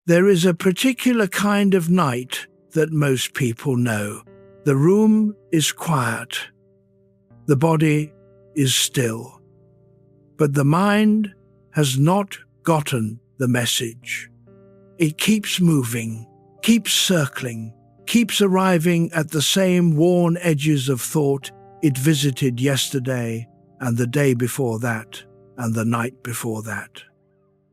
There is a particular kind of night that most people know. The room is quiet. The body is still. But the mind has not gotten the message. It keeps moving, keeps circling, keeps arriving at the same worn edges of thought it visited yesterday and the day before that and the night before that.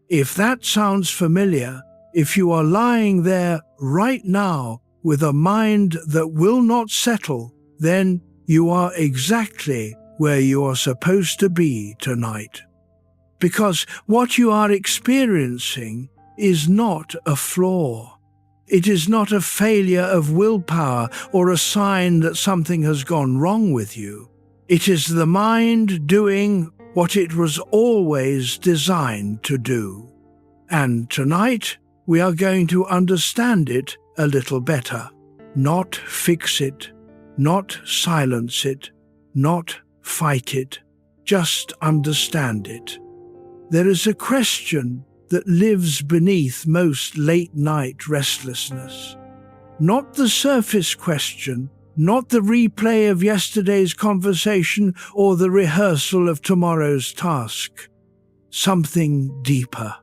If that sounds familiar, if you are lying there right now with a mind that will not settle, then you are exactly where you are supposed to be tonight. Because what you are experiencing is not a flaw. It is not a failure of willpower or a sign that something has gone wrong with you. It is the mind doing what it was always designed to do. And tonight, we are going to understand it a little better. Not fix it, not silence it, not fight it, just understand it. There is a question that lives beneath most late-night restlessness. Not the surface question, not the replay of yesterday's conversation or the rehearsal of tomorrow's task. Something deeper.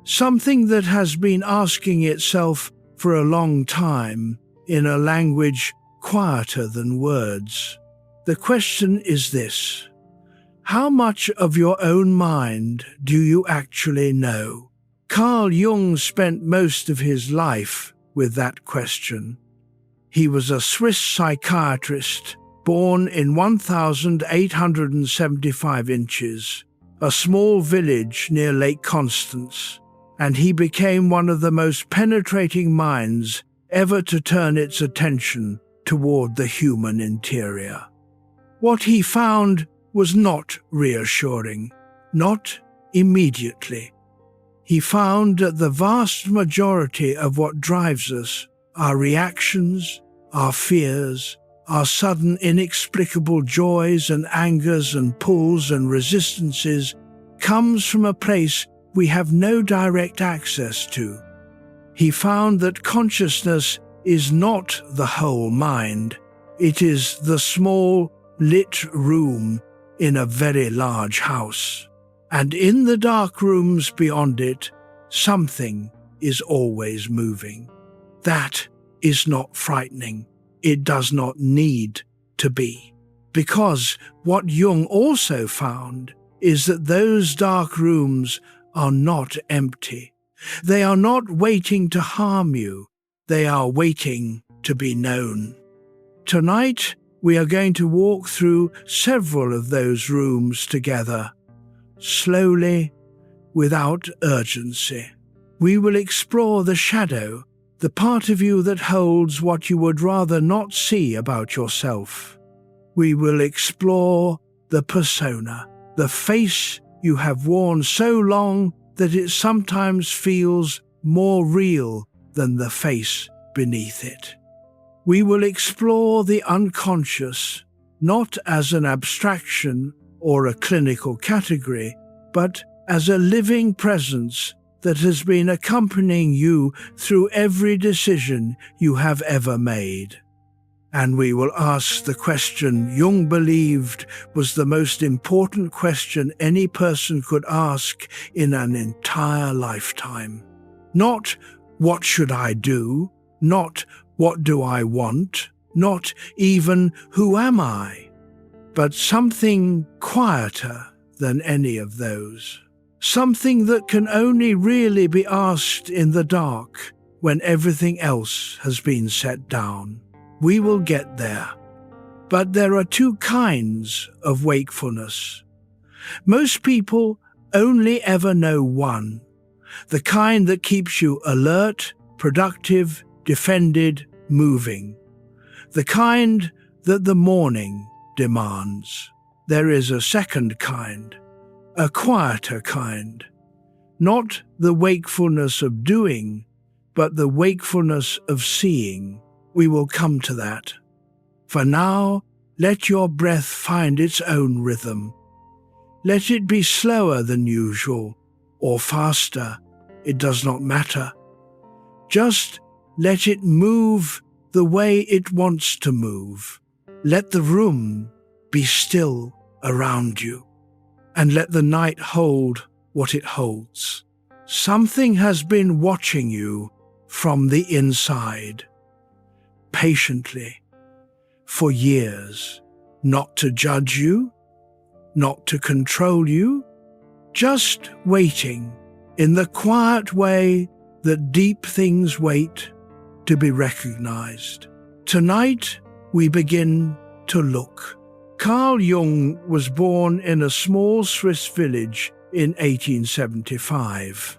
Something that has been asking itself for a long time in a language quieter than words. The question is this: how much of your own mind do you actually know? Carl Jung spent most of his life with that question. He was a Swiss psychiatrist born in 1875 inches, a small village near Lake Constance, and he became one of the most penetrating minds ever to turn its attention toward the human interior. What he found was not reassuring, not immediately. He found that the vast majority of what drives us, our reactions, our fears, our sudden inexplicable joys and angers and pulls and resistances, comes from a place we have no direct access to. He found that consciousness is not the whole mind. It is the small, lit room in a very large house. And in the dark rooms beyond it, something is always moving. That is not frightening. It does not need to be. Because what Jung also found is that those dark rooms are not empty. They are not waiting to harm you. They are waiting to be known. Tonight, we are going to walk through several of those rooms together, slowly, without urgency. We will explore the shadow, the part of you that holds what you would rather not see about yourself. We will explore the persona, the face you have worn so long that it sometimes feels more real than the face beneath it. We will explore the unconscious, not as an abstraction or a clinical category, but as a living presence that has been accompanying you through every decision you have ever made. And we will ask the question Jung believed was the most important question any person could ask in an entire lifetime. Not, what should I do? Not, what do I want? Not even, who am I? But something quieter than any of those. Something that can only really be asked in the dark when everything else has been set down. We will get there. But there are two kinds of wakefulness. Most people only ever know one, the kind that keeps you alert, productive, defended, moving. The kind that the morning demands. There is a second kind, a quieter kind. Not the wakefulness of doing, but the wakefulness of seeing. We will come to that. For now, let your breath find its own rhythm. Let it be slower than usual, or faster. It does not matter. Just let it move the way it wants to move. Let the room be still around you, and let the night hold what it holds. Something has been watching you from the inside, patiently, for years, not to judge you, not to control you, just waiting in the quiet way that deep things wait to be recognized. Tonight, we begin to look. Carl Jung was born in a small Swiss village in 1875.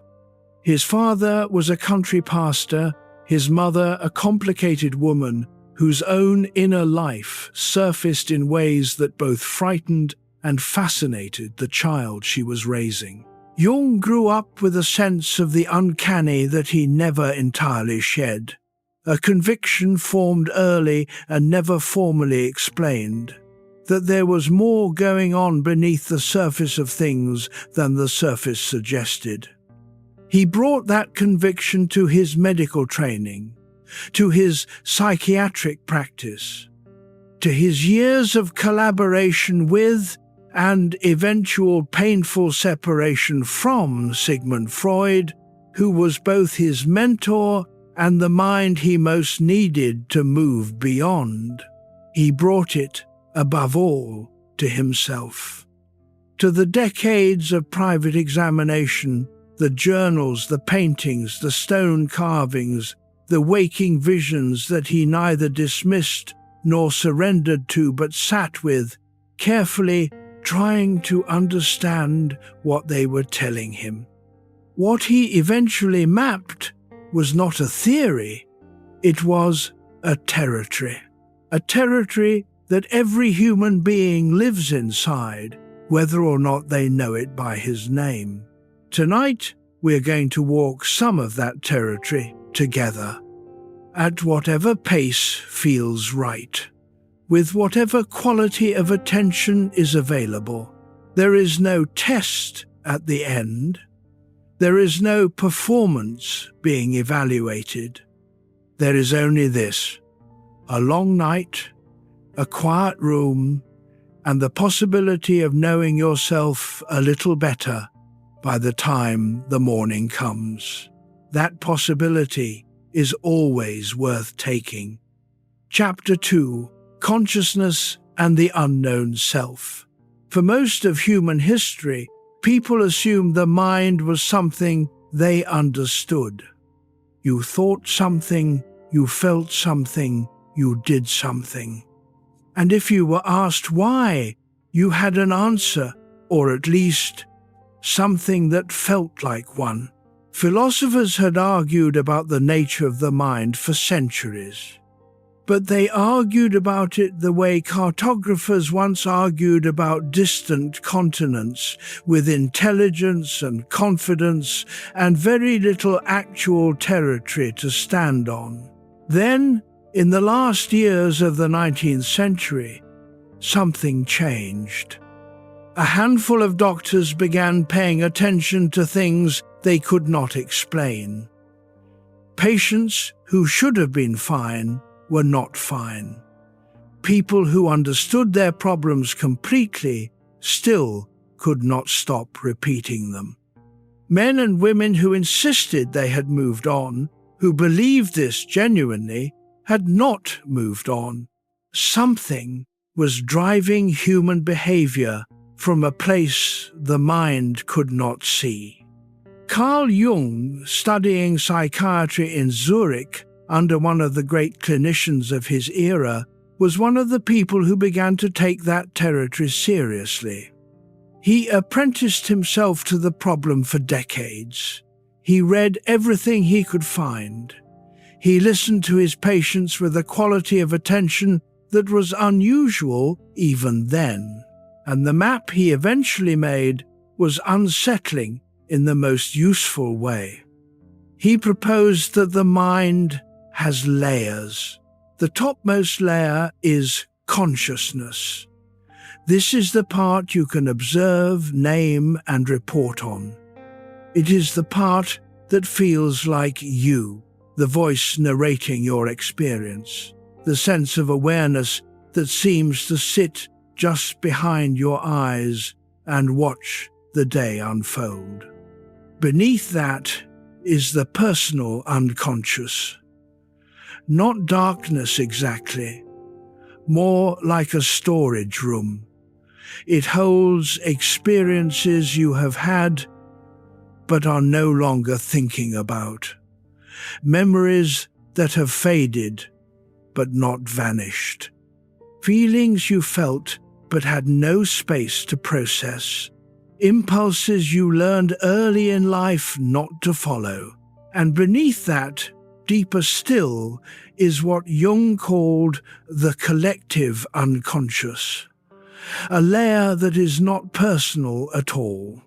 His father was a country pastor, his mother a complicated woman whose own inner life surfaced in ways that both frightened and fascinated the child she was raising. Jung grew up with a sense of the uncanny that he never entirely shed, a conviction formed early and never formally explained, that there was more going on beneath the surface of things than the surface suggested. He brought that conviction to his medical training, to his psychiatric practice, to his years of collaboration with and eventual painful separation from Sigmund Freud, who was both his mentor and the mind he most needed to move beyond. He brought it, above all, to himself. To the decades of private examination, the journals, the paintings, the stone carvings, the waking visions that he neither dismissed nor surrendered to but sat with, carefully trying to understand what they were telling him. What he eventually mapped was not a theory, it was a territory that every human being lives inside, whether or not they know it by his name. Tonight, we're going to walk some of that territory together, at whatever pace feels right, with whatever quality of attention is available. There is no test at the end. There is no performance being evaluated. There is only this: a long night, a quiet room, and the possibility of knowing yourself a little better by the time the morning comes. That possibility is always worth taking. Chapter 2: Consciousness and the Unknown Self. For most of human history, people assumed the mind was something they understood. You thought something, you felt something, you did something. And if you were asked why, you had an answer, or at least something that felt like one. Philosophers had argued about the nature of the mind for centuries, but they argued about it the way cartographers once argued about distant continents, with intelligence and confidence and very little actual territory to stand on. Then, in the last years of the 19th century, something changed. A handful of doctors began paying attention to things they could not explain. Patients who should have been fine were not fine. People who understood their problems completely still could not stop repeating them. Men and women who insisted they had moved on, who believed this genuinely, had not moved on. Something was driving human behavior from a place the mind could not see. Carl Jung, studying psychiatry in Zurich under one of the great clinicians of his era, was one of the people who began to take that territory seriously. He apprenticed himself to the problem for decades. He read everything he could find. He listened to his patients with a quality of attention that was unusual even then. And the map he eventually made was unsettling in the most useful way. He proposed that the mind has layers. The topmost layer is consciousness. This is the part you can observe, name, and report on. It is the part that feels like you, the voice narrating your experience, the sense of awareness that seems to sit just behind your eyes and watch the day unfold. Beneath that is the personal unconscious. Not darkness exactly, more like a storage room. It holds experiences you have had but are no longer thinking about. Memories that have faded but not vanished. Feelings you felt but had no space to process. Impulses you learned early in life not to follow. And beneath that, deeper still, is what Jung called the collective unconscious. A layer that is not personal at all.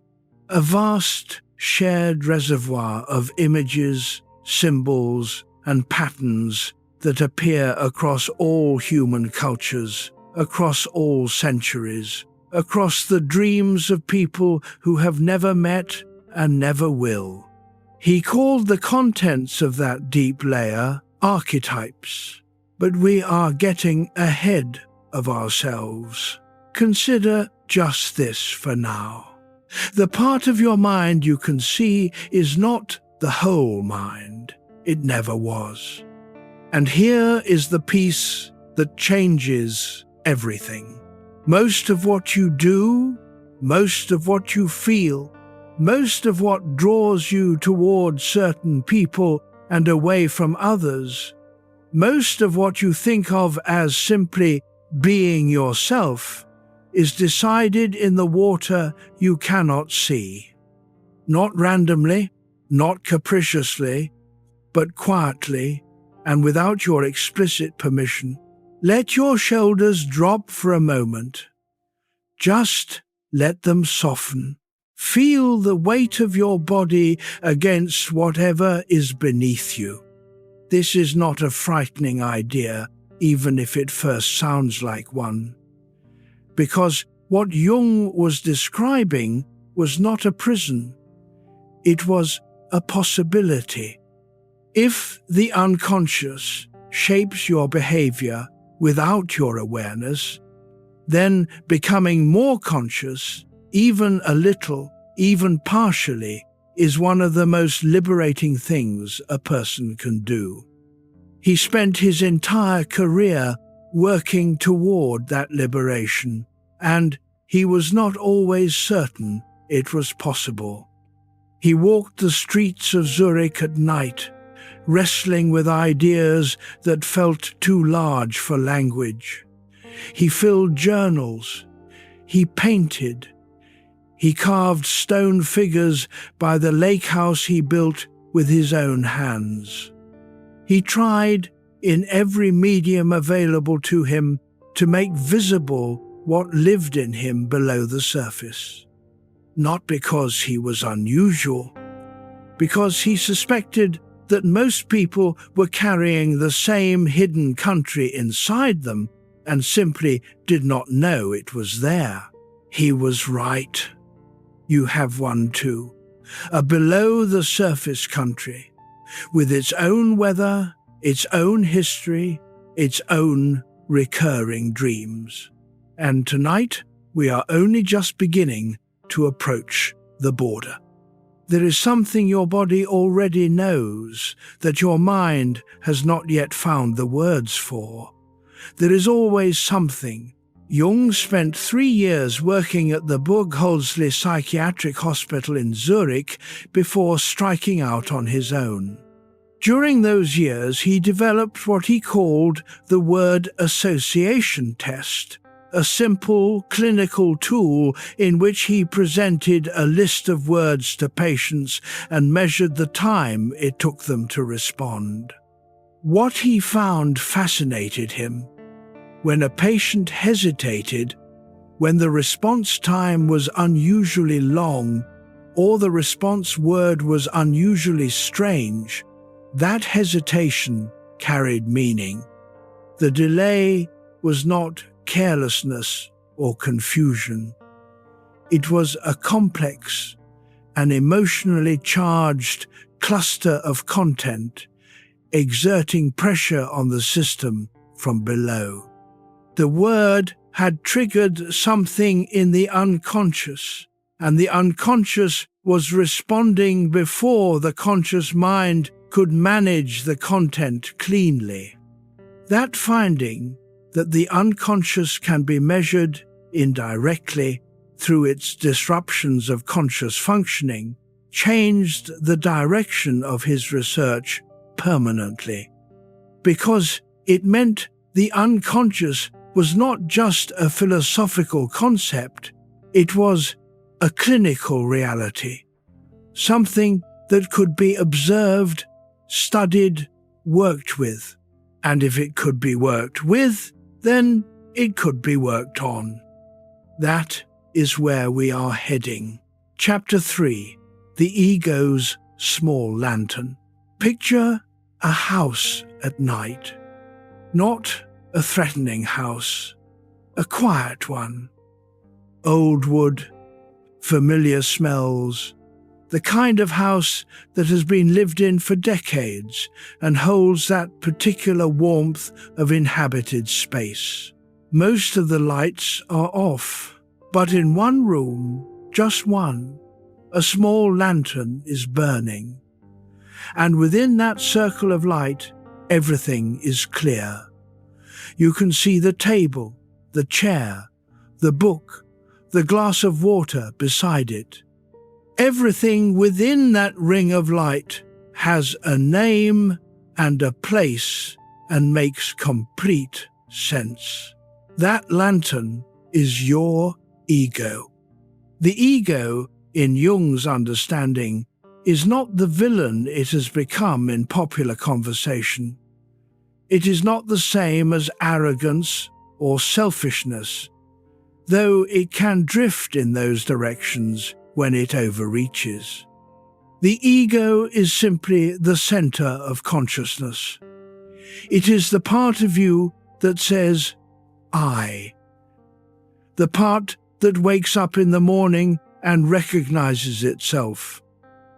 A vast, shared reservoir of images, symbols, and patterns that appear across all human cultures, across all centuries, across the dreams of people who have never met and never will. He called the contents of that deep layer archetypes. But we are getting ahead of ourselves. Consider just this for now. The part of your mind you can see is not the whole mind. It never was. And here is the piece that changes everything. Most of what you do, most of what you feel, most of what draws you towards certain people and away from others, most of what you think of as simply being yourself, is decided in the water you cannot see. Not randomly, not capriciously, but quietly and without your explicit permission. Let your shoulders drop for a moment. Just let them soften. Feel the weight of your body against whatever is beneath you. This is not a frightening idea, even if it first sounds like one. Because what Jung was describing was not a prison. It was a possibility. If the unconscious shapes your behavior without your awareness, then becoming more conscious, even a little, even partially, is one of the most liberating things a person can do. He spent his entire career working toward that liberation, and he was not always certain it was possible. He walked the streets of Zurich at night, wrestling with ideas that felt too large for language. He filled journals. He painted. He carved stone figures by the lake house he built with his own hands. He tried, in every medium available to him, to make visible what lived in him below the surface. Not because he was unusual, because he suspected that most people were carrying the same hidden country inside them and simply did not know it was there. He was right. You have one too, a below-the-surface country, with its own weather, its own history, its own recurring dreams. And tonight, we are only just beginning to approach the border. There is something your body already knows that your mind has not yet found the words for. There is always something. Jung spent 3 years working at the Burgholzli Psychiatric Hospital in Zurich before striking out on his own. During those years, he developed what he called the word association test, a simple clinical tool in which he presented a list of words to patients and measured the time it took them to respond. What he found fascinated him. When a patient hesitated, when the response time was unusually long, or the response word was unusually strange, that hesitation carried meaning. The delay was not carelessness or confusion. It was a complex and emotionally charged cluster of content, exerting pressure on the system from below. The word had triggered something in the unconscious, and the unconscious was responding before the conscious mind could manage the content cleanly. That finding that the unconscious can be measured indirectly through its disruptions of conscious functioning changed the direction of his research permanently, because it meant the unconscious was not just a philosophical concept, it was a clinical reality, something that could be observed, studied, worked with. And if it could be worked with, then it could be worked on. That is where we are heading. Chapter 3. The Ego's Small Lantern. Picture a house at night. Not a threatening house, a quiet one. Old wood, familiar smells, the kind of house that has been lived in for decades and holds that particular warmth of inhabited space. Most of the lights are off, but in one room, just one, a small lantern is burning. And within that circle of light, everything is clear. You can see the table, the chair, the book, the glass of water beside it. Everything within that ring of light has a name and a place and makes complete sense. That lantern is your ego. The ego, in Jung's understanding, is not the villain it has become in popular conversation. It is not the same as arrogance or selfishness, though it can drift in those directions when it overreaches. The ego is simply the center of consciousness. It is the part of you that says, I. The part that wakes up in the morning and recognizes itself.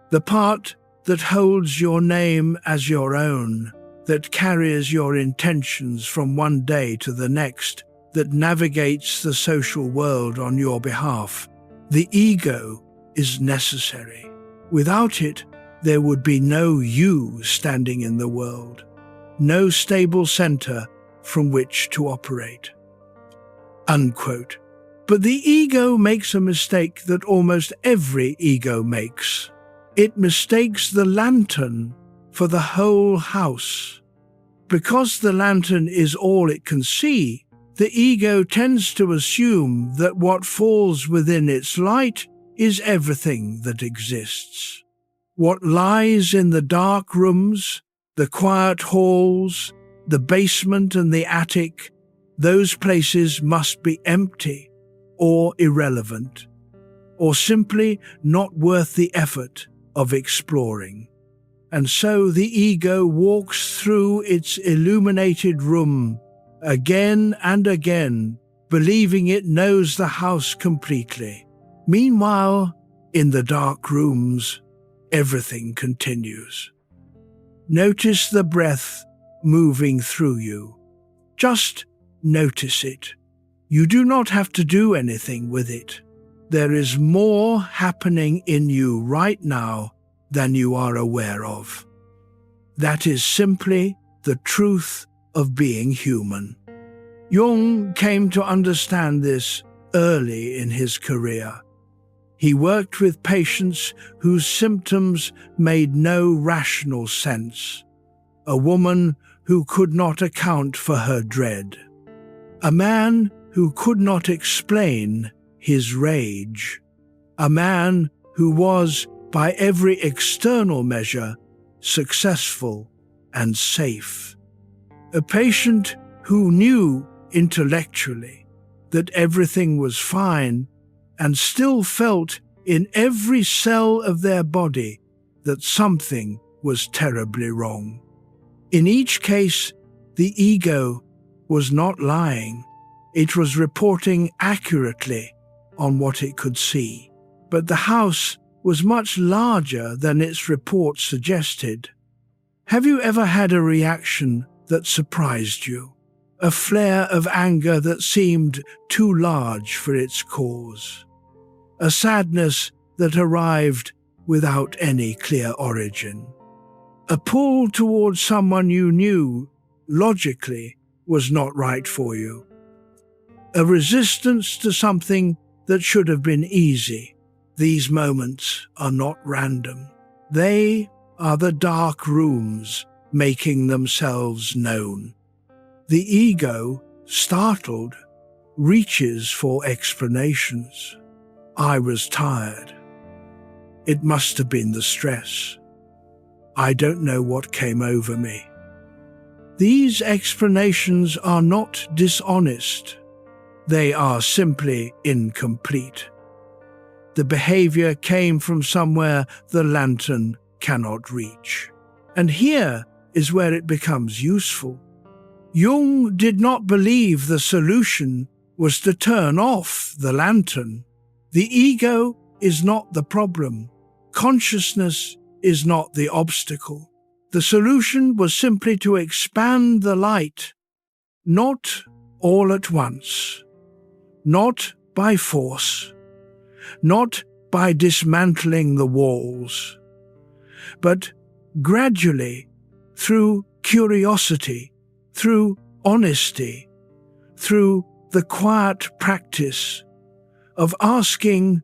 The part that holds your name as your own, that carries your intentions from one day to the next, that navigates the social world on your behalf. The ego is necessary. Without it, there would be no you standing in the world, no stable center from which to operate." Unquote. But the ego makes a mistake that almost every ego makes. It mistakes the lantern for the whole house. Because the lantern is all it can see, the ego tends to assume that what falls within its light is everything that exists. What lies in the dark rooms, the quiet halls, the basement and the attic, those places must be empty or irrelevant, or simply not worth the effort of exploring. And so the ego walks through its illuminated room again and again, believing it knows the house completely. Meanwhile, in the dark rooms, everything continues. Notice the breath moving through you. Just notice it. You do not have to do anything with it. There is more happening in you right now than you are aware of. That is simply the truth of being human. Jung came to understand this early in his career. He worked with patients whose symptoms made no rational sense. A woman who could not account for her dread. A man who could not explain his rage. A man who was, by every external measure, successful and safe. A patient who knew intellectually that everything was fine and still felt in every cell of their body that something was terribly wrong. In each case, the ego was not lying. It was reporting accurately on what it could see. But the house was much larger than its report suggested. Have you ever had a reaction that surprised you? A flare of anger that seemed too large for its cause? A sadness that arrived without any clear origin? A pull towards someone you knew, logically, was not right for you? A resistance to something that should have been easy? These moments are not random. They are the dark rooms making themselves known. The ego, startled, reaches for explanations. I was tired. It must have been the stress. I don't know what came over me. These explanations are not dishonest. They are simply incomplete. The behavior came from somewhere the lantern cannot reach. And here is where it becomes useful. Jung did not believe the solution was to turn off the lantern. The ego is not the problem. Consciousness is not the obstacle. The solution was simply to expand the light, not all at once, not by force, not by dismantling the walls, but gradually, through curiosity, through honesty, through the quiet practice of asking,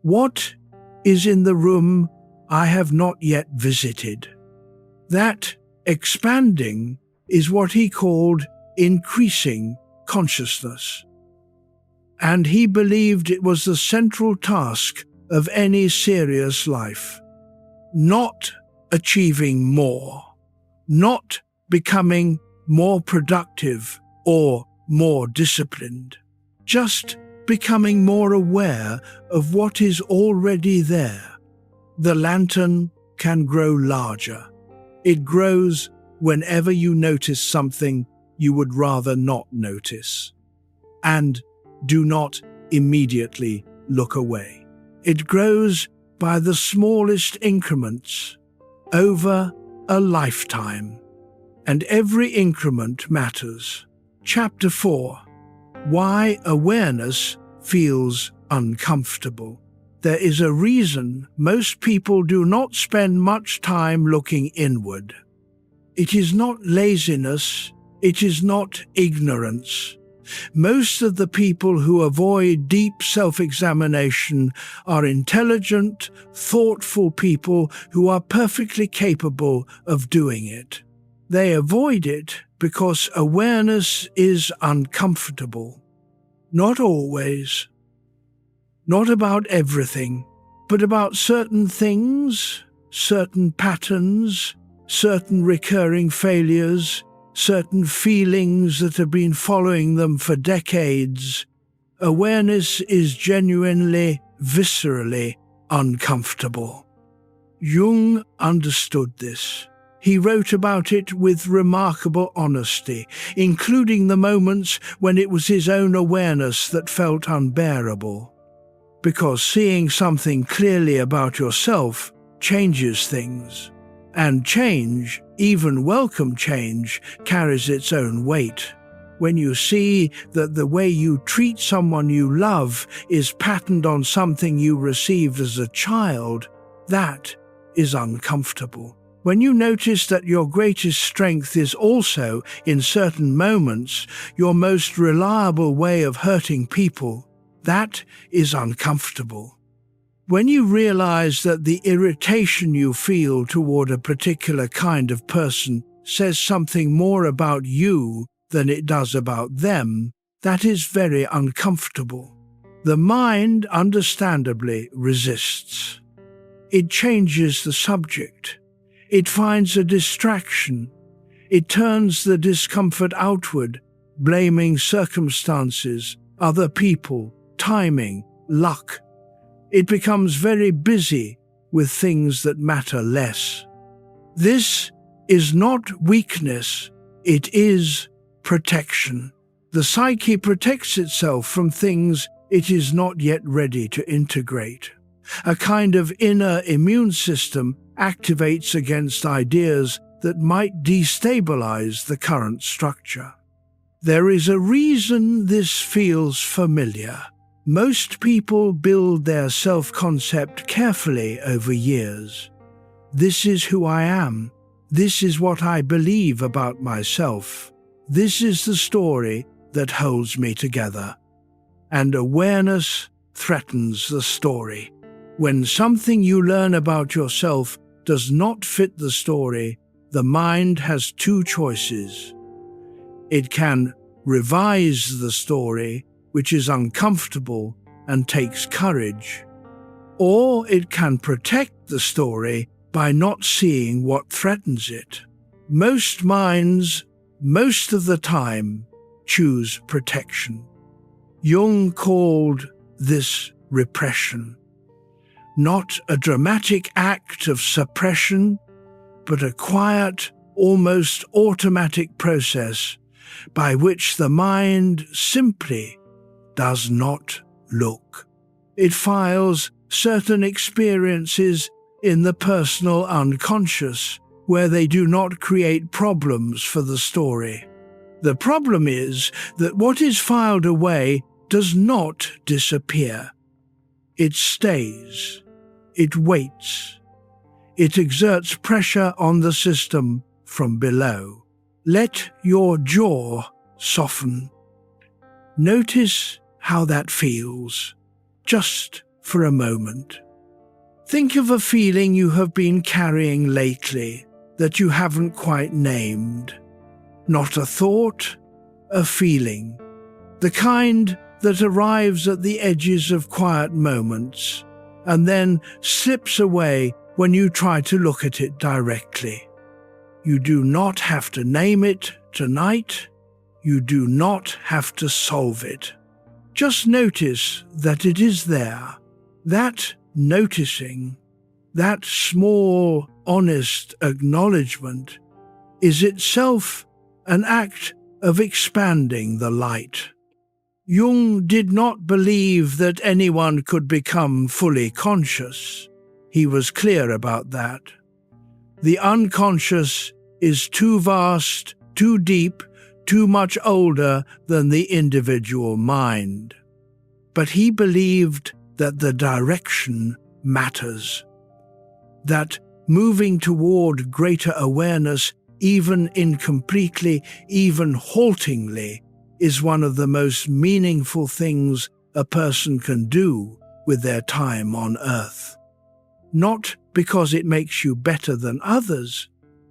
what is in the room I have not yet visited? That expanding is what he called increasing consciousness. And he believed it was the central task of any serious life. Not achieving more, not becoming more productive or more disciplined, just becoming more aware of what is already there. The lantern can grow larger. It grows whenever you notice something you would rather not notice. And do not immediately look away. It grows by the smallest increments over a lifetime. And every increment matters. Chapter 4. Why awareness feels uncomfortable. There is a reason most people do not spend much time looking inward. It is not laziness, it is not ignorance. Most of the people who avoid deep self-examination are intelligent, thoughtful people who are perfectly capable of doing it. They avoid it because awareness is uncomfortable. Not always. Not about everything, but about certain things, certain patterns, certain recurring failures, certain feelings that have been following them for decades. Awareness is genuinely, viscerally uncomfortable. Jung understood this. He wrote about it with remarkable honesty, including the moments when it was his own awareness that felt unbearable. Because seeing something clearly about yourself changes things. And change, even welcome change, carries its own weight. When you see that the way you treat someone you love is patterned on something you received as a child, that is uncomfortable. When you notice that your greatest strength is also, in certain moments, your most reliable way of hurting people, that is uncomfortable. When you realize that the irritation you feel toward a particular kind of person says something more about you than it does about them, that is very uncomfortable. The mind, understandably, resists. It changes the subject. It finds a distraction. It turns the discomfort outward, blaming circumstances, other people, timing, luck. It becomes very busy with things that matter less. This is not weakness, it is protection. The psyche protects itself from things it is not yet ready to integrate. A kind of inner immune system activates against ideas that might destabilize the current structure. There is a reason this feels familiar. Most people build their self-concept carefully over years. This is who I am. This is what I believe about myself. This is the story that holds me together. And awareness threatens the story. When something you learn about yourself does not fit the story, the mind has two choices. It can revise the story, which is uncomfortable and takes courage, or it can protect the story by not seeing what threatens it. Most minds, most of the time, choose protection. Jung called this repression. Not a dramatic act of suppression, but a quiet, almost automatic process by which the mind simply does not look. It files certain experiences in the personal unconscious, where they do not create problems for the story. The problem is that what is filed away does not disappear. It stays. It waits. It exerts pressure on the system from below. Let your jaw soften. Notice how that feels, just for a moment. Think of a feeling you have been carrying lately that you haven't quite named. Not a thought, a feeling. The kind that arrives at the edges of quiet moments and then slips away when you try to look at it directly. You do not have to name it tonight. You do not have to solve it. Just notice that it is there. That noticing, that small, honest acknowledgement, is itself an act of expanding the light. Jung did not believe that anyone could become fully conscious. He was clear about that. The unconscious is too vast, too deep, too much older than the individual mind. But he believed that the direction matters. That moving toward greater awareness, even incompletely, even haltingly, is one of the most meaningful things a person can do with their time on earth. Not because it makes you better than others,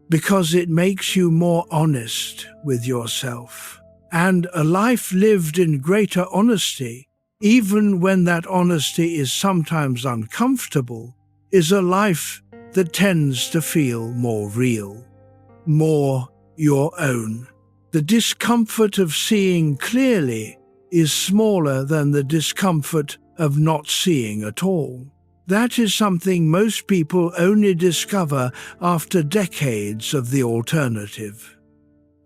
because it makes you more honest with yourself. And a life lived in greater honesty, even when that honesty is sometimes uncomfortable, is a life that tends to feel more real, more your own. The discomfort of seeing clearly is smaller than the discomfort of not seeing at all. That is something most people only discover after decades of the alternative.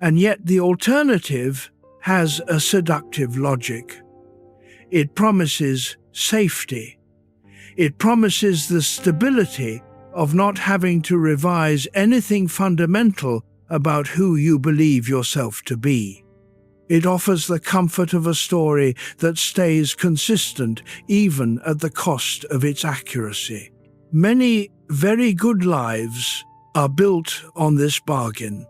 And yet the alternative has a seductive logic. It promises safety. It promises the stability of not having to revise anything fundamental about who you believe yourself to be. It offers the comfort of a story that stays consistent even at the cost of its accuracy. Many very good lives are built on this bargain,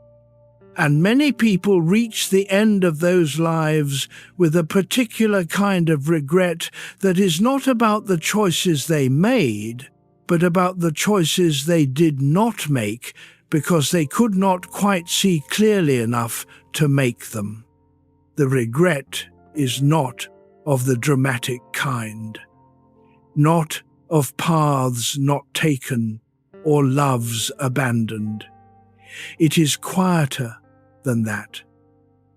and many people reach the end of those lives with a particular kind of regret that is not about the choices they made, but about the choices they did not make because they could not quite see clearly enough to make them. The regret is not of the dramatic kind, not of paths not taken or loves abandoned. It is quieter than that.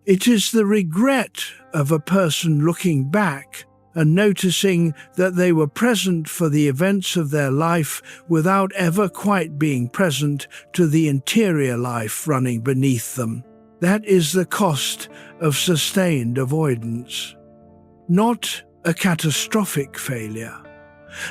It is the regret of a person looking back and noticing that they were present for the events of their life without ever quite being present to the interior life running beneath them. That is the cost of sustained avoidance. Not a catastrophic failure,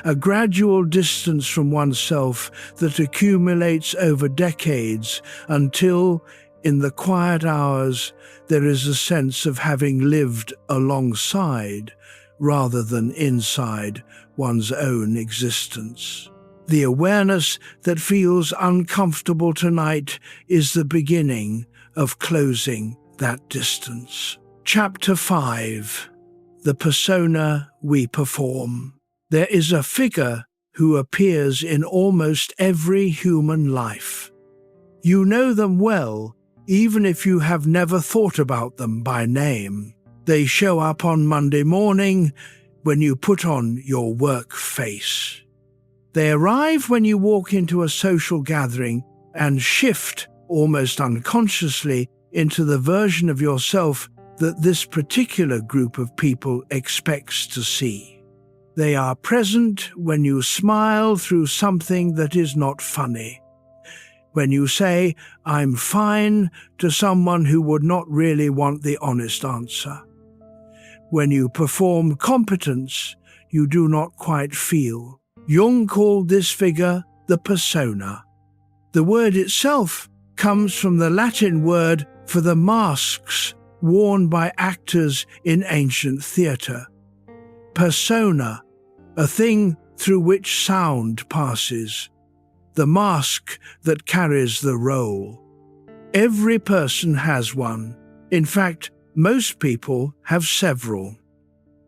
a gradual distance from oneself that accumulates over decades until, in the quiet hours, there is a sense of having lived alongside, rather than inside, one's own existence. The awareness that feels uncomfortable tonight is the beginning of closing that distance. Chapter 5. The Persona We Perform. There is a figure who appears in almost every human life. You know them well, even if you have never thought about them by name. They show up on Monday morning when you put on your work face. They arrive when you walk into a social gathering and shift, almost unconsciously, into the version of yourself that this particular group of people expects to see. They are present when you smile through something that is not funny, when you say, "I'm fine," to someone who would not really want the honest answer, when you perform competence you do not quite feel. Jung called this figure the persona. The word itself comes from the Latin word for the masks worn by actors in ancient theatre. Persona, a thing through which sound passes, the mask that carries the role. Every person has one. In fact, most people have several.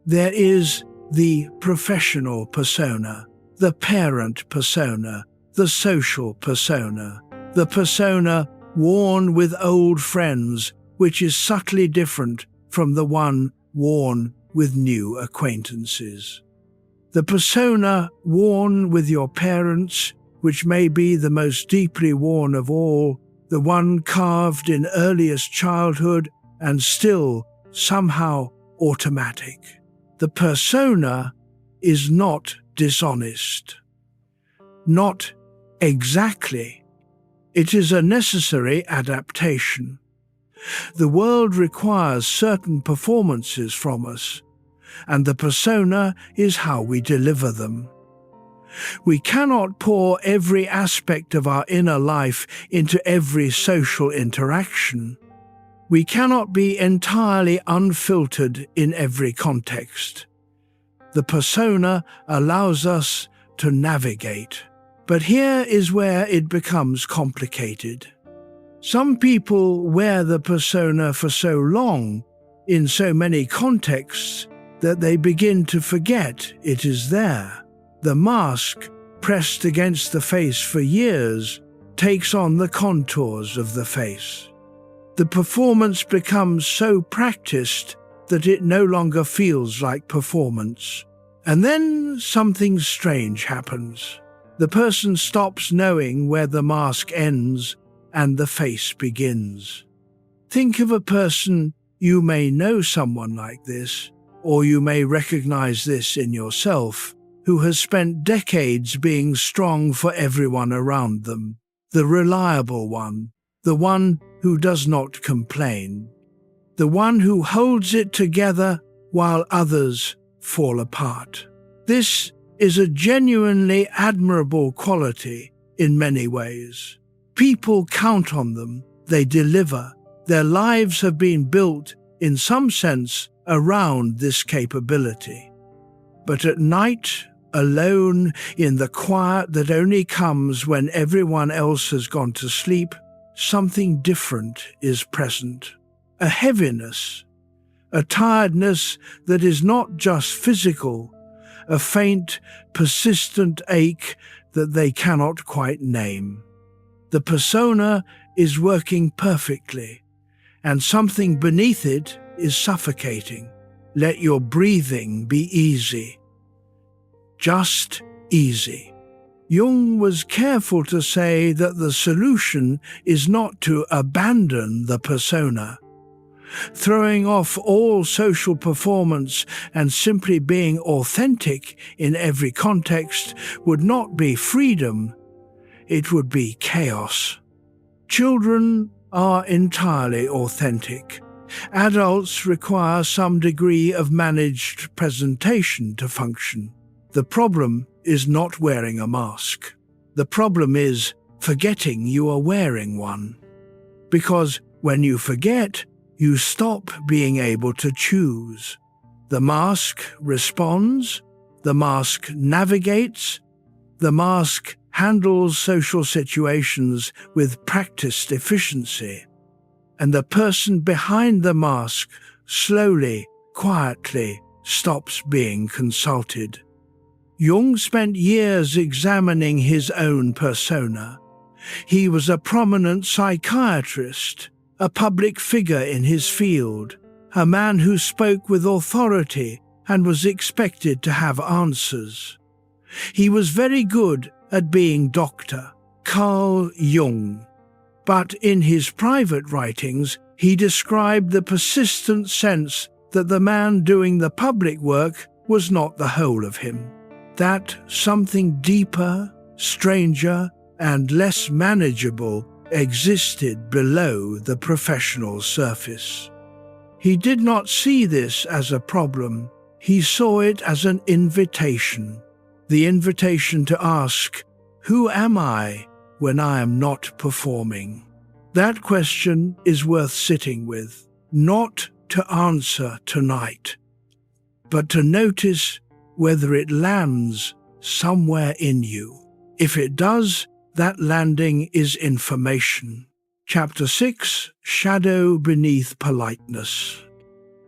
There is the professional persona, the parent persona, the social persona, the persona worn with old friends, which is subtly different from the one worn with new acquaintances. The persona worn with your parents, which may be the most deeply worn of all, the one carved in earliest childhood and still somehow automatic. The persona is not dishonest. Not exactly. It is a necessary adaptation. The world requires certain performances from us, and the persona is how we deliver them. We cannot pour every aspect of our inner life into every social interaction. We cannot be entirely unfiltered in every context. The persona allows us to navigate. But here is where it becomes complicated. Some people wear the persona for so long, in so many contexts, that they begin to forget it is there. The mask, pressed against the face for years, takes on the contours of the face. The performance becomes so practiced that it no longer feels like performance. And then something strange happens. The person stops knowing where the mask ends and the face begins. Think of a person. You may know someone like this, or you may recognize this in yourself, who has spent decades being strong for everyone around them, the reliable one, the one who does not complain, the one who holds it together while others fall apart. This is a genuinely admirable quality in many ways. People count on them, they deliver. Their lives have been built, in some sense, around this capability. But at night, alone, in the quiet that only comes when everyone else has gone to sleep, something different is present. A heaviness, a tiredness that is not just physical, a faint, persistent ache that they cannot quite name. The persona is working perfectly, and something beneath it is suffocating. Let your breathing be easy. Just easy. Jung was careful to say that the solution is not to abandon the persona. Throwing off all social performance and simply being authentic in every context would not be freedom, it would be chaos. Children are entirely authentic. Adults require some degree of managed presentation to function. The problem is not wearing a mask. The problem is forgetting you are wearing one. Because when you forget, you stop being able to choose. The mask responds, the mask navigates, the mask handles social situations with practiced efficiency. And the person behind the mask slowly, quietly stops being consulted. Jung spent years examining his own persona. He was a prominent psychiatrist, a public figure in his field, a man who spoke with authority and was expected to have answers. He was very good at being Dr. Carl Jung, but in his private writings he described the persistent sense that the man doing the public work was not the whole of him, that something deeper, stranger, and less manageable existed below the professional surface. He did not see this as a problem. He saw it as an invitation, the invitation to ask, "Who am I when I am not performing?" That question is worth sitting with, not to answer tonight, but to notice whether it lands somewhere in you. If it does, that landing is information. Chapter 6, Shadow Beneath Politeness.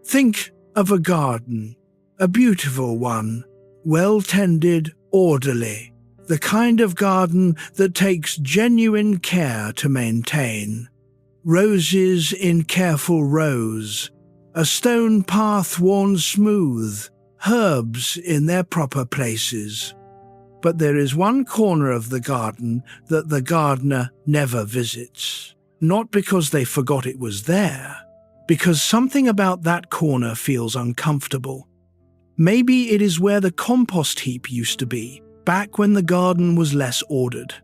Think of a garden, a beautiful one, well-tended, orderly, the kind of garden that takes genuine care to maintain. Roses in careful rows, a stone path worn smooth, herbs in their proper places. But there is one corner of the garden that the gardener never visits. Not because they forgot it was there, because something about that corner feels uncomfortable. Maybe it is where the compost heap used to be, back when the garden was less ordered.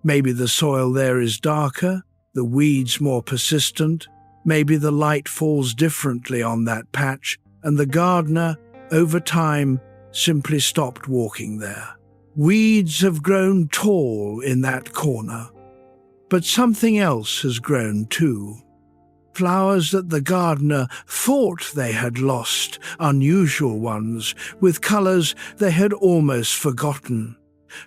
Maybe the soil there is darker, the weeds more persistent. Maybe the light falls differently on that patch, and the gardener, over time, simply stopped walking there. Weeds have grown tall in that corner. But something else has grown too. Flowers that the gardener thought they had lost, unusual ones, with colours they had almost forgotten.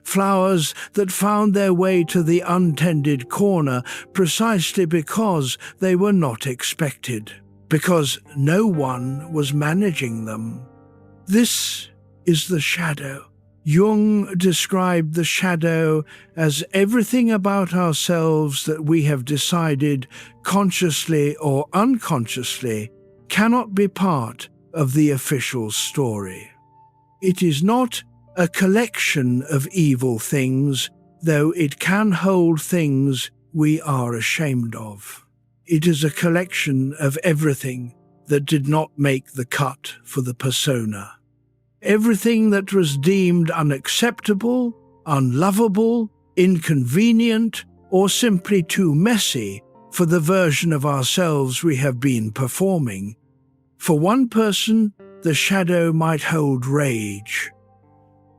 Flowers that found their way to the untended corner precisely because they were not expected, because no one was managing them. This is the shadow. Jung described the shadow as everything about ourselves that we have decided, consciously or unconsciously, cannot be part of the official story. It is not a collection of evil things, though it can hold things we are ashamed of. It is a collection of everything that did not make the cut for the persona. Everything that was deemed unacceptable, unlovable, inconvenient, or simply too messy for the version of ourselves we have been performing. For one person, the shadow might hold rage.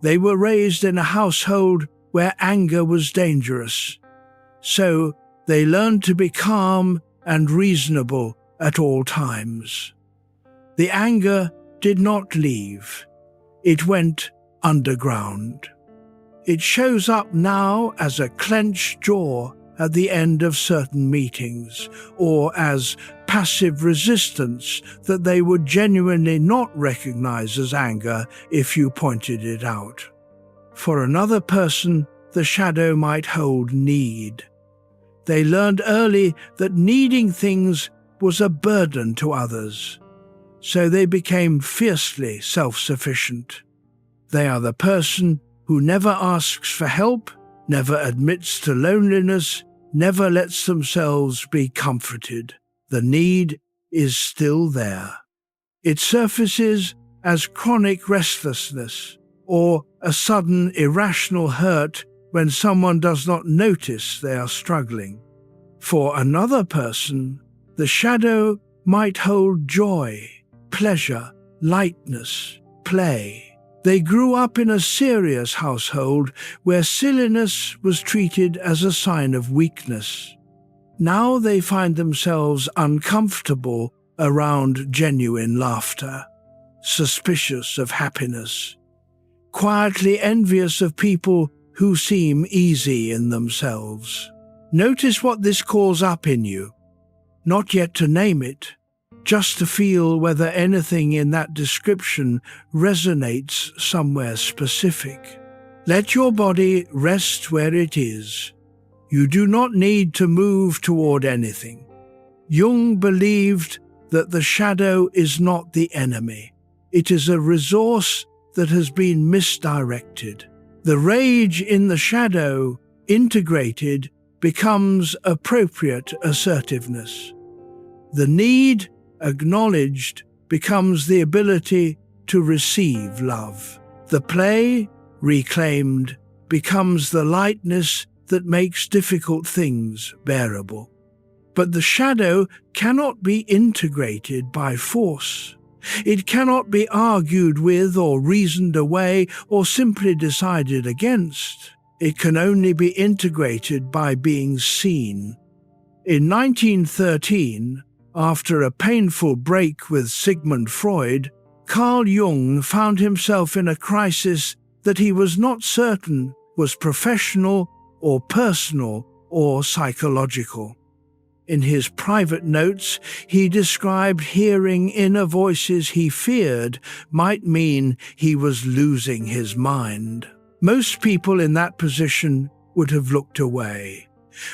They were raised in a household where anger was dangerous, so they learned to be calm and reasonable at all times. The anger did not leave. It went underground. It shows up now as a clenched jaw at the end of certain meetings, or as passive resistance that they would genuinely not recognize as anger if you pointed it out. For another person, the shadow might hold need. They learned early that needing things was a burden to others, so they became fiercely self-sufficient. They are the person who never asks for help, never admits to loneliness, never lets themselves be comforted. The need is still there. It surfaces as chronic restlessness or a sudden irrational hurt when someone does not notice they are struggling. For another person, the shadow might hold joy, pleasure, lightness, play. They grew up in a serious household where silliness was treated as a sign of weakness. Now they find themselves uncomfortable around genuine laughter, suspicious of happiness, quietly envious of people who seem easy in themselves. Notice what this calls up in you, not yet to name it, just to feel whether anything in that description resonates somewhere specific. Let your body rest where it is. You do not need to move toward anything. Jung believed that the shadow is not the enemy. It is a resource that has been misdirected. The rage in the shadow, integrated, becomes appropriate assertiveness. The need, acknowledged, becomes the ability to receive love. The play, reclaimed, becomes the lightness that makes difficult things bearable. But the shadow cannot be integrated by force. It cannot be argued with or reasoned away or simply decided against. It can only be integrated by being seen. In 1913, after a painful break with Sigmund Freud, Carl Jung found himself in a crisis that he was not certain was professional or personal or psychological. In his private notes, he described hearing inner voices he feared might mean he was losing his mind. Most people in that position would have looked away,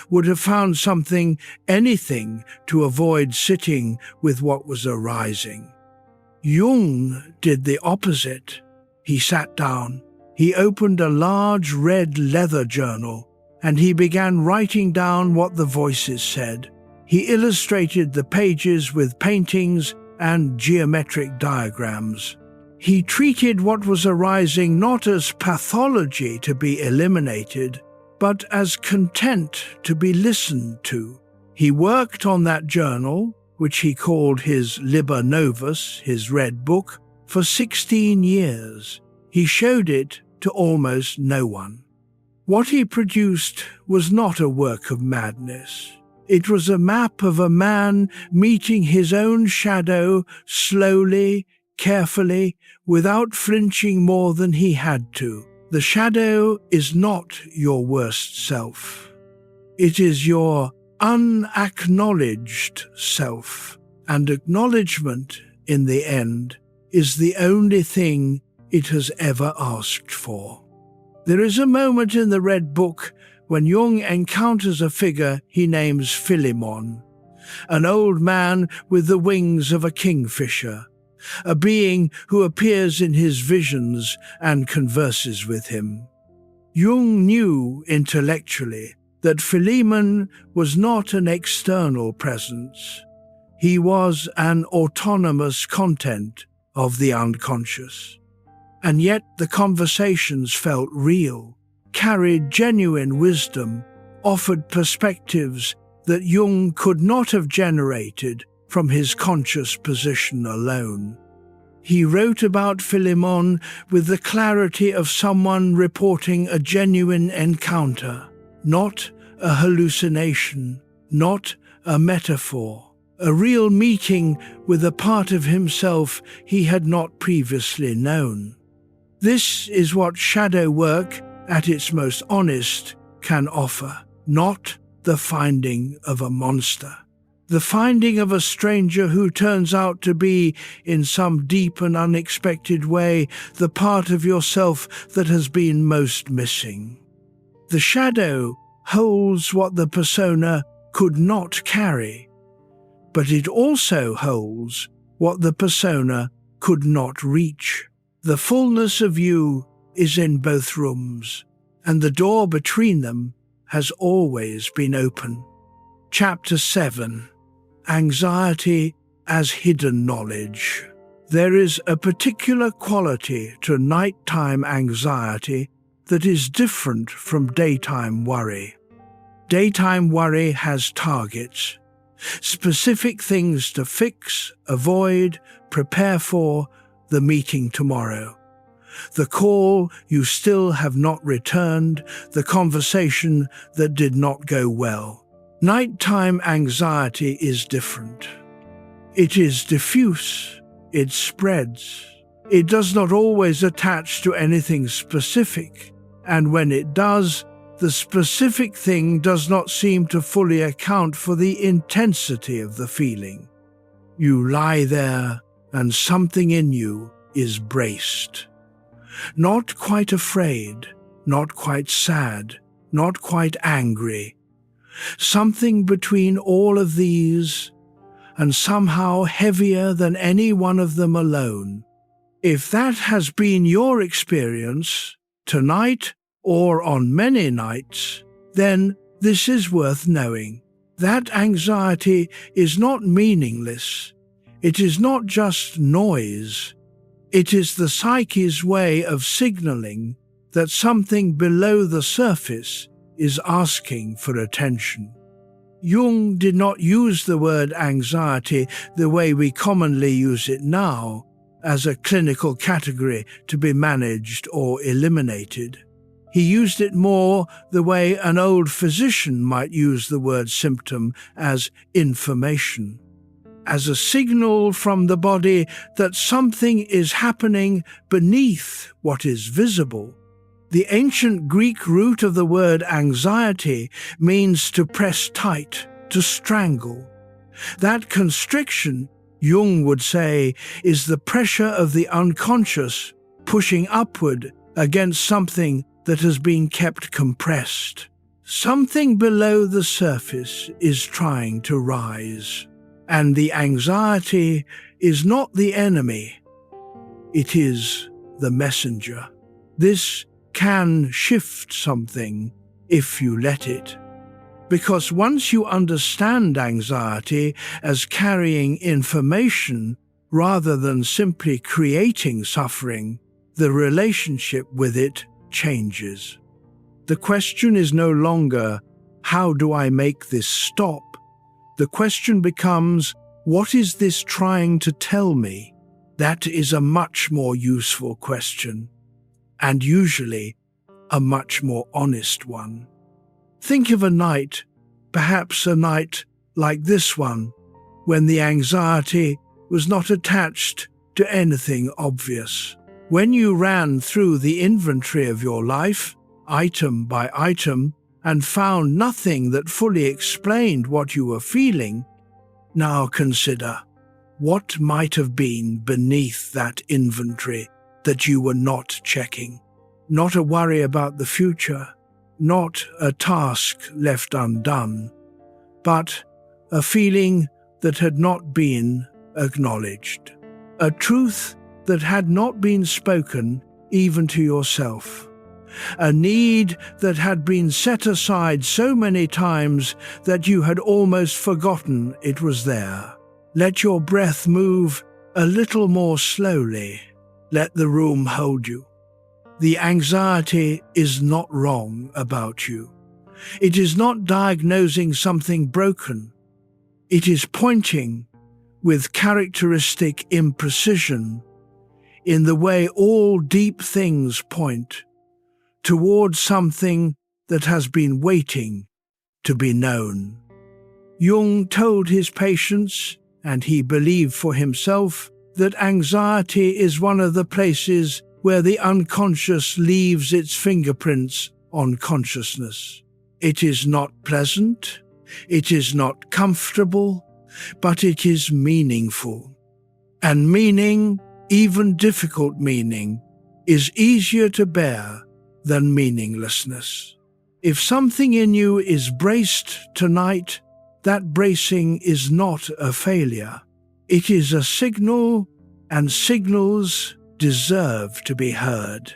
would have found something, anything, to avoid sitting with what was arising. Jung did the opposite. He sat down. He opened a large red leather journal, and he began writing down what the voices said. He illustrated the pages with paintings and geometric diagrams. He treated what was arising not as pathology to be eliminated, but as content to be listened to. He worked on that journal, which he called his Liber Novus, his red book, for 16 years. He showed it to almost no one. What he produced was not a work of madness. It was a map of a man meeting his own shadow slowly, carefully, without flinching more than he had to. The shadow is not your worst self. It is your unacknowledged self, and acknowledgement, in the end, is the only thing it has ever asked for. There is a moment in the Red Book when Jung encounters a figure he names Philemon, an old man with the wings of a kingfisher, a being who appears in his visions and converses with him. Jung knew intellectually that Philemon was not an external presence. He was an autonomous content of the unconscious. And yet the conversations felt real, carried genuine wisdom, offered perspectives that Jung could not have generated from his conscious position alone. He wrote about Philemon with the clarity of someone reporting a genuine encounter, not a hallucination, not a metaphor, a real meeting with a part of himself he had not previously known. This is what shadow work, at its most honest, can offer, not the finding of a monster. The finding of a stranger who turns out to be, in some deep and unexpected way, the part of yourself that has been most missing. The shadow holds what the persona could not carry, but it also holds what the persona could not reach. The fullness of you is in both rooms, and the door between them has always been open. Chapter 7. Anxiety as hidden knowledge. There is a particular quality to nighttime anxiety that is different from daytime worry. Daytime worry has targets, specific things to fix, avoid, prepare for the meeting tomorrow. the call you still have not returned, the conversation that did not go well. Nighttime anxiety is different. It is diffuse, it spreads. It does not always attach to anything specific, and when it does, the specific thing does not seem to fully account for the intensity of the feeling. You lie there, and something in you is braced. Not quite afraid, not quite sad, not quite angry. Something between all of these, and somehow heavier than any one of them alone. If that has been your experience, tonight or on many nights, then this is worth knowing. That anxiety is not meaningless. It is not just noise. It is the psyche's way of signaling that something below the surface is asking for attention. Jung did not use the word anxiety the way we commonly use it now, as a clinical category to be managed or eliminated. He used it more the way an old physician might use the word symptom, as information, as a signal from the body that something is happening beneath what is visible. The ancient Greek root of the word anxiety means to press tight, to strangle. That constriction, Jung would say, is the pressure of the unconscious pushing upward against something that has been kept compressed. Something below the surface is trying to rise, and the anxiety is not the enemy. It is the messenger. This can shift something if you let it. Because once you understand anxiety as carrying information rather than simply creating suffering, the relationship with it changes. The question is no longer, how do I make this stop? The question becomes, what is this trying to tell me? That is a much more useful question, and usually a much more honest one. Think of a night, perhaps a night like this one, when the anxiety was not attached to anything obvious. When you ran through the inventory of your life, item by item, and found nothing that fully explained what you were feeling, now consider what might have been beneath that inventory that you were not checking. Not a worry about the future, not a task left undone, but a feeling that had not been acknowledged, a truth that had not been spoken even to yourself, a need that had been set aside so many times that you had almost forgotten it was there. Let your breath move a little more slowly. Let the room hold you. The anxiety is not wrong about you. It is not diagnosing something broken. It is pointing, with characteristic imprecision, in the way all deep things point, towards something that has been waiting to be known. Jung told his patients, and he believed for himself, that anxiety is one of the places where the unconscious leaves its fingerprints on consciousness. It is not pleasant, it is not comfortable, but it is meaningful. And meaning, even difficult meaning, is easier to bear than meaninglessness. If something in you is braced tonight, that bracing is not a failure. It is a signal, and signals deserve to be heard.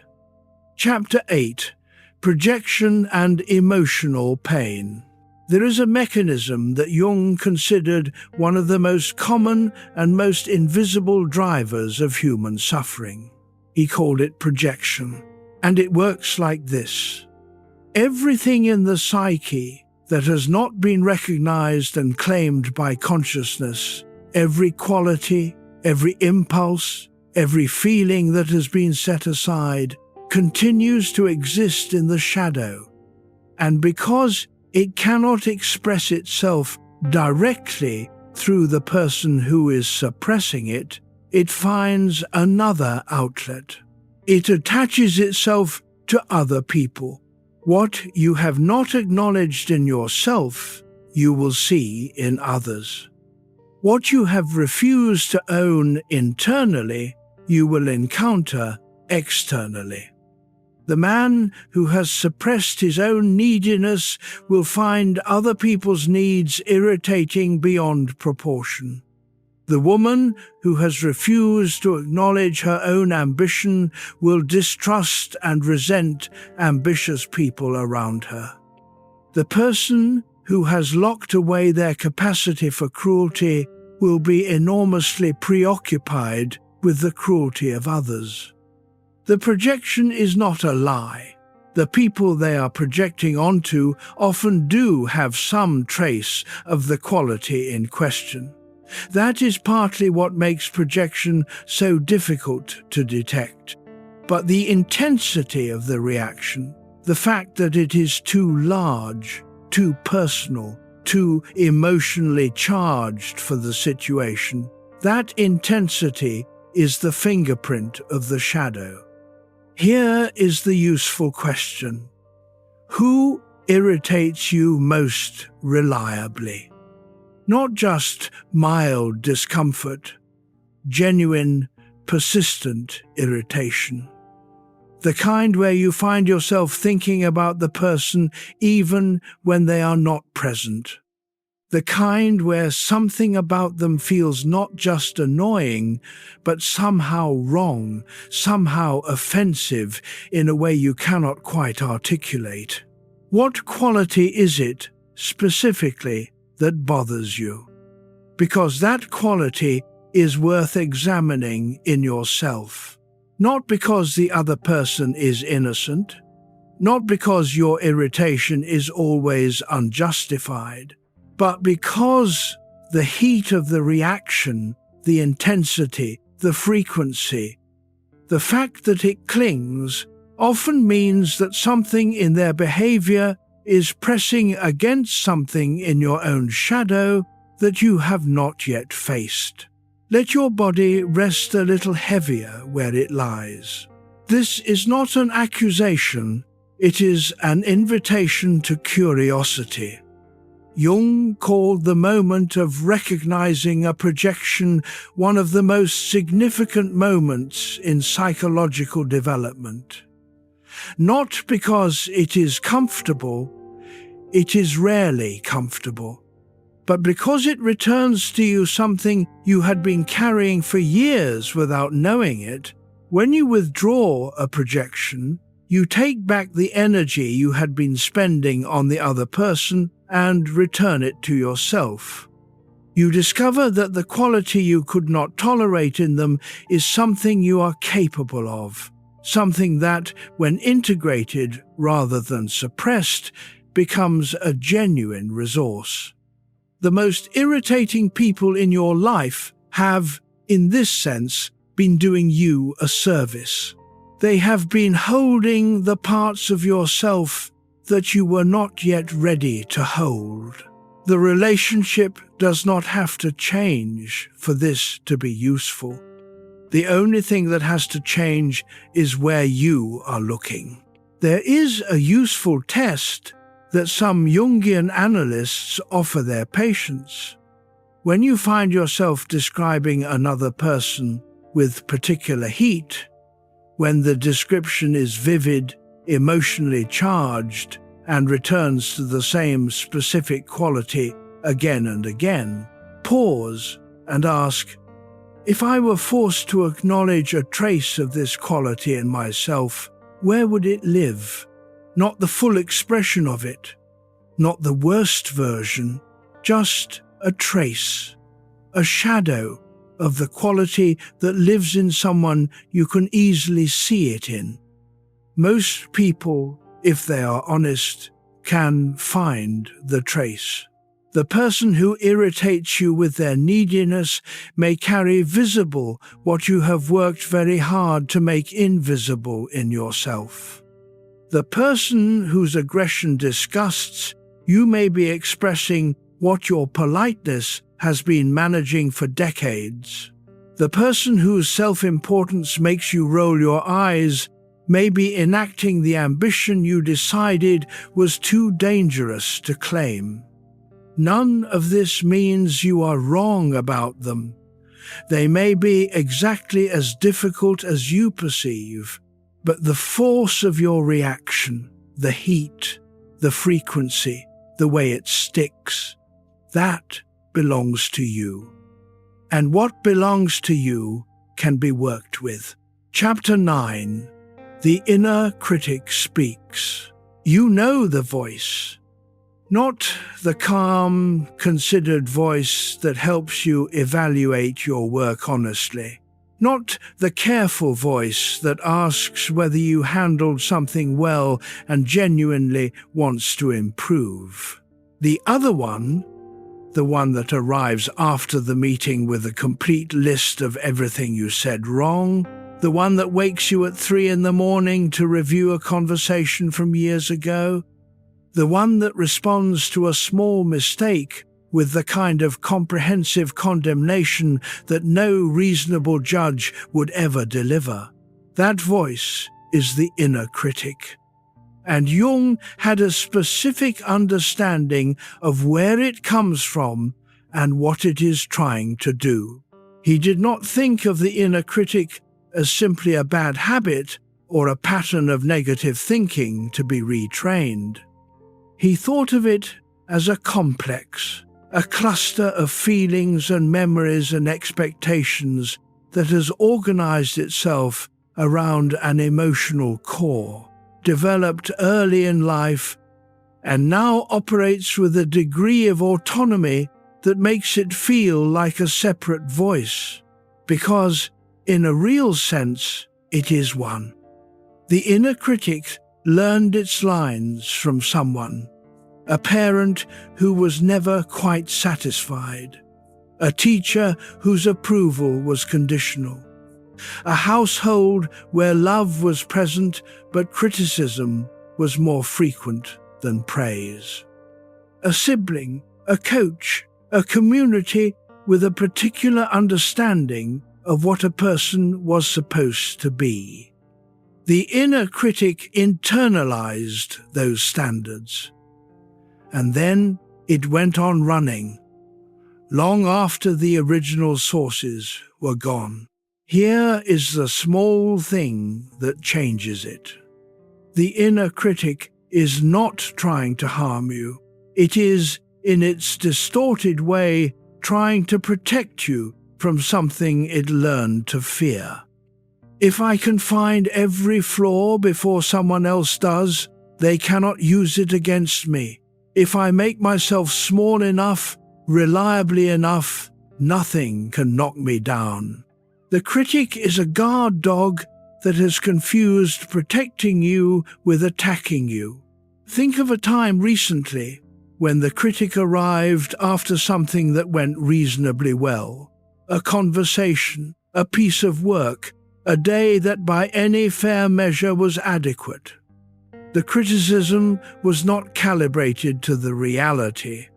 Chapter 8. Projection and Emotional Pain. There is a mechanism that Jung considered one of the most common and most invisible drivers of human suffering. He called it projection, and it works like this. Everything in the psyche that has not been recognized and claimed by consciousness, every quality, every impulse, Every feeling that has been set aside continues to exist in the shadow, and because it cannot express itself directly through the person who is suppressing it, it finds another outlet. It attaches itself to other people. What you have not acknowledged in yourself, you will see in others. What you have refused to own internally, you will encounter externally. The man who has suppressed his own neediness will find other people's needs irritating beyond proportion. The woman who has refused to acknowledge her own ambition will distrust and resent ambitious people around her. The person who has locked away their capacity for cruelty will be enormously preoccupied with the cruelty of others. The projection is not a lie. The people they are projecting onto often do have some trace of the quality in question. That is partly what makes projection so difficult to detect. But the intensity of the reaction, the fact that it is too large, too personal, too emotionally charged for the situation, that intensity is the fingerprint of the shadow. Here is the useful question. Who irritates you most reliably? Not just mild discomfort, genuine, persistent irritation. The kind where you find yourself thinking about the person even when they are not present. The kind where something about them feels not just annoying, but somehow wrong, somehow offensive in a way you cannot quite articulate. What quality is it, specifically, that bothers you? Because that quality is worth examining in yourself. Not because the other person is innocent, not because your irritation is always unjustified, but because the heat of the reaction, the intensity, the frequency, the fact that it clings, often means that something in their behavior is pressing against something in your own shadow that you have not yet faced. Let your body rest a little heavier where it lies. This is not an accusation, it is an invitation to curiosity. Jung called the moment of recognizing a projection one of the most significant moments in psychological development. Not because it is comfortable, it is rarely comfortable, but because it returns to you something you had been carrying for years without knowing it. When you withdraw a projection, you take back the energy you had been spending on the other person and return it to yourself. You discover that the quality you could not tolerate in them is something you are capable of, something that, when integrated rather than suppressed, becomes a genuine resource. The most irritating people in your life have, in this sense, been doing you a service. They have been holding the parts of yourself that you were not yet ready to hold. The relationship does not have to change for this to be useful. The only thing that has to change is where you are looking. There is a useful test that some Jungian analysts offer their patients. When you find yourself describing another person with particular heat, when the description is vivid, emotionally charged, and returns to the same specific quality again and again, pause and ask, if I were forced to acknowledge a trace of this quality in myself, where would it live? Not the full expression of it, not the worst version, just a trace, a shadow of the quality that lives in someone you can easily see it in. Most people, if they are honest, can find the trace. The person who irritates you with their neediness may carry visible what you have worked very hard to make invisible in yourself. The person whose aggression disgusts you may be expressing what your politeness has been managing for decades. The person whose self-importance makes you roll your eyes may be enacting the ambition you decided was too dangerous to claim. None of this means you are wrong about them. They may be exactly as difficult as you perceive, but the force of your reaction, the heat, the frequency, the way it sticks, that belongs to you. And what belongs to you can be worked with. Chapter 9. The inner critic speaks. You know the voice. Not the calm, considered voice that helps you evaluate your work honestly. Not the careful voice that asks whether you handled something well and genuinely wants to improve. The other one, the one that arrives after the meeting with a complete list of everything you said wrong, the one that wakes you at 3 a.m. to review a conversation from years ago, the one that responds to a small mistake with the kind of comprehensive condemnation that no reasonable judge would ever deliver. That voice is the inner critic. And Jung had a specific understanding of where it comes from and what it is trying to do. He did not think of the inner critic as simply a bad habit or a pattern of negative thinking to be retrained. He thought of it as a complex, a cluster of feelings and memories and expectations that has organized itself around an emotional core, developed early in life, and now operates with a degree of autonomy that makes it feel like a separate voice, because, in a real sense, it is one. The inner critic learned its lines from someone, a parent who was never quite satisfied, a teacher whose approval was conditional, a household where love was present but criticism was more frequent than praise, a sibling, a coach, a community with a particular understanding of what a person was supposed to be. The inner critic internalized those standards, and then it went on running, long after the original sources were gone. Here is the small thing that changes it. The inner critic is not trying to harm you. It is, in its distorted way, trying to protect you from something it learned to fear. If I can find every flaw before someone else does, they cannot use it against me. If I make myself small enough, reliably enough, nothing can knock me down. The critic is a guard dog that has confused protecting you with attacking you. Think of a time recently when the critic arrived after something that went reasonably well. A conversation, a piece of work, a day that by any fair measure was adequate. The criticism was not calibrated to the reality.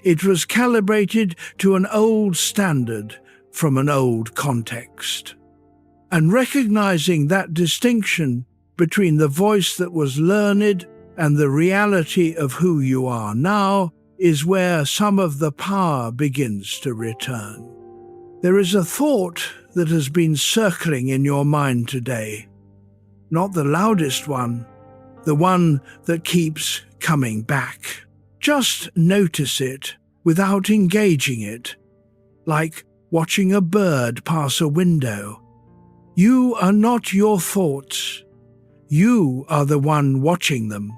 It was calibrated to an old standard from an old context. And recognizing that distinction between the voice that was learned and the reality of who you are now is where some of the power begins to return. There is a thought that has been circling in your mind today. Not the loudest one, the one that keeps coming back. Just notice it without engaging it, like watching a bird pass a window. You are not your thoughts. You are the one watching them,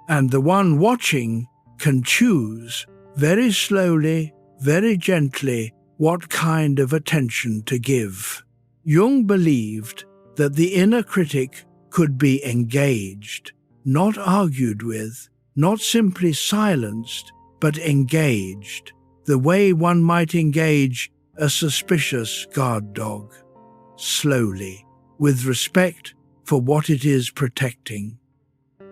and the one watching can choose, very slowly, very gently, what kind of attention to give. Jung believed that the inner critic could be engaged, not argued with, not simply silenced, but engaged, the way one might engage a suspicious guard dog, slowly, with respect for what it is protecting,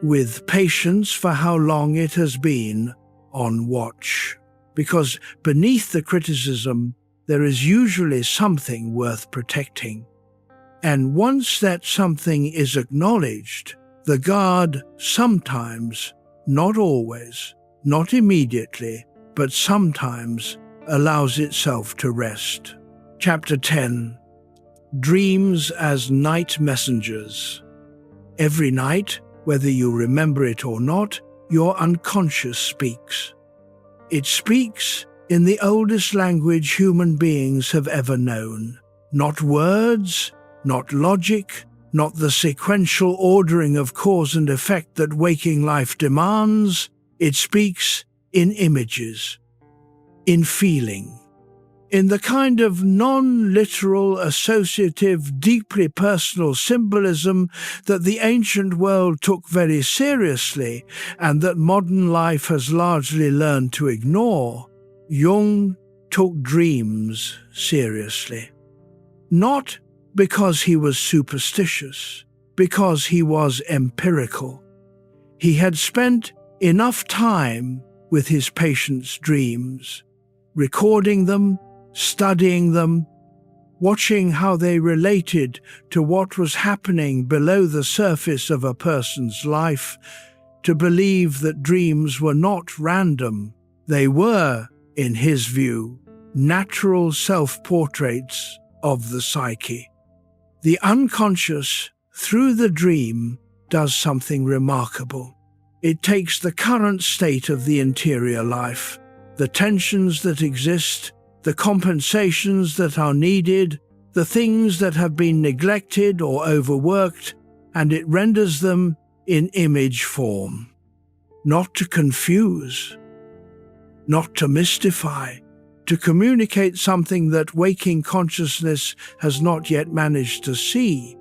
with patience for how long it has been on watch. Because beneath the criticism, there is usually something worth protecting. And once that something is acknowledged, the guard sometimes, not always, not immediately, but sometimes allows itself to rest. Chapter 10. Dreams as Night Messengers. Every night, whether you remember it or not, your unconscious speaks. It speaks in the oldest language human beings have ever known. Not words, not logic, not the sequential ordering of cause and effect that waking life demands. It speaks in images, in feeling, in the kind of non-literal, associative, deeply personal symbolism that the ancient world took very seriously and that modern life has largely learned to ignore. Jung took dreams seriously. Not because he was superstitious, because he was empirical. He had spent enough time with his patients' dreams, recording them, studying them, watching how they related to what was happening below the surface of a person's life, to believe that dreams were not random. They were, in his view, natural self-portraits of the psyche. The unconscious, through the dream, does something remarkable. It takes the current state of the interior life, the tensions that exist, the compensations that are needed, the things that have been neglected or overworked, and it renders them in image form. Not to confuse, not to mystify, to communicate something that waking consciousness has not yet managed to see.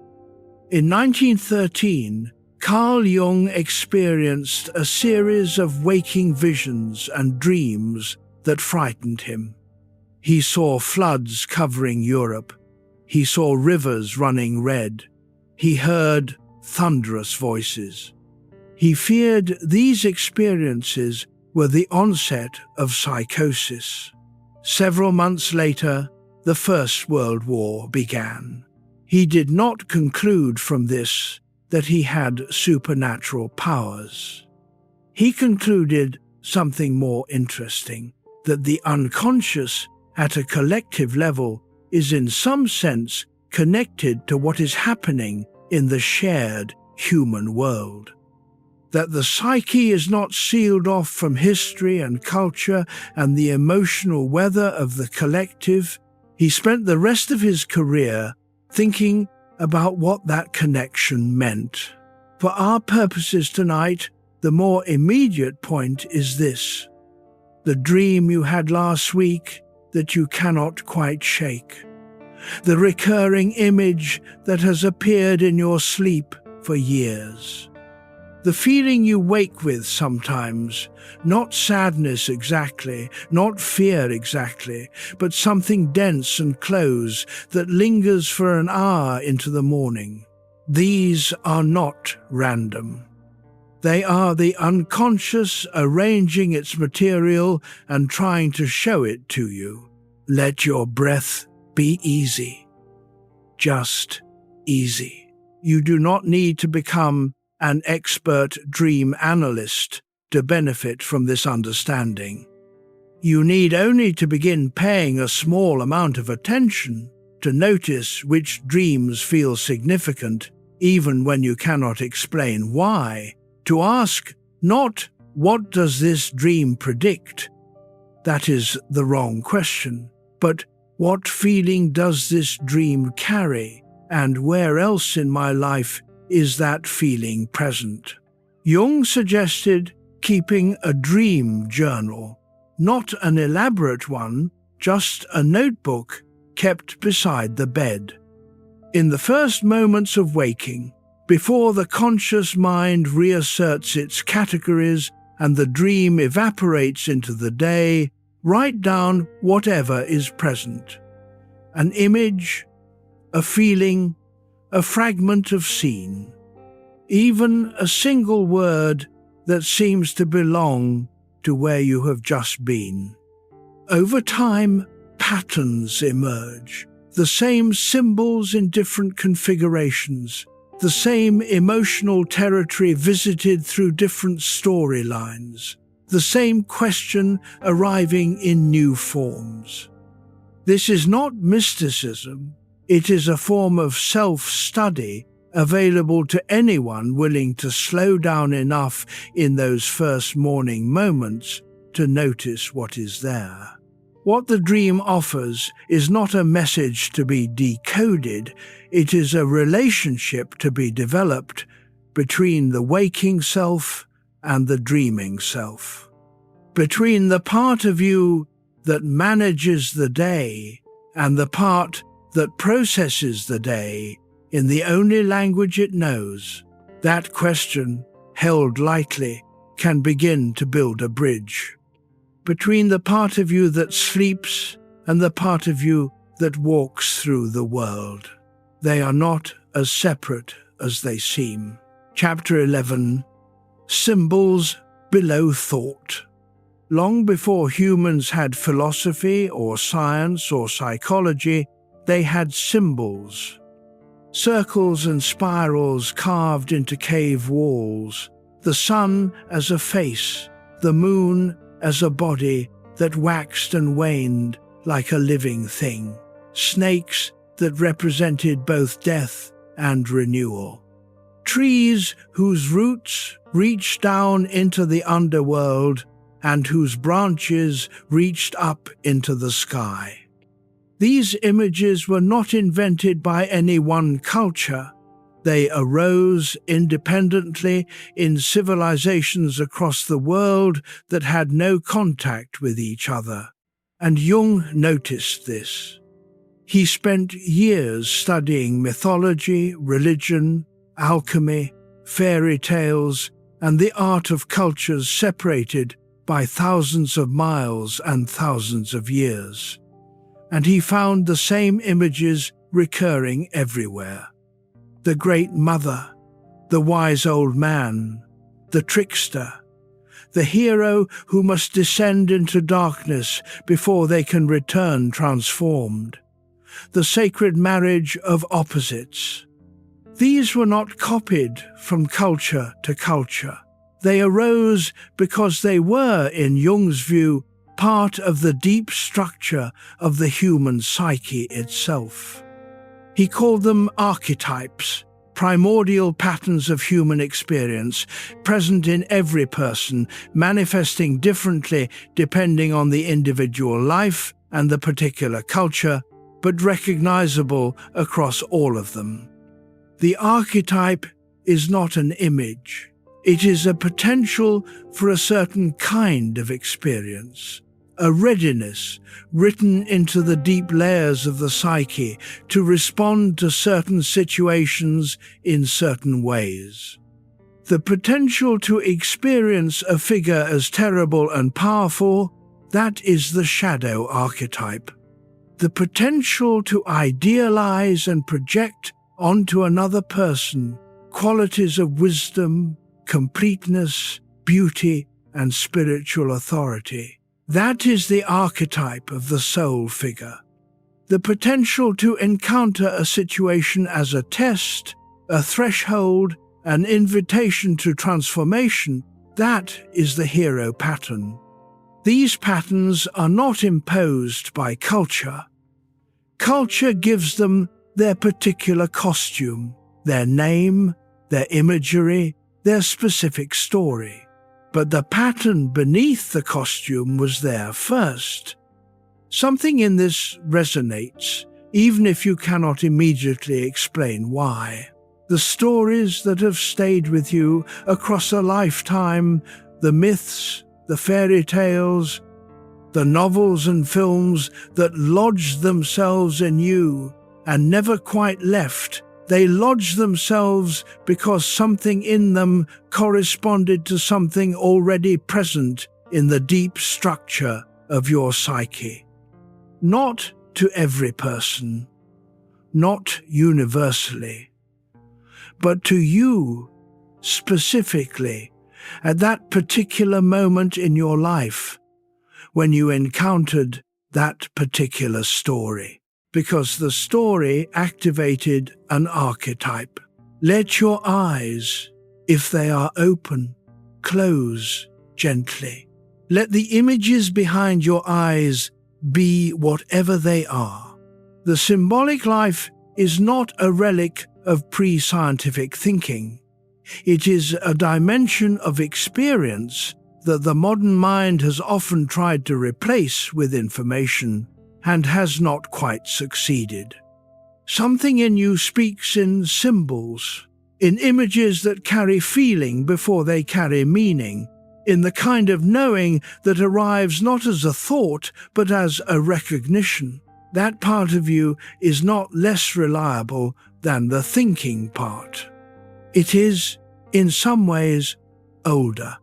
In 1913, Carl Jung experienced a series of waking visions and dreams that frightened him. He saw floods covering Europe. He saw rivers running red. He heard thunderous voices. He feared these experiences were the onset of psychosis. Several months later, the First World War began. He did not conclude from this that he had supernatural powers. He concluded something more interesting, that the unconscious at a collective level is in some sense connected to what is happening in the shared human world. That the psyche is not sealed off from history and culture and the emotional weather of the collective. He spent the rest of his career thinking about what that connection meant. For our purposes tonight, the more immediate point is this: the dream you had last week that you cannot quite shake, the recurring image that has appeared in your sleep for years, the feeling you wake with sometimes, not sadness exactly, not fear exactly, but something dense and close that lingers for an hour into the morning. These are not random. They are the unconscious arranging its material and trying to show it to you. Let your breath be easy. Just easy. You do not need to become an expert dream analyst to benefit from this understanding. You need only to begin paying a small amount of attention to notice which dreams feel significant, even when you cannot explain why. To ask not, "What does this dream predict?" That is the wrong question, but "What feeling does this dream carry, and where else in my life is that feeling present?" Jung suggested keeping a dream journal, not an elaborate one, just a notebook kept beside the bed. In the first moments of waking, before the conscious mind reasserts its categories and the dream evaporates into the day, write down whatever is present. An image, a feeling, a fragment of scene. Even a single word that seems to belong to where you have just been. Over time, patterns emerge. The same symbols in different configurations. The same emotional territory visited through different storylines. The same question arriving in new forms. This is not mysticism. It is a form of self-study available to anyone willing to slow down enough in those first morning moments to notice what is there. What the dream offers is not a message to be decoded, it is a relationship to be developed between the waking self and the dreaming self. Between the part of you that manages the day and the part that processes the day in the only language it knows. That question, held lightly, can begin to build a bridge. Between the part of you that sleeps and the part of you that walks through the world. They are not as separate as they seem. Chapter 11. Symbols below thought. Long before humans had philosophy or science or psychology, they had symbols. Circles and spirals carved into cave walls, the sun as a face, the moon as a body that waxed and waned like a living thing, snakes that represented both death and renewal, trees whose roots reached down into the underworld and whose branches reached up into the sky. These images were not invented by any one culture. They arose independently in civilizations across the world that had no contact with each other. And Jung noticed this. He spent years studying mythology, religion, alchemy, fairy tales, and the art of cultures separated by thousands of miles and thousands of years. And he found the same images recurring everywhere. The Great Mother, the wise old man, the trickster, the hero who must descend into darkness before they can return transformed, the sacred marriage of opposites. These were not copied from culture to culture. They arose because they were, in Jung's view, part of the deep structure of the human psyche itself. He called them archetypes, primordial patterns of human experience, present in every person, manifesting differently depending on the individual life and the particular culture, but recognizable across all of them. The archetype is not an image. It is a potential for a certain kind of experience. A readiness written into the deep layers of the psyche to respond to certain situations in certain ways. The potential to experience a figure as terrible and powerful, that is the shadow archetype. The potential to idealize and project onto another person qualities of wisdom, completeness, beauty, and spiritual authority. That is the archetype of the soul figure. The potential to encounter a situation as a test, a threshold, an invitation to transformation, that is the hero pattern. These patterns are not imposed by culture. Culture gives them their particular costume, their name, their imagery, their specific story. But the pattern beneath the costume was there first. Something in this resonates, even if you cannot immediately explain why. The stories that have stayed with you across a lifetime, the myths, the fairy tales, the novels and films that lodged themselves in you and never quite left, They lodged themselves because something in them corresponded to something already present in the deep structure of your psyche. Not to every person, not universally, but to you specifically at that particular moment in your life when you encountered that particular story. Because the story activated an archetype. Let your eyes, if they are open, close gently. Let the images behind your eyes be whatever they are. The symbolic life is not a relic of pre-scientific thinking. It is a dimension of experience that the modern mind has often tried to replace with information and has not quite succeeded. Something in you speaks in symbols, in images that carry feeling before they carry meaning, in the kind of knowing that arrives not as a thought but as a recognition. That part of you is not less reliable than the thinking part. It is, in some ways, older,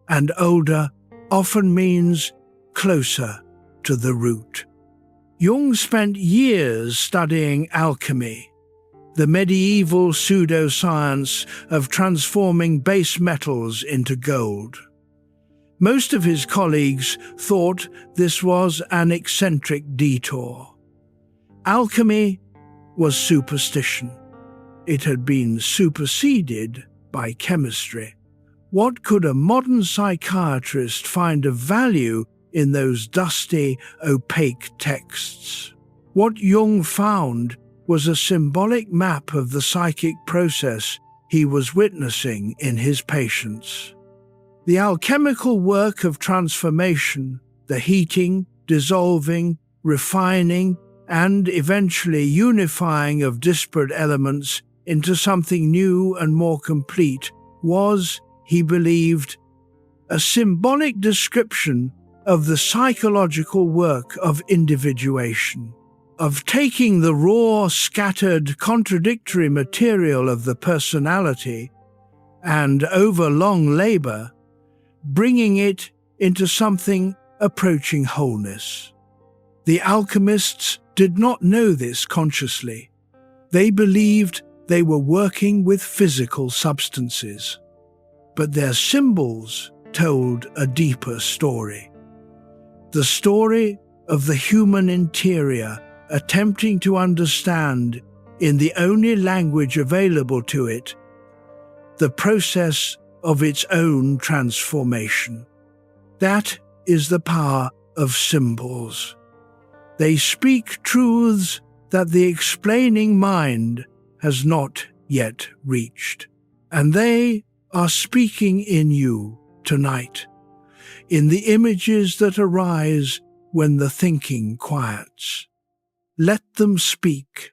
and older often means closer to the root. Jung spent years studying alchemy, the medieval pseudoscience of transforming base metals into gold. Most of his colleagues thought this was an eccentric detour. Alchemy was superstition. It had been superseded by chemistry. What could a modern psychiatrist find of value in those dusty, opaque texts? What Jung found was a symbolic map of the psychic process he was witnessing in his patients. The alchemical work of transformation, the heating, dissolving, refining, and eventually unifying of disparate elements into something new and more complete, was, he believed, a symbolic description of the psychological work of individuation, of taking the raw, scattered, contradictory material of the personality and, over long labor, bringing it into something approaching wholeness. The alchemists did not know this consciously. They believed they were working with physical substances, but their symbols told a deeper story. The story of the human interior attempting to understand, in the only language available to it, the process of its own transformation. That is the power of symbols. They speak truths that the explaining mind has not yet reached, and they are speaking in you tonight, in the images that arise when the thinking quiets. Let them speak.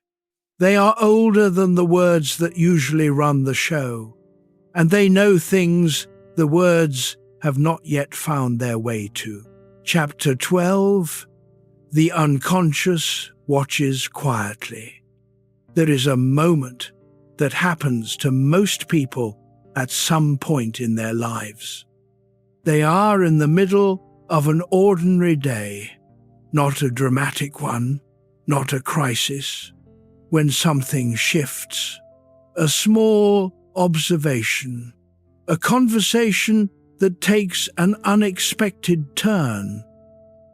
They are older than the words that usually run the show, and they know things the words have not yet found their way to. Chapter 12. The unconscious watches quietly. There is a moment that happens to most people at some point in their lives. They are in the middle of an ordinary day, not a dramatic one, not a crisis, when something shifts. A small observation, a conversation that takes an unexpected turn,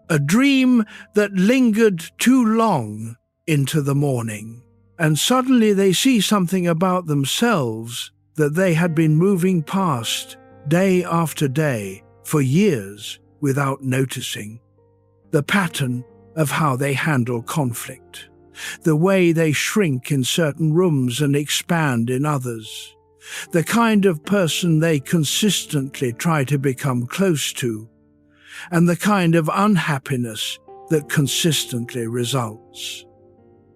a dream that lingered too long into the morning, and suddenly they see something about themselves that they had been moving past day after day for years without noticing. The pattern of how they handle conflict, the way they shrink in certain rooms and expand in others, the kind of person they consistently try to become close to, and the kind of unhappiness that consistently results.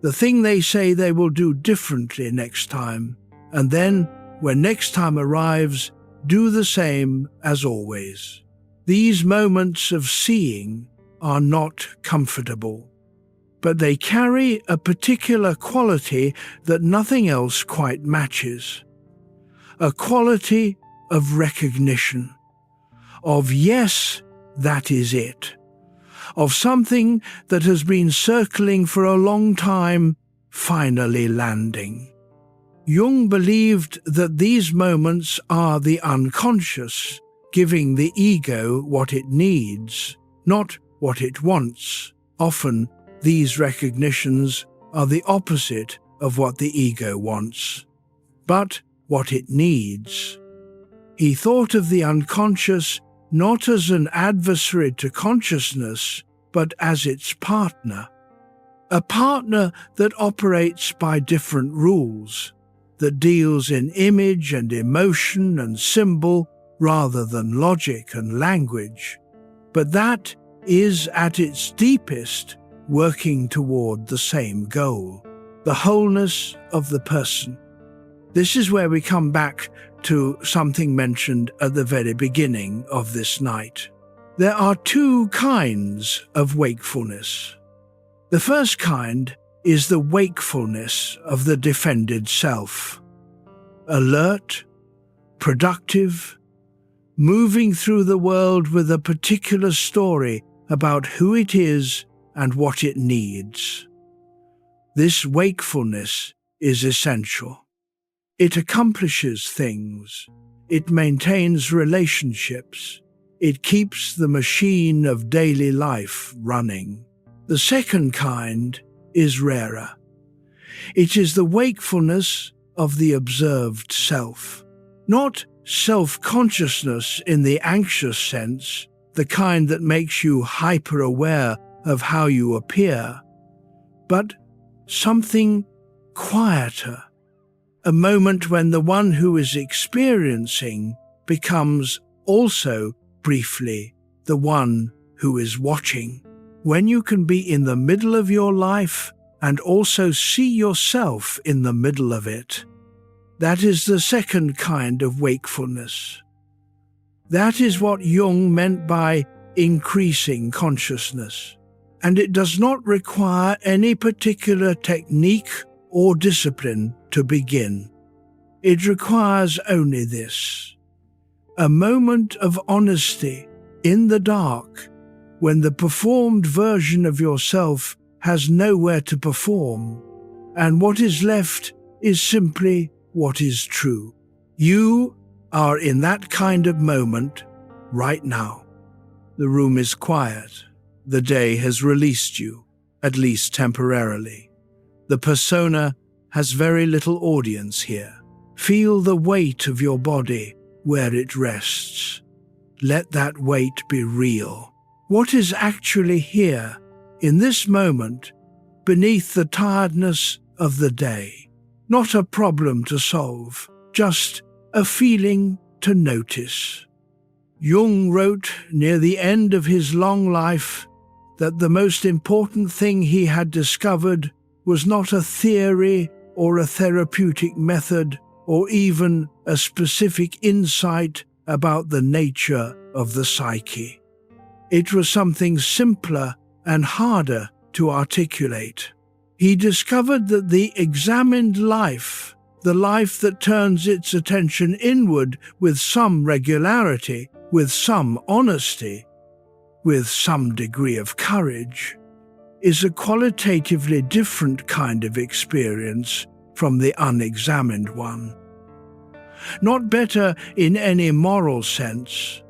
The thing they say they will do differently next time, and then, when next time arrives, do the same as always. These moments of seeing are not comfortable. but they carry a particular quality that nothing else quite matches. A quality of recognition, of yes, that is it, of something that has been circling for a long time, finally landing. Jung believed that these moments are the unconscious, giving the ego what it needs, not what it wants. Often, these recognitions are the opposite of what the ego wants, but what it needs. He thought of the unconscious not as an adversary to consciousness, but as its partner. A partner that operates by different rules, that deals in image and emotion and symbol rather than logic and language, but that is at its deepest working toward the same goal, the wholeness of the person. This is where we come back to something mentioned at the very beginning of this night. There are two kinds of wakefulness. The first kind is the wakefulness of the defended self. Alert, productive, moving through the world with a particular story about who it is and what it needs. This wakefulness is essential. It accomplishes things. It maintains relationships. It keeps the machine of daily life running. The second kind is rarer. It is the wakefulness of the observed self. Not self-consciousness in the anxious sense, the kind that makes you hyper-aware of how you appear, but something quieter, a moment when the one who is experiencing becomes also, briefly, the one who is watching. When you can be in the middle of your life and also see yourself in the middle of it, that is the second kind of wakefulness. That is what Jung meant by increasing consciousness, and it does not require any particular technique or discipline to begin. It requires only this: a moment of honesty in the dark, when the performed version of yourself has nowhere to perform, and what is left is simply what is true. You are in that kind of moment right now. The room is quiet. The day has released you, at least temporarily. The persona has very little audience here. Feel the weight of your body where it rests. Let that weight be real. What is actually here, in this moment, beneath the tiredness of the day? Not a problem to solve, just a feeling to notice. Jung wrote near the end of his long life that the most important thing he had discovered was not a theory or a therapeutic method or even a specific insight about the nature of the psyche. It was something simpler and harder to articulate. He discovered that the examined life, the life that turns its attention inward with some regularity, with some honesty, with some degree of courage, is a qualitatively different kind of experience from the unexamined one. Not better in any moral sense,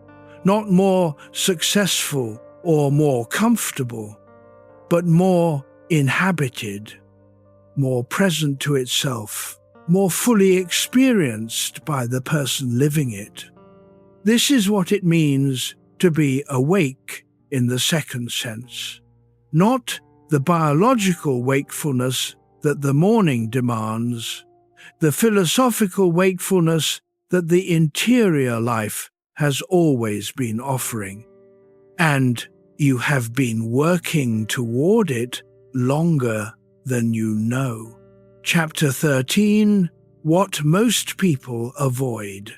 not more successful or more comfortable, but more inhabited, more present to itself, more fully experienced by the person living it. This is what it means to be awake in the second sense, not the biological wakefulness that the morning demands, the philosophical wakefulness that the interior life has always been offering. And you have been working toward it longer than you know. Chapter 13, What Most People Avoid.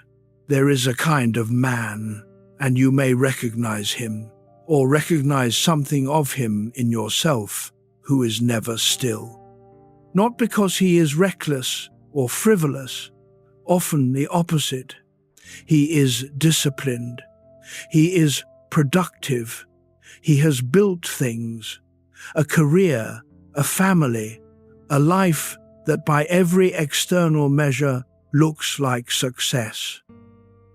There is a kind of man, and you may recognize him, or recognize something of him in yourself. who is never still. Not because he is reckless or frivolous, often the opposite. He is disciplined. He is productive. He has built things, a career, a family, a life that by every external measure looks like success.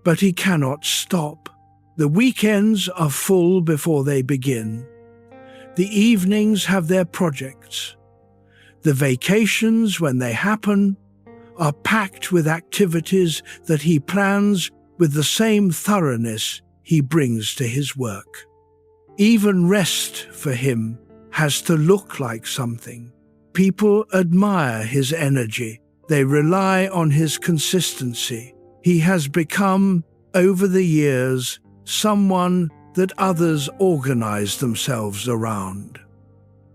But he cannot stop. The weekends are full before they begin. The evenings have their projects. The vacations, when they happen, are packed with activities that he plans with the same thoroughness he brings to his work. Even rest for him has to look like something. People admire his energy. They rely on his consistency. He has become, over the years, someone that others organize themselves around.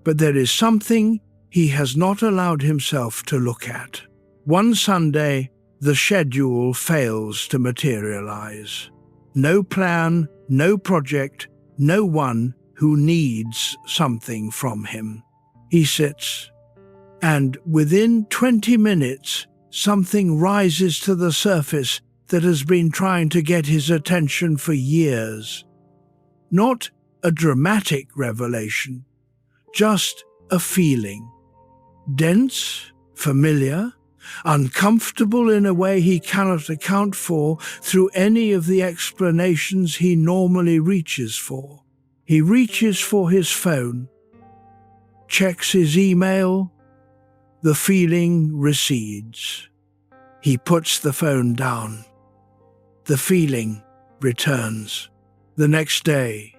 But there is something he has not allowed himself to look at. One Sunday, the schedule fails to materialize. No plan, no project, no one who needs something from him. He sits, and within 20 minutes, something rises to the surface that has been trying to get his attention for years. Not a dramatic revelation, just a feeling. Dense, familiar, uncomfortable in a way he cannot account for through any of the explanations he normally reaches for. He reaches for his phone, checks his email. The feeling recedes. He puts the phone down. The feeling returns. The next day,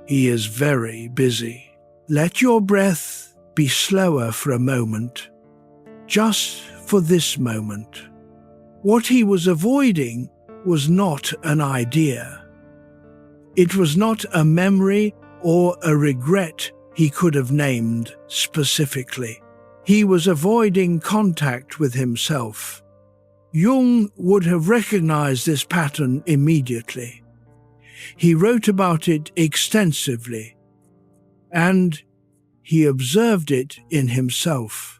he is very busy. Let your breath be slower for a moment, just for this moment. What he was avoiding was not an idea. It was not a memory or a regret he could have named specifically. He was avoiding contact with himself. Jung would have recognized this pattern immediately. He wrote about it extensively, and he observed it in himself.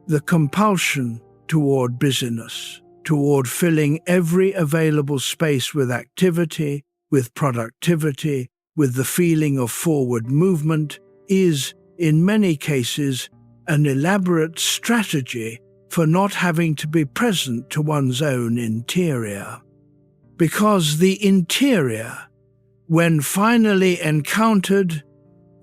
The compulsion toward busyness, toward filling every available space with activity, with productivity, with the feeling of forward movement, is, in many cases, an elaborate strategy for not having to be present to one's own interior. Because the interior, when finally encountered,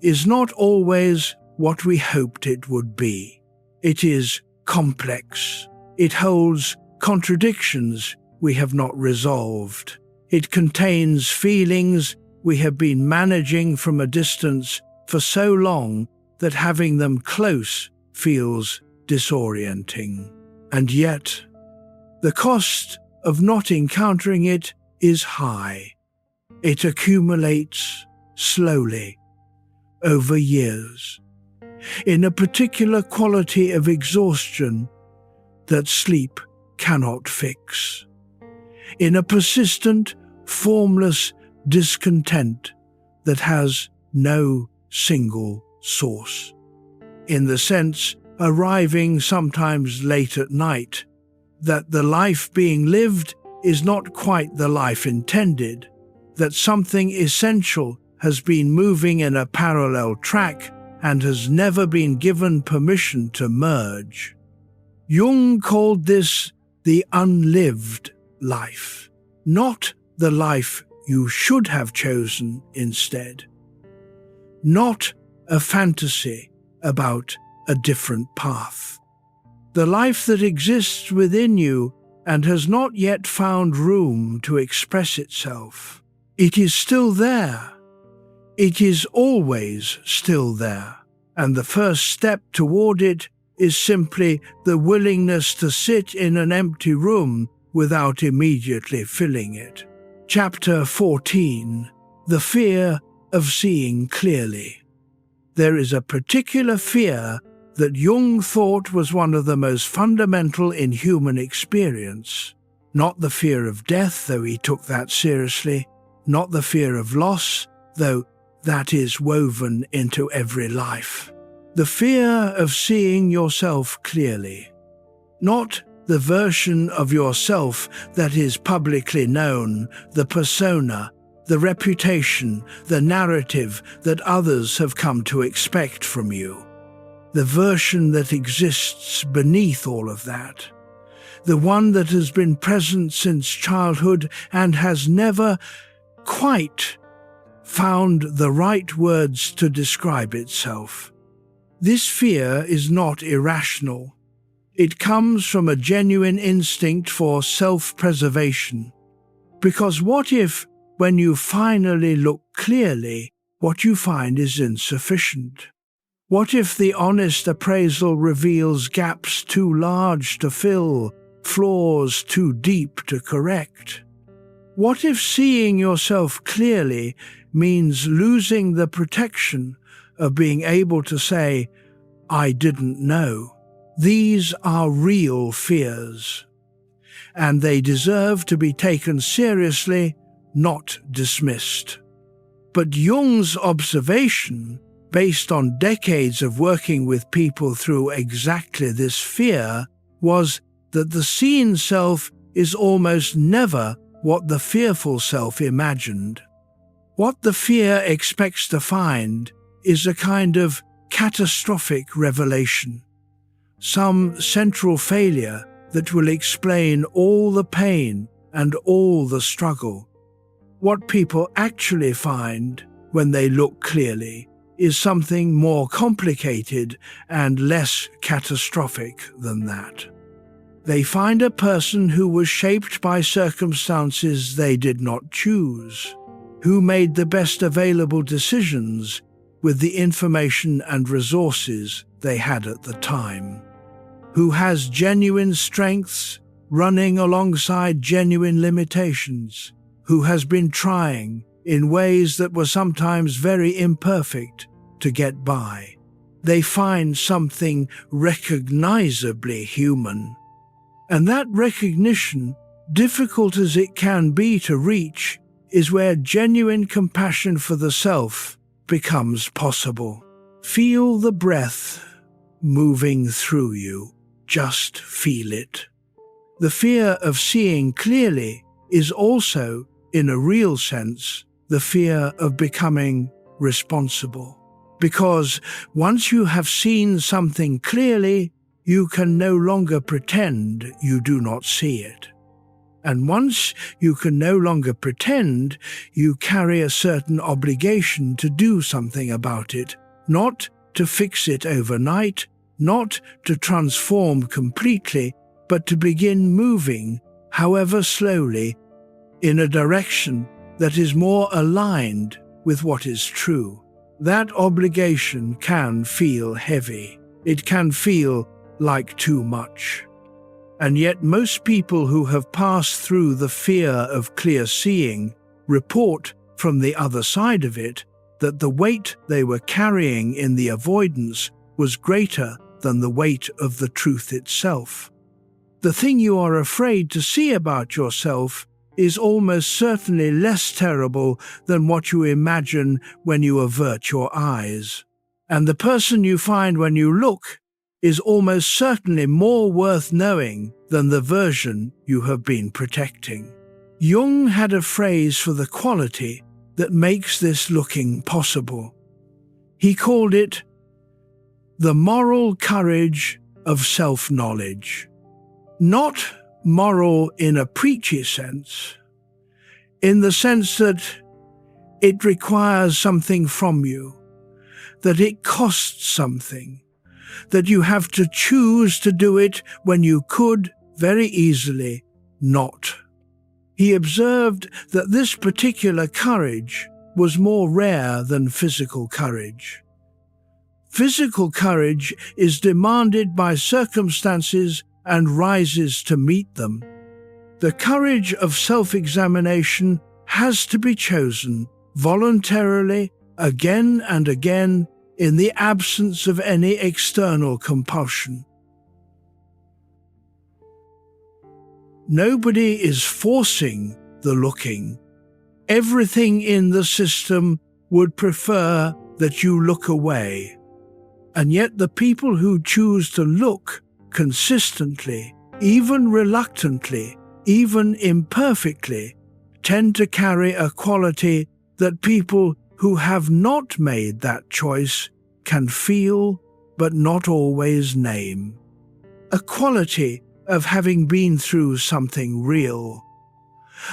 is not always what we hoped it would be. It is complex. It holds contradictions we have not resolved. It contains feelings we have been managing from a distance for so long that having them close feels disorienting. And yet, the cost of not encountering it is high. It accumulates slowly over years in a particular quality of exhaustion that sleep cannot fix, in a persistent, formless discontent that has no single source, in the sense arriving sometimes late at night, that the life being lived is not quite the life intended, that something essential has been moving in a parallel track and has never been given permission to merge. Jung called this the unlived life, not the life you should have chosen instead, not a fantasy about a different path. The life that exists within you and has not yet found room to express itself. It is still there. It is always still there. And the first step toward it is simply the willingness to sit in an empty room without immediately filling it. Chapter 14. The Fear of Seeing Clearly. There is a particular fear that Jung thought was one of the most fundamental in human experience. Not the fear of death, though he took that seriously, not the fear of loss, though that is woven into every life. The fear of seeing yourself clearly. Not the version of yourself that is publicly known, the persona, the reputation, the narrative that others have come to expect from you. The version that exists beneath all of that. The one that has been present since childhood and has never quite found the right words to describe itself. This fear is not irrational. It comes from a genuine instinct for self-preservation. Because what if, when you finally look clearly, what you find is insufficient? What if the honest appraisal reveals gaps too large to fill, flaws too deep to correct? What if seeing yourself clearly means losing the protection of being able to say, "I didn't know"? These are real fears, and they deserve to be taken seriously, not dismissed. But Jung's observation, based on decades of working with people through exactly this fear, was that the seen self is almost never what the fearful self imagined. What the fear expects to find is a kind of catastrophic revelation, some central failure that will explain all the pain and all the struggle. What people actually find when they look clearly is something more complicated and less catastrophic than that. They find a person who was shaped by circumstances they did not choose, who made the best available decisions with the information and resources they had at the time, who has genuine strengths running alongside genuine limitations, who has been trying in ways that were sometimes very imperfect to get by. They find something recognizably human. And that recognition, difficult as it can be to reach, is where genuine compassion for the self becomes possible. Feel the breath moving through you. Just feel it. The fear of seeing clearly is also, in a real sense, the fear of becoming responsible. Because once you have seen something clearly, you can no longer pretend you do not see it. And once you can no longer pretend, you carry a certain obligation to do something about it, not to fix it overnight, not to transform completely, but to begin moving, however slowly, in a direction that is more aligned with what is true. That obligation can feel heavy. It can feel like too much. And yet most people who have passed through the fear of clear seeing report from the other side of it that the weight they were carrying in the avoidance was greater than the weight of the truth itself. The thing you are afraid to see about yourself is almost certainly less terrible than what you imagine when you avert your eyes. And the person you find when you look is almost certainly more worth knowing than the version you have been protecting. Jung had a phrase for the quality that makes this looking possible. He called it the moral courage of self-knowledge. Not moral in a preachy sense, in the sense that it requires something from you, that it costs something, that you have to choose to do it when you could very easily not. He observed that this particular courage was more rare than physical courage. Physical courage is demanded by circumstances and rises to meet them. The courage of self-examination has to be chosen voluntarily, again and again, in the absence of any external compulsion. Nobody is forcing the looking. Everything in the system would prefer that you look away. And yet the people who choose to look consistently, even reluctantly, even imperfectly, tend to carry a quality that people who have not made that choice can feel but not always name. A quality of having been through something real,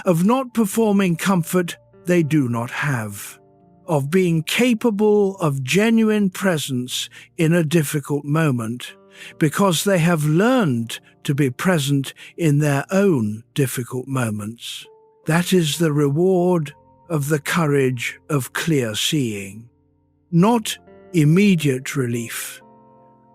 of not performing comfort they do not have, of being capable of genuine presence in a difficult moment, because they have learned to be present in their own difficult moments. That is the reward of the courage of clear seeing. Not immediate relief,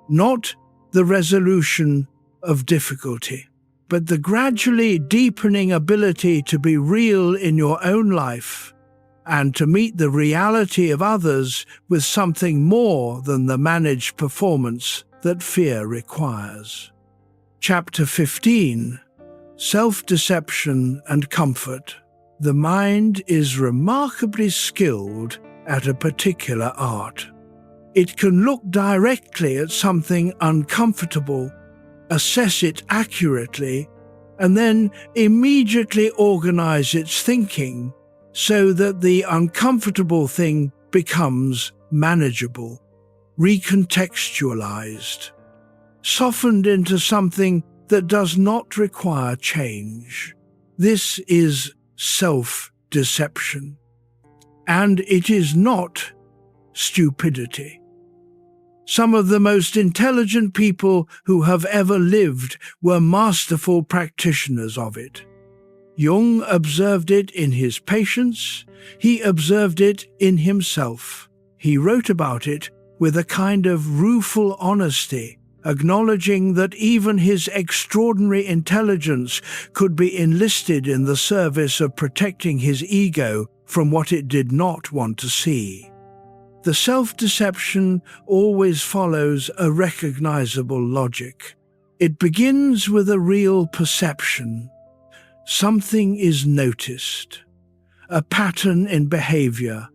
not the resolution of difficulty, but the gradually deepening ability to be real in your own life and to meet the reality of others with something more than the managed performance that fear requires. Chapter 15. Self-Deception and Comfort. The mind is remarkably skilled at a particular art. It can look directly at something uncomfortable, assess it accurately, and then immediately organize its thinking so that the uncomfortable thing becomes manageable, recontextualized, softened into something that does not require change. This is self-deception, and it is not stupidity. Some of the most intelligent people who have ever lived were masterful practitioners of it. Jung observed it in his patients. He observed it in himself. He wrote about it with a kind of rueful honesty, acknowledging that even his extraordinary intelligence could be enlisted in the service of protecting his ego from what it did not want to see. The self-deception always follows a recognizable logic. It begins with a real perception. Something is noticed, a pattern in behavior,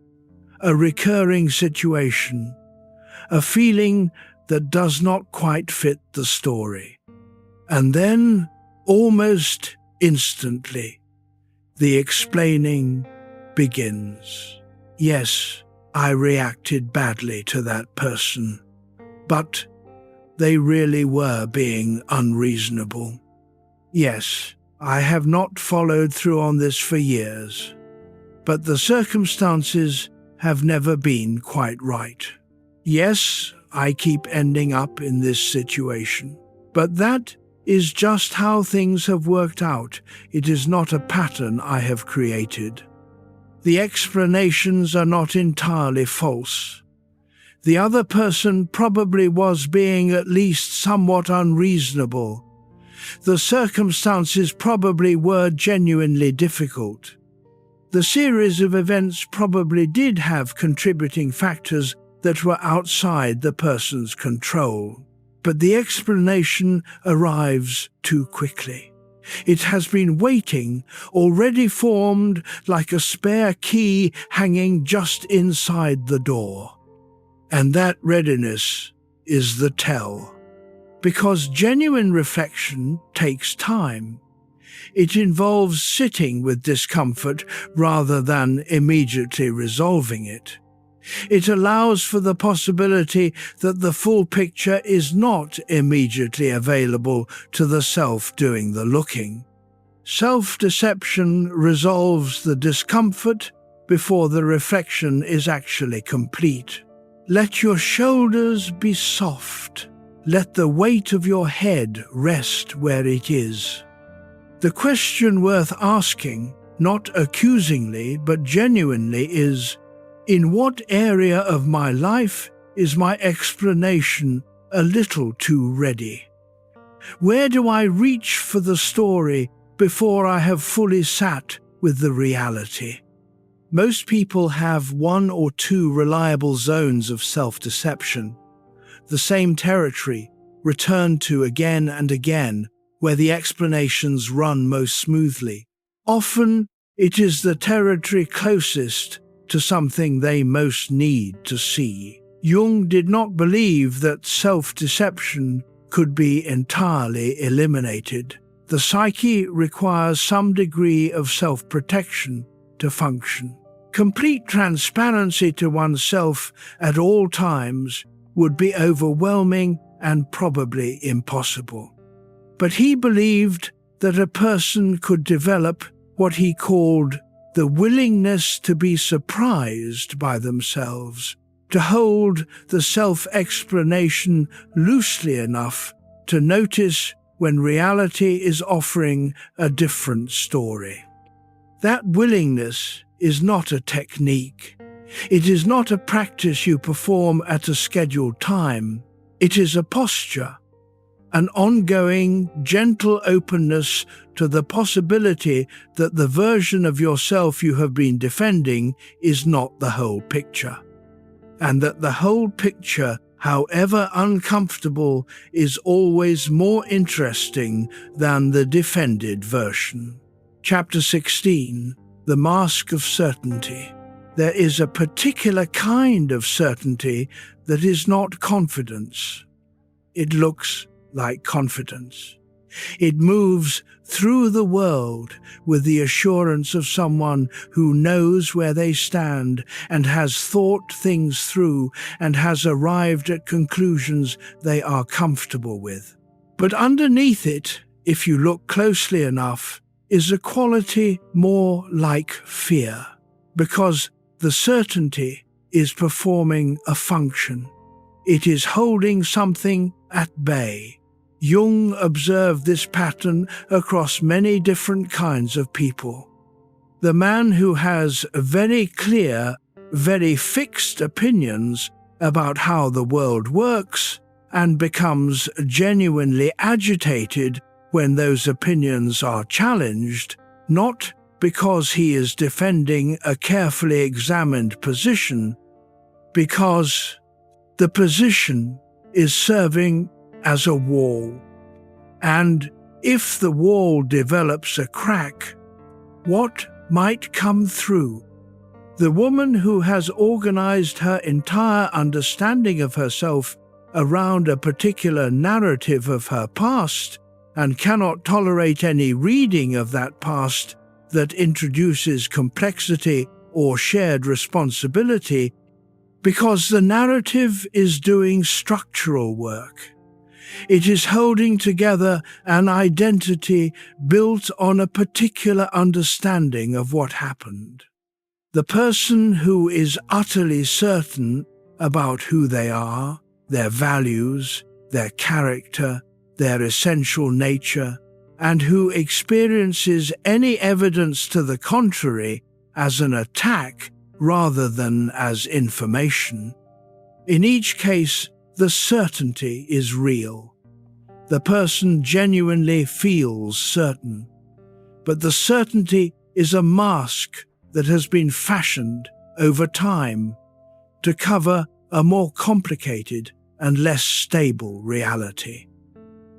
a recurring situation, a feeling that does not quite fit the story. And then, almost instantly, the explaining begins. Yes, I reacted badly to that person, but they really were being unreasonable. Yes, I have not followed through on this for years, but the circumstances have never been quite right. Yes, I keep ending up in this situation, but that is just how things have worked out. It is not a pattern I have created. The explanations are not entirely false. The other person probably was being at least somewhat unreasonable. The circumstances probably were genuinely difficult. The series of events probably did have contributing factors that were outside the person's control, but the explanation arrives too quickly. It has been waiting, already formed like a spare key hanging just inside the door. And that readiness is the tell. Because genuine reflection takes time. It involves sitting with discomfort rather than immediately resolving it. It allows for the possibility that the full picture is not immediately available to the self doing the looking. Self-deception resolves the discomfort before the reflection is actually complete. Let your shoulders be soft. Let the weight of your head rest where it is. The question worth asking, not accusingly but genuinely, is, in what area of my life is my explanation a little too ready? Where do I reach for the story before I have fully sat with the reality? Most people have one or two reliable zones of self-deception, the same territory returned to again and again, where the explanations run most smoothly. Often it is the territory closest to something they most need to see. Jung did not believe that self-deception could be entirely eliminated. The psyche requires some degree of self-protection to function. Complete transparency to oneself at all times would be overwhelming and probably impossible. But he believed that a person could develop what he called the willingness to be surprised by themselves, to hold the self-explanation loosely enough to notice when reality is offering a different story. That willingness is not a technique. It is not a practice you perform at a scheduled time. It is a posture, an ongoing, gentle openness to the possibility that the version of yourself you have been defending is not the whole picture, and that the whole picture, however uncomfortable, is always more interesting than the defended version. Chapter 16. The Mask of Certainty. There is a particular kind of certainty that is not confidence. It looks like confidence. It moves through the world with the assurance of someone who knows where they stand and has thought things through and has arrived at conclusions they are comfortable with. But underneath it, if you look closely enough, is a quality more like fear, because the certainty is performing a function. It is holding something at bay. Jung observed this pattern across many different kinds of people. The man who has very clear, very fixed opinions about how the world works and becomes genuinely agitated when those opinions are challenged, not because he is defending a carefully examined position, because the position is serving as a wall. And if the wall develops a crack, what might come through? The woman who has organized her entire understanding of herself around a particular narrative of her past and cannot tolerate any reading of that past that introduces complexity or shared responsibility, because the narrative is doing structural work. It is holding together an identity built on a particular understanding of what happened. The person who is utterly certain about who they are, their values, their character, their essential nature, and who experiences any evidence to the contrary as an attack rather than as information. In each case, the certainty is real. The person genuinely feels certain, but the certainty is a mask that has been fashioned over time to cover a more complicated and less stable reality.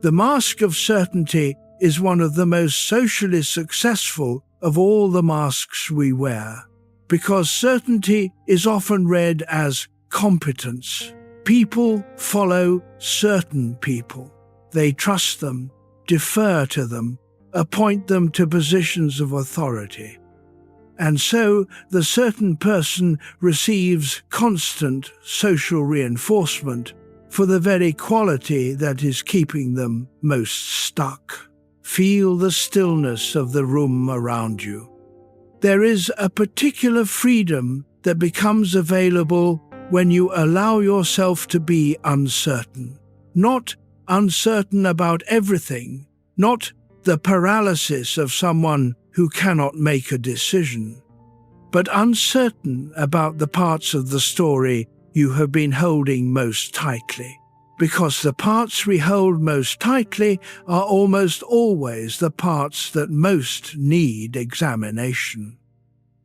The mask of certainty is one of the most socially successful of all the masks we wear, because certainty is often read as competence. People follow certain people. They trust them, defer to them, appoint them to positions of authority. And so the certain person receives constant social reinforcement for the very quality that is keeping them most stuck. Feel the stillness of the room around you. There is a particular freedom that becomes available when you allow yourself to be uncertain. Not uncertain about everything, not the paralysis of someone who cannot make a decision, but uncertain about the parts of the story you have been holding most tightly, because the parts we hold most tightly are almost always the parts that most need examination.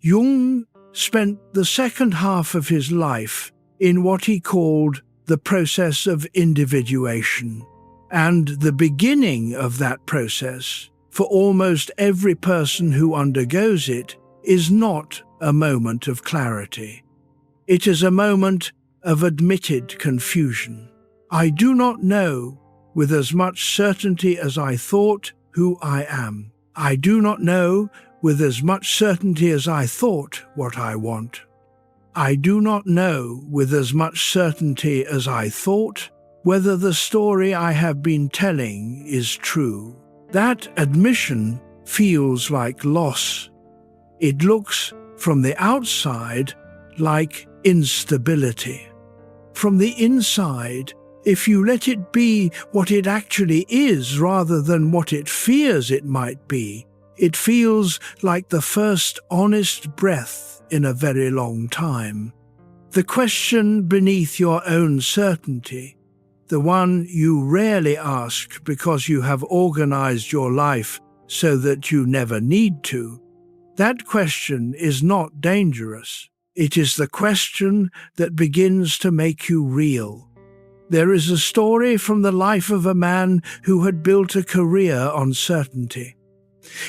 Jung spent the second half of his life in what he called the process of individuation, and the beginning of that process, for almost every person who undergoes it, is not a moment of clarity. It is a moment of admitted confusion. I do not know with as much certainty as I thought who I am. I do not know with as much certainty as I thought what I want. I do not know with as much certainty as I thought whether the story I have been telling is true. That admission feels like loss. It looks from the outside like instability. From the inside, if you let it be what it actually is rather than what it fears it might be, it feels like the first honest breath in a very long time. The question beneath your own certainty, the one you rarely ask because you have organized your life so that you never need to, that question is not dangerous. It is the question that begins to make you real. There is a story from the life of a man who had built a career on certainty.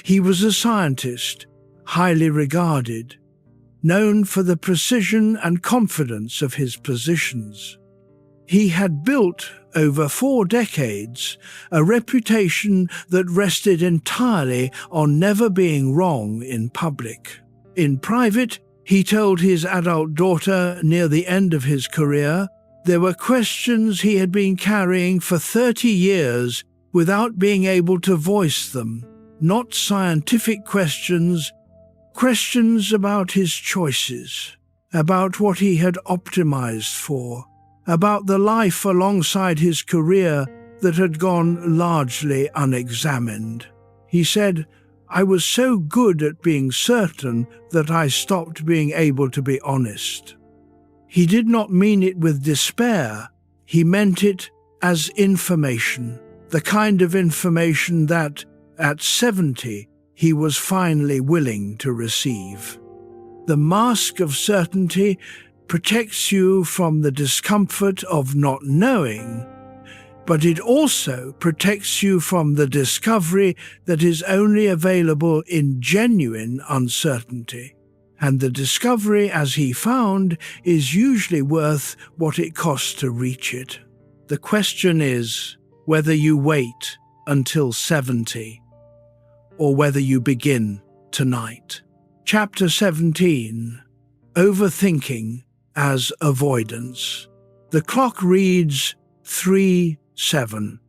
He was a scientist, highly regarded, known for the precision and confidence of his positions. He had built, over 4 decades, a reputation that rested entirely on never being wrong in public. In private, he told his adult daughter near the end of his career, there were questions he had been carrying for 30 years without being able to voice them. Not scientific questions, questions about his choices, about what he had optimized for, about the life alongside his career that had gone largely unexamined. He said, I was so good at being certain that I stopped being able to be honest. He did not mean it with despair. He meant it as information, the kind of information that, at 70, he was finally willing to receive. The mask of certainty protects you from the discomfort of not knowing, but it also protects you from the discovery that is only available in genuine uncertainty. And the discovery, as he found, is usually worth what it costs to reach it. The question is whether you wait until 70 or whether you begin tonight. Chapter 17, Overthinking as Avoidance. The clock reads 3:07.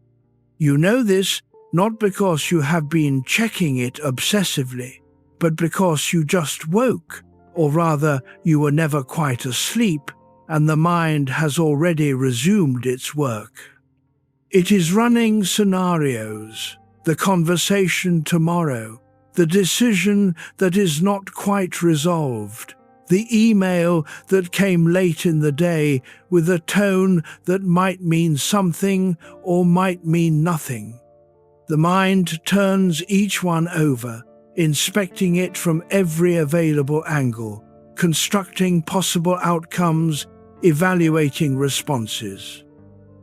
You know this not because you have been checking it obsessively, but because you just woke, or rather you were never quite asleep, and the mind has already resumed its work. It is running scenarios, the conversation tomorrow, the decision that is not quite resolved, the email that came late in the day with a tone that might mean something or might mean nothing. The mind turns each one over, inspecting it from every available angle, constructing possible outcomes, evaluating responses.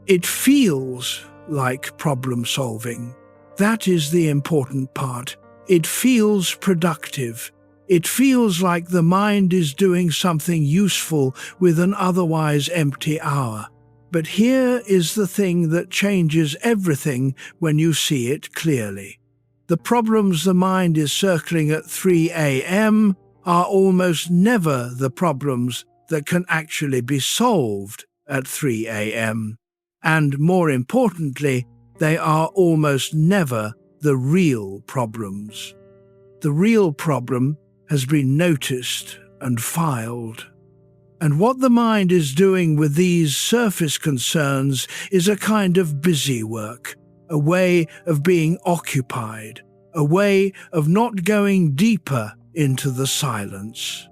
It feels like problem solving. That is the important part. It feels productive. It feels like the mind is doing something useful with an otherwise empty hour. But here is the thing that changes everything when you see it clearly. The problems the mind is circling at 3 a.m. are almost never the problems that can actually be solved at 3 a.m. And more importantly, they are almost never the real problems. The real problem has been noticed and filed. And what the mind is doing with these surface concerns is a kind of busy work, a way of being occupied, a way of not going deeper into the silence.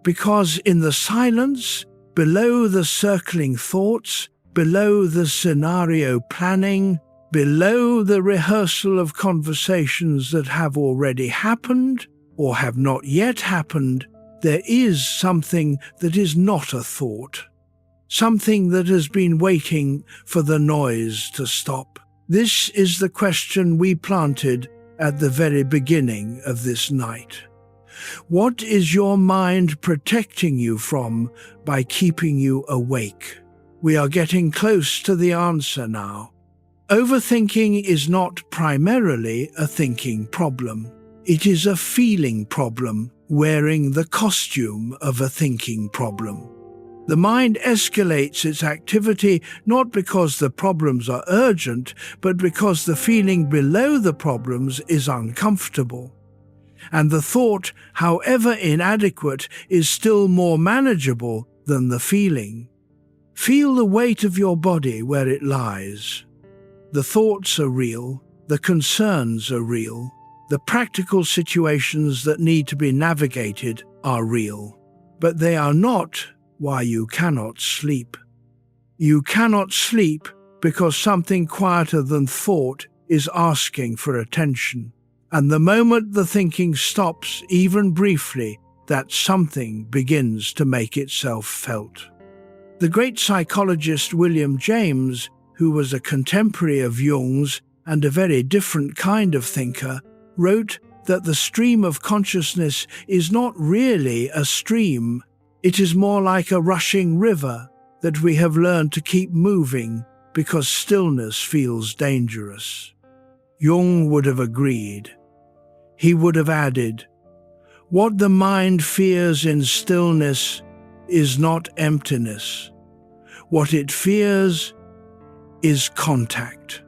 Because in the silence, below the circling thoughts, below the scenario planning, below the rehearsal of conversations that have already happened or have not yet happened, there is something that is not a thought, something that has been waiting for the noise to stop. This is the question we planted at the very beginning of this night. What is your mind protecting you from by keeping you awake? We are getting close to the answer now. Overthinking is not primarily a thinking problem. It is a feeling problem, wearing the costume of a thinking problem. The mind escalates its activity not because the problems are urgent, but because the feeling below the problems is uncomfortable. And the thought, however inadequate, is still more manageable than the feeling. Feel the weight of your body where it lies. The thoughts are real, the concerns are real, the practical situations that need to be navigated are real. But they are not why you cannot sleep. You cannot sleep because something quieter than thought is asking for attention. And the moment the thinking stops, even briefly, that something begins to make itself felt. The great psychologist William James, who was a contemporary of Jung's and a very different kind of thinker, wrote that the stream of consciousness is not really a stream. It is more like a rushing river that we have learned to keep moving because stillness feels dangerous. Jung would have agreed. He would have added, "What the mind fears in stillness is not emptiness. What it fears is contact.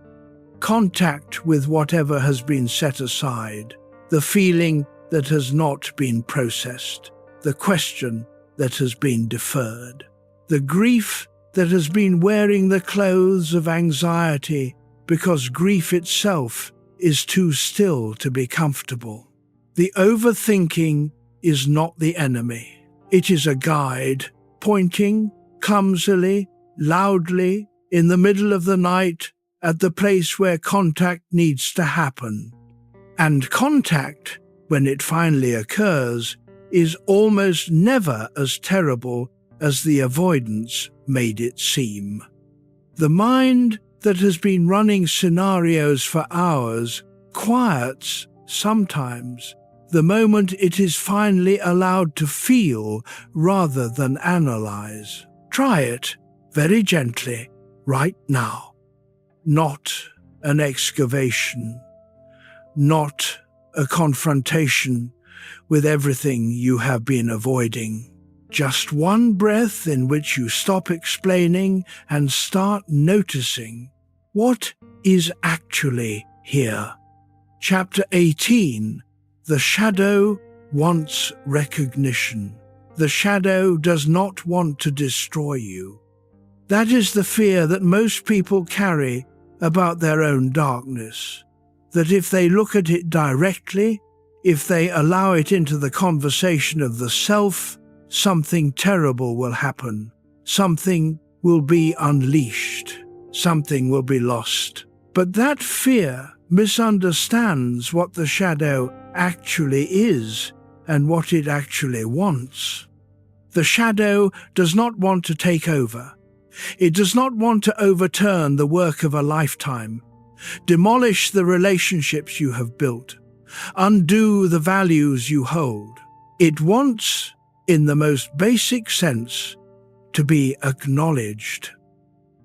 Contact with whatever has been set aside, the feeling that has not been processed, the question that has been deferred, the grief that has been wearing the clothes of anxiety because grief itself is too still to be comfortable. The overthinking is not the enemy. It is a guide, pointing clumsily, loudly, in the middle of the night, at the place where contact needs to happen. And contact, when it finally occurs, is almost never as terrible as the avoidance made it seem. The mind that has been running scenarios for hours quiets sometimes the moment it is finally allowed to feel rather than analyze. Try it very gently right now. Not an excavation, not a confrontation with everything you have been avoiding. Just one breath in which you stop explaining and start noticing what is actually here. Chapter 18. The shadow wants recognition. The shadow does not want to destroy you. That is the fear that most people carry about their own darkness. That if they look at it directly, if they allow it into the conversation of the self, something terrible will happen. Something will be unleashed. Something will be lost. But that fear misunderstands what the shadow actually is and what it actually wants. The shadow does not want to take over. It does not want to overturn the work of a lifetime, demolish the relationships you have built, undo the values you hold. It wants, in the most basic sense, to be acknowledged.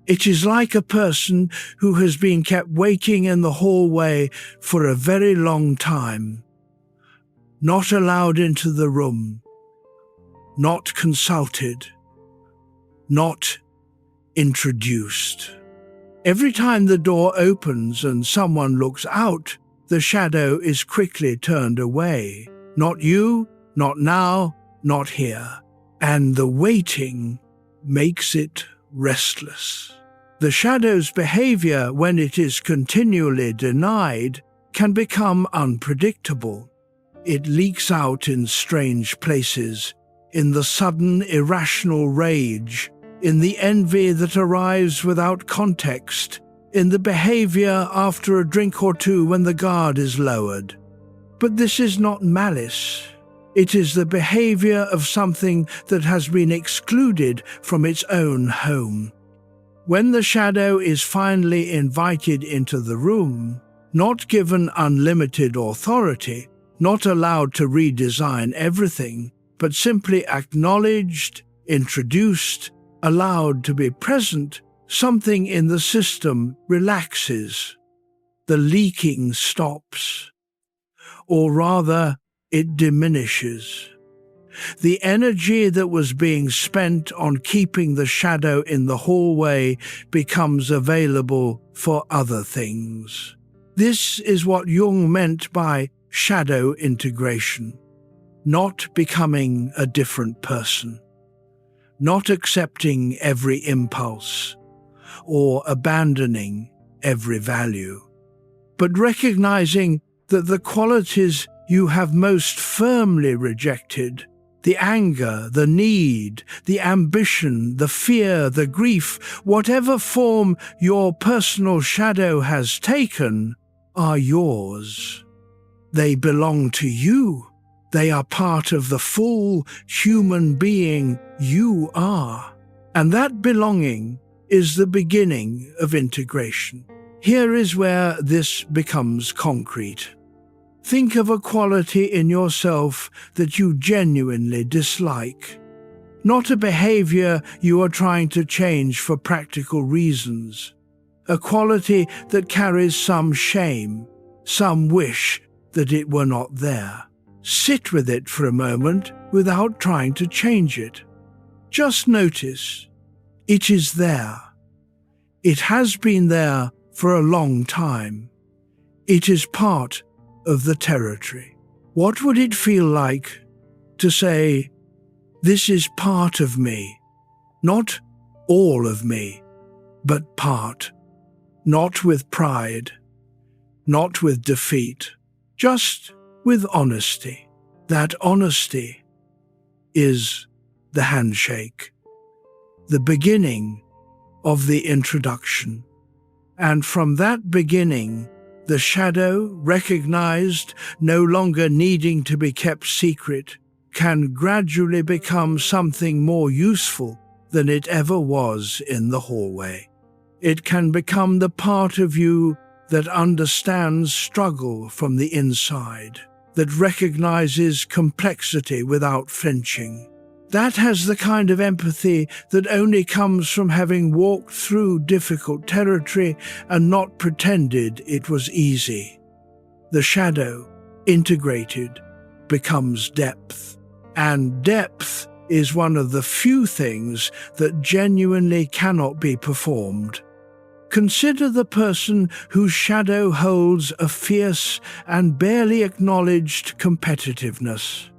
It is like a person who has been kept waiting in the hallway for a very long time, not allowed into the room, not consulted, not introduced. Every time the door opens and someone looks out, the shadow is quickly turned away. Not you, not now, not here. And the waiting makes it restless. The shadow's behavior, when it is continually denied, can become unpredictable. It leaks out in strange places, in the sudden irrational rage, in the envy that arrives without context, in the behavior after a drink or two when the guard is lowered. But this is not malice. It is the behavior of something that has been excluded from its own home. When the shadow is finally invited into the room, not given unlimited authority, not allowed to redesign everything, but simply acknowledged, introduced, allowed to be present, something in the system relaxes. The leaking stops. Or rather, it diminishes. The energy that was being spent on keeping the shadow in the hallway becomes available for other things. This is what Jung meant by shadow integration. Not becoming a different person. Not accepting every impulse or abandoning every value, but recognizing that the qualities you have most firmly rejected, the anger, the need, the ambition, the fear, the grief, whatever form your personal shadow has taken, are yours. They belong to you. They are part of the full human being you are. And that belonging is the beginning of integration. Here is where this becomes concrete. Think of a quality in yourself that you genuinely dislike. Not a behavior you are trying to change for practical reasons. A quality that carries some shame, some wish that it were not there. Sit with it for a moment without trying to change it. Just notice, it is there. It has been there for a long time. It is part of the territory. What would it feel like to say, this is part of me, not all of me, but part, not with pride, not with defeat, just with honesty. That honesty is the handshake, the beginning of the introduction. And from that beginning, the shadow, recognized, no longer needing to be kept secret, can gradually become something more useful than it ever was in the hallway. It can become the part of you that understands struggle from the inside, that recognizes complexity without flinching. That has the kind of empathy that only comes from having walked through difficult territory and not pretended it was easy. The shadow, integrated, becomes depth. And depth is one of the few things that genuinely cannot be performed. Consider the person whose shadow holds a fierce and barely acknowledged competitiveness.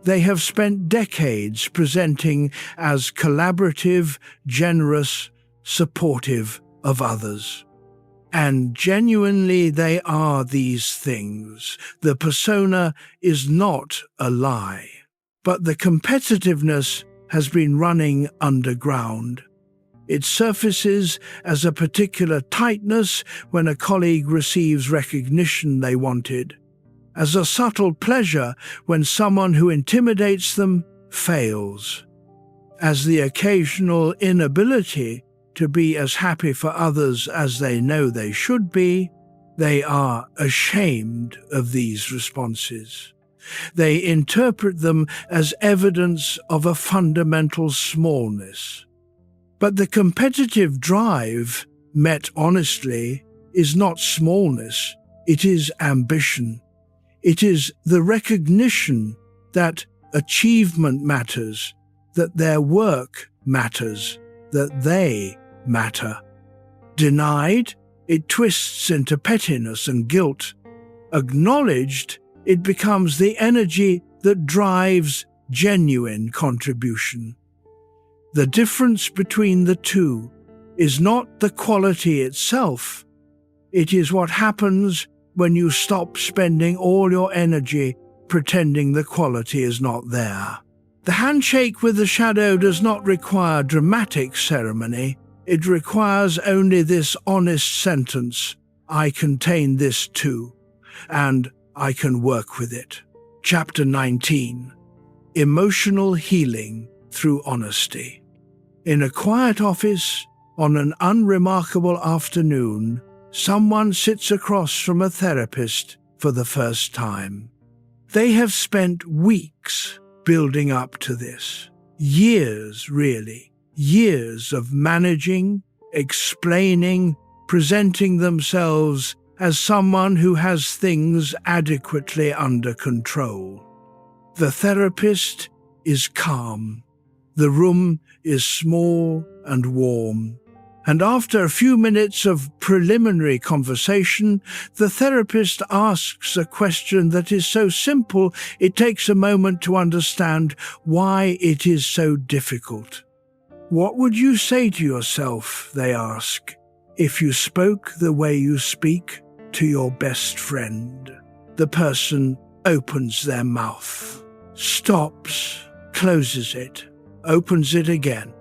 They have spent decades presenting as collaborative, generous, supportive of others. And genuinely they are these things. The persona is not a lie, but the competitiveness has been running underground. It surfaces as a particular tightness when a colleague receives recognition they wanted, as a subtle pleasure when someone who intimidates them fails, as the occasional inability to be as happy for others as they know they should be. They are ashamed of these responses. They interpret them as evidence of a fundamental smallness. But the competitive drive, met honestly, is not smallness, it is ambition. It is the recognition that achievement matters, that their work matters, that they matter. Denied, it twists into pettiness and guilt. Acknowledged, it becomes the energy that drives genuine contribution. The difference between the two is not the quality itself. It is what happens when you stop spending all your energy pretending the quality is not there. The handshake with the shadow does not require dramatic ceremony. It requires only this honest sentence, I contain this too, and I can work with it. Chapter 19. Emotional Healing Through Honesty. In a quiet office, on an unremarkable afternoon, someone sits across from a therapist for the first time. They have spent weeks building up to this. Years, really. Years of managing, explaining, presenting themselves as someone who has things adequately under control. The therapist is calm. The room is small and warm. And after a few minutes of preliminary conversation, the therapist asks a question that is so simple it takes a moment to understand why it is so difficult. What would you say to yourself, they ask, if you spoke the way you speak to your best friend? The person opens their mouth, stops, closes it, opens it again.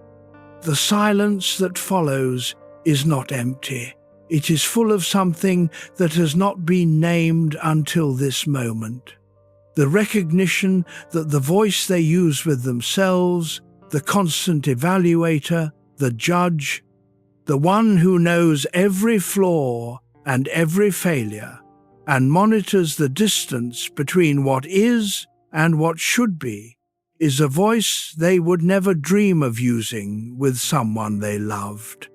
The silence that follows is not empty. It is full of something that has not been named until this moment. The recognition that the voice they use with themselves, the constant evaluator, the judge, the one who knows every flaw and every failure, and monitors the distance between what is and what should be, is a voice they would never dream of using with someone they loved.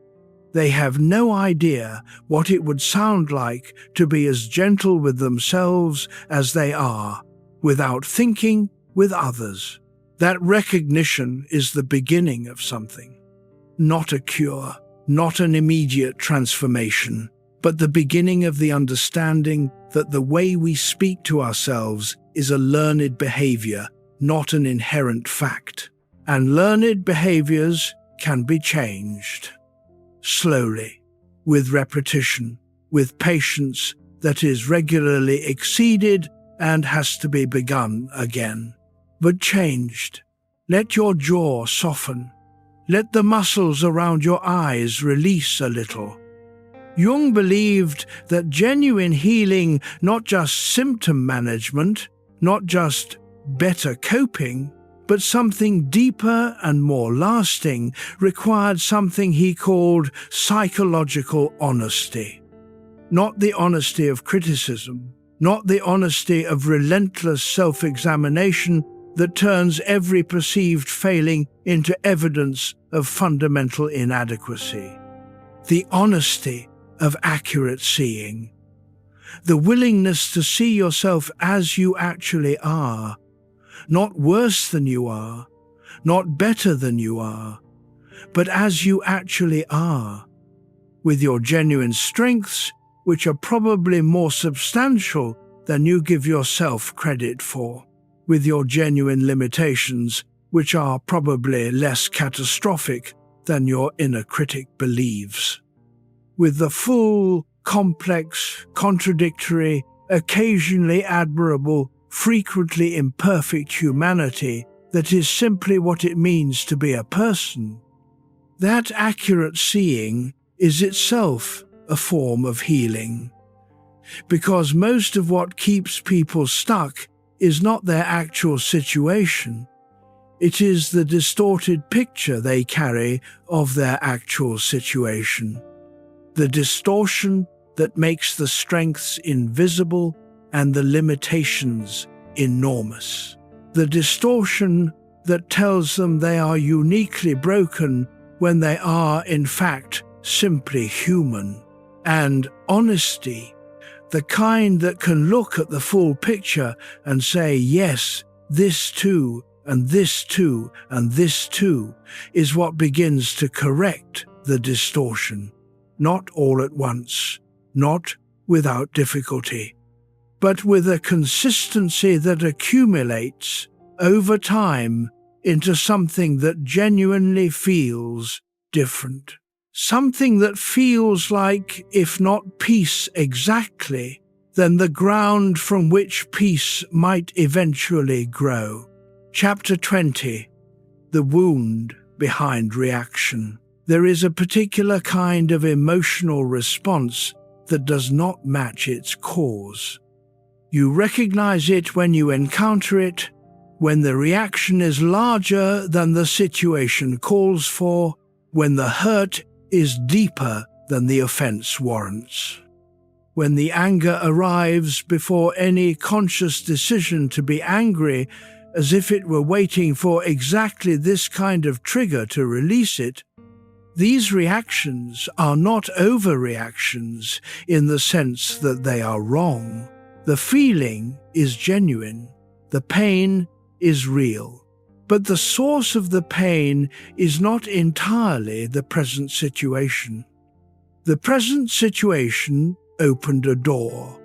They have no idea what it would sound like to be as gentle with themselves as they are, without thinking with others. That recognition is the beginning of something. Not a cure, not an immediate transformation, but the beginning of the understanding that the way we speak to ourselves is a learned behavior, not an inherent fact. And learned behaviors can be changed. Slowly, with repetition, with patience that is regularly exceeded and has to be begun again. But changed. Let your jaw soften. Let the muscles around your eyes release a little. Jung believed that genuine healing, not just symptom management, not just better coping, but something deeper and more lasting, required something he called psychological honesty. Not the honesty of criticism, not the honesty of relentless self-examination that turns every perceived failing into evidence of fundamental inadequacy. The honesty of accurate seeing. The willingness to see yourself as you actually are, not worse than you are, not better than you are, but as you actually are, with your genuine strengths, which are probably more substantial than you give yourself credit for, with your genuine limitations, which are probably less catastrophic than your inner critic believes, with the full, complex, contradictory, occasionally admirable, frequently imperfect humanity that is simply what it means to be a person. That accurate seeing is itself a form of healing, because most of what keeps people stuck is not their actual situation. It is the distorted picture they carry of their actual situation. The distortion that makes the strengths invisible and the limitations enormous. The distortion that tells them they are uniquely broken when they are, in fact, simply human. And honesty, the kind that can look at the full picture and say, yes, this too, and this too, and this too, is what begins to correct the distortion. Not all at once, not without difficulty, but with a consistency that accumulates over time into something that genuinely feels different. Something that feels like, if not peace exactly, then the ground from which peace might eventually grow. Chapter 20. The wound behind reaction. There is a particular kind of emotional response that does not match its cause. You recognize it when you encounter it, when the reaction is larger than the situation calls for, when the hurt is deeper than the offense warrants. when the anger arrives before any conscious decision to be angry, as if it were waiting for exactly this kind of trigger to release it, these reactions are not overreactions in the sense that they are wrong. The feeling is genuine. The pain is real. But the source of the pain is not entirely the present situation. The present situation opened a door.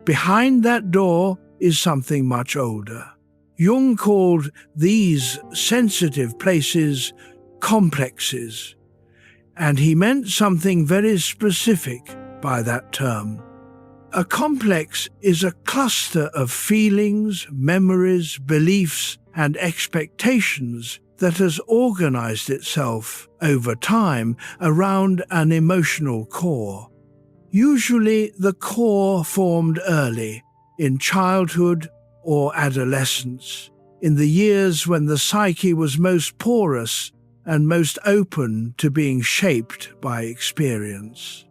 Behind that door is something much older. Jung called these sensitive places complexes, and he meant something very specific by that term. A complex is a cluster of feelings, memories, beliefs, and expectations that has organized itself over time around an emotional core. Usually the core formed early, in childhood or adolescence, in the years when the psyche was most porous and most open to being shaped by experience.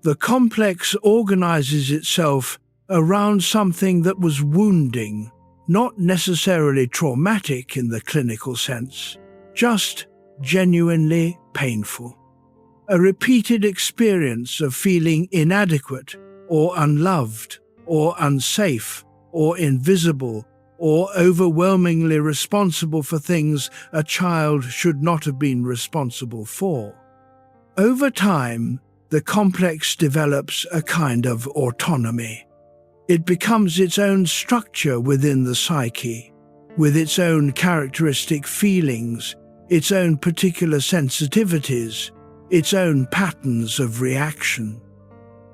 The complex organizes itself around something that was wounding, not necessarily traumatic in the clinical sense, just genuinely painful. A repeated experience of feeling inadequate or unloved or unsafe or invisible or overwhelmingly responsible for things a child should not have been responsible for. Over time, the complex develops a kind of autonomy. It becomes its own structure within the psyche, with its own characteristic feelings, its own particular sensitivities, its own patterns of reaction.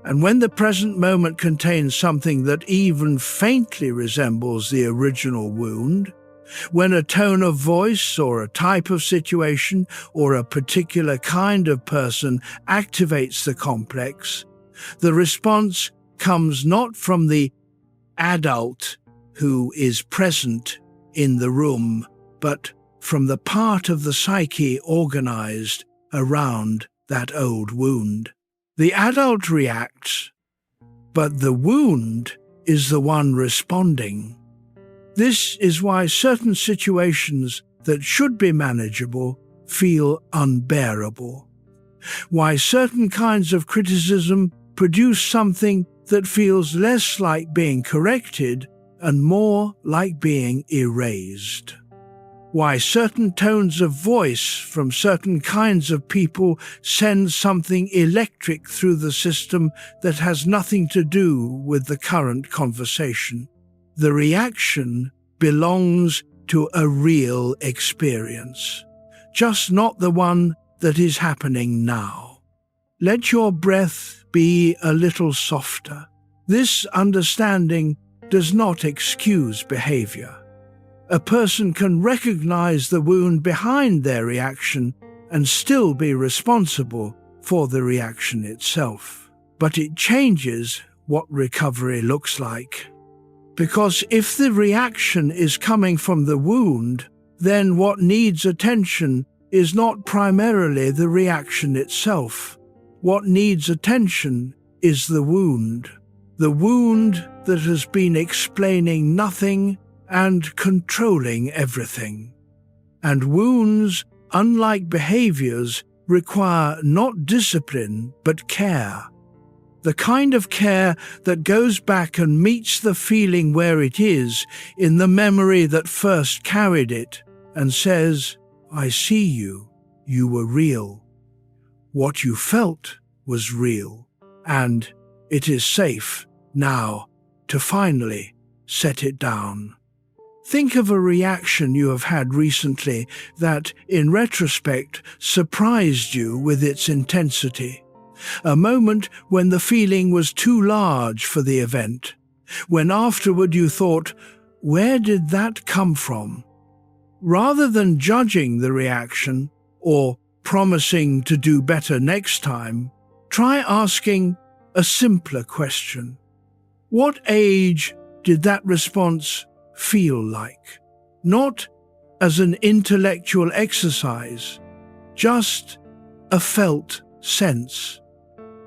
And when the present moment contains something that even faintly resembles the original wound, when a tone of voice or a type of situation or a particular kind of person activates the complex, the response comes not from the adult who is present in the room, but from the part of the psyche organized around that old wound. The adult reacts, but the wound is the one responding. This is why certain situations that should be manageable feel unbearable. Why certain kinds of criticism produce something that feels less like being corrected and more like being erased. Why certain tones of voice from certain kinds of people send something electric through the system that has nothing to do with the current conversation. The reaction belongs to a real experience, just not the one that is happening now. Let your breath be a little softer. This understanding does not excuse behavior. A person can recognize the wound behind their reaction and still be responsible for the reaction itself. But it changes what recovery looks like. Because if the reaction is coming from the wound, then what needs attention is not primarily the reaction itself. What needs attention is the wound that has been explaining nothing and controlling everything. And wounds, unlike behaviors, require not discipline but care. The kind of care that goes back and meets the feeling where it is in the memory that first carried it and says, I see you, you were real. What you felt was real, and it is safe now to finally set it down. Think of a reaction you have had recently that, in retrospect, surprised you with its intensity. A moment when the feeling was too large for the event, when afterward you thought, where did that come from? Rather than judging the reaction or promising to do better next time, try asking a simpler question. What age did that response feel like? Not as an intellectual exercise, just a felt sense.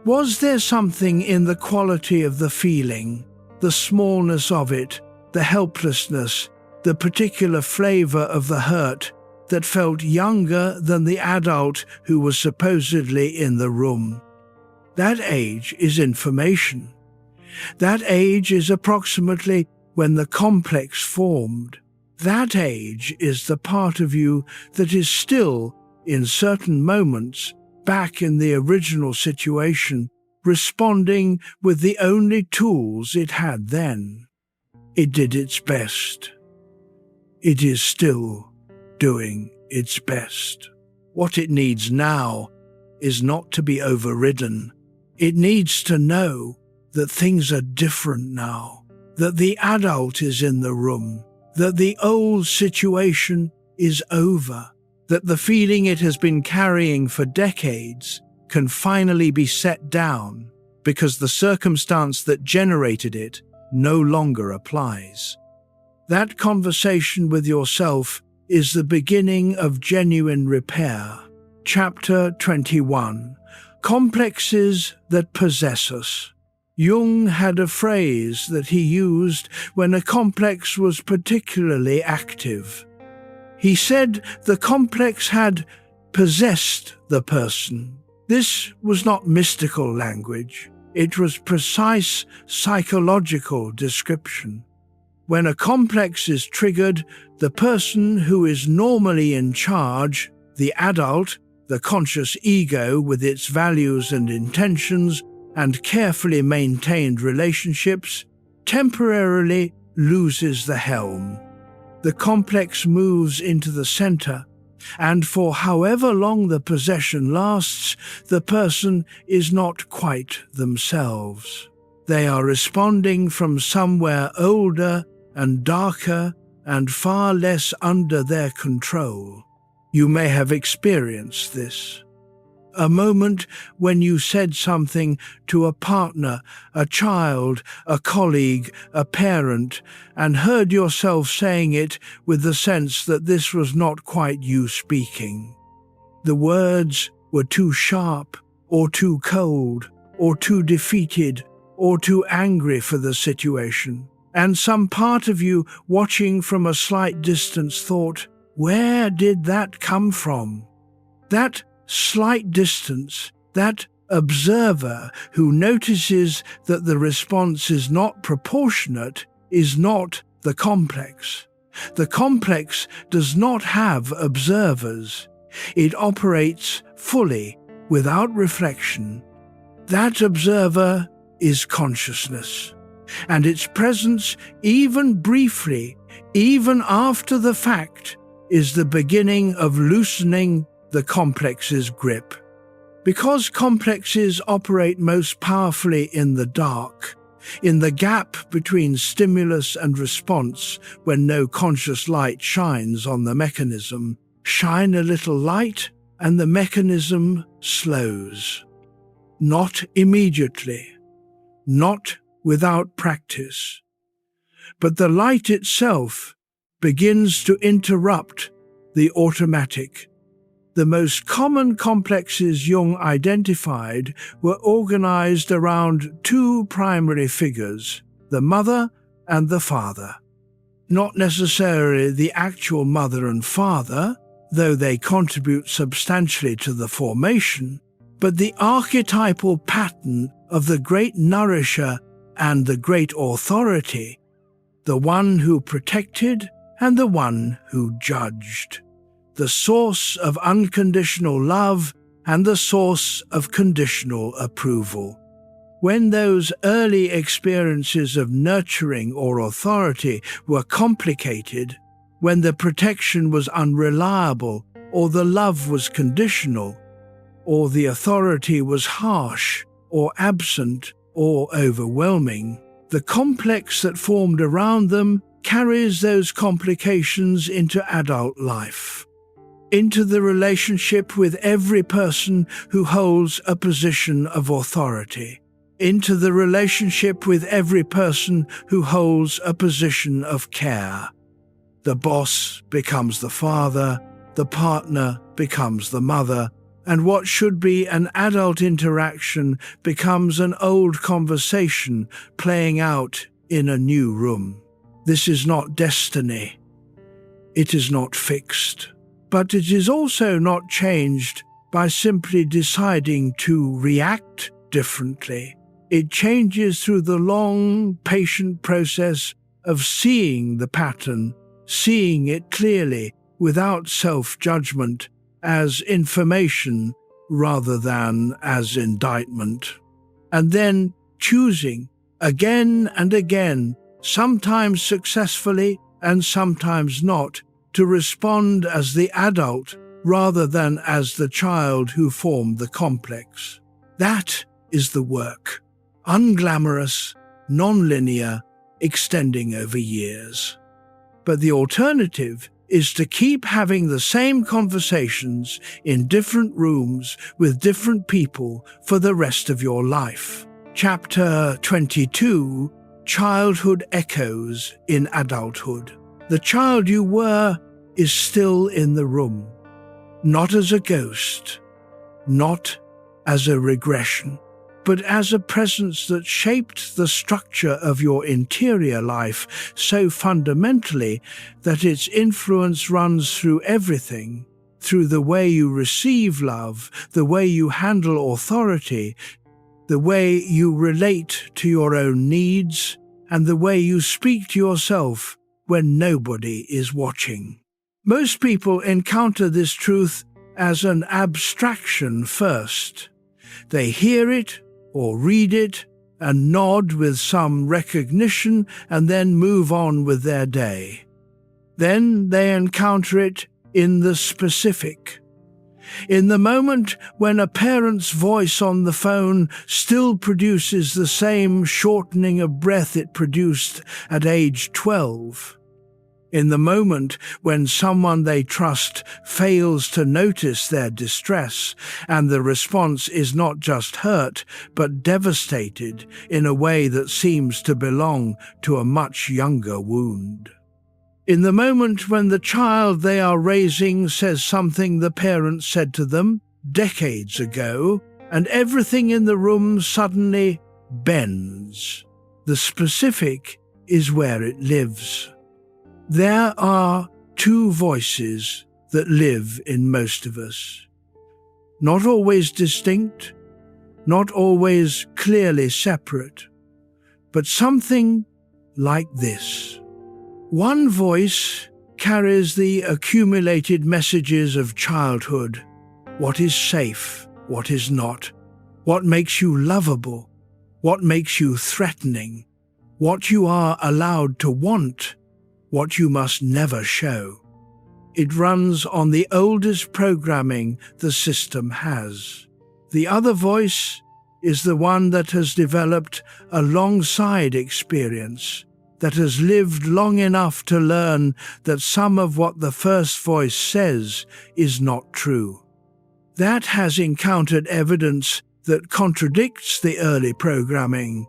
Was there something in the quality of the feeling, the smallness of it, the helplessness, the particular flavor of the hurt that felt younger than the adult who was supposedly in the room? That age is information. That age is approximately when the complex formed. That age is the part of you that is still, in certain moments, back in the original situation, responding with the only tools it had then. It did its best. It is still doing its best. What it needs now is not to be overridden. It needs to know that things are different now, that the adult is in the room, that the old situation is over, that the feeling it has been carrying for decades can finally be set down because the circumstance that generated it no longer applies. That conversation with yourself is the beginning of genuine repair. Chapter 21. Complexes that possess us. Jung had a phrase that he used when a complex was particularly active. He said the complex had possessed the person. This was not mystical language. It was precise psychological description. When a complex is triggered, the person who is normally in charge, the adult, the conscious ego with its values and intentions and carefully maintained relationships, temporarily loses the helm. The complex moves into the center, and for however long the possession lasts, the person is not quite themselves. They are responding from somewhere older and darker and far less under their control. You may have experienced this. A moment when you said something to a partner, a child, a colleague, a parent, and heard yourself saying it with the sense that this was not quite you speaking. The words were too sharp, or too cold, or too defeated, or too angry for the situation. And some part of you, watching from a slight distance, thought, "Where did that come from?" That slight distance, that observer who notices that the response is not proportionate, is not the complex. The complex does not have observers. It operates fully, without reflection. That observer is consciousness, and its presence, even briefly, even after the fact, is the beginning of loosening the complex's grip. Because complexes operate most powerfully in the dark, in the gap between stimulus and response when no conscious light shines on the mechanism, shine a little light and the mechanism slows. Not immediately, not without practice, but the light itself begins to interrupt the automatic. The most common complexes Jung identified were organized around two primary figures, the mother and the father. Not necessarily the actual mother and father, though they contribute substantially to the formation, but the archetypal pattern of the great nourisher and the great authority, the one who protected and the one who judged. The source of unconditional love and the source of conditional approval. When those early experiences of nurturing or authority were complicated, when the protection was unreliable, or the love was conditional, or the authority was harsh, or absent, or overwhelming, the complex that formed around them carries those complications into adult life. Into the relationship with every person who holds a position of authority, into the relationship with every person who holds a position of care. The boss becomes the father, the partner becomes the mother, and what should be an adult interaction becomes an old conversation playing out in a new room. This is not destiny. It is not fixed. But it is also not changed by simply deciding to react differently. It changes through the long, patient process of seeing the pattern, seeing it clearly, without self-judgment, as information rather than as indictment. And then choosing, again and again, sometimes successfully and sometimes not, to respond as the adult rather than as the child who formed the complex. That is the work. Unglamorous, non-linear, extending over years. But the alternative is to keep having the same conversations in different rooms with different people for the rest of your life. Chapter 22, Childhood Echoes in Adulthood. The child you were is still in the room, not as a ghost, not as a regression, but as a presence that shaped the structure of your interior life so fundamentally that its influence runs through everything, through the way you receive love, the way you handle authority, the way you relate to your own needs, and the way you speak to yourself when nobody is watching. Most people encounter this truth as an abstraction first. They hear it or read it and nod with some recognition and then move on with their day. Then they encounter it in the specific. In the moment when a parent's voice on the phone still produces the same shortening of breath it produced at age 12. In the moment when someone they trust fails to notice their distress, and the response is not just hurt, but devastated in a way that seems to belong to a much younger wound. In the moment when the child they are raising says something the parent said to them decades ago, and everything in the room suddenly bends. The specific is where it lives. There are two voices that live in most of us. Not always distinct, not always clearly separate, but something like this. One voice carries the accumulated messages of childhood: what is safe, what is not, what makes you lovable, what makes you threatening, what you are allowed to want, what you must never show. It runs on the oldest programming the system has. The other voice is the one that has developed alongside experience, that has lived long enough to learn that some of what the first voice says is not true. That has encountered evidence that contradicts the early programming,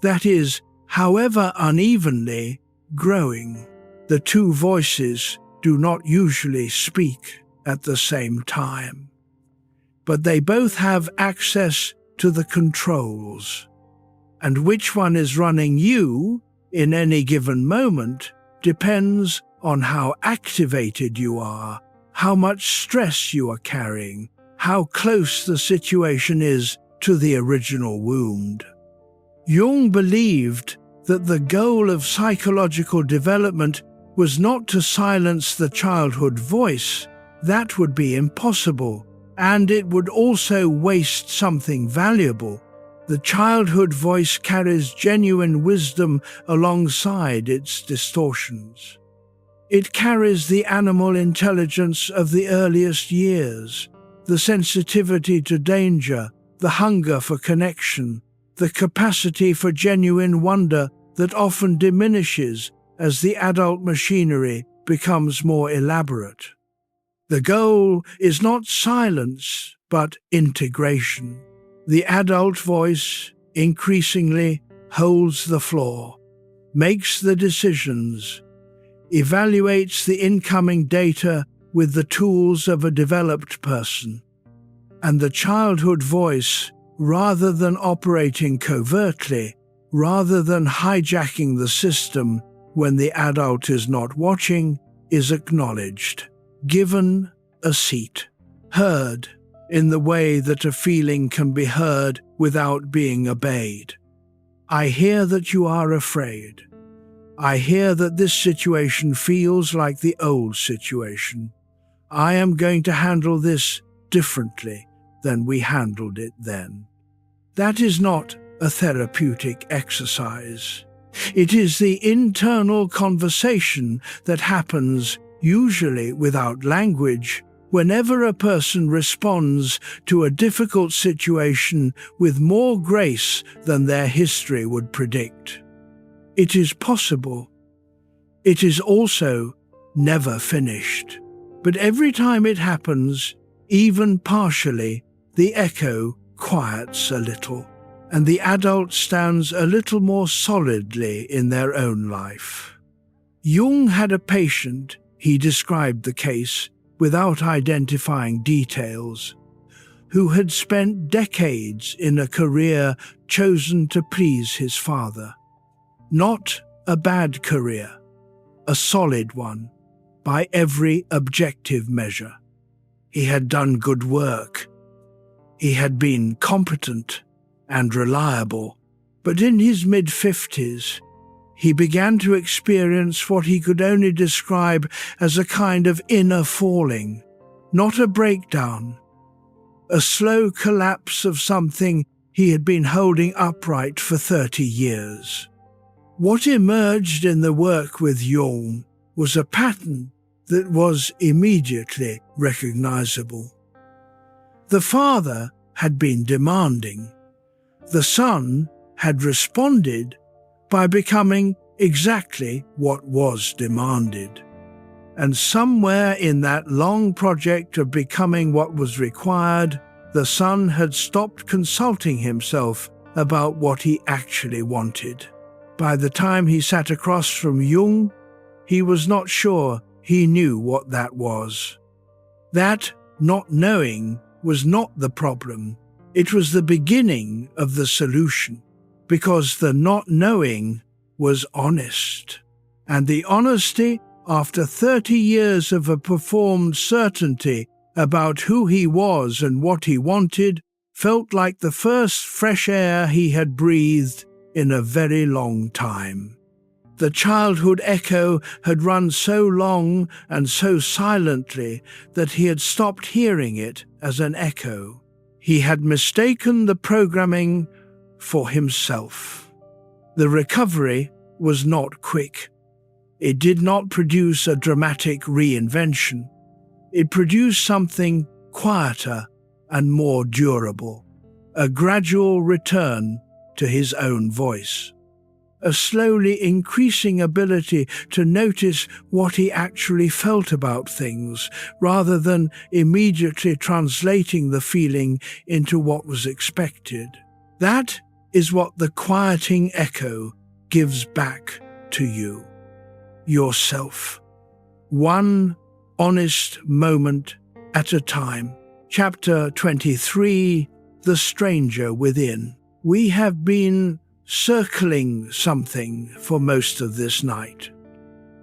that is, however unevenly, growing. The two voices do not usually speak at the same time, but they both have access to the controls, and which one is running you in any given moment depends on how activated you are, how much stress you are carrying, how close the situation is to the original wound. Jung believed that the goal of psychological development was not to silence the childhood voice. That would be impossible, and it would also waste something valuable. The childhood voice carries genuine wisdom alongside its distortions. It carries the animal intelligence of the earliest years, the sensitivity to danger, the hunger for connection, the capacity for genuine wonder that often diminishes as the adult machinery becomes more elaborate. The goal is not silence, but integration. The adult voice increasingly holds the floor, makes the decisions, evaluates the incoming data with the tools of a developed person. And the childhood voice, rather than operating covertly, rather than hijacking the system when the adult is not watching, is acknowledged, given a seat, heard in the way that a feeling can be heard without being obeyed. I hear that you are afraid. I hear that this situation feels like the old situation. I am going to handle this differently than we handled it then. That is not a therapeutic exercise. It is the internal conversation that happens, usually without language, whenever a person responds to a difficult situation with more grace than their history would predict. It is possible. It is also never finished. But every time it happens, even partially, the echo quiets a little, and the adult stands a little more solidly in their own life. Jung had a patient, he described the case, without identifying details, who had spent decades in a career chosen to please his father. Not a bad career, a solid one, by every objective measure. He had done good work. He had been competent and reliable, but in his mid-50s, he began to experience what he could only describe as a kind of inner falling, not a breakdown, a slow collapse of something he had been holding upright for 30 years. What emerged in the work with Jung was a pattern that was immediately recognizable. The father had been demanding. The son had responded by becoming exactly what was demanded. And somewhere in that long project of becoming what was required, the son had stopped consulting himself about what he actually wanted. By the time he sat across from Jung, he was not sure he knew what that was. That not knowing was not the problem. It was the beginning of the solution, because the not knowing was honest. And the honesty, after 30 years of a performed certainty about who he was and what he wanted, felt like the first fresh air he had breathed in a very long time. The childhood echo had run so long and so silently that he had stopped hearing it as an echo. He had mistaken the programming for himself. The recovery was not quick. It did not produce a dramatic reinvention. It produced something quieter and more durable, a gradual return to his own voice, a slowly increasing ability to notice what he actually felt about things, rather than immediately translating the feeling into what was expected. That is what the quieting echo gives back to you, yourself. One honest moment at a time. Chapter 23, The Stranger Within. We have been circling something for most of this night.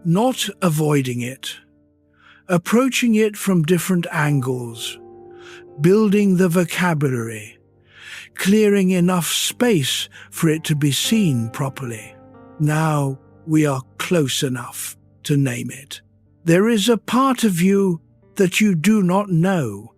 Not avoiding it. Approaching it from different angles. Building the vocabulary. Clearing enough space for it to be seen properly. Now we are close enough to name it. There is a part of you that you do not know.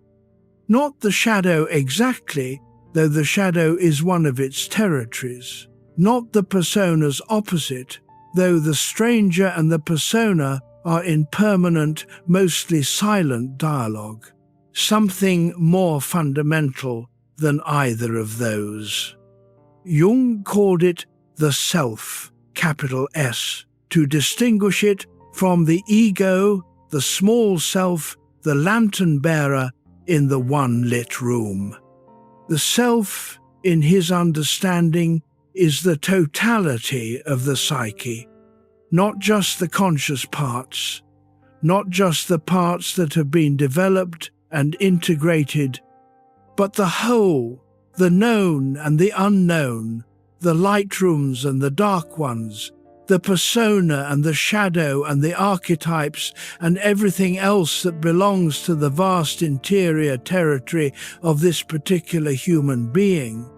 Not the shadow exactly, though the shadow is one of its territories. Not the persona's opposite, though the stranger and the persona are in permanent, mostly silent dialogue. Something more fundamental than either of those. Jung called it the self, capital S, to distinguish it from the ego, the small self, the lantern bearer in the one lit room. The self, in his understanding, is the totality of the psyche, not just the conscious parts, not just the parts that have been developed and integrated, but the whole, the known and the unknown, the light rooms and the dark ones, the persona and the shadow and the archetypes and everything else that belongs to the vast interior territory of this particular human being.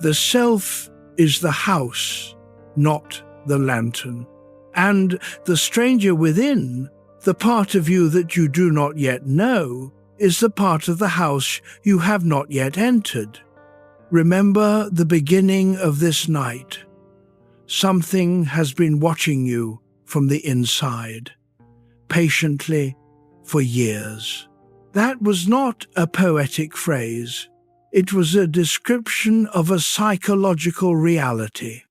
The self is the house, not the lantern. And the stranger within, the part of you that you do not yet know, is the part of the house you have not yet entered. Remember the beginning of this night. Something has been watching you from the inside, patiently, for years. That was not a poetic phrase. It was a description of a psychological reality.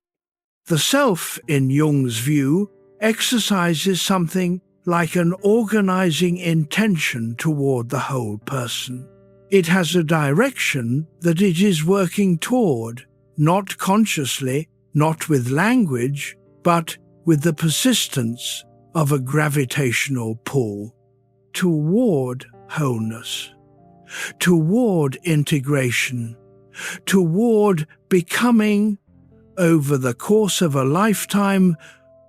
The self, in Jung's view, exercises something like an organizing intention toward the whole person. It has a direction that it is working toward, not consciously, not with language, but with the persistence of a gravitational pull toward wholeness, toward integration, toward becoming, over the course of a lifetime,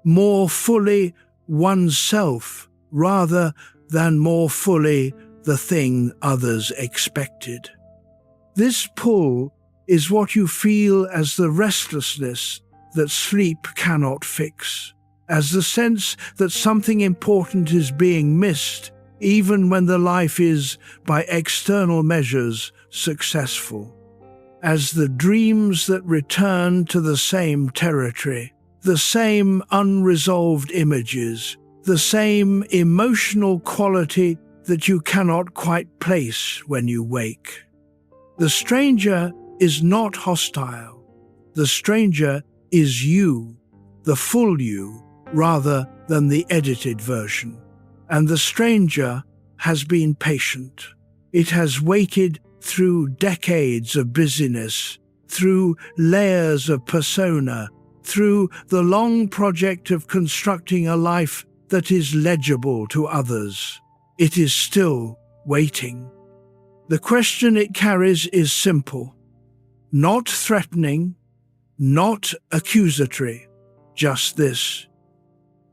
more fully oneself rather than more fully the thing others expected. This pull is what you feel as the restlessness that sleep cannot fix, as the sense that something important is being missed even when the life is, by external measures, successful, as the dreams that return to the same territory, the same unresolved images, the same emotional quality that you cannot quite place when you wake. The stranger is not hostile. The stranger is you, the full you, rather than the edited version. And the stranger has been patient. It has waited through decades of busyness, through layers of persona, through the long project of constructing a life that is legible to others. It is still waiting. The question it carries is simple, not threatening, not accusatory, just this.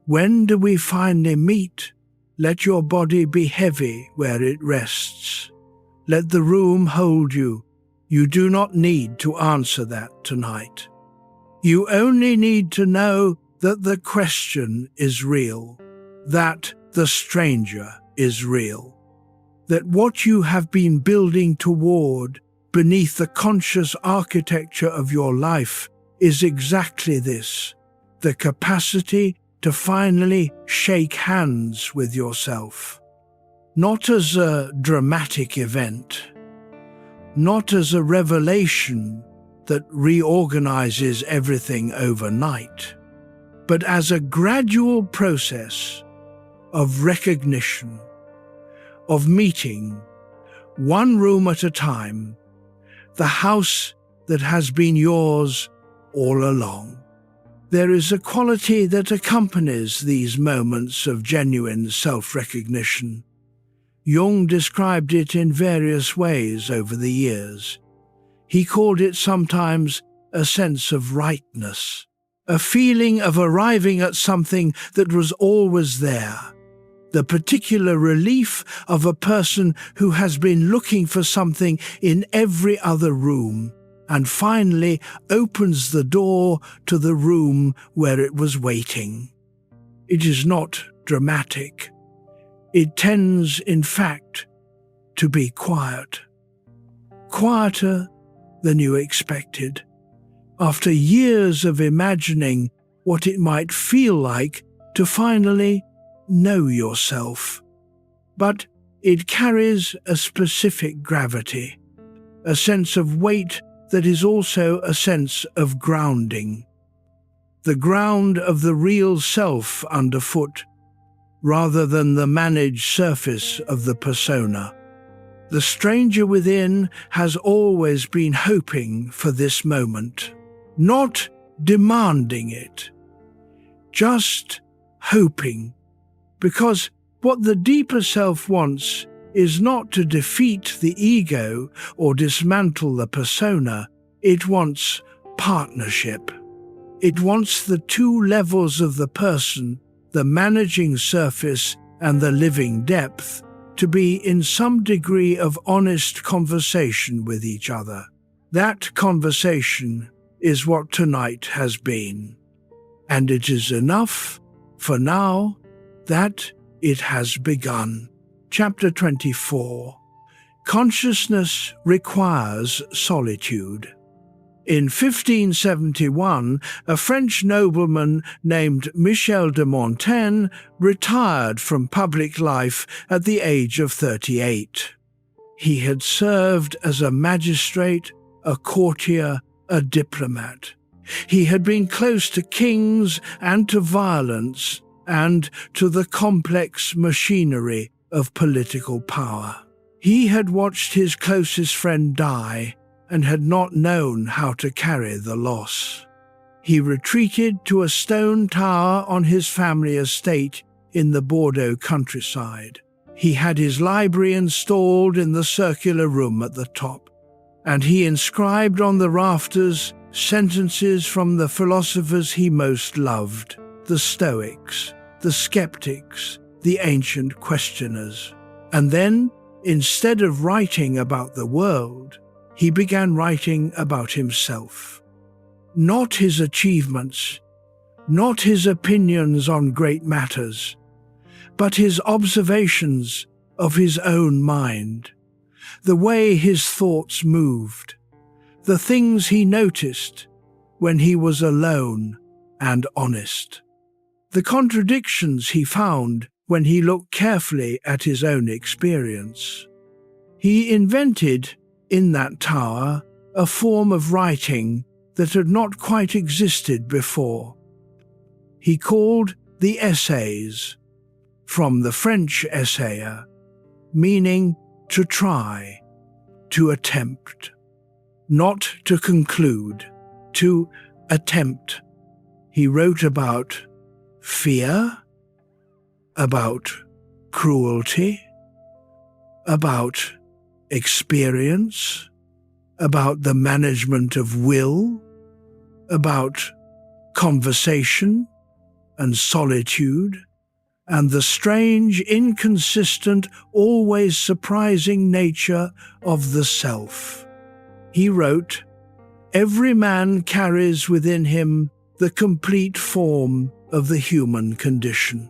When do we finally meet? Let your body be heavy where it rests. Let the room hold you. You do not need to answer that tonight. You only need to know that the question is real, that the stranger is real, that what you have been building toward beneath the conscious architecture of your life is exactly this, the capacity to finally shake hands with yourself. Not as a dramatic event, not as a revelation that reorganizes everything overnight, but as a gradual process of recognition, of meeting, one room at a time, the house that has been yours all along. There is a quality that accompanies these moments of genuine self-recognition. Jung described it in various ways over the years. He called it sometimes a sense of rightness, a feeling of arriving at something that was always there, the particular relief of a person who has been looking for something in every other room, and finally opens the door to the room where it was waiting. It is not dramatic. It tends, in fact, to be quiet. Quieter than you expected. After years of imagining what it might feel like to finally know yourself. But it carries a specific gravity, a sense of weight that is also a sense of grounding. The ground of the real self underfoot, rather than the managed surface of the persona. The stranger within has always been hoping for this moment, not demanding it, just hoping, because what the deeper self wants is not to defeat the ego or dismantle the persona. It wants partnership. It wants the two levels of the person, the managing surface and the living depth, to be in some degree of honest conversation with each other. That conversation is what tonight has been. And it is enough, for now, that it has begun. Chapter 24. Consciousness requires solitude. In 1571, a French nobleman named Michel de Montaigne retired from public life at the age of 38. He had served as a magistrate, a courtier, a diplomat. He had been close to kings and to violence and to the complex machinery of political power. He had watched his closest friend die and had not known how to carry the loss. He retreated to a stone tower on his family estate in the Bordeaux countryside. He had his library installed in the circular room at the top, and he inscribed on the rafters sentences from the philosophers he most loved, the Stoics, the skeptics, the ancient questioners. And then, instead of writing about the world, he began writing about himself. Not his achievements, not his opinions on great matters, but his observations of his own mind, the way his thoughts moved, the things he noticed when he was alone and honest, the contradictions he found when he looked carefully at his own experience. He invented, in that tower, a form of writing that had not quite existed before. He called the essays, from the French essayer, meaning to try, to attempt, not to conclude, to attempt. He wrote about fear, about cruelty, about experience, about the management of will, about conversation and solitude, and the strange, inconsistent, always surprising nature of the self. He wrote, "Every man carries within him the complete form of the human condition."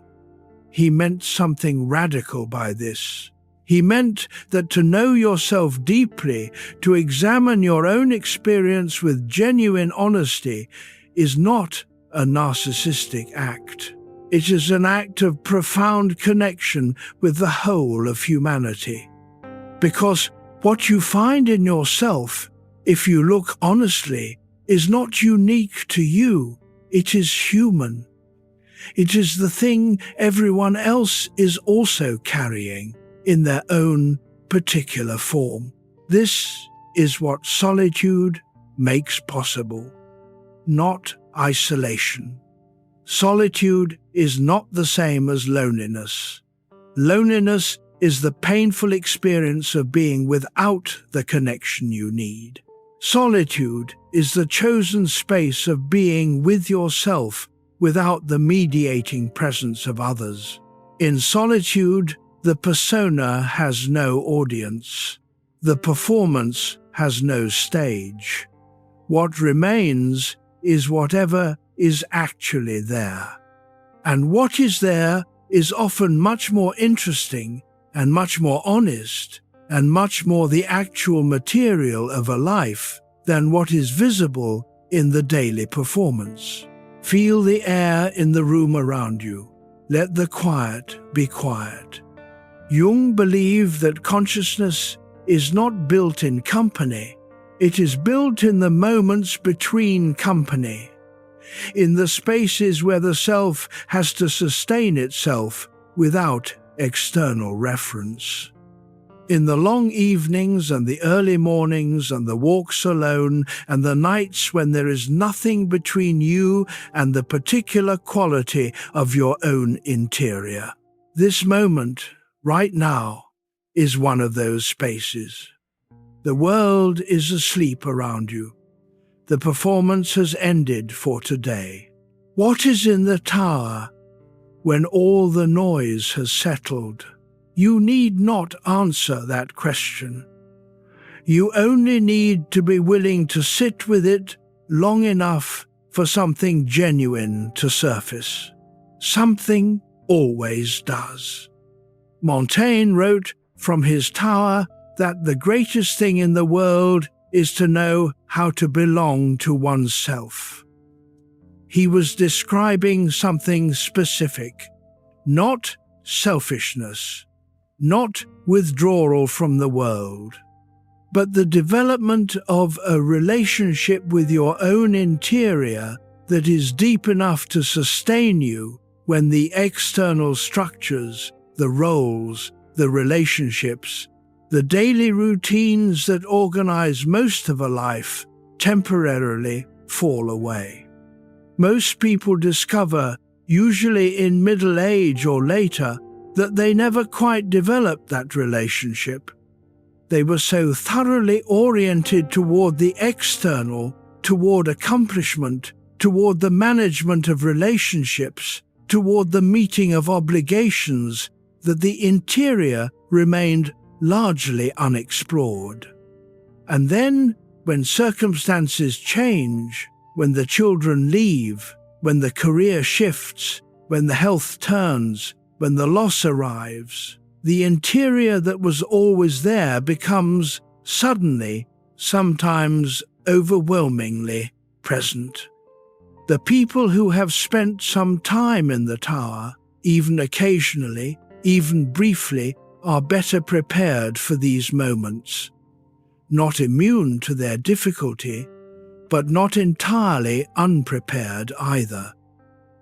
He meant something radical by this. He meant that to know yourself deeply, to examine your own experience with genuine honesty, is not a narcissistic act. It is an act of profound connection with the whole of humanity. Because what you find in yourself, if you look honestly, is not unique to you. It is human. It is the thing everyone else is also carrying in their own particular form. This is what solitude makes possible, not isolation. Solitude is not the same as loneliness. Loneliness is the painful experience of being without the connection you need. Solitude is the chosen space of being with yourself without the mediating presence of others. In solitude, the persona has no audience. The performance has no stage. What remains is whatever is actually there. And what is there is often much more interesting and much more honest and much more the actual material of a life than what is visible in the daily performance. Feel the air in the room around you. Let the quiet be quiet. Jung believed that consciousness is not built in company. It is built in the moments between company, in the spaces where the self has to sustain itself without external reference. In the long evenings and the early mornings and the walks alone and the nights when there is nothing between you and the particular quality of your own interior. This moment, right now, is one of those spaces. The world is asleep around you. The performance has ended for today. What is in the tower when all the noise has settled? You need not answer that question. You only need to be willing to sit with it long enough for something genuine to surface. Something always does. Montaigne wrote from his tower that the greatest thing in the world is to know how to belong to oneself. He was describing something specific, not selfishness, not withdrawal from the world, but the development of a relationship with your own interior that is deep enough to sustain you when the external structures, the roles, the relationships, the daily routines that organize most of a life temporarily fall away. Most people discover, usually in middle age or later, that they never quite developed that relationship. They were so thoroughly oriented toward the external, toward accomplishment, toward the management of relationships, toward the meeting of obligations, that the interior remained largely unexplored. And then, when circumstances change, when the children leave, when the career shifts, when the health turns, when the loss arrives, the interior that was always there becomes suddenly, sometimes overwhelmingly, present. The people who have spent some time in the tower, even occasionally, even briefly, are better prepared for these moments. Not immune to their difficulty, but not entirely unprepared either,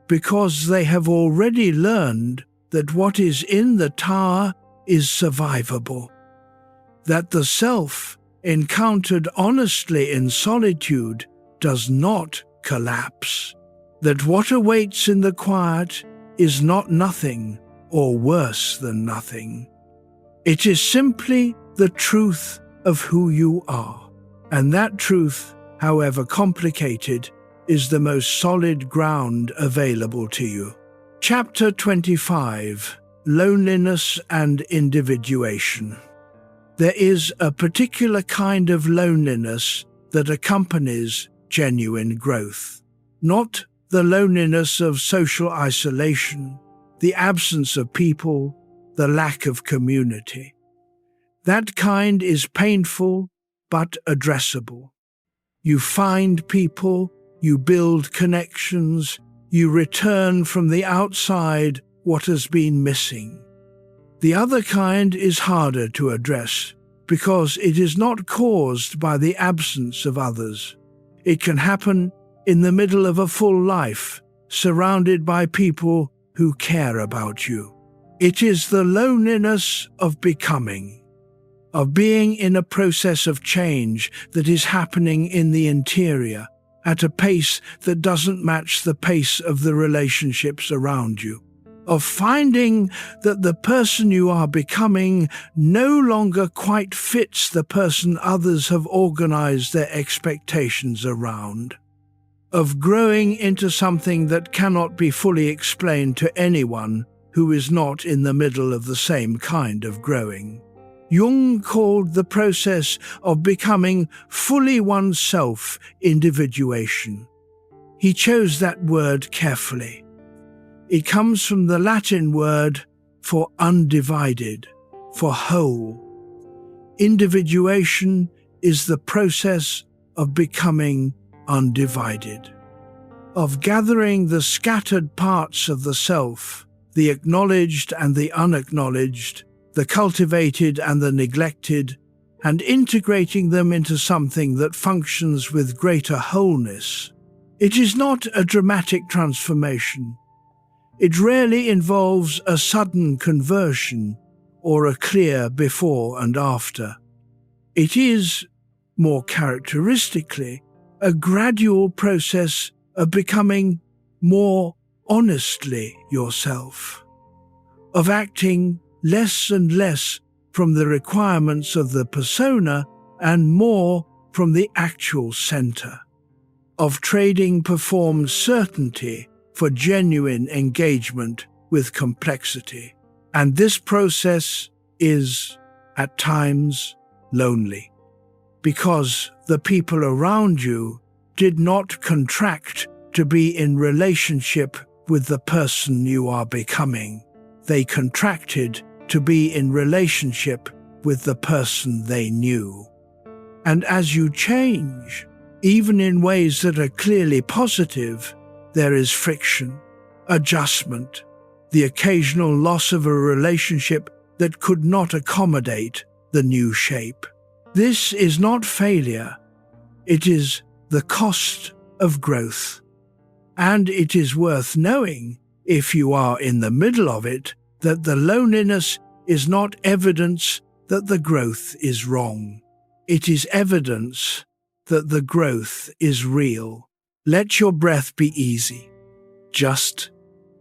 because they have already learned that what is in the tower is survivable, that the self, encountered honestly in solitude, does not collapse, that what awaits in the quiet is not nothing or worse than nothing. It is simply the truth of who you are, and that truth, however complicated, is the most solid ground available to you. Chapter 25: Loneliness and Individuation. There is a particular kind of loneliness that accompanies genuine growth, not the loneliness of social isolation, the absence of people, the lack of community. That kind is painful but addressable. You find people, you build connections, you return from the outside what has been missing. The other kind is harder to address because it is not caused by the absence of others. It can happen in the middle of a full life, surrounded by people who care about you. It is the loneliness of becoming, of being in a process of change that is happening in the interior at a pace that doesn't match the pace of the relationships around you, of finding that the person you are becoming no longer quite fits the person others have organized their expectations around, of growing into something that cannot be fully explained to anyone who is not in the middle of the same kind of growing. Jung called the process of becoming fully oneself individuation. He chose that word carefully. It comes from the Latin word for undivided, for whole. Individuation is the process of becoming undivided, of gathering the scattered parts of the self, the acknowledged and the unacknowledged, the cultivated and the neglected, and integrating them into something that functions with greater wholeness. It is not a dramatic transformation. It rarely involves a sudden conversion or a clear before and after. It is, more characteristically, a gradual process of becoming more honestly yourself, of acting less and less from the requirements of the persona and more from the actual center. Of trading performs certainty for genuine engagement with complexity. And this process is, at times, lonely, because the people around you did not contract to be in relationship with the person you are becoming. They contracted to be in relationship with the person they knew. And as you change, even in ways that are clearly positive, there is friction, adjustment, the occasional loss of a relationship that could not accommodate the new shape. This is not failure. It is the cost of growth. And it is worth knowing, if you are in the middle of it, that the loneliness is not evidence that the growth is wrong. It is evidence that the growth is real. Let your breath be easy. Just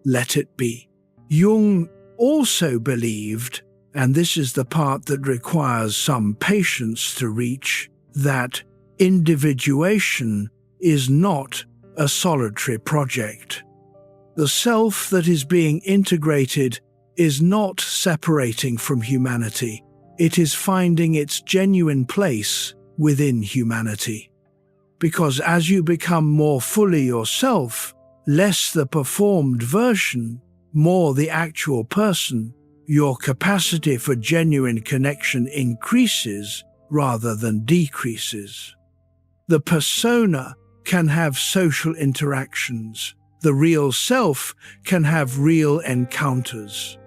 let it be. Jung also believed, and this is the part that requires some patience to reach, that individuation is not a solitary project. The self that is being integrated is not separating from humanity. It is finding its genuine place within humanity. Because as you become more fully yourself, less the performed version, more the actual person, your capacity for genuine connection increases rather than decreases. The persona can have social interactions. The real self can have real encounters.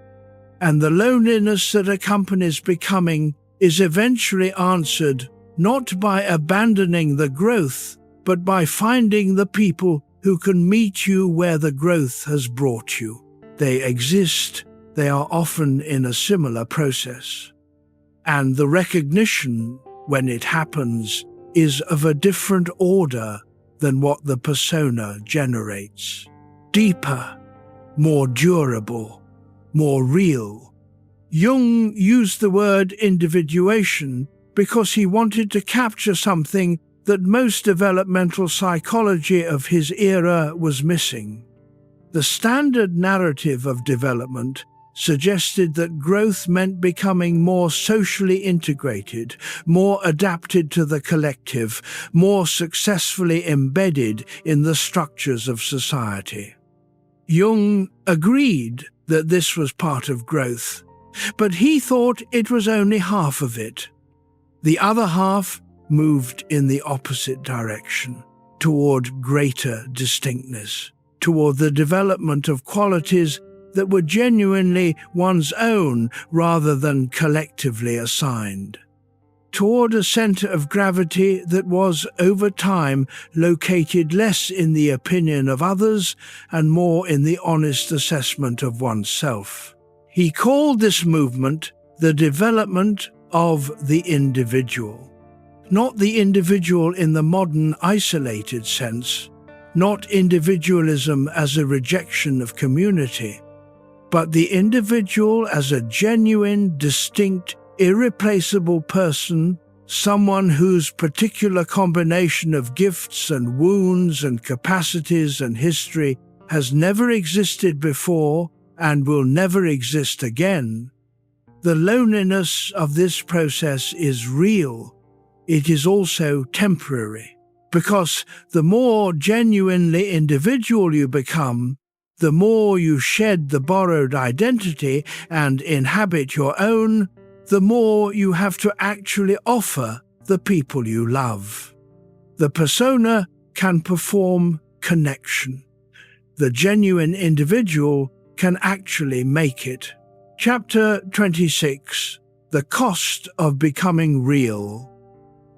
And the loneliness that accompanies becoming is eventually answered not by abandoning the growth, but by finding the people who can meet you where the growth has brought you. They exist. They are often in a similar process. And the recognition, when it happens, is of a different order than what the persona generates. Deeper, more durable, more real. Jung used the word individuation because he wanted to capture something that most developmental psychology of his era was missing. The standard narrative of development suggested that growth meant becoming more socially integrated, more adapted to the collective, more successfully embedded in the structures of society. Jung agreed that this was part of growth, but he thought it was only half of it. The other half moved in the opposite direction, toward greater distinctness, toward the development of qualities that were genuinely one's own rather than collectively assigned, toward a center of gravity that was, over time, located less in the opinion of others and more in the honest assessment of oneself. He called this movement the development of the individual. Not the individual in the modern isolated sense, not individualism as a rejection of community, but the individual as a genuine, distinct, irreplaceable person, someone whose particular combination of gifts and wounds and capacities and history has never existed before and will never exist again. The loneliness of this process is real. It is also temporary, because the more genuinely individual you become, the more you shed the borrowed identity and inhabit your own, the more you have to actually offer the people you love. The persona can perform connection. The genuine individual can actually make it. Chapter 26. The Cost of Becoming Real.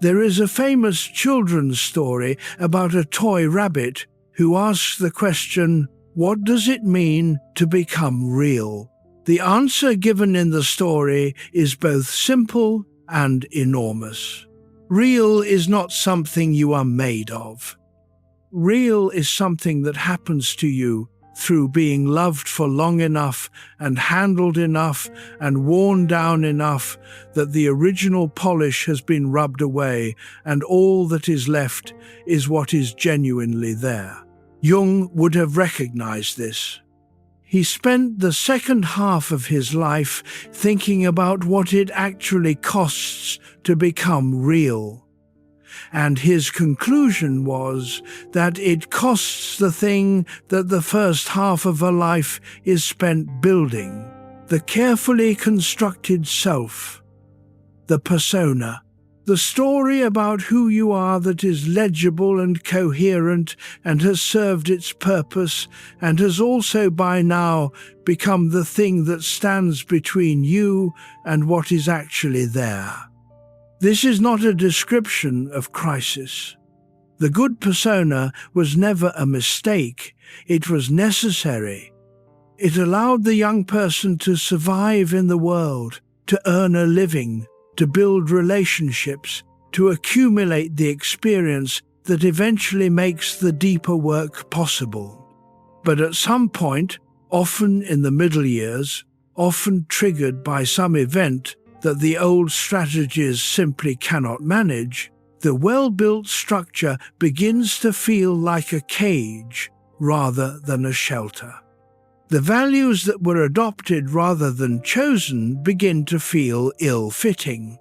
There is a famous children's story about a toy rabbit who asks the question, "What does it mean to become real?" The answer given in the story is both simple and enormous. Real is not something you are made of. Real is something that happens to you through being loved for long enough and handled enough and worn down enough that the original polish has been rubbed away and all that is left is what is genuinely there. Jung would have recognized this. He spent the second half of his life thinking about what it actually costs to become real. And his conclusion was that it costs the thing that the first half of a life is spent building, the carefully constructed self, the persona, the story about who you are that is legible and coherent and has served its purpose and has also by now become the thing that stands between you and what is actually there. This is not a description of crisis. The good persona was never a mistake. It was necessary. It allowed the young person to survive in the world, to earn a living, to build relationships, to accumulate the experience that eventually makes the deeper work possible. But at some point, often in the middle years, often triggered by some event that the old strategies simply cannot manage, the well-built structure begins to feel like a cage rather than a shelter. The values that were adopted rather than chosen begin to feel ill-fitting.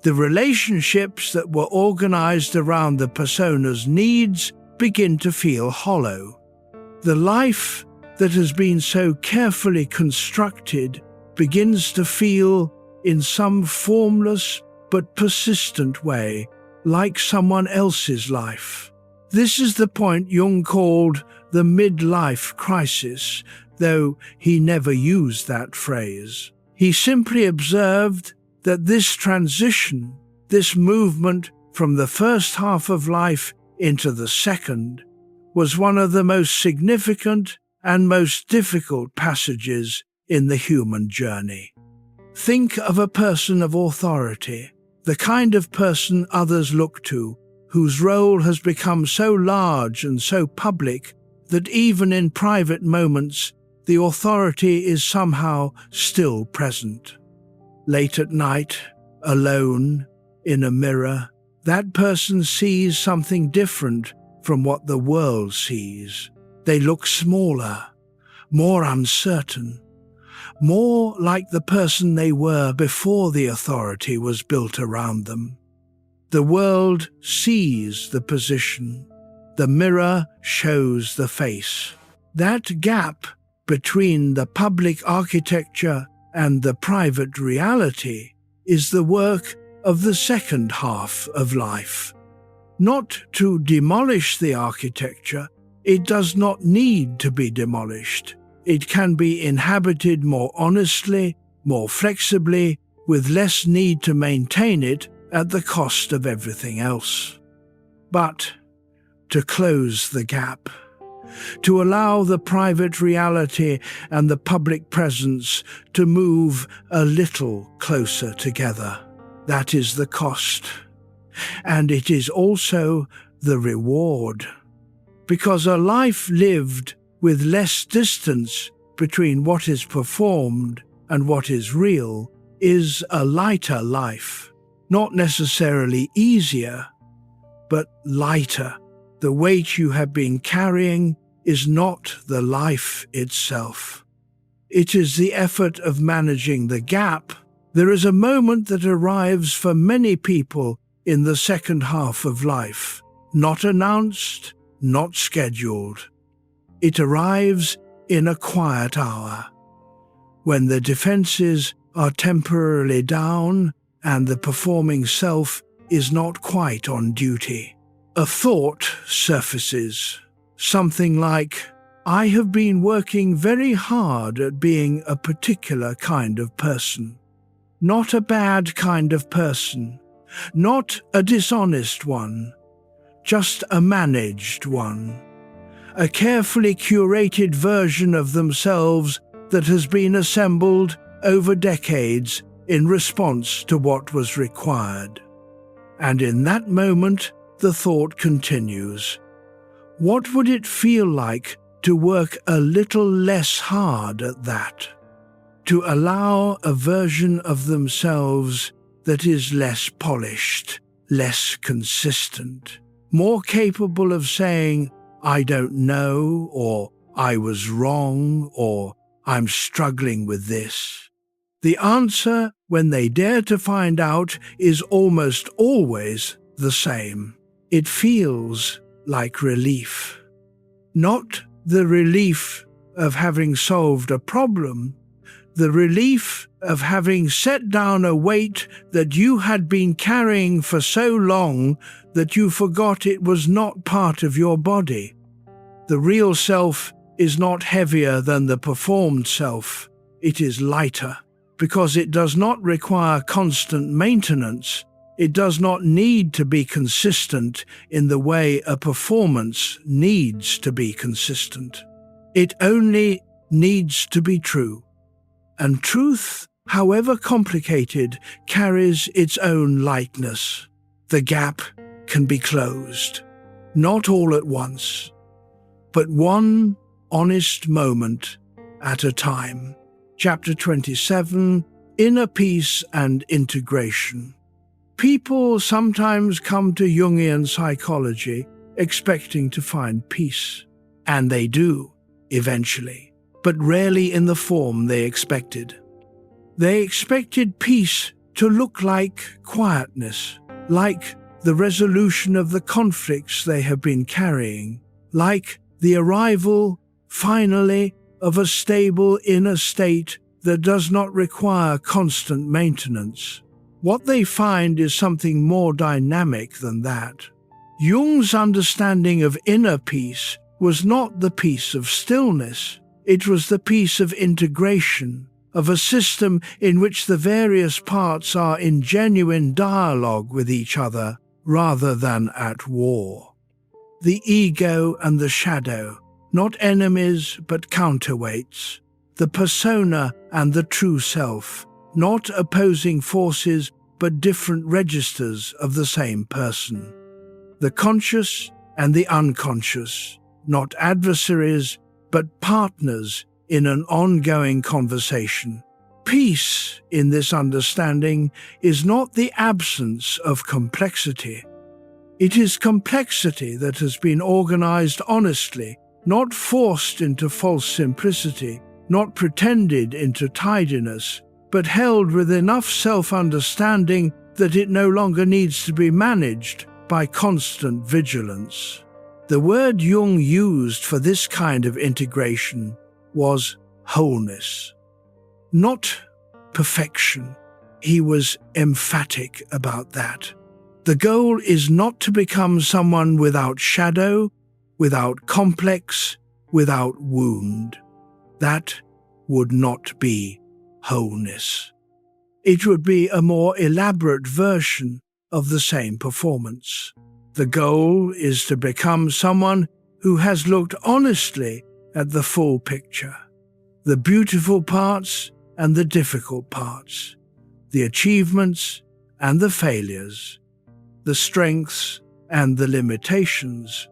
The relationships that were organized around the persona's needs begin to feel hollow. The life that has been so carefully constructed begins to feel, in some formless but persistent way, like someone else's life. This is the point Jung called the midlife crisis, though he never used that phrase. He simply observed that this transition, this movement from the first half of life into the second, was one of the most significant and most difficult passages in the human journey. Think of a person of authority, the kind of person others look to, whose role has become so large and so public that even in private moments the authority is somehow still present. Late at night, alone, in a mirror, that person sees something different from what the world sees. They look smaller, more uncertain, more like the person they were before the authority was built around them. The world sees the position. The mirror shows the face. That gap between the public architecture and the private reality is the work of the second half of life. Not to demolish the architecture, it does not need to be demolished. It can be inhabited more honestly, more flexibly, with less need to maintain it at the cost of everything else. But to close the gap, to allow the private reality and the public presence to move a little closer together. That is the cost. And it is also the reward. Because a life lived with less distance between what is performed and what is real is a lighter life. Not necessarily easier, but lighter. The weight you have been carrying is not the life itself. It is the effort of managing the gap. There is a moment that arrives for many people in the second half of life, not announced, not scheduled. It arrives in a quiet hour, when the defenses are temporarily down and the performing self is not quite on duty. A thought surfaces, something like, "I have been working very hard at being a particular kind of person. Not a bad kind of person, not a dishonest one, just a managed one. A carefully curated version of themselves that has been assembled over decades in response to what was required." And in that moment, the thought continues. What would it feel like to work a little less hard at that, to allow a version of themselves that is less polished, less consistent, more capable of saying, "I don't know," or "I was wrong," or "I'm struggling with this." The answer, when they dare to find out, is almost always the same. It feels like relief. Not the relief of having solved a problem, the relief of having set down a weight that you had been carrying for so long that you forgot it was not part of your body. The real self is not heavier than the performed self. It is lighter, because it does not require constant maintenance. It does not need to be consistent in the way a performance needs to be consistent. It only needs to be true. And truth, however complicated, carries its own lightness. The gap can be closed, not all at once, but one honest moment at a time. Chapter 27, Inner Peace and Integration. People sometimes come to Jungian psychology expecting to find peace, and they do, eventually, but rarely in the form they expected. They expected peace to look like quietness, like the resolution of the conflicts they have been carrying, like the arrival, finally, of a stable inner state that does not require constant maintenance. What they find is something more dynamic than that. Jung's understanding of inner peace was not the peace of stillness. It was the peace of integration, of a system in which the various parts are in genuine dialogue with each other rather than at war. The ego and the shadow, not enemies but counterweights. The persona and the true self, not opposing forces but different registers of the same person. The conscious and the unconscious, not adversaries but partners in an ongoing conversation. Peace, in this understanding, is not the absence of complexity. It is complexity that has been organized honestly, not forced into false simplicity, not pretended into tidiness, but held with enough self-understanding that it no longer needs to be managed by constant vigilance. The word Jung used for this kind of integration was wholeness, not perfection. He was emphatic about that. The goal is not to become someone without shadow, without complex, without wound. That would not be wholeness. It would be a more elaborate version of the same performance. The goal is to become someone who has looked honestly at the full picture, the beautiful parts and the difficult parts, the achievements and the failures, the strengths and the limitations,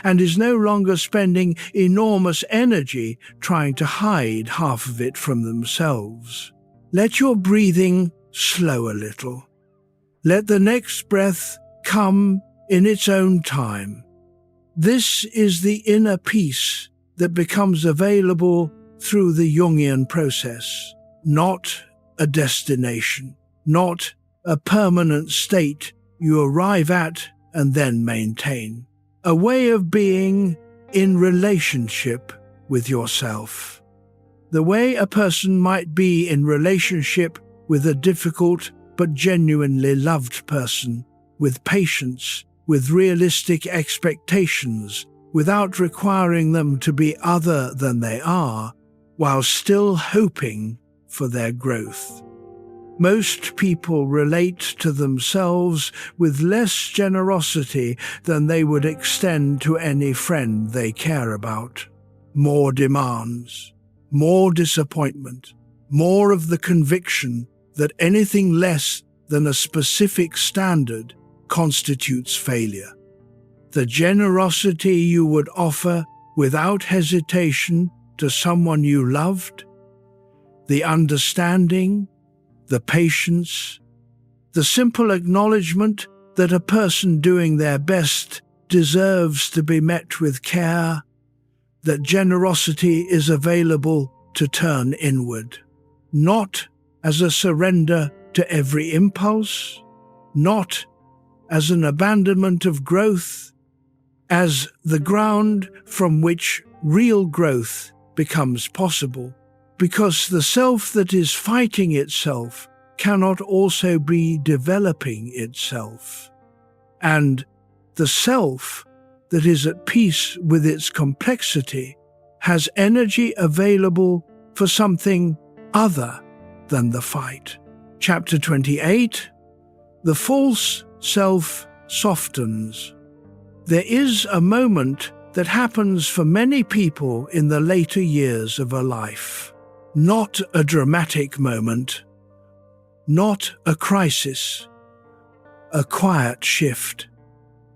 and is no longer spending enormous energy trying to hide half of it from themselves. Let your breathing slow a little. Let the next breath come in its own time. This is the inner peace that becomes available through the Jungian process, not a destination, not a permanent state you arrive at and then maintain. A way of being in relationship with yourself. The way a person might be in relationship with a difficult but genuinely loved person, with patience, with realistic expectations, without requiring them to be other than they are, while still hoping for their growth. Most people relate to themselves with less generosity than they would extend to any friend they care about. More demands, more disappointment, more of the conviction that anything less than a specific standard constitutes failure. The generosity you would offer without hesitation to someone you loved, the understanding, the patience, the simple acknowledgement that a person doing their best deserves to be met with care, that generosity is available to turn inward, not as a surrender to every impulse, not as an abandonment of growth, as the ground from which real growth becomes possible, because the self that is fighting itself cannot also be developing itself. And the self that is at peace with its complexity has energy available for something other than the fight. Chapter 28. The false self softens. There is a moment that happens for many people in the later years of a life. Not a dramatic moment, not a crisis, a quiet shift.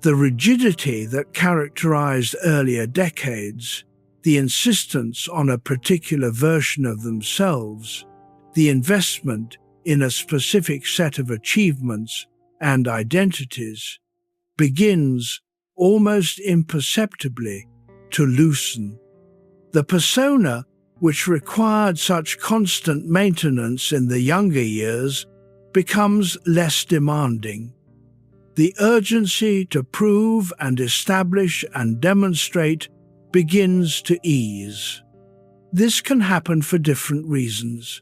The rigidity that characterized earlier decades, the insistence on a particular version of themselves, the investment in a specific set of achievements and identities, begins almost imperceptibly to loosen. The persona which required such constant maintenance in the younger years becomes less demanding. The urgency to prove and establish and demonstrate begins to ease. This can happen for different reasons.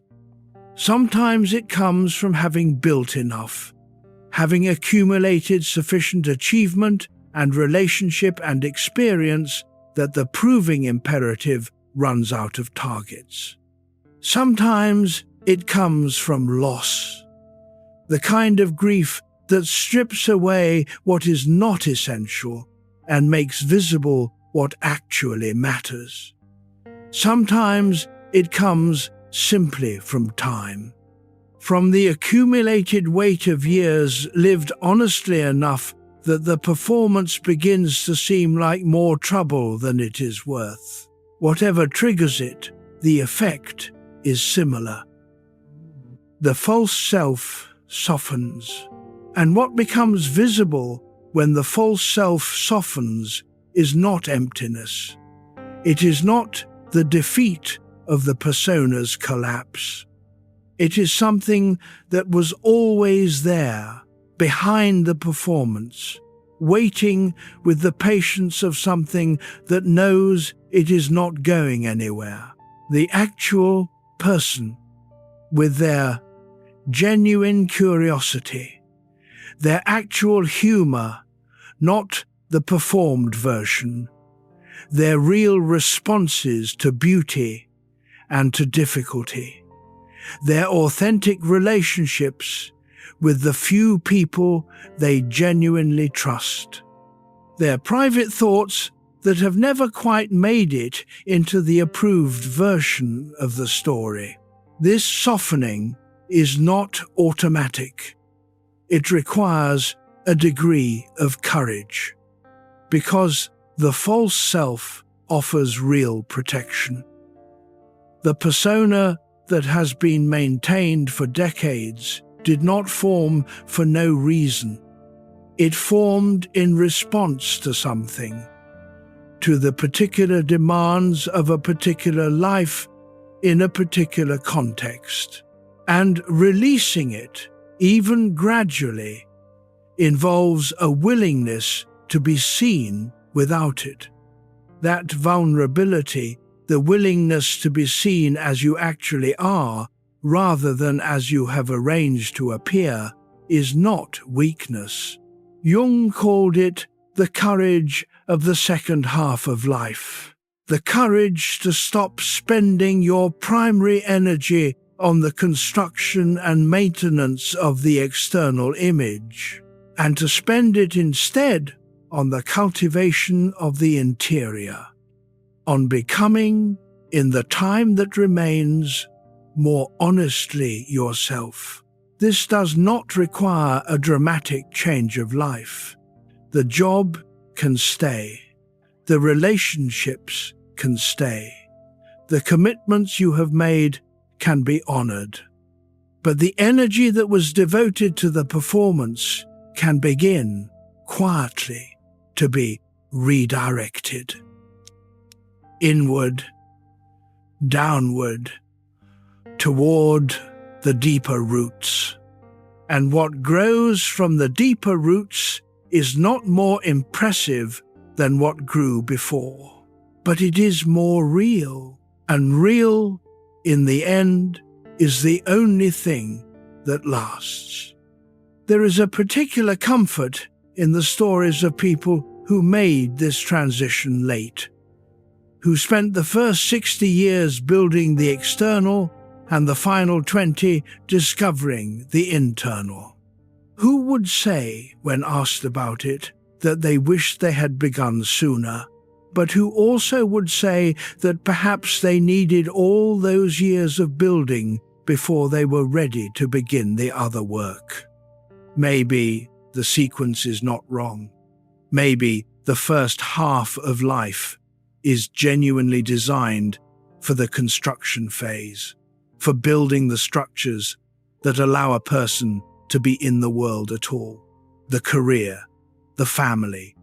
Sometimes it comes from having built enough, having accumulated sufficient achievement and relationship and experience that the proving imperative runs out of targets. Sometimes it comes from loss, the kind of grief that strips away what is not essential and makes visible what actually matters. Sometimes it comes simply from time, from the accumulated weight of years lived honestly enough that the performance begins to seem like more trouble than it is worth. Whatever triggers it, the effect is similar. The false self softens, and what becomes visible when the false self softens is not emptiness. It is not the defeat of the persona's collapse. It is something that was always there, behind the performance, waiting with the patience of something that knows it is not going anywhere. The actual person, with their genuine curiosity, their actual humor, not the performed version, their real responses to beauty and to difficulty, their authentic relationships with the few people they genuinely trust, their private thoughts that have never quite made it into the approved version of the story. This softening is not automatic. It requires a degree of courage, because the false self offers real protection. The persona that has been maintained for decades did not form for no reason. It formed in response to something, to the particular demands of a particular life in a particular context. And releasing it, even gradually, involves a willingness to be seen without it. That vulnerability, the willingness to be seen as you actually are, rather than as you have arranged to appear, is not weakness. Jung called it the courage of the second half of life. The courage to stop spending your primary energy on the construction and maintenance of the external image, and to spend it instead on the cultivation of the interior, on becoming, in the time that remains, more honestly yourself. This does not require a dramatic change of life. The job can stay. The relationships can stay. The commitments you have made can be honored. But the energy that was devoted to the performance can begin, quietly, to be redirected. Inward, downward, toward the deeper roots. And what grows from the deeper roots is not more impressive than what grew before, but it is more real, and real, in the end, is the only thing that lasts. There is a particular comfort in the stories of people who made this transition late, who spent the first 60 years building the external and the final 20 discovering the internal. Who would say, when asked about it, that they wished they had begun sooner, but who also would say that perhaps they needed all those years of building before they were ready to begin the other work? Maybe the sequence is not wrong. Maybe the first half of life is genuinely designed for the construction phase, for building the structures that allow a person to be in the world at all. The career, the family,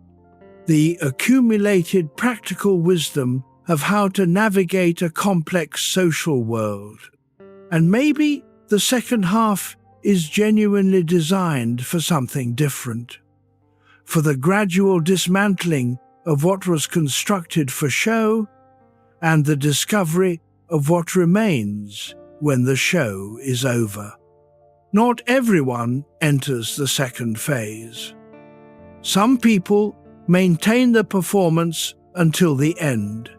the accumulated practical wisdom of how to navigate a complex social world. And maybe the second half is genuinely designed for something different, for the gradual dismantling of what was constructed for show and the discovery of what remains when the show is over. Not everyone enters the second phase. Some people maintain the performance until the end,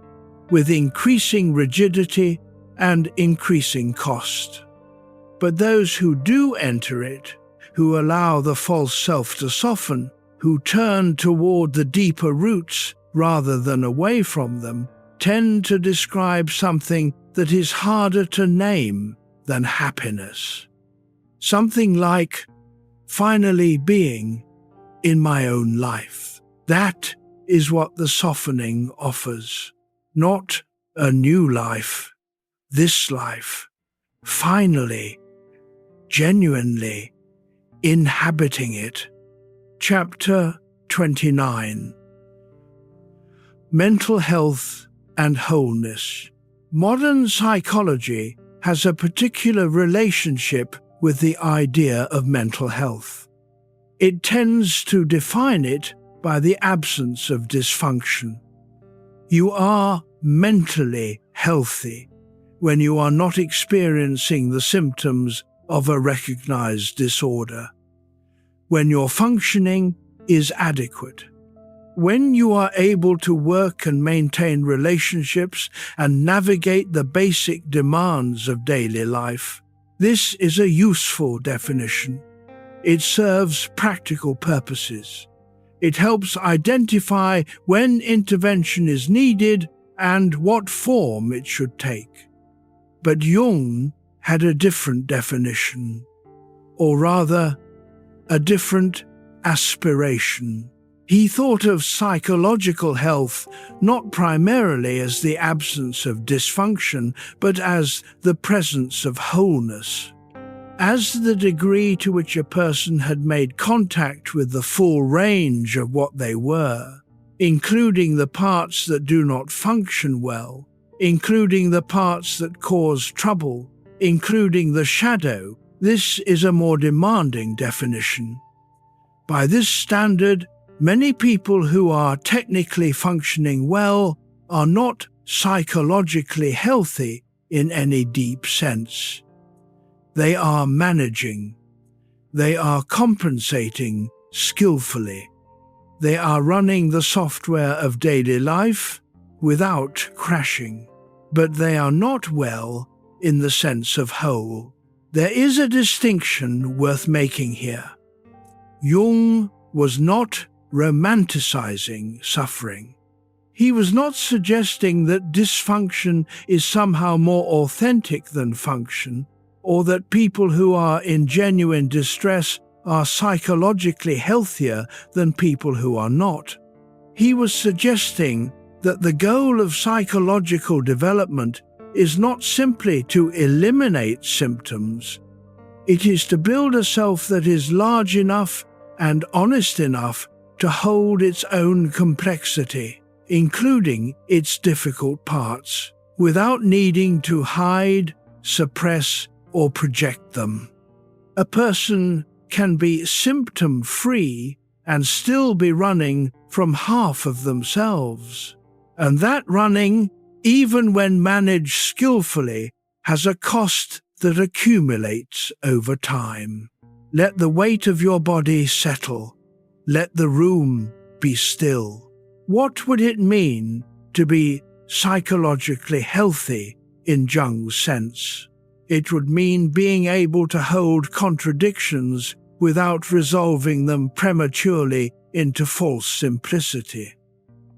with increasing rigidity and increasing cost. But those who do enter it, who allow the false self to soften, who turn toward the deeper roots rather than away from them, tend to describe something that is harder to name than happiness. Something like finally being in my own life. That is what the softening offers. Not a new life, this life, finally, genuinely inhabiting it. Chapter 29. Mental Health and Wholeness. Modern psychology has a particular relationship with the idea of mental health. It tends to define it by the absence of dysfunction. You are mentally healthy when you are not experiencing the symptoms of a recognized disorder, when your functioning is adequate, when you are able to work and maintain relationships and navigate the basic demands of daily life. This is a useful definition. It serves practical purposes. It helps identify when intervention is needed and what form it should take. But Jung had a different definition, or rather, a different aspiration. He thought of psychological health not primarily as the absence of dysfunction, but as the presence of wholeness. As the degree to which a person had made contact with the full range of what they were, including the parts that do not function well, including the parts that cause trouble, including the shadow, this is a more demanding definition. By this standard, many people who are technically functioning well are not psychologically healthy in any deep sense. They are managing. They are compensating skillfully. They are running the software of daily life without crashing. But they are not well in the sense of whole. There is a distinction worth making here. Jung was not romanticizing suffering. He was not suggesting that dysfunction is somehow more authentic than function, or that people who are in genuine distress are psychologically healthier than people who are not. He was suggesting that the goal of psychological development is not simply to eliminate symptoms. It is to build a self that is large enough and honest enough to hold its own complexity, including its difficult parts, without needing to hide, suppress, or project them. A person can be symptom-free and still be running from half of themselves. And that running, even when managed skillfully, has a cost that accumulates over time. Let the weight of your body settle. Let the room be still. What would it mean to be psychologically healthy in Jung's sense? It would mean being able to hold contradictions without resolving them prematurely into false simplicity.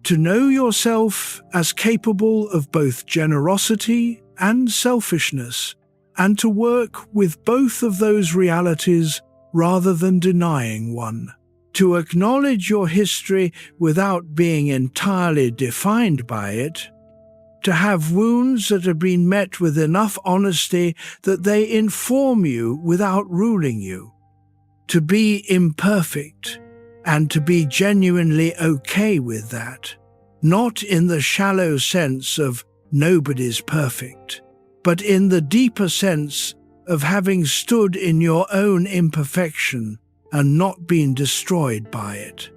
To know yourself as capable of both generosity and selfishness, and to work with both of those realities rather than denying one. To acknowledge your history without being entirely defined by it. To have wounds that have been met with enough honesty that they inform you without ruling you. To be imperfect, and to be genuinely okay with that. Not in the shallow sense of nobody's perfect, but in the deeper sense of having stood in your own imperfection and not been destroyed by it.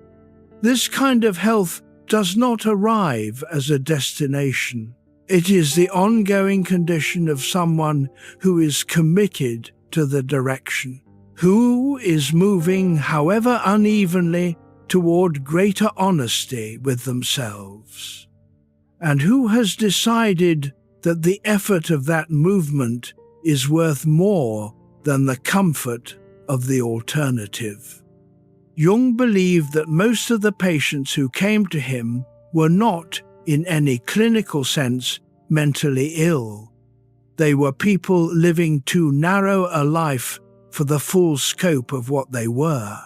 This kind of health does not arrive as a destination. It is the ongoing condition of someone who is committed to the direction, who is moving, however unevenly, toward greater honesty with themselves, and who has decided that the effort of that movement is worth more than the comfort of the alternative. Jung believed that most of the patients who came to him were not, in any clinical sense, mentally ill. They were people living too narrow a life for the full scope of what they were.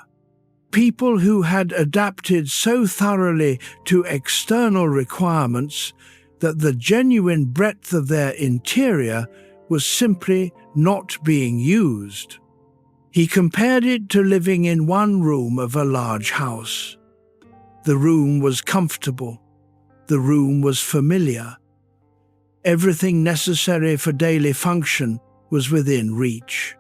People who had adapted so thoroughly to external requirements that the genuine breadth of their interior was simply not being used. He compared it to living in one room of a large house. The room was comfortable. The room was familiar. Everything necessary for daily function was within reach.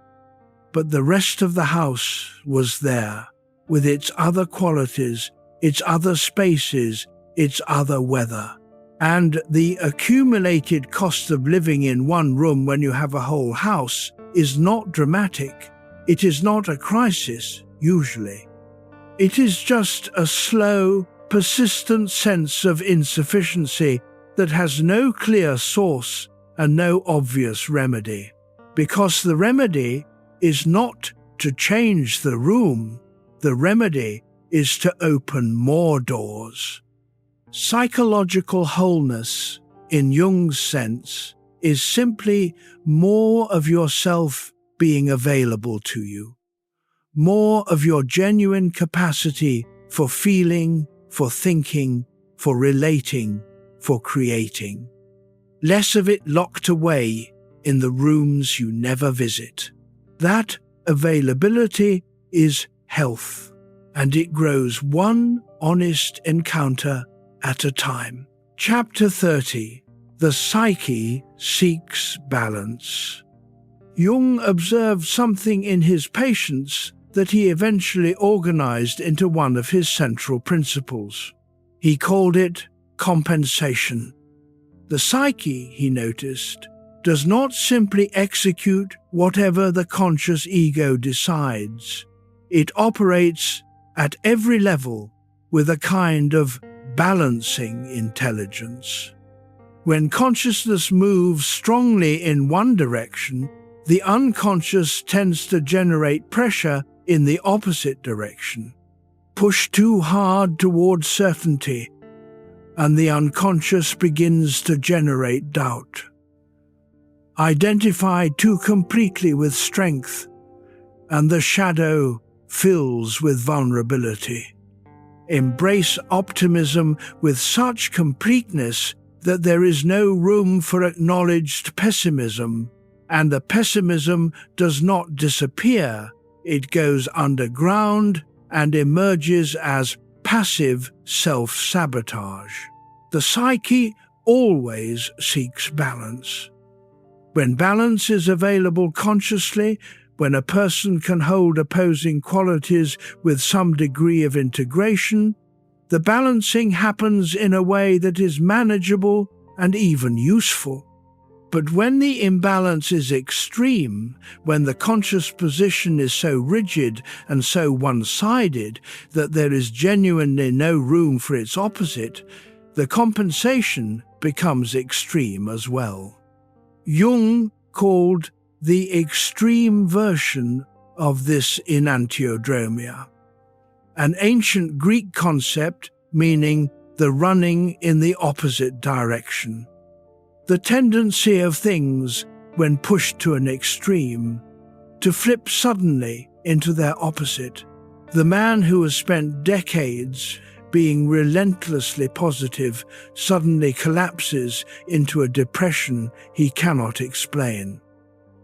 But the rest of the house was there, with its other qualities, its other spaces, its other weather. And the accumulated cost of living in one room when you have a whole house is not dramatic. It is not a crisis, usually. It is just a slow, persistent sense of insufficiency that has no clear source and no obvious remedy. Because the remedy is not to change the room, the remedy is to open more doors. Psychological wholeness, in Jung's sense, is simply more of yourself being available to you, more of your genuine capacity for feeling, for thinking, for relating, for creating. Less of it locked away in the rooms you never visit. That availability is health, and it grows one honest encounter at a time. Chapter 30. The Psyche Seeks Balance. Jung observed something in his patients that he eventually organized into one of his central principles. He called it compensation. The psyche, he noticed, does not simply execute whatever the conscious ego decides. It operates at every level with a kind of balancing intelligence. When consciousness moves strongly in one direction, the unconscious tends to generate pressure in the opposite direction. Push too hard towards certainty, and the unconscious begins to generate doubt. Identify too completely with strength, and the shadow fills with vulnerability. embrace optimism with such completeness that there is no room for acknowledged pessimism, and the pessimism does not disappear, it goes underground and emerges as passive self-sabotage. The psyche always seeks balance. When balance is available consciously, when a person can hold opposing qualities with some degree of integration, the balancing happens in a way that is manageable and even useful. But when the imbalance is extreme, when the conscious position is so rigid and so one-sided that there is genuinely no room for its opposite, the compensation becomes extreme as well. Jung called the extreme version of this enantiodromia, an ancient Greek concept meaning the running in the opposite direction. The tendency of things, when pushed to an extreme, to flip suddenly into their opposite. The man who has spent decades being relentlessly positive suddenly collapses into a depression he cannot explain.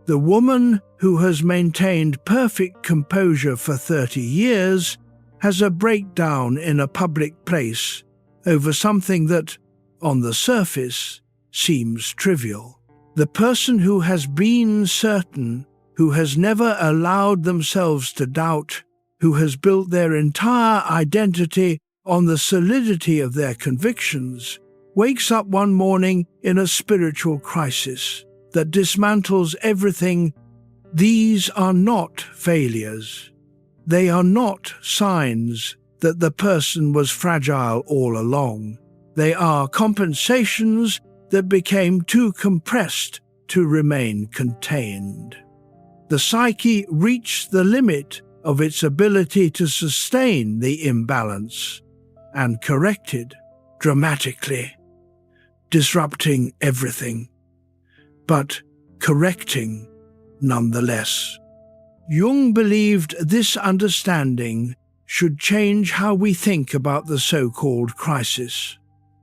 The woman who has maintained perfect composure for 30 years has a breakdown in a public place over something that, on the surface, seems trivial. The person who has been certain, who has never allowed themselves to doubt, who has built their entire identity on the solidity of their convictions, wakes up one morning in a spiritual crisis that dismantles everything. These are not failures. They are not signs that the person was fragile all along. They are compensations that became too compressed to remain contained. The psyche reached the limit of its ability to sustain the imbalance and corrected dramatically, disrupting everything, but correcting nonetheless. Jung believed this understanding should change how we think about the so-called crisis.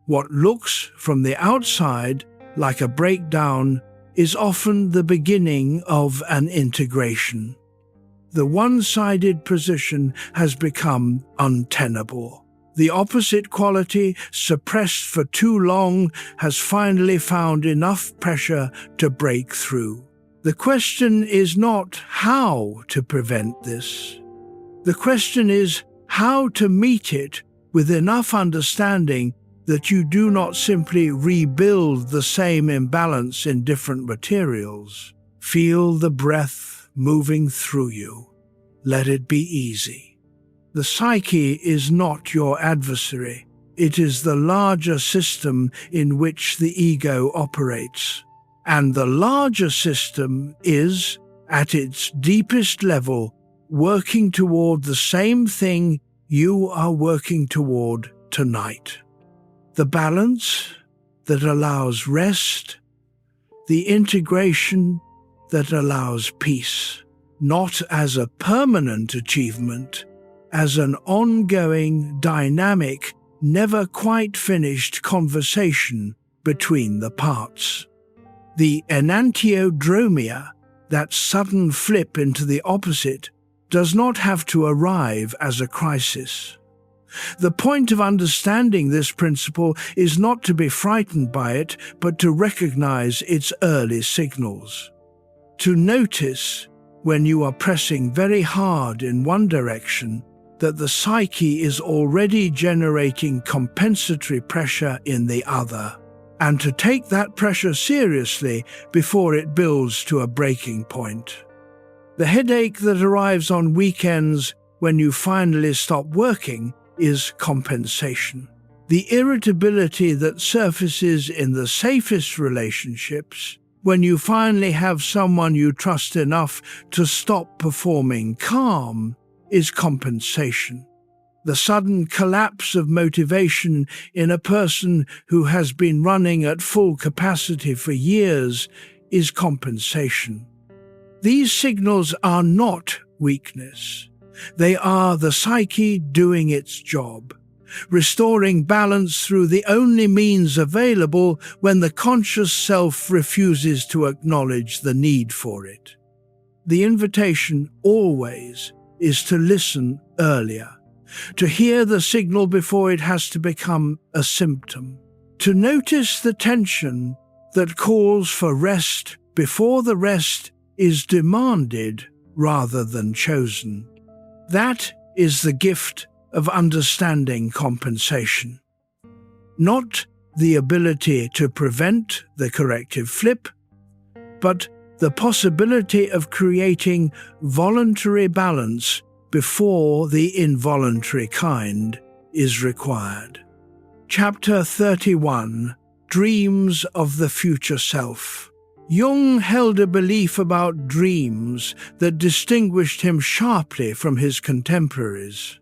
What looks from the outside like a breakdown is often the beginning of an integration. The one-sided position has become untenable. The opposite quality, suppressed for too long, has finally found enough pressure to break through. The question is not how to prevent this. The question is how to meet it with enough understanding that you do not simply rebuild the same imbalance in different materials. Feel the breath moving through you. Let it be easy. The psyche is not your adversary. It is the larger system in which the ego operates. And the larger system is, at its deepest level, working toward the same thing you are working toward tonight. The balance that allows rest, the integration that allows peace, not as a permanent achievement, as an ongoing, dynamic, never quite finished conversation between the parts. The enantiodromia, that sudden flip into the opposite, does not have to arrive as a crisis. The point of understanding this principle is not to be frightened by it, but to recognize its early signals. To notice, when you are pressing very hard in one direction, that the psyche is already generating compensatory pressure in the other, and to take that pressure seriously before it builds to a breaking point. The headache that arrives on weekends when you finally stop working is compensation. The irritability that surfaces in the safest relationships when you finally have someone you trust enough to stop performing calm is compensation. The sudden collapse of motivation in a person who has been running at full capacity for years is compensation. These signals are not weakness. They are the psyche doing its job. restoring balance through the only means available when the conscious self refuses to acknowledge the need for it. The invitation always is to listen earlier, to hear the signal before it has to become a symptom, to notice the tension that calls for rest before the rest is demanded rather than chosen. That is the gift of understanding compensation. Not the ability to prevent the corrective flip, but the possibility of creating voluntary balance before the involuntary kind is required. Chapter 31: Dreams of the Future Self. Jung held a belief about dreams that distinguished him sharply from his contemporaries.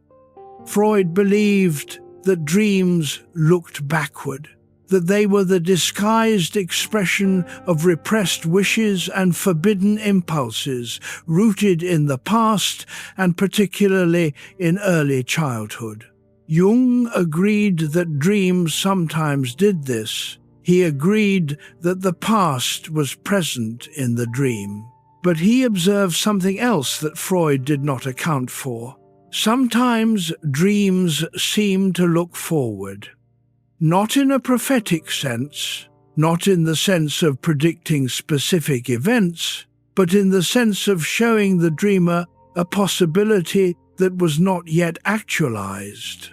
Freud believed that dreams looked backward, that they were the disguised expression of repressed wishes and forbidden impulses rooted in the past and particularly in early childhood. Jung agreed that dreams sometimes did this. He agreed that the past was present in the dream. But he observed something else that Freud did not account for. Sometimes dreams seem to look forward. Not in a prophetic sense, not in the sense of predicting specific events, but in the sense of showing the dreamer a possibility that was not yet actualized.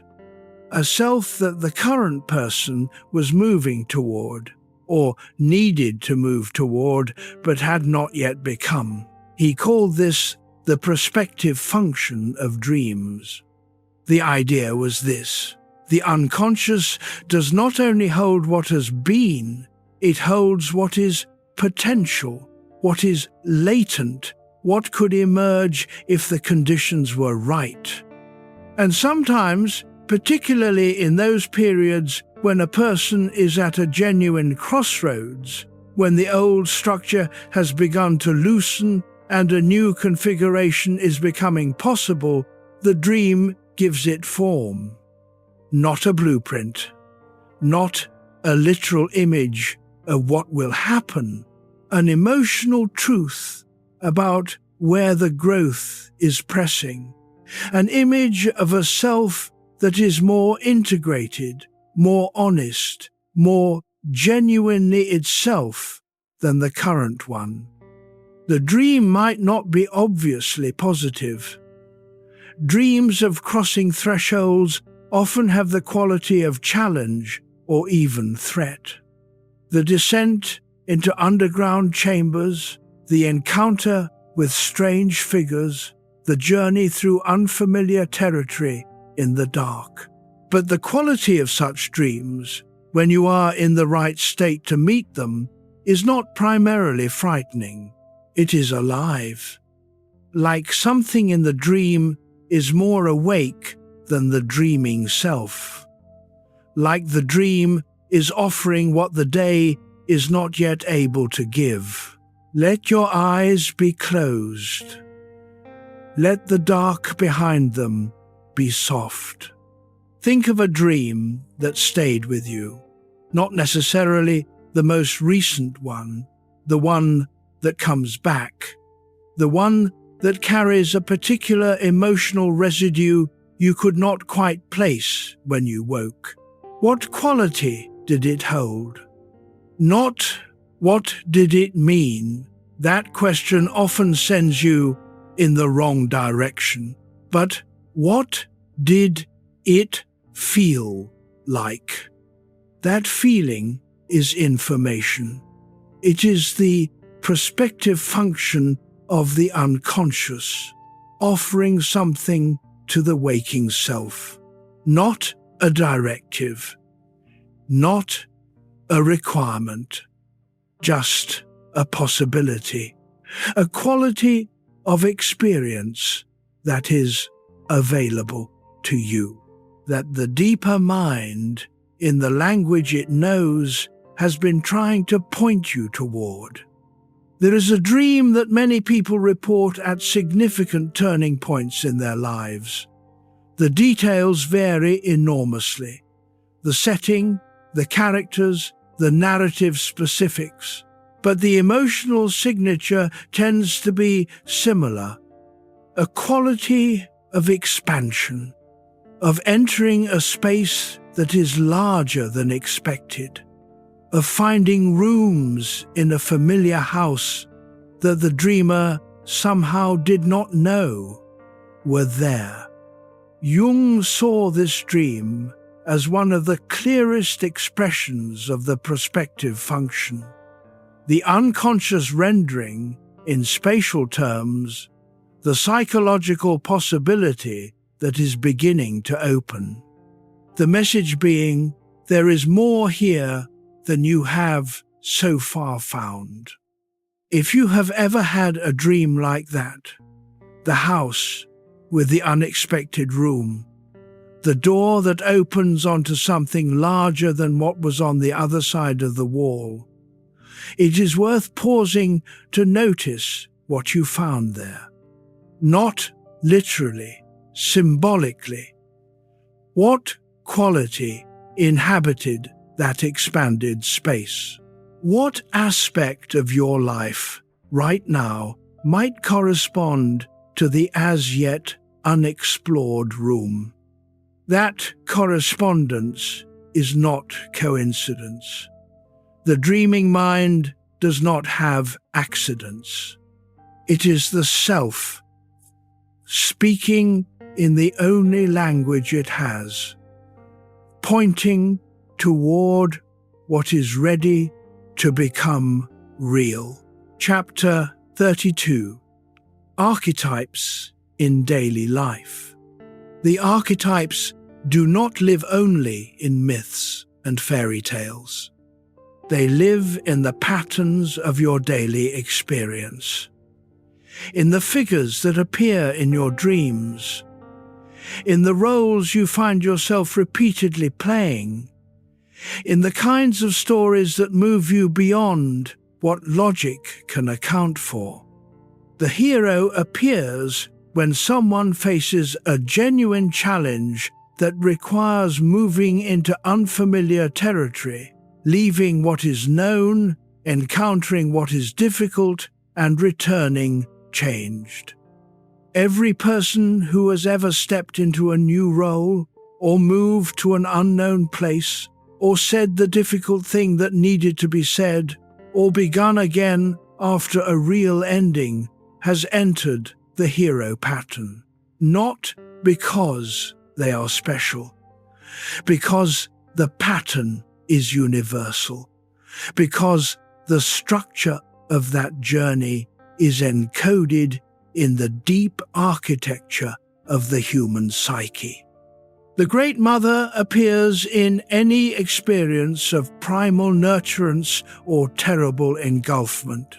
A self that the current person was moving toward, or needed to move toward, but had not yet become. He called this the prospective function of dreams. The idea was this: the unconscious does not only hold what has been, it holds what is potential, what is latent, what could emerge if the conditions were right. And sometimes, particularly in those periods when a person is at a genuine crossroads, when the old structure has begun to loosen and a new configuration is becoming possible, the dream gives it form. Not a blueprint, not a literal image of what will happen, an emotional truth about where the growth is pressing, an image of a self that is more integrated, more honest, more genuinely itself than the current one. The dream might not be obviously positive. Dreams of crossing thresholds often have the quality of challenge or even threat. The descent into underground chambers, the encounter with strange figures, the journey through unfamiliar territory in the dark. But the quality of such dreams, when you are in the right state to meet them, is not primarily frightening. It is alive. Like something in the dream is more awake than the dreaming self. Like the dream is offering what the day is not yet able to give. Let your eyes be closed. Let the dark behind them be soft. Think of a dream that stayed with you, not necessarily the most recent one, the one that comes back, the one that carries a particular emotional residue you could not quite place when you woke. What quality did it hold? Not what did it mean? That question often sends you in the wrong direction. But what did it feel like? That feeling is information. It is the prospective function of the unconscious, offering something to the waking self. Not a directive, not a requirement, just a possibility, a quality of experience that is available to you, that the deeper mind, in the language it knows, has been trying to point you toward. There is a dream that many people report at significant turning points in their lives. The details vary enormously. The setting, the characters, the narrative specifics. But the emotional signature tends to be similar. A quality of expansion, of entering a space that is larger than expected, of finding rooms in a familiar house that the dreamer somehow did not know were there. Jung saw this dream as one of the clearest expressions of the prospective function, the unconscious rendering, in spatial terms, the psychological possibility that is beginning to open. The message being, there is more here than you have so far found. If you have ever had a dream like that, the house with the unexpected room, the door that opens onto something larger than what was on the other side of the wall, it is worth pausing to notice what you found there. Not literally, symbolically. What quality inhabited that expanded space? What aspect of your life right now might correspond to the as yet unexplored room? That correspondence is not coincidence. The dreaming mind does not have accidents. It is the self, speaking in the only language it has, pointing toward what is ready to become real. Chapter 32. Archetypes in daily life. The archetypes do not live only in myths and fairy tales. They live in the patterns of your daily experience, in the figures that appear in your dreams, in the roles you find yourself repeatedly playing, in the kinds of stories that move you beyond what logic can account for. The hero appears when someone faces a genuine challenge that requires moving into unfamiliar territory, leaving what is known, encountering what is difficult, and returning changed. Every person who has ever stepped into a new role, or moved to an unknown place, or said the difficult thing that needed to be said, or begun again after a real ending, has entered the hero pattern. Not because they are special, because the pattern is universal, because the structure of that journey is encoded in the deep architecture of the human psyche. The Great Mother appears in any experience of primal nurturance or terrible engulfment,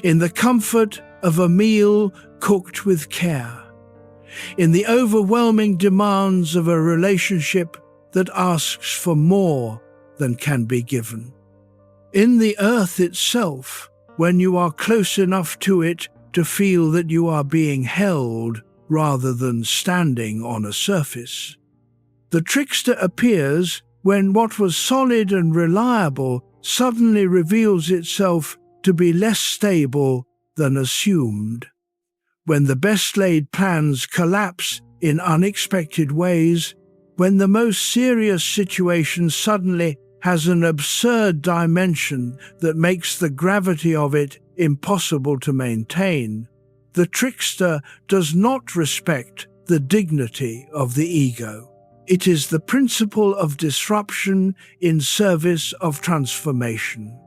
in the comfort of a meal cooked with care, in the overwhelming demands of a relationship that asks for more than can be given, in the earth itself, when you are close enough to it to feel that you are being held rather than standing on a surface. The trickster appears when what was solid and reliable suddenly reveals itself to be less stable than assumed, when the best-laid plans collapse in unexpected ways, when the most serious situation suddenly has an absurd dimension that makes the gravity of it impossible to maintain. The trickster does not respect the dignity of the ego. It is the principle of disruption in service of transformation.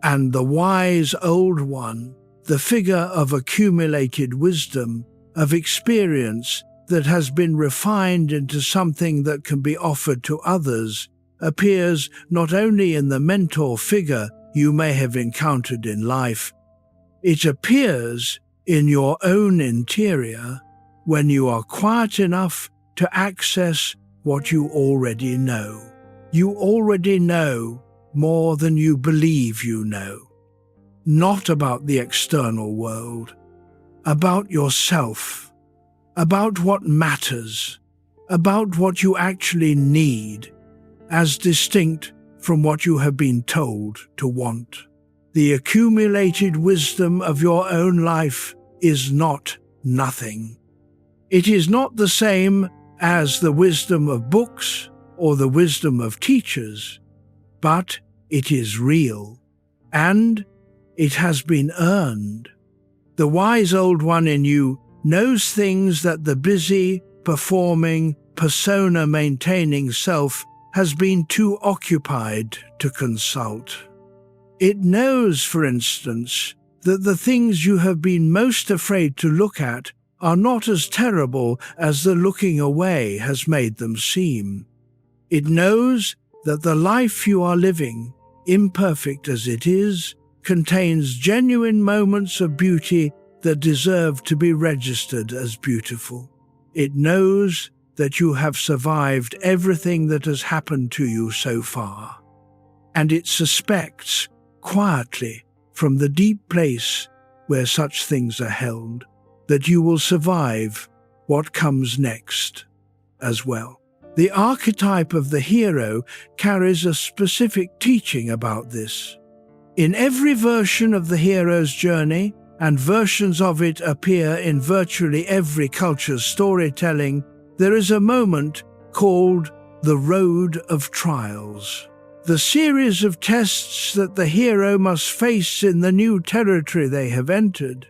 And the wise old one, the figure of accumulated wisdom, of experience that has been refined into something that can be offered to others, appears not only in the mentor figure you may have encountered in life, it appears in your own interior when you are quiet enough to access what you already know. You already know more than you believe you know. Not about the external world, about yourself, about what matters, about what you actually need, as distinct from what you have been told to want. The accumulated wisdom of your own life is not nothing. It is not the same as the wisdom of books or the wisdom of teachers, but it is real, and it has been earned. The wise old one in you knows things that the busy, performing, persona-maintaining self has been too occupied to consult. It knows, for instance, that the things you have been most afraid to look at are not as terrible as the looking away has made them seem. It knows that the life you are living, imperfect as it is, contains genuine moments of beauty that deserve to be registered as beautiful. It knows that you have survived everything that has happened to you so far, and it suspects, quietly, from the deep place where such things are held, that you will survive what comes next as well. The archetype of the hero carries a specific teaching about this. In every version of the hero's journey, and versions of it appear in virtually every culture's storytelling, there is a moment called the Road of Trials. The series of tests that the hero must face in the new territory they have entered.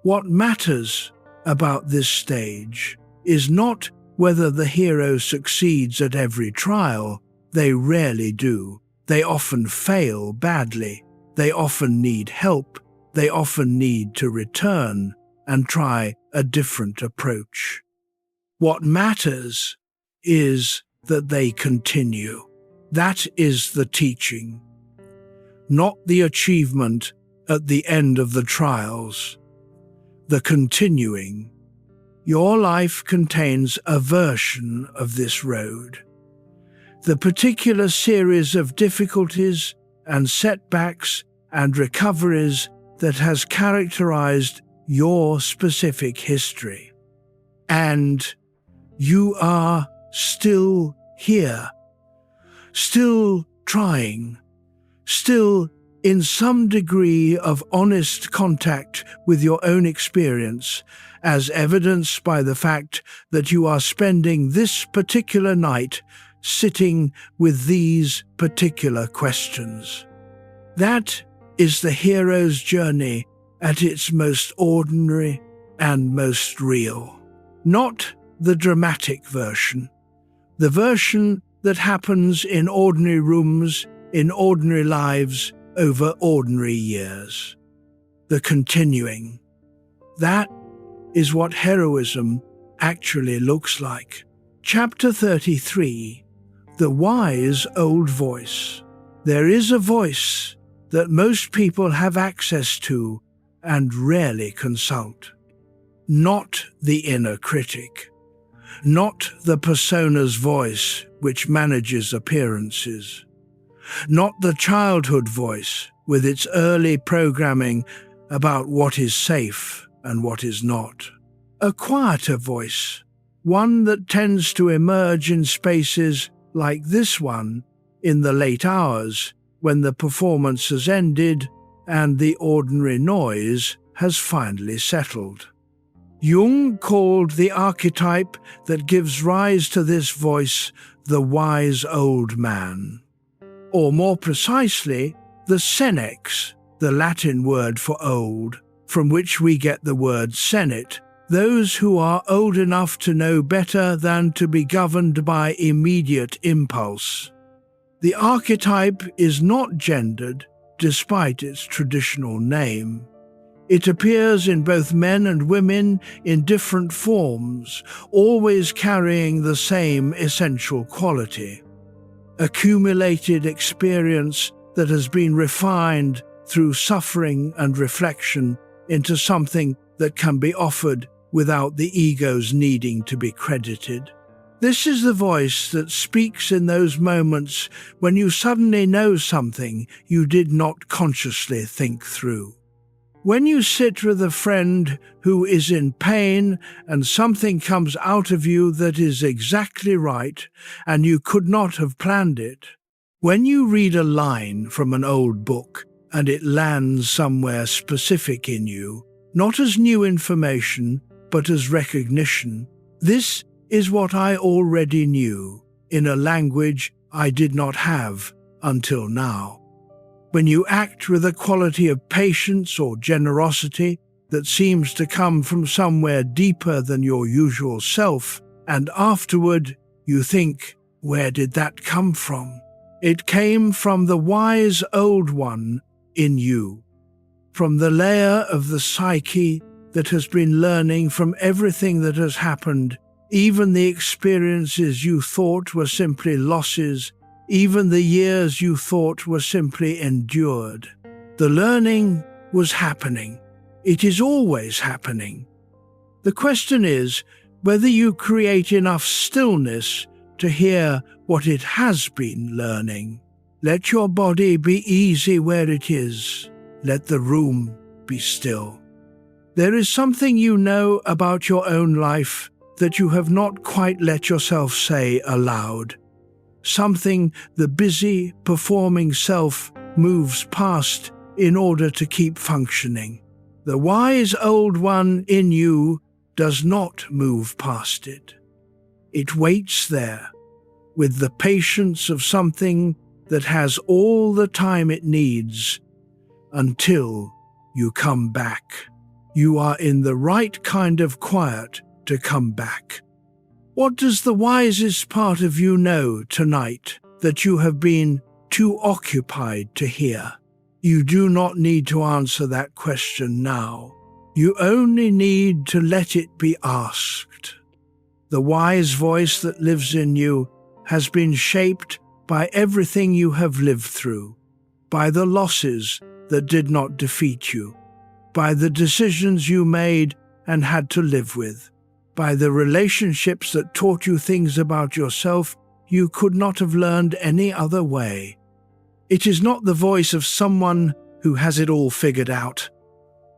What matters about this stage is not whether the hero succeeds at every trial. They rarely do. They often fail badly. They often need help. They often need to return and try a different approach. What matters is that they continue. That is the teaching, not the achievement at the end of the trials. The continuing. Your life contains a version of this road. The particular series of difficulties and setbacks and recoveries that has characterized your specific history. And you are still here, still trying, still in some degree of honest contact with your own experience, as evidenced by the fact that you are spending this particular night sitting with these particular questions. That is the hero's journey at its most ordinary and most real. Not the dramatic version, the version that happens in ordinary rooms, in ordinary lives, over ordinary years. The continuing. That is what heroism actually looks like. Chapter 33. The Wise Old Voice. There is a voice that most people have access to and rarely consult. Not the inner critic, not the persona's voice which manages appearances, not the childhood voice with its early programming about what is safe and what is not. A quieter voice, one that tends to emerge in spaces like this one in the late hours when the performance has ended and the ordinary noise has finally settled. Jung called the archetype that gives rise to this voice the wise old man, or more precisely, the senex, the Latin word for old, from which we get the word senate, those who are old enough to know better than to be governed by immediate impulse. The archetype is not gendered, despite its traditional name. It appears in both men and women in different forms, always carrying the same essential quality. Accumulated experience that has been refined through suffering and reflection into something that can be offered without the ego's needing to be credited. This is the voice that speaks in those moments when you suddenly know something you did not consciously think through. When you sit with a friend who is in pain and something comes out of you that is exactly right and you could not have planned it. When you read a line from an old book and it lands somewhere specific in you, not as new information, but as recognition. This is what I already knew, in a language I did not have until now. When you act with a quality of patience or generosity that seems to come from somewhere deeper than your usual self, and afterward you think, where did that come from? It came from the wise old one in you, from the layer of the psyche that has been learning from everything that has happened, even the experiences you thought were simply losses, even the years you thought were simply endured. The learning was happening. It is always happening. The question is whether you create enough stillness to hear what it has been learning. Let your body be easy where it is. Let the room be still. There is something you know about your own life that you have not quite let yourself say aloud. Something the busy, performing self moves past in order to keep functioning. The wise old one in you does not move past it. It waits there, with the patience of something that has all the time it needs, until you come back. You are in the right kind of quiet to come back. What does the wisest part of you know tonight that you have been too occupied to hear? You do not need to answer that question now. You only need to let it be asked. The wise voice that lives in you has been shaped by everything you have lived through, by the losses that did not defeat you, by the decisions you made and had to live with, by the relationships that taught you things about yourself you could not have learned any other way. It is not the voice of someone who has it all figured out.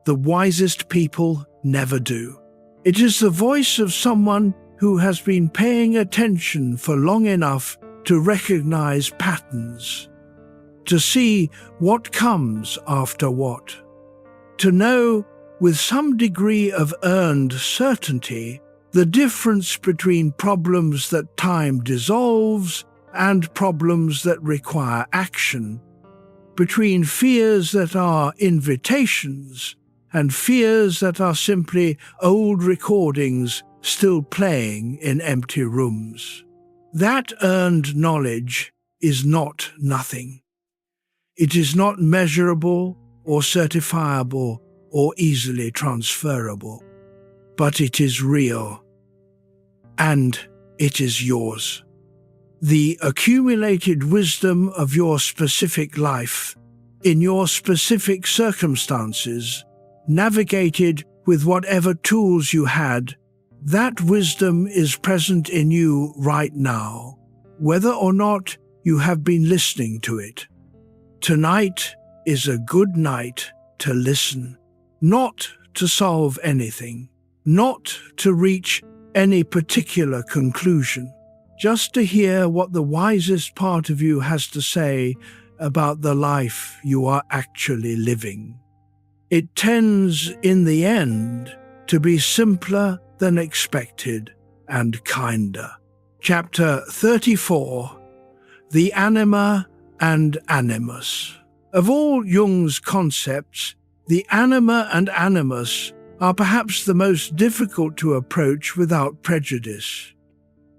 The wisest people never do. It is the voice of someone who has been paying attention for long enough to recognize patterns, to see what comes after what, to know with some degree of earned certainty the difference between problems that time dissolves and problems that require action, between fears that are invitations and fears that are simply old recordings still playing in empty rooms. That earned knowledge is not nothing. It is not measurable or certifiable or easily transferable, but it is real, and it is yours. The accumulated wisdom of your specific life, in your specific circumstances, navigated with whatever tools you had, that wisdom is present in you right now, whether or not you have been listening to it. Tonight is a good night to listen, not to solve anything, not to reach any particular conclusion, just to hear what the wisest part of you has to say about the life you are actually living. It tends, in the end, to be simpler than expected and kinder. Chapter 34, The Anima and Animus. Of all Jung's concepts, the Anima and Animus are perhaps the most difficult to approach without prejudice.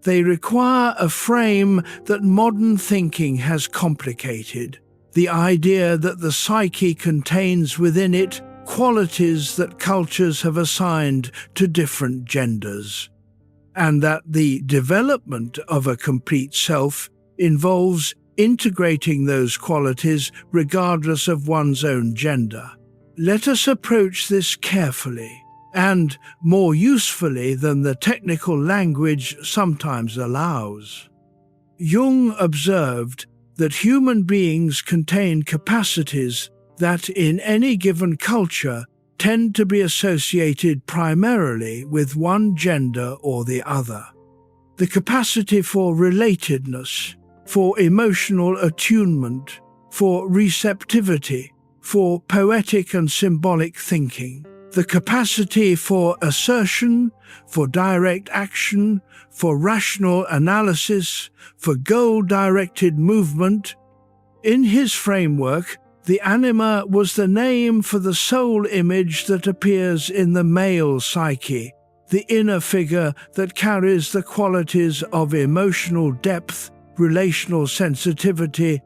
They require a frame that modern thinking has complicated, the idea that the psyche contains within it qualities that cultures have assigned to different genders, and that the development of a complete self involves integrating those qualities regardless of one's own gender. Let us approach this carefully and more usefully than the technical language sometimes allows. Jung observed that human beings contain capacities that in any given culture tend to be associated primarily with one gender or the other. The capacity for relatedness, for emotional attunement, for receptivity, for poetic and symbolic thinking, the capacity for assertion, for direct action, for rational analysis, for goal-directed movement. In his framework, the anima was the name for the soul image that appears in the male psyche, the inner figure that carries the qualities of emotional depth, relational sensitivity,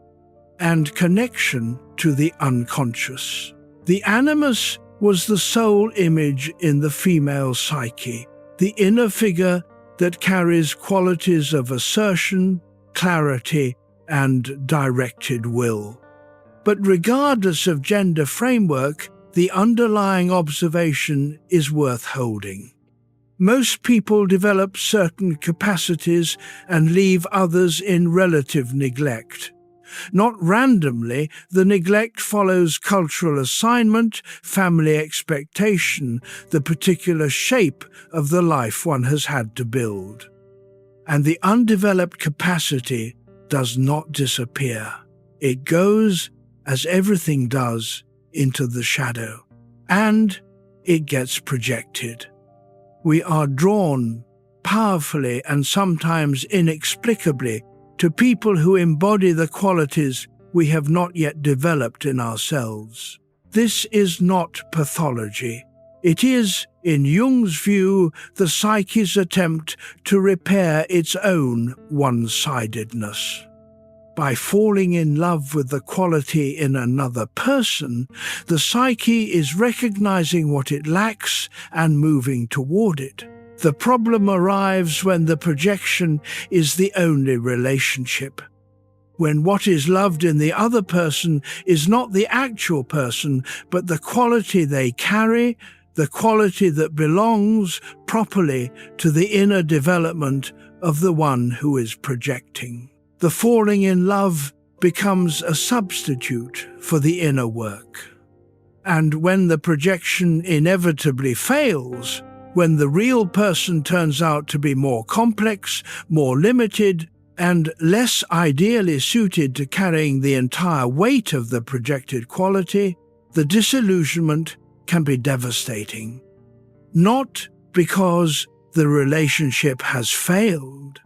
and connection to the unconscious. The animus was the soul image in the female psyche, the inner figure that carries qualities of assertion, clarity, and directed will. But regardless of gender framework, the underlying observation is worth holding. Most people develop certain capacities and leave others in relative neglect. Not randomly, the neglect follows cultural assignment, family expectation, the particular shape of the life one has had to build. And the undeveloped capacity does not disappear. It goes, as everything does, into the shadow, and it gets projected. We are drawn, powerfully and sometimes inexplicably, to people who embody the qualities we have not yet developed in ourselves. This is not pathology. It is, in Jung's view, the psyche's attempt to repair its own one-sidedness. By falling in love with the quality in another person, the psyche is recognizing what it lacks and moving toward it. The problem arrives when the projection is the only relationship. When what is loved in the other person is not the actual person, but the quality they carry, the quality that belongs properly to the inner development of the one who is projecting. The falling in love becomes a substitute for the inner work. And when the projection inevitably fails, when the real person turns out to be more complex, more limited, and less ideally suited to carrying the entire weight of the projected quality, the disillusionment can be devastating. Not because the relationship has failed,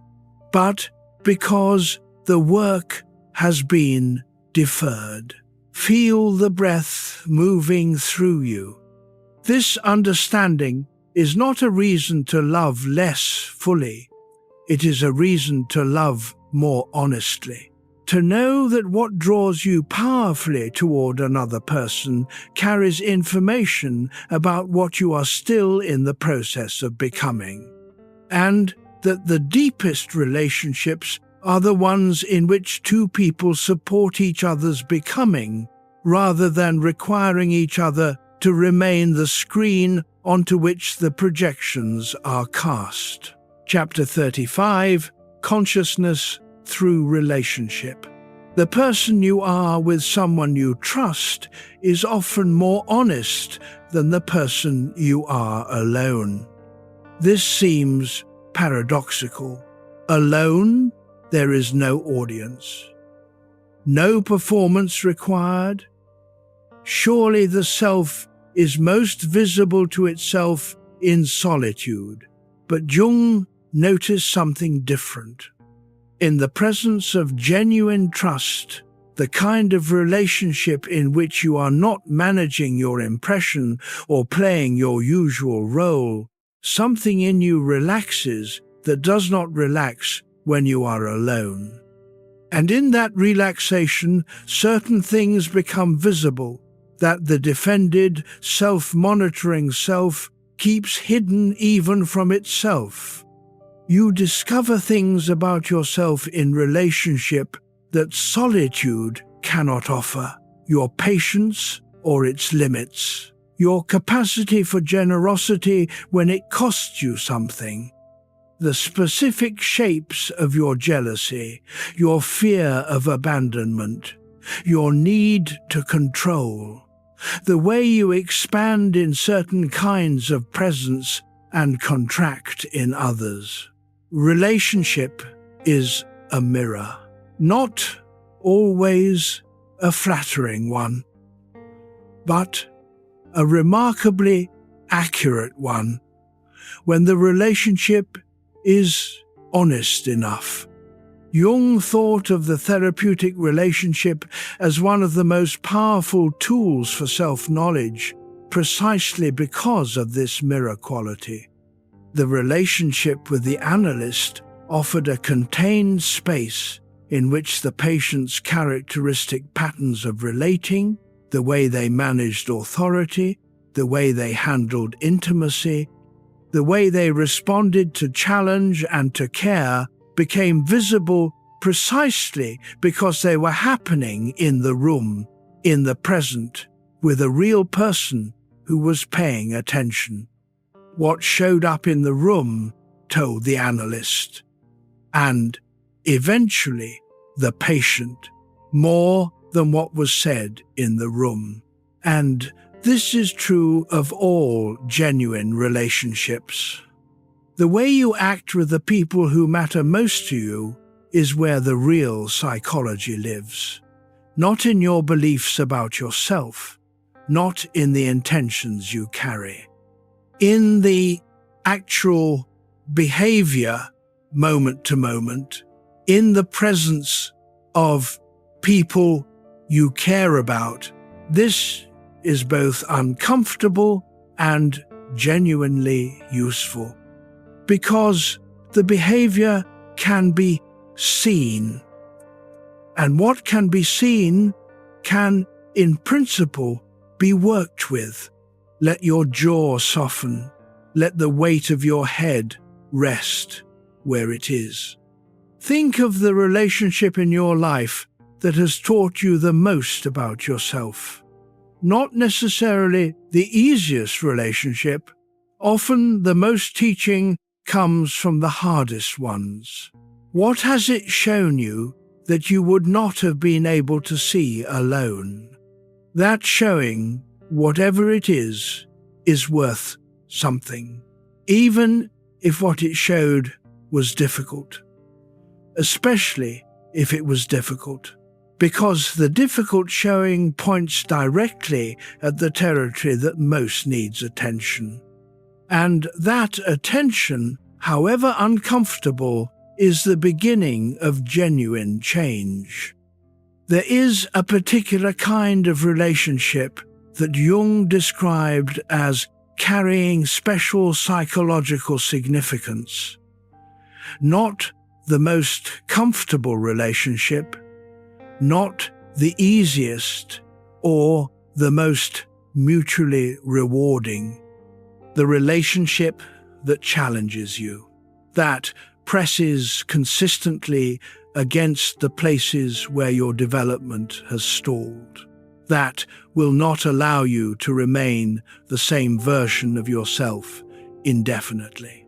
but because the work has been deferred. Feel the breath moving through you. This understanding is not a reason to love less fully. It is a reason to love more honestly. To know that what draws you powerfully toward another person carries information about what you are still in the process of becoming. And that the deepest relationships are the ones in which two people support each other's becoming, rather than requiring each other to remain the screen onto which the projections are cast. Chapter 35, Consciousness through Relationship. The person you are with someone you trust is often more honest than the person you are alone. This seems paradoxical. Alone, there is no audience. No performance required. Surely the self is most visible to itself in solitude. But Jung noticed something different. In the presence of genuine trust, the kind of relationship in which you are not managing your impression or playing your usual role, something in you relaxes that does not relax when you are alone. And in that relaxation, certain things become visible that the defended, self-monitoring self keeps hidden even from itself. You discover things about yourself in relationship that solitude cannot offer. Your patience or its limits. Your capacity for generosity when it costs you something. The specific shapes of your jealousy, your fear of abandonment, your need to control. the way you expand in certain kinds of presence and contract in others. Relationship is a mirror, not always a flattering one, but a remarkably accurate one when the relationship is honest enough. Jung thought of the therapeutic relationship as one of the most powerful tools for self-knowledge, precisely because of this mirror quality. The relationship with the analyst offered a contained space in which the patient's characteristic patterns of relating, the way they managed authority, the way they handled intimacy, the way they responded to challenge and to care, became visible precisely because they were happening in the room, in the present, with a real person who was paying attention. What showed up in the room told the analyst, and eventually the patient, more than what was said in the room. And this is true of all genuine relationships. The way you act with the people who matter most to you is where the real psychology lives. Not in your beliefs about yourself, not in the intentions you carry. In the actual behavior, moment to moment, in the presence of people you care about. This is both uncomfortable and genuinely useful, because the behavior can be seen. And what can be seen can, in principle, be worked with. Let your jaw soften. Let the weight of your head rest where it is. Think of the relationship in your life that has taught you the most about yourself. Not necessarily the easiest relationship. Often the most teaching comes from the hardest ones. What has it shown you that you would not have been able to see alone? That showing, whatever it is worth something, even if what it showed was difficult. Especially if it was difficult, because the difficult showing points directly at the territory that most needs attention. And that attention, however uncomfortable, is the beginning of genuine change. There is a particular kind of relationship that Jung described as carrying special psychological significance. Not the most comfortable relationship, not the easiest or the most mutually rewarding. The relationship that challenges you, that presses consistently against the places where your development has stalled, that will not allow you to remain the same version of yourself indefinitely.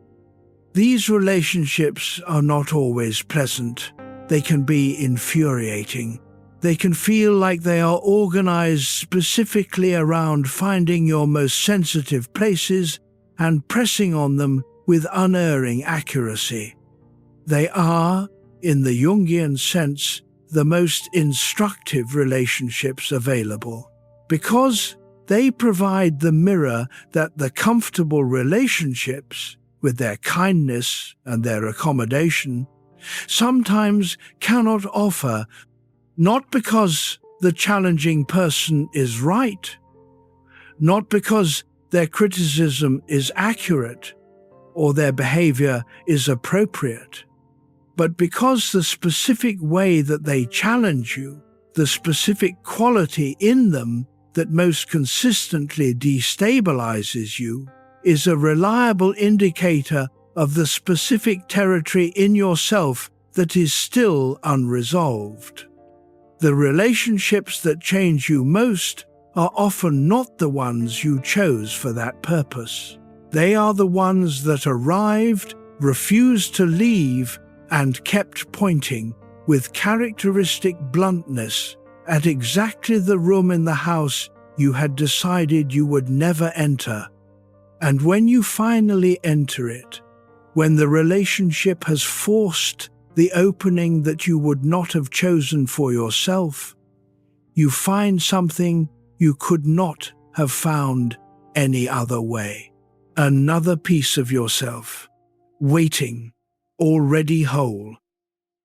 These relationships are not always pleasant. They can be infuriating. They can feel like they are organized specifically around finding your most sensitive places and pressing on them with unerring accuracy. They are, in the Jungian sense, the most instructive relationships available, because they provide the mirror that the comfortable relationships, with their kindness and their accommodation, sometimes cannot offer, not because the challenging person is right, not because their criticism is accurate or their behavior is appropriate, but because the specific way that they challenge you, the specific quality in them that most consistently destabilizes you, is a reliable indicator of the specific territory in yourself that is still unresolved. The relationships that change you most are often not the ones you chose for that purpose. They are the ones that arrived, refused to leave, and kept pointing with characteristic bluntness at exactly the room in the house you had decided you would never enter. And when you finally enter it, when the relationship has forced the opening that you would not have chosen for yourself, you find something you could not have found any other way. Another piece of yourself, waiting, already whole.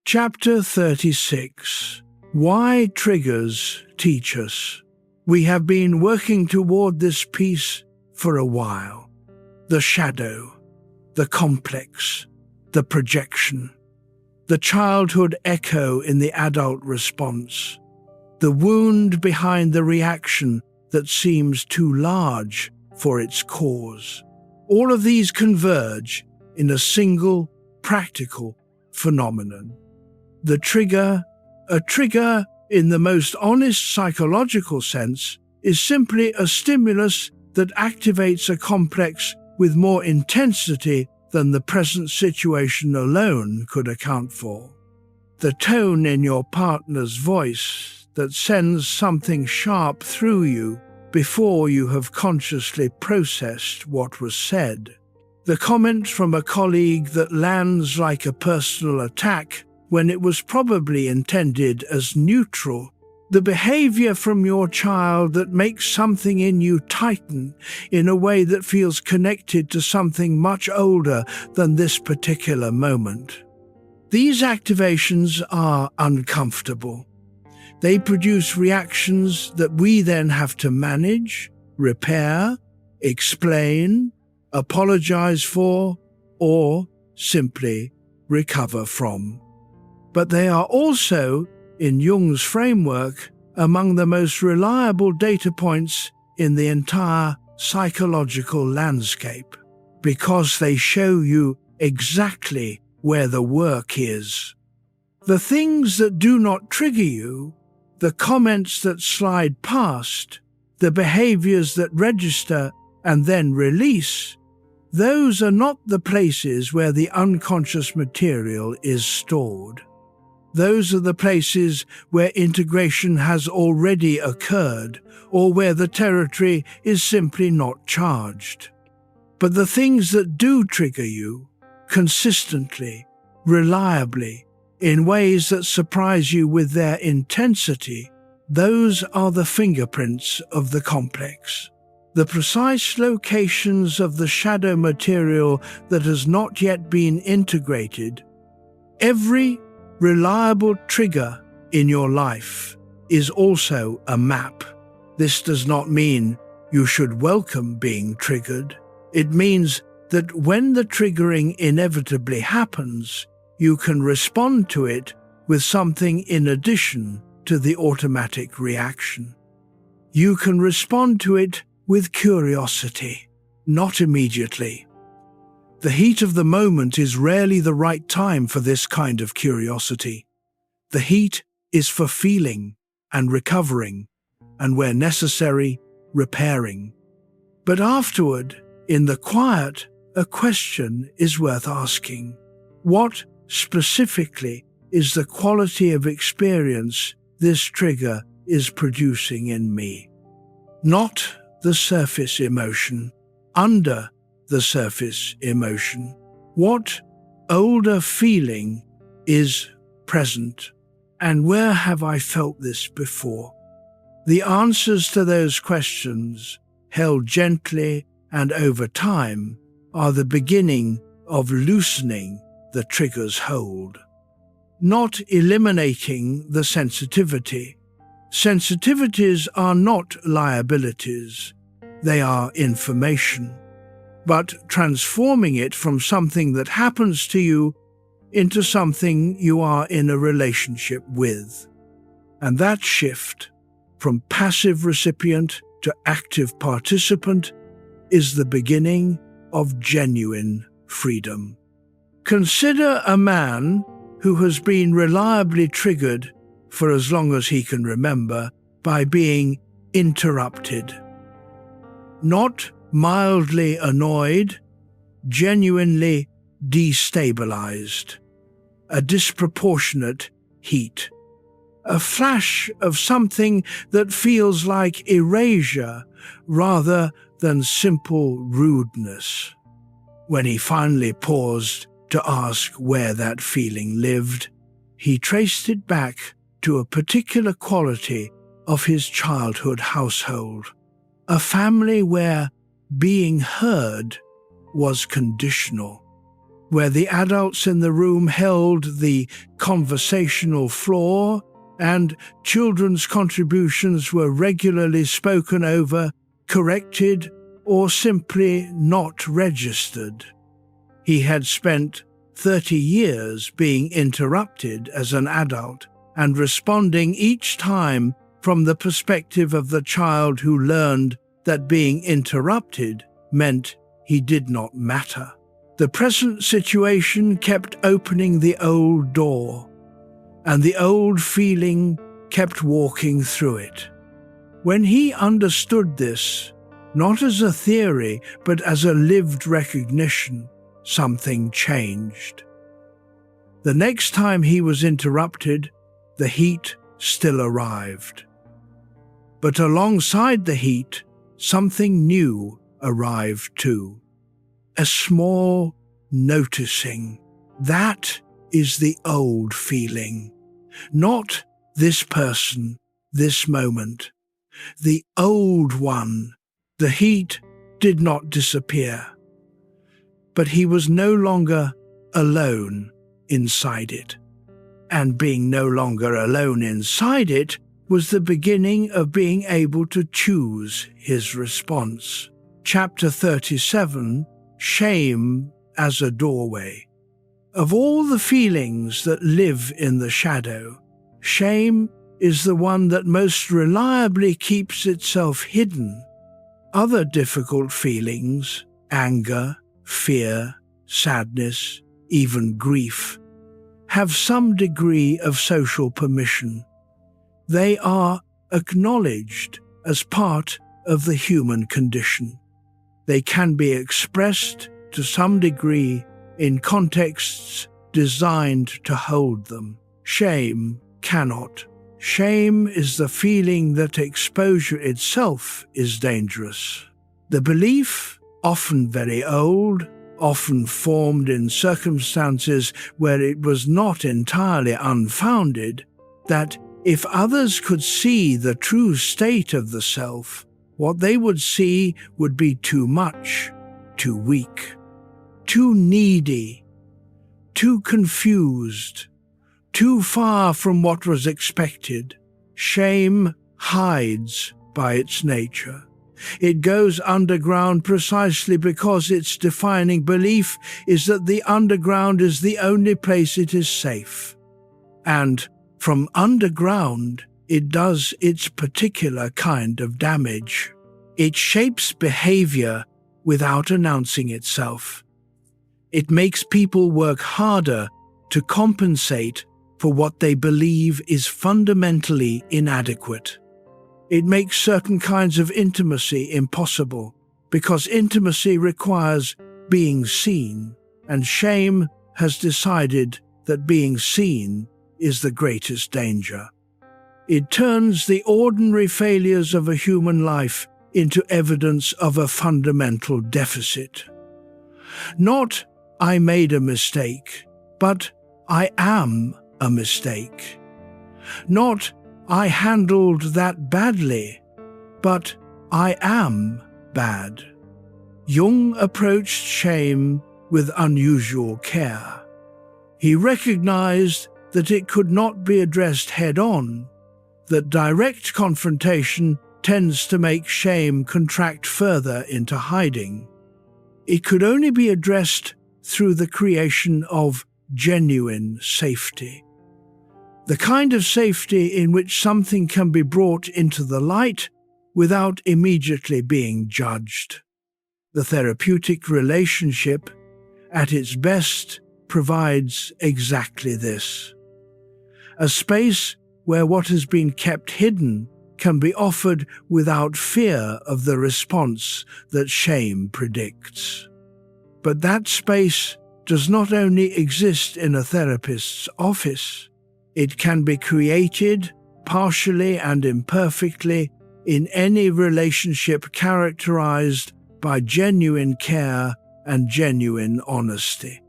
Chapter 36. Why triggers teach us. We have been working toward this piece for a while. The shadow, the complex, the projection, the childhood echo in the adult response, the wound behind the reaction that seems too large for its cause. All of these converge in a single, practical phenomenon. The trigger, a trigger in the most honest psychological sense, is simply a stimulus that activates a complex with more intensity than the present situation alone could account for. The tone in your partner's voice that sends something sharp through you before you have consciously processed what was said. The comment from a colleague that lands like a personal attack when it was probably intended as neutral. The behavior from your child that makes something in you tighten in a way that feels connected to something much older than this particular moment. These activations are uncomfortable. They produce reactions that we then have to manage, repair, explain, apologize for, or simply recover from. But they are also, in Jung's framework, among the most reliable data points in the entire psychological landscape, because they show you exactly where the work is. The things that do not trigger you, the comments that slide past, the behaviors that register and then release, those are not the places where the unconscious material is stored. Those are the places where integration has already occurred, or where the territory is simply not charged. But the things that do trigger you, consistently, reliably, in ways that surprise you with their intensity, those are the fingerprints of the complex. The precise locations of the shadow material that has not yet been integrated. Every reliable trigger in your life is also a map. This does not mean you should welcome being triggered. It means that when the triggering inevitably happens, you can respond to it with something in addition to the automatic reaction. You can respond to it with curiosity, not immediately. The heat of the moment is rarely the right time for this kind of curiosity. The heat is for feeling and recovering, and where necessary, repairing. But afterward, in the quiet, a question is worth asking. What, specifically, is the quality of experience this trigger is producing in me? Not the surface emotion, under the surface emotion. What older feeling is present, and where have I felt this before? The answers to those questions, held gently and over time, are the beginning of loosening the trigger's hold. Not eliminating the sensitivity. Sensitivities are not liabilities, they are information. But transforming it from something that happens to you into something you are in a relationship with. And that shift, from passive recipient to active participant, is the beginning of genuine freedom. Consider a man who has been reliably triggered for as long as he can remember by being interrupted. Not mildly annoyed, genuinely destabilized. A disproportionate heat. a flash of something that feels like erasure rather than simple rudeness. When he finally paused to ask where that feeling lived, he traced it back to a particular quality of his childhood household, a family where being heard was conditional, where the adults in the room held the conversational floor and children's contributions were regularly spoken over, corrected, or simply not registered. He had spent 30 years being interrupted as an adult and responding each time from the perspective of the child who learned that being interrupted meant he did not matter. The present situation kept opening the old door, and the old feeling kept walking through it. When he understood this, not as a theory, but as a lived recognition, something changed. The next time he was interrupted, the heat still arrived. But alongside the heat, something new arrived too. A small noticing. That is the old feeling. Not this person, this moment. The old one. The heat did not disappear. But he was no longer alone inside it. And being no longer alone inside it was the beginning of being able to choose his response. Chapter 37, Shame as a Doorway. Of all the feelings that live in the shadow, shame is the one that most reliably keeps itself hidden. Other difficult feelings, anger, fear, sadness, even grief, have some degree of social permission. They are acknowledged as part of the human condition. They can be expressed to some degree in contexts designed to hold them. Shame cannot. Shame is the feeling that exposure itself is dangerous. The belief, often very old, often formed in circumstances where it was not entirely unfounded, that if others could see the true state of the self, what they would see would be too much, too weak, too needy, too confused, too far from what was expected. Shame hides by its nature. It goes underground precisely because its defining belief is that the underground is the only place it is safe. And from underground, it does its particular kind of damage. It shapes behavior without announcing itself. It makes people work harder to compensate for what they believe is fundamentally inadequate. It makes certain kinds of intimacy impossible because intimacy requires being seen, and shame has decided that being seen is the greatest danger. It turns the ordinary failures of a human life into evidence of a fundamental deficit. Not, I made a mistake, but I am a mistake. Not, I handled that badly, but I am bad. Jung approached shame with unusual care. He recognized that it could not be addressed head-on, that direct confrontation tends to make shame contract further into hiding. It could only be addressed through the creation of genuine safety. The kind of safety in which something can be brought into the light without immediately being judged. The therapeutic relationship, at its best, provides exactly this. A space where what has been kept hidden can be offered without fear of the response that shame predicts. But that space does not only exist in a therapist's office, It can be created, partially and imperfectly, in any relationship characterized by genuine care and genuine honesty.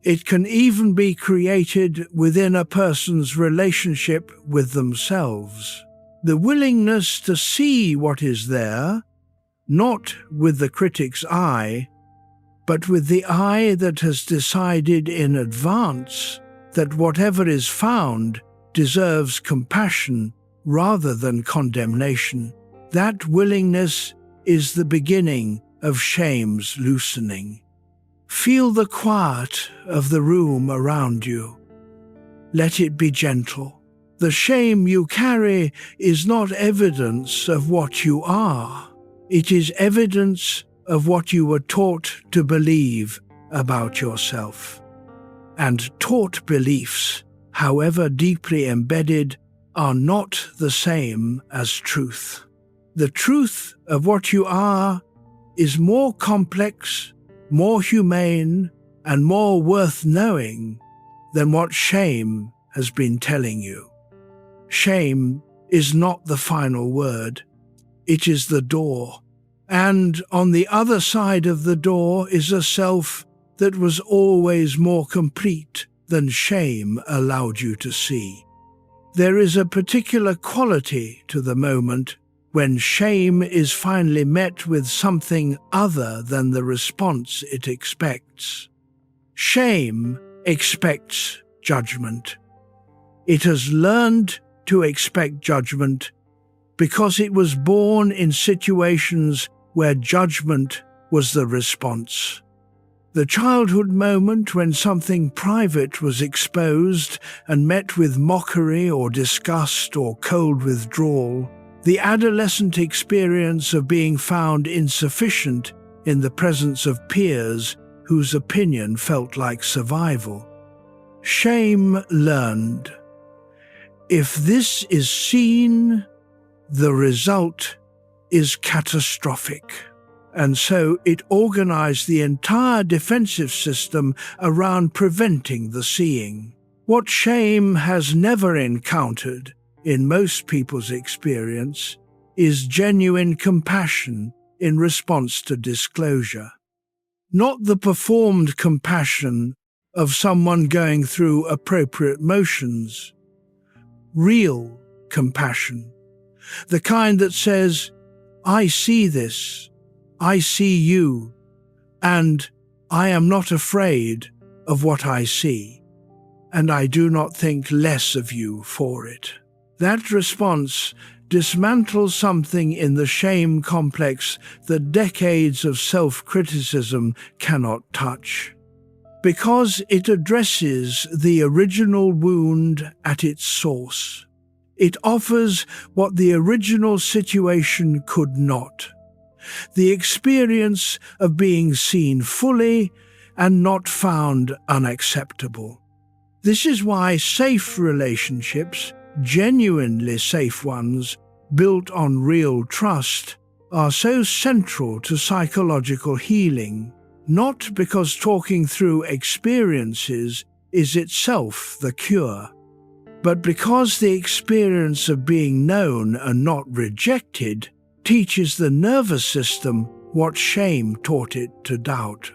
It can even be created within a person's relationship with themselves. The willingness to see what is there, not with the critic's eye, but with the eye that has decided in advance that whatever is found deserves compassion rather than condemnation. That willingness is the beginning of shame's loosening. Feel the quiet of the room around you. Let it be gentle. The shame you carry is not evidence of what you are. It is evidence of what you were taught to believe about yourself. And taught beliefs, however deeply embedded, are not the same as truth. The truth of what you are is more complex, more humane, and more worth knowing than what shame has been telling you. Shame is not the final word. It is the door. And on the other side of the door is a self that was always more complete than shame allowed you to see. There is a particular quality to the moment when shame is finally met with something other than the response it expects. Shame expects judgment. It has learned to expect judgment because it was born in situations where judgment was the response. The childhood moment when something private was exposed and met with mockery or disgust or cold withdrawal, the adolescent experience of being found insufficient in the presence of peers whose opinion felt like survival. Shame learned. If this is seen, the result is catastrophic. And so it organized the entire defensive system around preventing the seeing. What shame has never encountered, in most people's experience, is genuine compassion in response to disclosure. Not the performed compassion of someone going through appropriate motions. Real compassion. The kind that says, I see this, I see you, and I am not afraid of what I see, and I do not think less of you for it. That response dismantles something in the shame complex that decades of self-criticism cannot touch. Because it addresses the original wound at its source. It offers what the original situation could not. The experience of being seen fully and not found unacceptable. This is why safe relationships, genuinely safe ones, built on real trust, are so central to psychological healing, not because talking through experiences is itself the cure, but because the experience of being known and not rejected teaches the nervous system what shame taught it to doubt.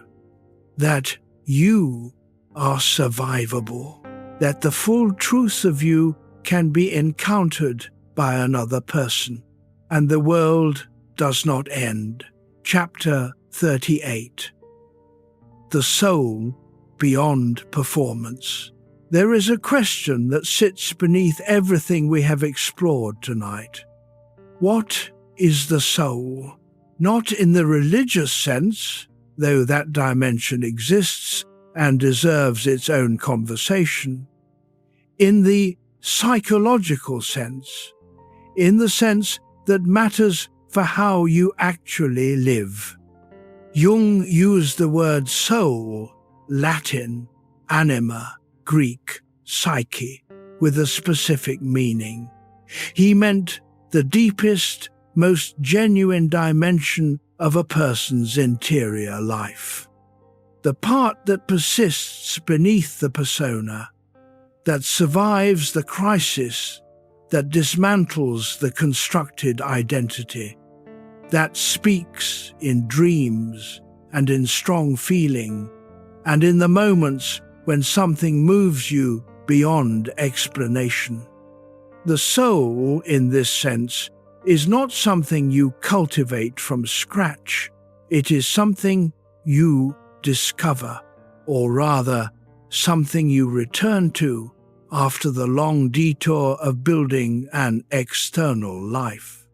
That you are survivable, that the full truth of you can be encountered by another person, and the world does not end. Chapter 38. The soul beyond performance. There is a question that sits beneath everything we have explored tonight. What is the soul? Not in the religious sense, though that dimension exists and deserves its own conversation. In the psychological sense, in the sense that matters for how you actually live. Jung used the word soul, Latin, anima, Greek, psyche, with a specific meaning. He meant the deepest, most genuine dimension of a person's interior life. The part that persists beneath the persona, that survives the crisis, that dismantles the constructed identity, that speaks in dreams and in strong feeling, and in the moments when something moves you beyond explanation. The soul, in this sense, is not something you cultivate from scratch. It is something you discover, or rather, something you return to after the long detour of building an external life.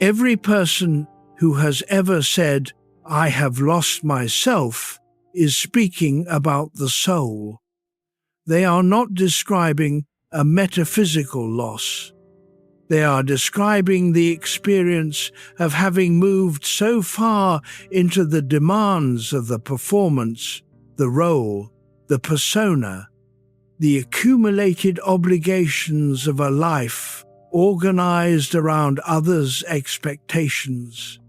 Every person who has ever said, "I have lost myself," is speaking about the soul. They are not describing a metaphysical loss. They are describing the experience of having moved so far into the demands of the performance, the role, the persona, the accumulated obligations of a life organized around others' expectations,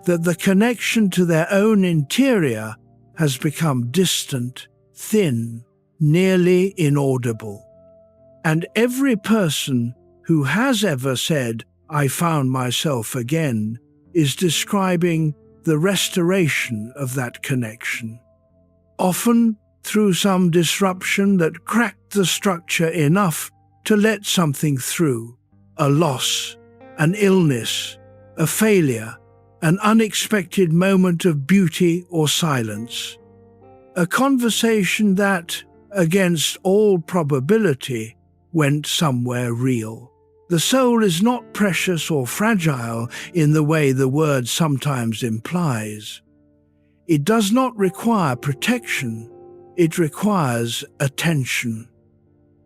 that the connection to their own interior has become distant, thin, nearly inaudible. And every person who has ever said, "I found myself again," is describing the restoration of that connection, often through some disruption that cracked the structure enough to let something through, a loss, an illness, a failure, an unexpected moment of beauty or silence. A conversation that, against all probability, went somewhere real. The soul is not precious or fragile in the way the word sometimes implies. It does not require protection. It requires attention.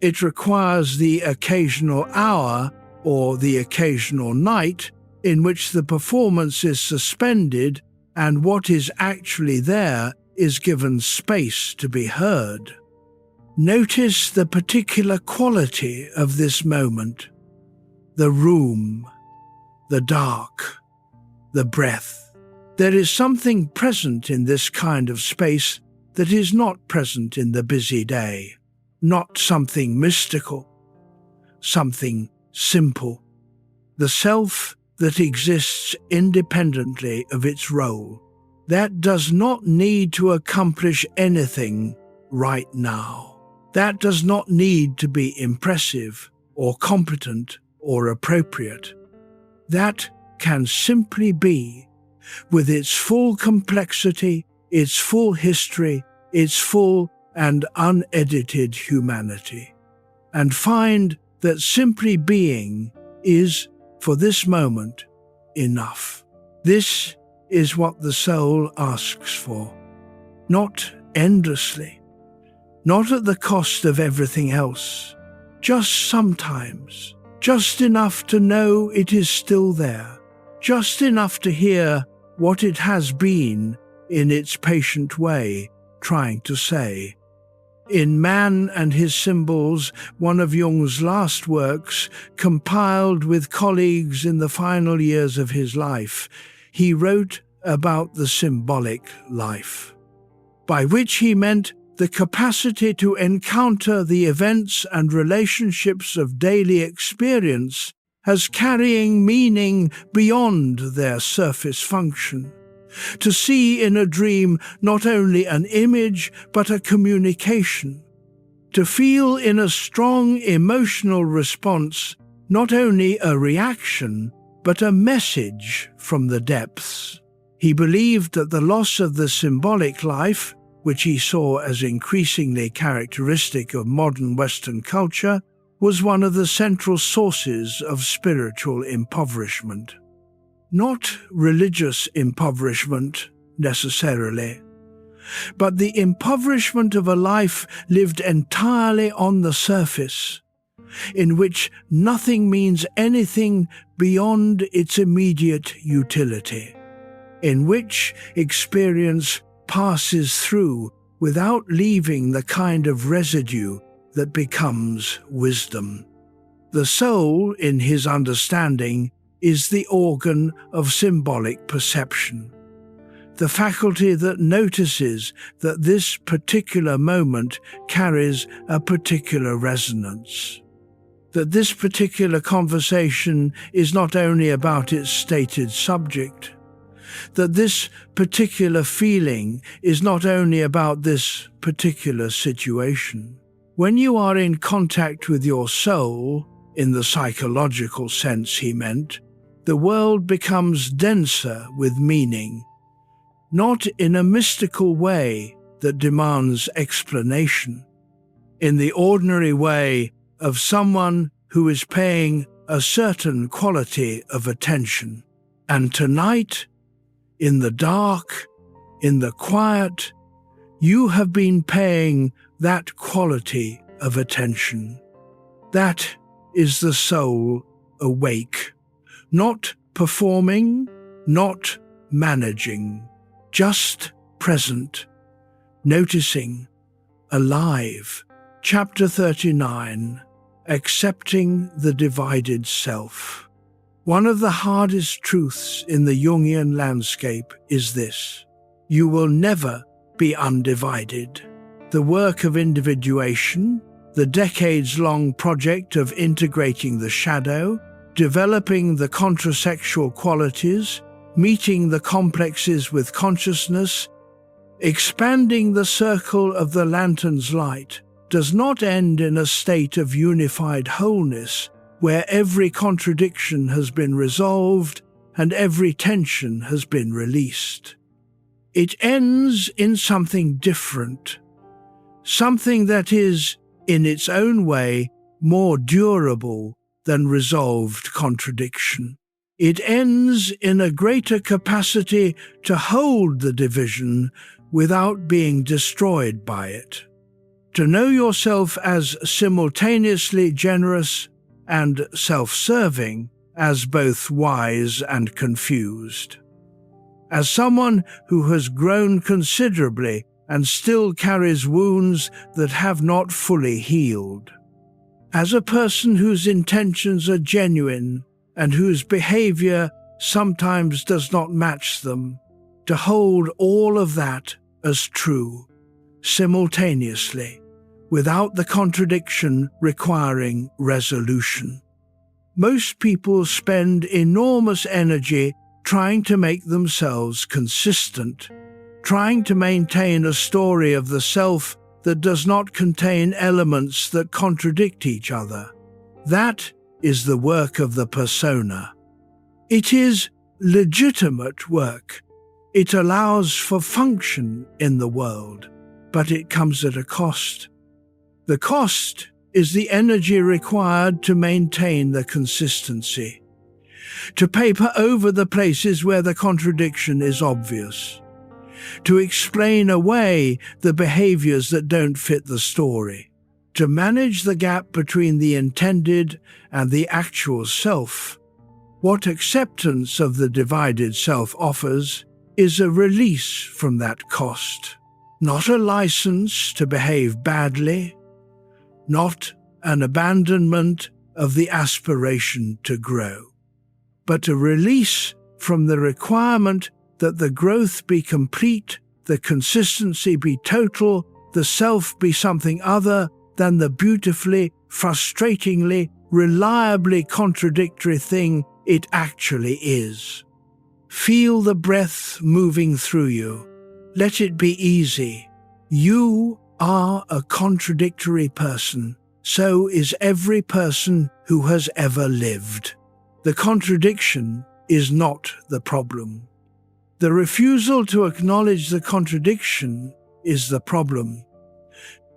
It requires the occasional hour or the occasional night in which the performance is suspended and what is actually there is given space to be heard. Notice the particular quality of this moment: the room, the dark, the breath. There is something present in this kind of space that is not present in the busy day, not something mystical, something simple, the self that exists independently of its role, that does not need to accomplish anything right now, that does not need to be impressive or competent or appropriate, that can simply be, with its full complexity, its full history, its full and unedited humanity, and find that simply being is, for this moment, enough. This is what the soul asks for, not endlessly, not at the cost of everything else, just sometimes, just enough to know it is still there, just enough to hear what it has been, in its patient way, trying to say. In Man and His Symbols, one of Jung's last works, compiled with colleagues in the final years of his life, he wrote about the symbolic life, by which he meant the capacity to encounter the events and relationships of daily experience as carrying meaning beyond their surface function. To see in a dream not only an image but a communication. To feel in a strong emotional response not only a reaction but a message from the depths. He believed that the loss of the symbolic life, which he saw as increasingly characteristic of modern Western culture, was one of the central sources of spiritual impoverishment. Not religious impoverishment, necessarily, but the impoverishment of a life lived entirely on the surface, in which nothing means anything beyond its immediate utility, in which experience passes through without leaving the kind of residue that becomes wisdom. The soul, in his understanding, is the organ of symbolic perception. the faculty that notices that this particular moment carries a particular resonance. That this particular conversation is not only about its stated subject. That this particular feeling is not only about this particular situation. When you are in contact with your soul, in the psychological sense he meant, the world becomes denser with meaning, not in a mystical way that demands explanation, in the ordinary way of someone who is paying a certain quality of attention. And tonight, in the dark, in the quiet, you have been paying that quality of attention. That is the soul awake, not performing, not managing, just present, noticing, alive. Chapter 39, Accepting the Divided Self. One of the hardest truths in the Jungian landscape is this: you will never be undivided. The work of individuation, the decades-long project of integrating the shadow, developing the contrasexual qualities, meeting the complexes with consciousness, expanding the circle of the lantern's light, does not end in a state of unified wholeness where every contradiction has been resolved and every tension has been released. It ends in something different, something that is, in its own way, more durable than resolved contradiction. It ends in a greater capacity to hold the division without being destroyed by it. To know yourself as simultaneously generous and self-serving, as both wise and confused. As someone who has grown considerably and still carries wounds that have not fully healed. As a person whose intentions are genuine and whose behavior sometimes does not match them, to hold all of that as true, simultaneously, without the contradiction requiring resolution. Most people spend enormous energy trying to make themselves consistent, trying to maintain a story of the self that does not contain elements that contradict each other. That is the work of the persona. It is legitimate work. It allows for function in the world, but it comes at a cost. The cost is the energy required to maintain the consistency, to paper over the places where the contradiction is obvious, to explain away the behaviors that don't fit the story, to manage the gap between the intended and the actual self. What acceptance of the divided self offers is a release from that cost, not a license to behave badly, not an abandonment of the aspiration to grow, but a release from the requirement that the growth be complete, the consistency be total, the self be something other than the beautifully, frustratingly, reliably contradictory thing it actually is. Feel the breath moving through you. Let it be easy. You are a contradictory person. So is every person who has ever lived. The contradiction is not the problem. The refusal to acknowledge the contradiction is the problem,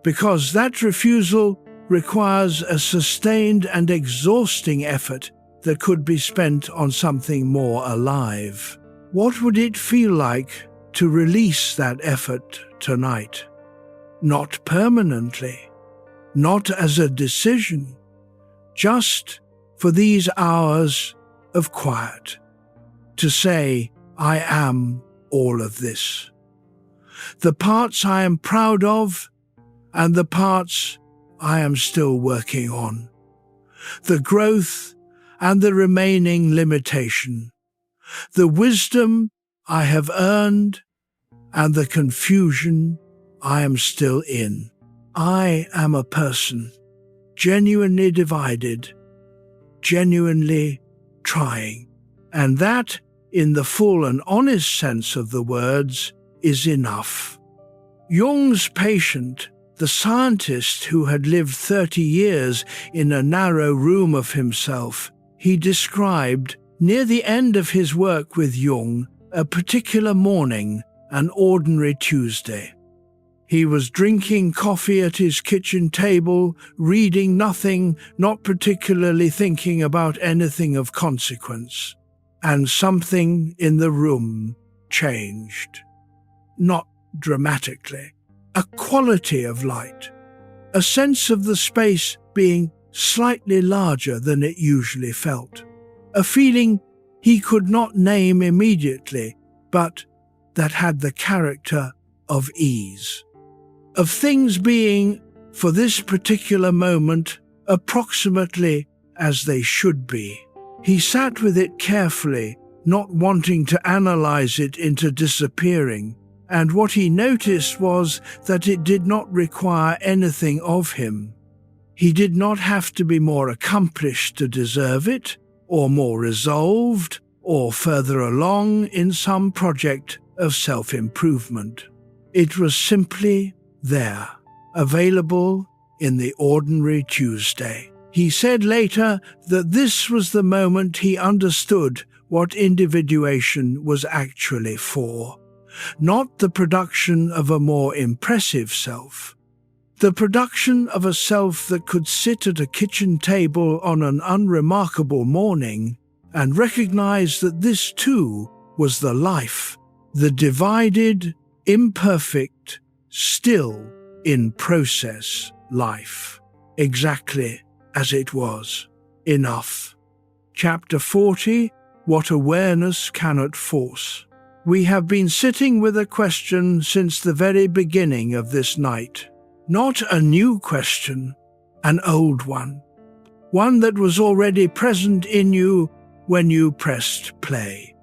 because that refusal requires a sustained and exhausting effort that could be spent on something more alive. What would it feel like to release that effort tonight? Not permanently, not as a decision, just for these hours of quiet, to say, I am all of this. The parts I am proud of and the parts I am still working on. The growth and the remaining limitation. The wisdom I have earned and the confusion I am still in. I am a person, genuinely divided, genuinely trying, and that, in the full and honest sense of the words, is enough. Jung's patient, the scientist who had lived 30 years in a narrow room of himself, he described, near the end of his work with Jung, a particular morning, an ordinary Tuesday. He was drinking coffee at his kitchen table, reading nothing, not particularly thinking about anything of consequence. And something in the room changed. Not dramatically. A quality of light. A sense of the space being slightly larger than it usually felt. A feeling he could not name immediately, but that had the character of ease. Of things being, for this particular moment, approximately as they should be. He sat with it carefully, not wanting to analyze it into disappearing, and what he noticed was that it did not require anything of him. He did not have to be more accomplished to deserve it, or more resolved, or further along in some project of self-improvement. It was simply there, available in the ordinary Tuesday. He said later that this was the moment he understood what individuation was actually for. Not the production of a more impressive self. The production of a self that could sit at a kitchen table on an unremarkable morning and recognize that this too was the life, the divided, imperfect, still in process life, exactly as it was. Enough. Chapter 40, What Awareness Cannot Force. We have been sitting with a question since the very beginning of this night. Not a new question, an old one. One that was already present in you when you pressed play.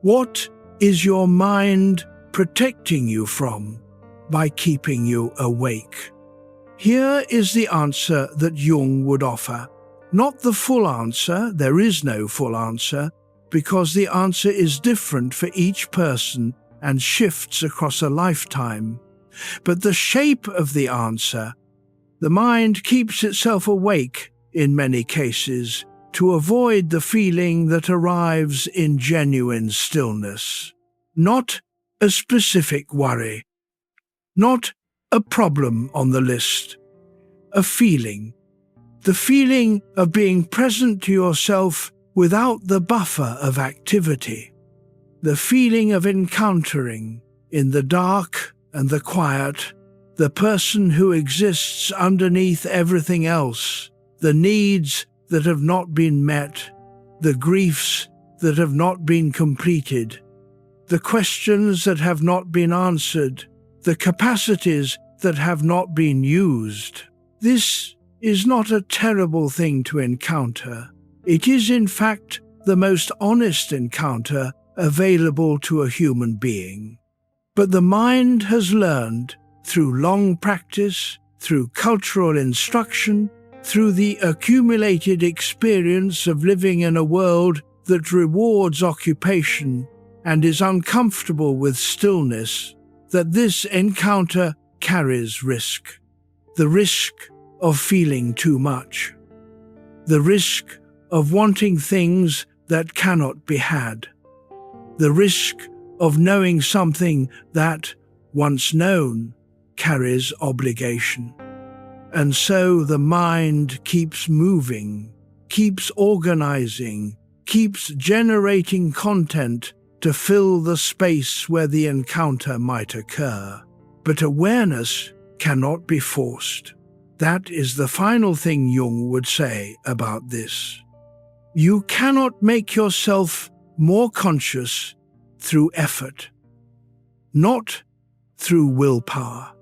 What is your mind protecting you from by keeping you awake? Here is the answer that Jung would offer. Not the full answer, there is no full answer, because the answer is different for each person and shifts across a lifetime. But the shape of the answer, the mind keeps itself awake in many cases to avoid the feeling that arrives in genuine stillness. Not a specific worry, not a problem on the list, a feeling. The feeling of being present to yourself without the buffer of activity. The feeling of encountering, in the dark and the quiet, the person who exists underneath everything else, the needs that have not been met, the griefs that have not been completed, the questions that have not been answered, the capacities that have not been used. This is not a terrible thing to encounter. It is, in fact, the most honest encounter available to a human being. But the mind has learned, through long practice, through cultural instruction, through the accumulated experience of living in a world that rewards occupation and is uncomfortable with stillness, that this encounter carries risk. The risk of feeling too much. The risk of wanting things that cannot be had. The risk of knowing something that, once known, carries obligation. And so the mind keeps moving, keeps organizing, keeps generating content to fill the space where the encounter might occur. But awareness cannot be forced. That is the final thing Jung would say about this. You cannot make yourself more conscious through effort, not through willpower,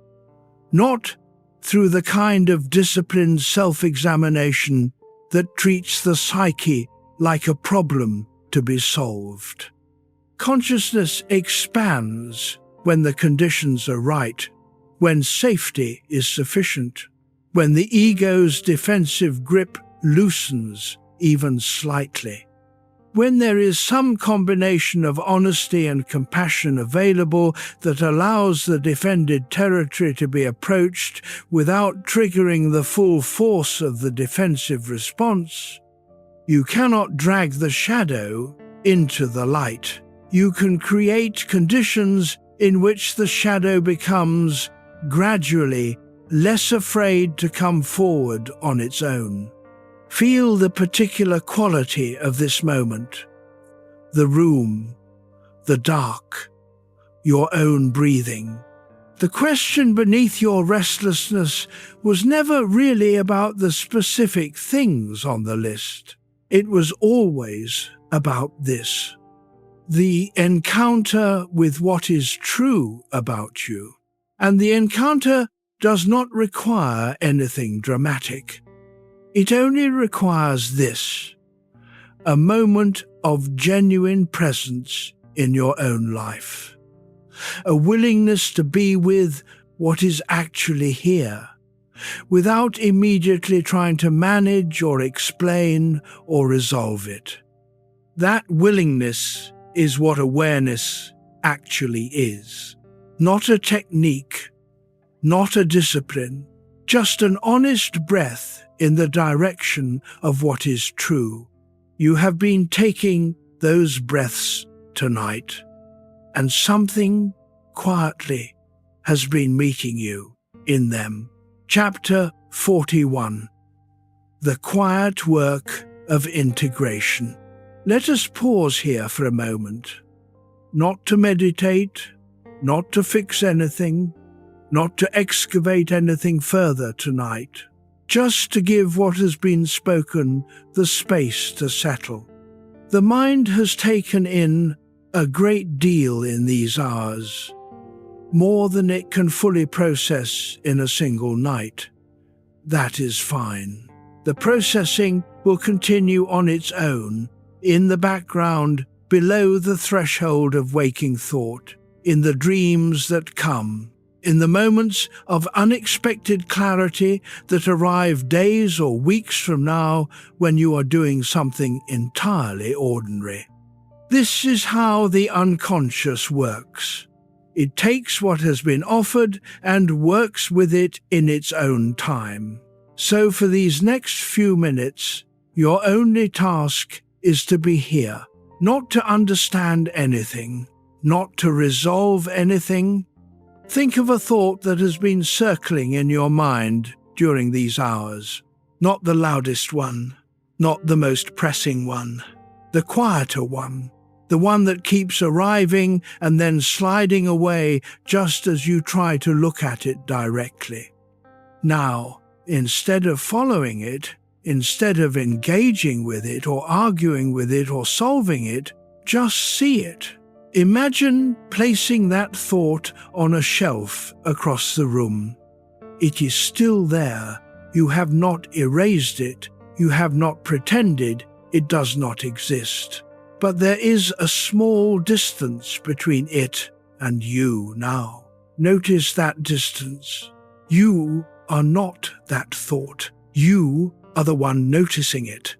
not through the kind of disciplined self-examination that treats the psyche like a problem to be solved. Consciousness expands when the conditions are right, when safety is sufficient, when the ego's defensive grip loosens even slightly. When there is some combination of honesty and compassion available that allows the defended territory to be approached without triggering the full force of the defensive response, you cannot drag the shadow into the light. You can create conditions in which the shadow becomes gradually less afraid to come forward on its own. Feel the particular quality of this moment. The room, the dark, your own breathing. The question beneath your restlessness was never really about the specific things on the list. It was always about this: the encounter with what is true about you. And the encounter does not require anything dramatic. It only requires this: a moment of genuine presence in your own life. A willingness to be with what is actually here, without immediately trying to manage or explain or resolve it. That willingness is what awareness actually is. Not a technique, not a discipline, just an honest breath in the direction of what is true. You have been taking those breaths tonight, and something quietly has been meeting you in them. Chapter 41. The Quiet Work of Integration. Let us pause here for a moment. Not to meditate, not to fix anything, not to excavate anything further tonight, just to give what has been spoken the space to settle. The mind has taken in a great deal in these hours, more than it can fully process in a single night. That is fine. The processing will continue on its own, in the background, below the threshold of waking thought, in the dreams that come, in the moments of unexpected clarity that arrive days or weeks from now when you are doing something entirely ordinary. This is how the unconscious works. It takes what has been offered and works with it in its own time. So for these next few minutes, your only task is to be here, not to understand anything, not to resolve anything. Think of a thought that has been circling in your mind during these hours. Not the loudest one, not the most pressing one, the quieter one, the one that keeps arriving and then sliding away just as you try to look at it directly. Now, instead of following it, instead of engaging with it or arguing with it or solving it, just see it. Imagine placing that thought on a shelf across the room. It is still there. You have not erased it. You have not pretended it does not exist. But there is a small distance between it and you now. Notice that distance. You are not that thought. You are the one noticing it.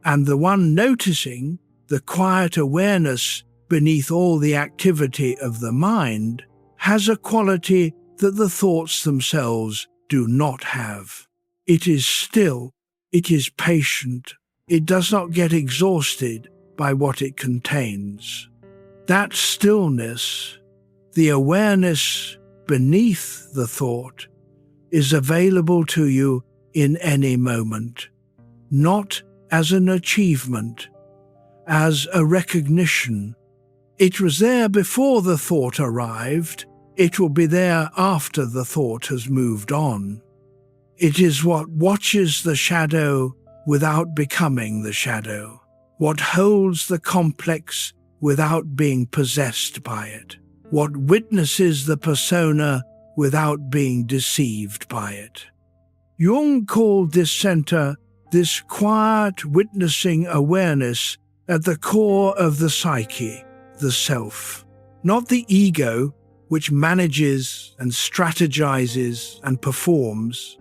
And the one noticing, the quiet awareness beneath all the activity of the mind, has a quality that the thoughts themselves do not have. It is still, it is patient, it does not get exhausted by what it contains. That stillness, the awareness beneath the thought, is available to you in any moment, not as an achievement, as a recognition. It was there before the thought arrived. It will be there after the thought has moved on. It is what watches the shadow without becoming the shadow, what holds the complex without being possessed by it, what witnesses the persona without being deceived by it. Jung called this center, this quiet witnessing awareness at the core of the psyche, the self. Not the ego, which manages and strategizes and performs,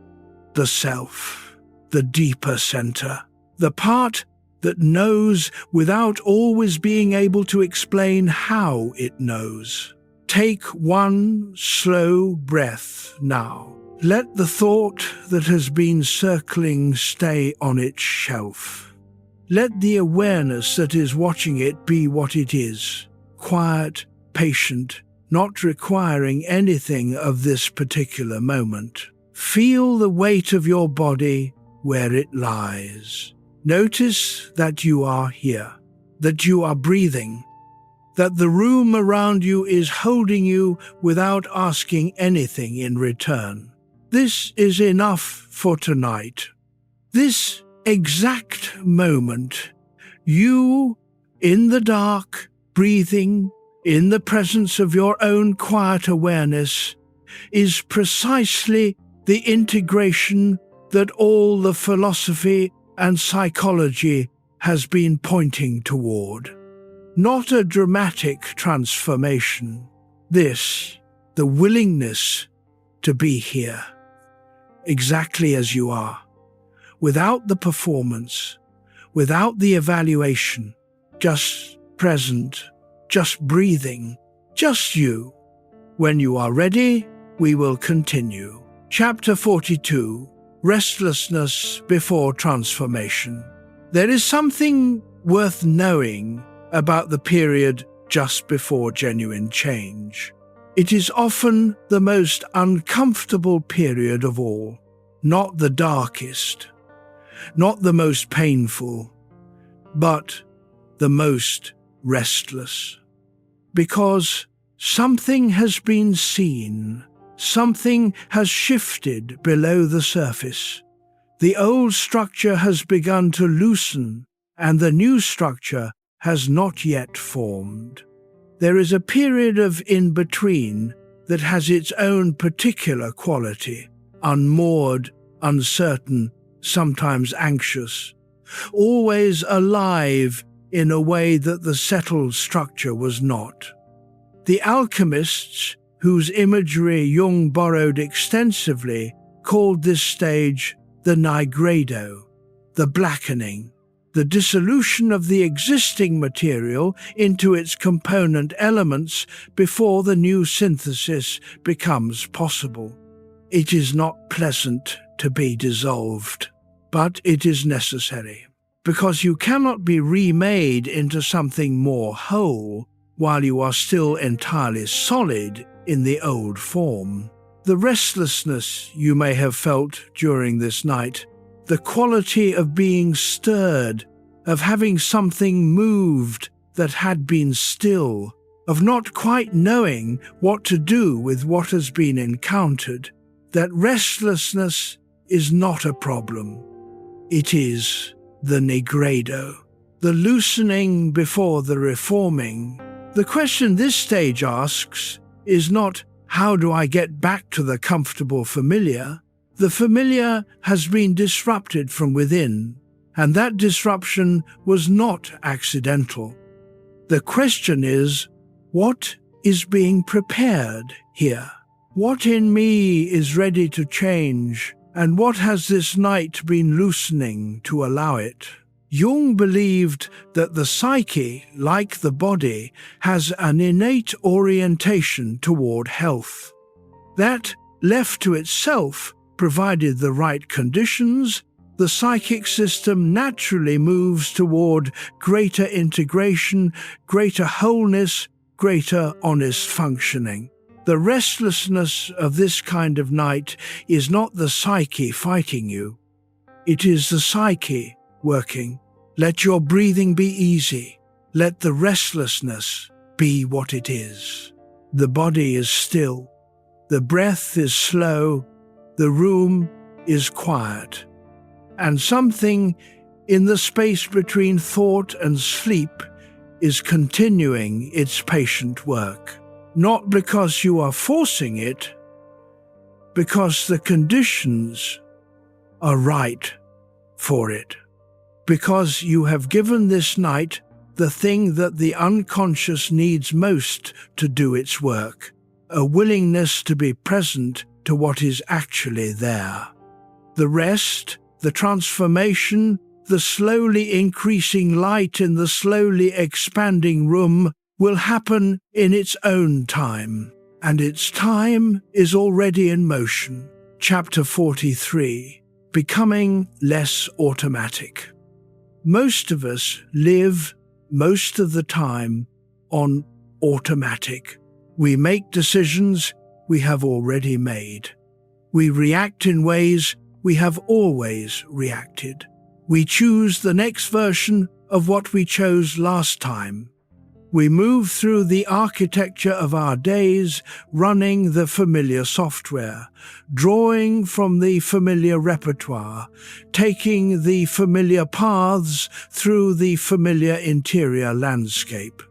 the self, the deeper center, the part that knows without always being able to explain how it knows. Take one slow breath now. Let the thought that has been circling stay on its shelf. Let the awareness that is watching it be what it is, quiet, patient, not requiring anything of this particular moment. Feel the weight of your body where it lies. Notice that you are here, that you are breathing, that the room around you is holding you without asking anything in return. This is enough for tonight. This exact moment, you in the dark, breathing, in the presence of your own quiet awareness, is precisely the integration that all the philosophy and psychology has been pointing toward. Not a dramatic transformation. This, the willingness to be here, exactly as you are, without the performance, without the evaluation, just present, just breathing, just you. When you are ready, we will continue. Chapter 42, Restlessness Before Transformation. There is something worth knowing about the period just before genuine change. It is often the most uncomfortable period of all, not the darkest, not the most painful, but the most restless. Because something has been seen, something has shifted below the surface. The old structure has begun to loosen, and the new structure has not yet formed. There is a period of in-between that has its own particular quality, unmoored, uncertain, sometimes anxious, always alive in a way that the settled structure was not. The alchemists, whose imagery Jung borrowed extensively, called this stage the nigredo, the blackening, the dissolution of the existing material into its component elements before the new synthesis becomes possible. It is not pleasant to be dissolved, but it is necessary, because you cannot be remade into something more whole while you are still entirely solid in the old form. The restlessness you may have felt during this night, the quality of being stirred, of having something moved that had been still, of not quite knowing what to do with what has been encountered, that restlessness is not a problem. It is the nigredo, the loosening before the reforming. The question this stage asks is not, how do I get back to the comfortable familiar? The familiar has been disrupted from within, and that disruption was not accidental. The question is, what is being prepared here? What in me is ready to change, and what has this night been loosening to allow it? Jung believed that the psyche, like the body, has an innate orientation toward health. That, left to itself, provided the right conditions, the psychic system naturally moves toward greater integration, greater wholeness, greater honest functioning. The restlessness of this kind of night is not the psyche fighting you. It is the psyche working. Let your breathing be easy. Let the restlessness be what it is. The body is still. The breath is slow. The room is quiet. And something in the space between thought and sleep is continuing its patient work. Not because you are forcing it, because the conditions are right for it. Because you have given this night the thing that the unconscious needs most to do its work, a willingness to be present to what is actually there. The rest, the transformation, the slowly increasing light in the slowly expanding room will happen in its own time, and its time is already in motion. Chapter 43. Becoming less automatic. Most of us live most of the time on automatic. We make decisions we have already made. We react in ways we have always reacted. We choose the next version of what we chose last time. We move through the architecture of our days, running the familiar software, drawing from the familiar repertoire, taking the familiar paths through the familiar interior landscape.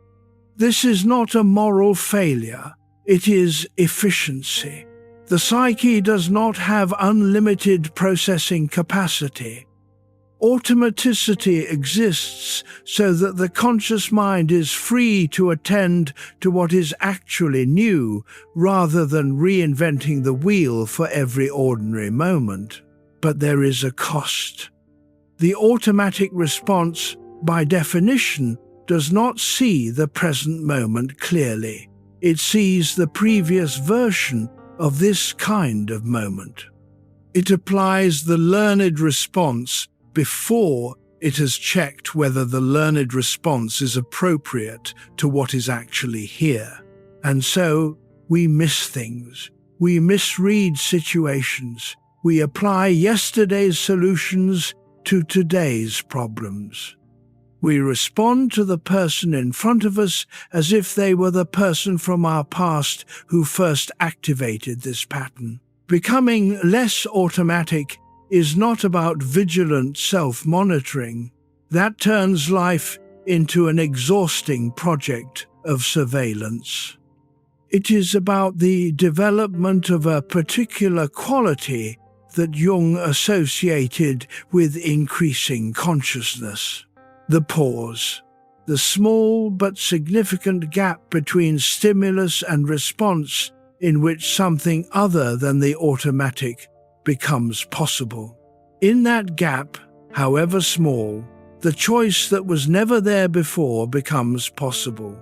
This is not a moral failure, it is efficiency. The psyche does not have unlimited processing capacity. Automaticity exists so that the conscious mind is free to attend to what is actually new, rather than reinventing the wheel for every ordinary moment. But there is a cost. The automatic response, by definition, does not see the present moment clearly. It sees the previous version of this kind of moment. It applies the learned response before it has checked whether the learned response is appropriate to what is actually here. And so we miss things. We misread situations. We apply yesterday's solutions to today's problems. We respond to the person in front of us as if they were the person from our past who first activated this pattern. Becoming less automatic is not about vigilant self-monitoring. That turns life into an exhausting project of surveillance. It is about the development of a particular quality that Jung associated with increasing consciousness. The pause, the small but significant gap between stimulus and response in which something other than the automatic becomes possible. In that gap, however small, the choice that was never there before becomes possible.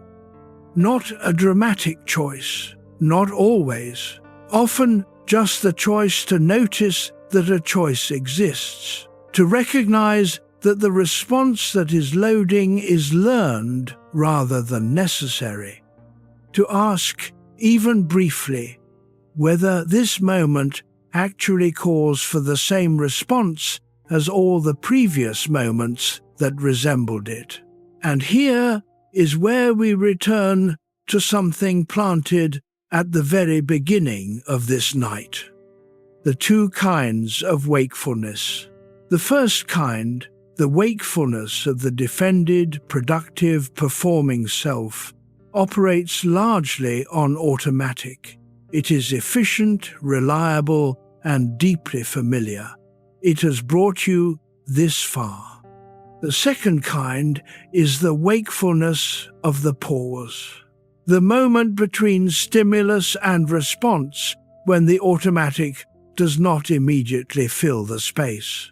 Not a dramatic choice, not always. Often just the choice to notice that a choice exists, to recognize that the response that is loading is learned rather than necessary, to ask, even briefly, whether this moment actually calls for the same response as all the previous moments that resembled it. And here is where we return to something planted at the very beginning of this night. The two kinds of wakefulness. The first kind, the wakefulness of the defended, productive, performing self, operates largely on automatic. It is efficient, reliable, and deeply familiar. It has brought you this far. The second kind is the wakefulness of the pause, the moment between stimulus and response when the automatic does not immediately fill the space.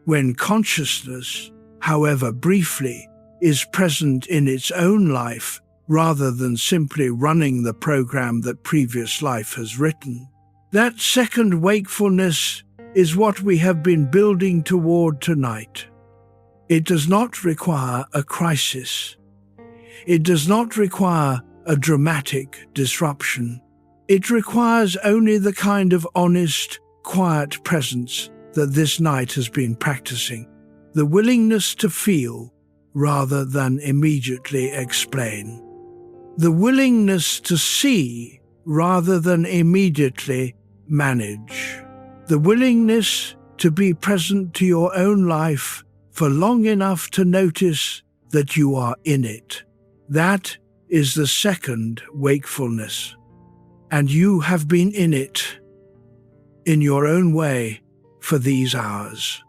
When consciousness, however briefly, is present in its own life rather than simply running the program that previous life has written. That second wakefulness is what we have been building toward tonight. It does not require a crisis. It does not require a dramatic disruption. It requires only the kind of honest, quiet presence that this night has been practicing, the willingness to feel rather than immediately explain, the willingness to see rather than immediately manage, the willingness to be present to your own life for long enough to notice that you are in it. That is the second wakefulness. And you have been in it, in your own way, for these hours.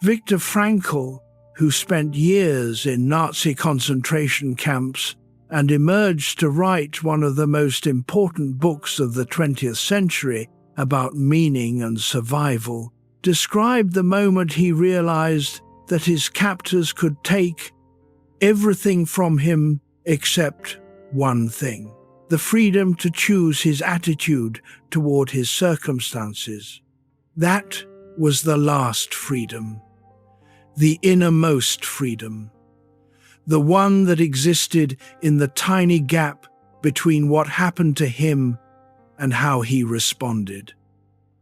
Viktor Frankl, who spent years in Nazi concentration camps and emerged to write one of the most important books of the 20th century about meaning and survival, described the moment he realized that his captors could take everything from him except one thing: the freedom to choose his attitude toward his circumstances. That was the last freedom, the innermost freedom, the one that existed in the tiny gap between what happened to him and how he responded.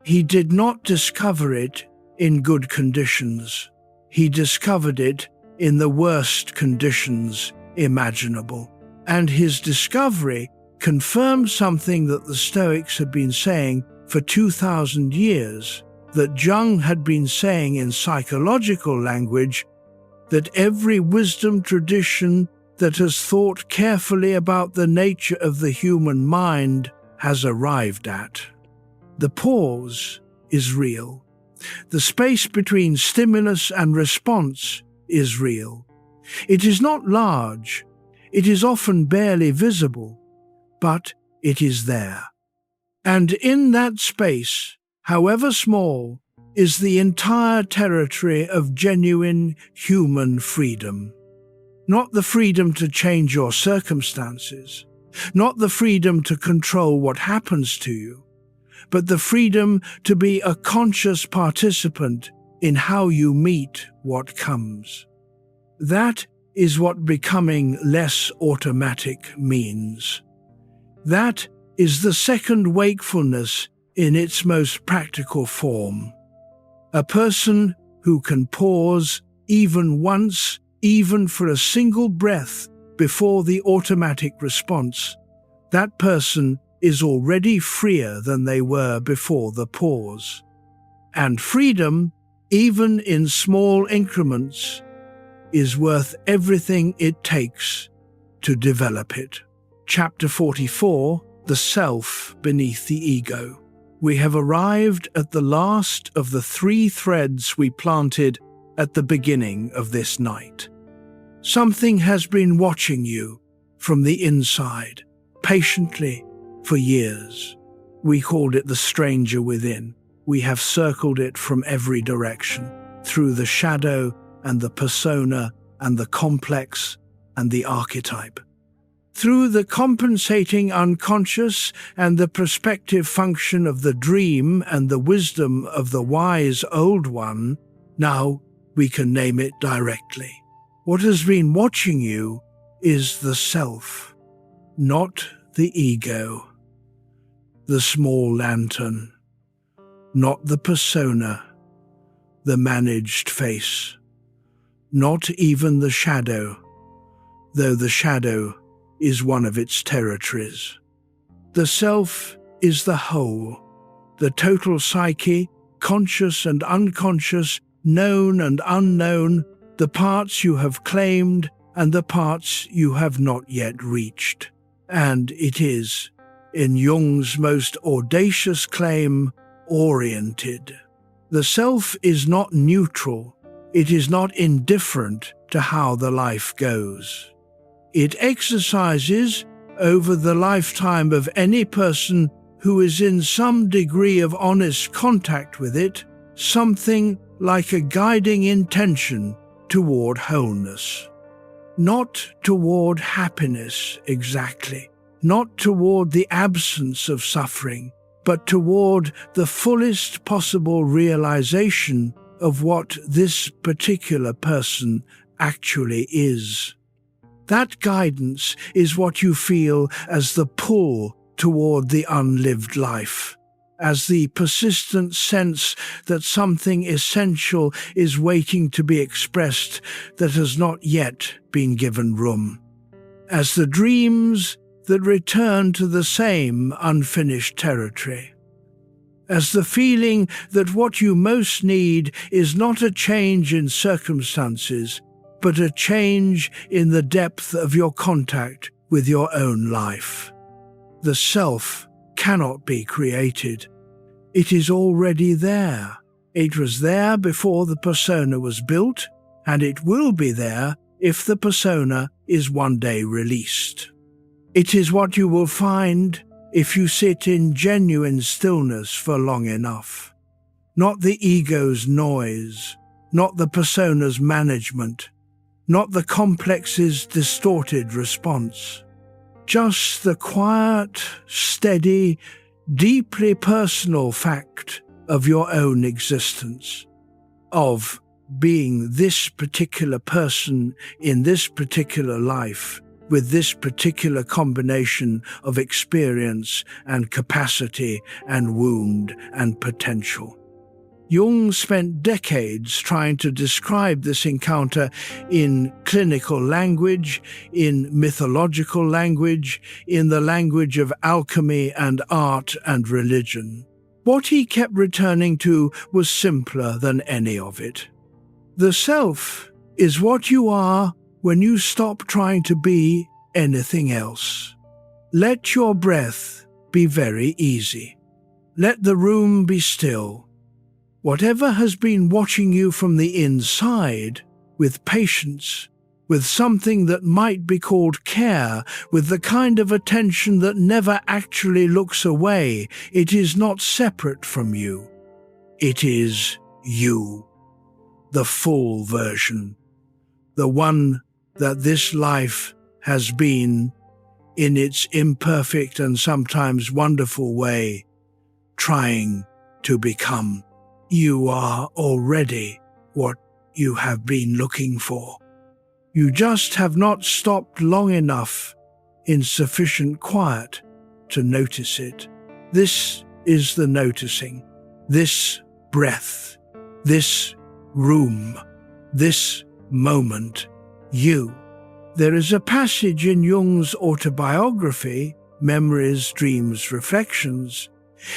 He did not discover it in good conditions. He discovered it in the worst conditions imaginable. And his discovery confirmed something that the Stoics had been saying for 2,000 years, that Jung had been saying in psychological language, that every wisdom tradition that has thought carefully about the nature of the human mind has arrived at. The pause is real. The space between stimulus and response is real. It is not large. It is often barely visible, but it is there. And in that space, however small, is the entire territory of genuine human freedom. Not the freedom to change your circumstances, not the freedom to control what happens to you, but the freedom to be a conscious participant in how you meet what comes. That is what becoming less automatic means. That is the second wakefulness in its most practical form. A person who can pause even once, even for a single breath before the automatic response, that person is already freer than they were before the pause. And freedom, even in small increments, is worth everything it takes to develop it. Chapter 44, The Self Beneath the Ego. We have arrived at the last of the 3 threads we planted at the beginning of this night. Something has been watching you from the inside, patiently, for years. We called it the stranger within. We have circled it from every direction, through the shadow and the persona and the complex and the archetype. Through the compensating unconscious and the prospective function of the dream and the wisdom of the wise old one, now we can name it directly. What has been watching you is the self, not the ego, the small lantern, not the persona, the managed face, not even the shadow, though the shadow is one of its territories. The self is the whole, the total psyche, conscious and unconscious, known and unknown, the parts you have claimed and the parts you have not yet reached. And it is, in Jung's most audacious claim, oriented. The self is not neutral. It is not indifferent to how the life goes. It exercises, over the lifetime of any person who is in some degree of honest contact with it, something like a guiding intention toward wholeness. Not toward happiness exactly, not toward the absence of suffering, but toward the fullest possible realization of what this particular person actually is. That guidance is what you feel as the pull toward the unlived life, as the persistent sense that something essential is waiting to be expressed that has not yet been given room, as the dreams that return to the same unfinished territory, as the feeling that what you most need is not a change in circumstances, but a change in the depth of your contact with your own life. The self cannot be created. It is already there. It was there before the persona was built, and it will be there if the persona is one day released. It is what you will find if you sit in genuine stillness for long enough. Not the ego's noise, not the persona's management, not the complex's distorted response. Just the quiet, steady, deeply personal fact of your own existence, of being this particular person in this particular life, with this particular combination of experience and capacity and wound and potential. Jung spent decades trying to describe this encounter in clinical language, in mythological language, in the language of alchemy and art and religion. What he kept returning to was simpler than any of it. The self is what you are when you stop trying to be anything else. Let your breath be very easy. Let the room be still. Whatever has been watching you from the inside, with patience, with something that might be called care, with the kind of attention that never actually looks away, it is not separate from you. It is you, the full version, the one that this life has been, in its imperfect and sometimes wonderful way, trying to become. You are already what you have been looking for. You just have not stopped long enough in sufficient quiet to notice it. This is the noticing, this breath, this room, this moment, you. There is a passage in Jung's autobiography, Memories, Dreams, Reflections,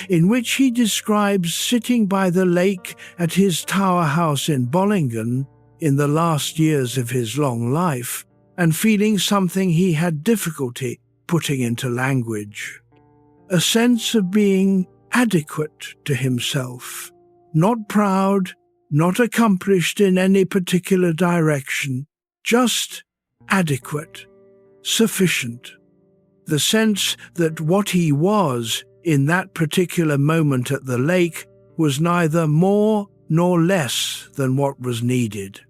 in which he describes sitting by the lake at his tower house in Bollingen in the last years of his long life and feeling something he had difficulty putting into language. A sense of being adequate to himself, not proud, not accomplished in any particular direction, just adequate, sufficient. The sense that what he was in that particular moment at the lake was neither more nor less than what was needed.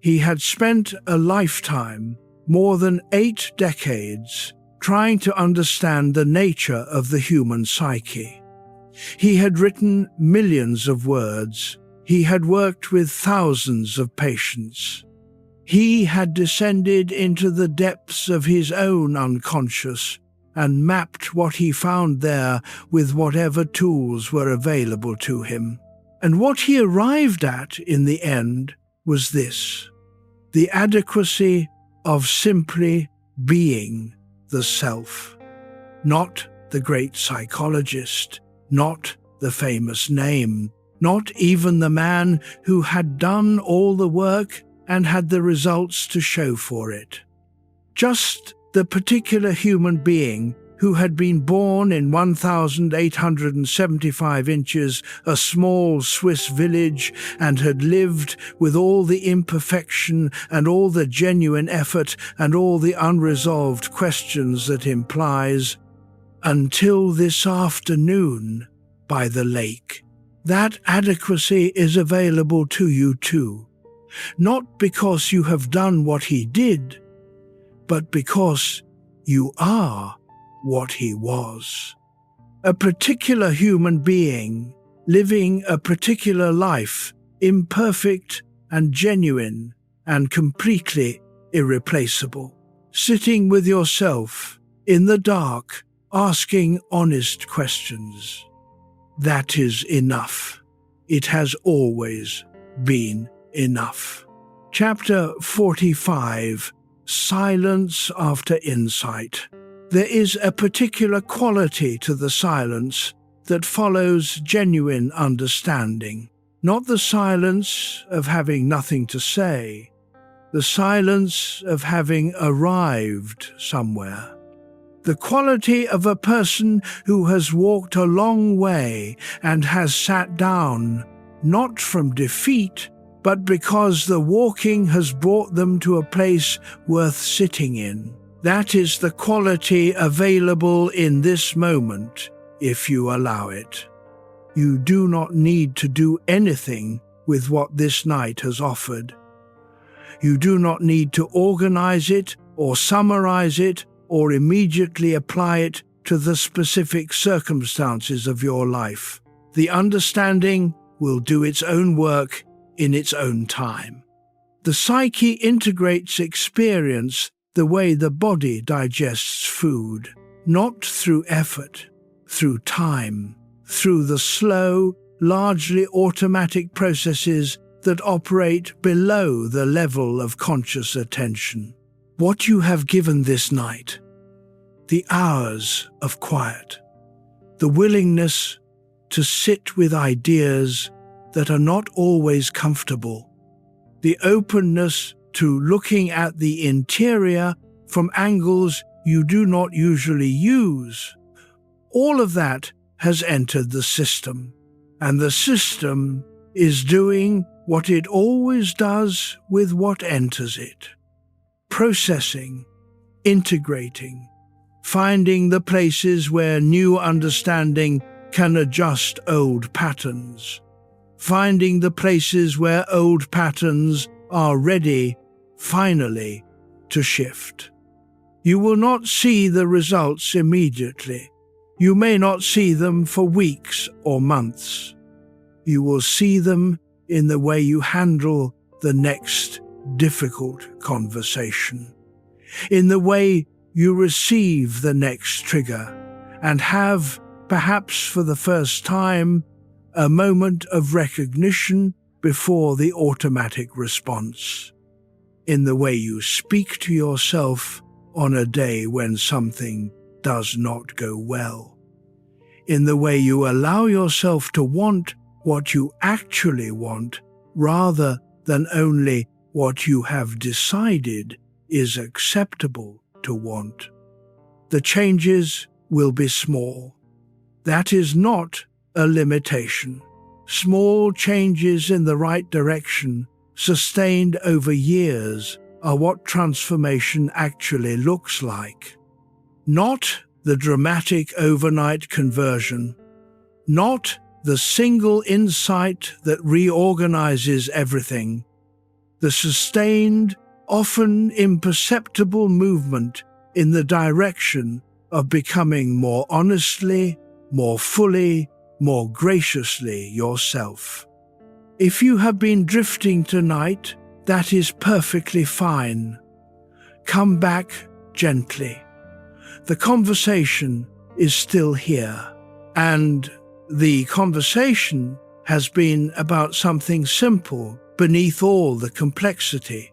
He had spent a lifetime, more than 8 decades, trying to understand the nature of the human psyche. He had written millions of words. He had worked with thousands of patients. He had descended into the depths of his own unconscious and mapped what he found there with whatever tools were available to him. And what he arrived at in the end was this: the adequacy of simply being the self. Not the great psychologist, not the famous name, not even the man who had done all the work and had the results to show for it. Just the particular human being who had been born in 1,875 inches, a small Swiss village, and had lived with all the imperfection and all the genuine effort and all the unresolved questions that implies, until this afternoon by the lake. That adequacy is available to you too, not because you have done what he did, but because you are what he was. A particular human being, living a particular life, imperfect and genuine and completely irreplaceable. Sitting with yourself in the dark, asking honest questions. That is enough. It has always been enough. Chapter 45. Silence after insight. There is a particular quality to the silence that follows genuine understanding, not the silence of having nothing to say, the silence of having arrived somewhere. The quality of a person who has walked a long way and has sat down, not from defeat, but because the walking has brought them to a place worth sitting in. That is the quality available in this moment if you allow it. You do not need to do anything with what this night has offered. You do not need to organize it or summarize it or immediately apply it to the specific circumstances of your life. The understanding will do its own work in its own time. The psyche integrates experience the way the body digests food, not through effort, through time, through the slow, largely automatic processes that operate below the level of conscious attention. What you have given this night, the hours of quiet, the willingness to sit with ideas that are not always comfortable, the openness to looking at the interior from angles you do not usually use, all of that has entered the system, and the system is doing what it always does with what enters it. Processing, integrating, finding the places where new understanding can adjust old patterns, finding the places where old patterns are ready, finally, to shift. You will not see the results immediately. You may not see them for weeks or months. You will see them in the way you handle the next difficult conversation, in the way you receive the next trigger, and have, perhaps for the first time, a moment of recognition before the automatic response, in the way you speak to yourself on a day when something does not go well, in the way you allow yourself to want what you actually want rather than only what you have decided is acceptable to want. The changes will be small. That is not a limitation. Small changes in the right direction, sustained over years, are what transformation actually looks like. Not the dramatic overnight conversion, not the single insight that reorganizes everything. The sustained, often imperceptible movement in the direction of becoming more honestly, more fully, more graciously yourself. If you have been drifting tonight, that is perfectly fine. Come back gently. The conversation is still here, and the conversation has been about something simple beneath all the complexity.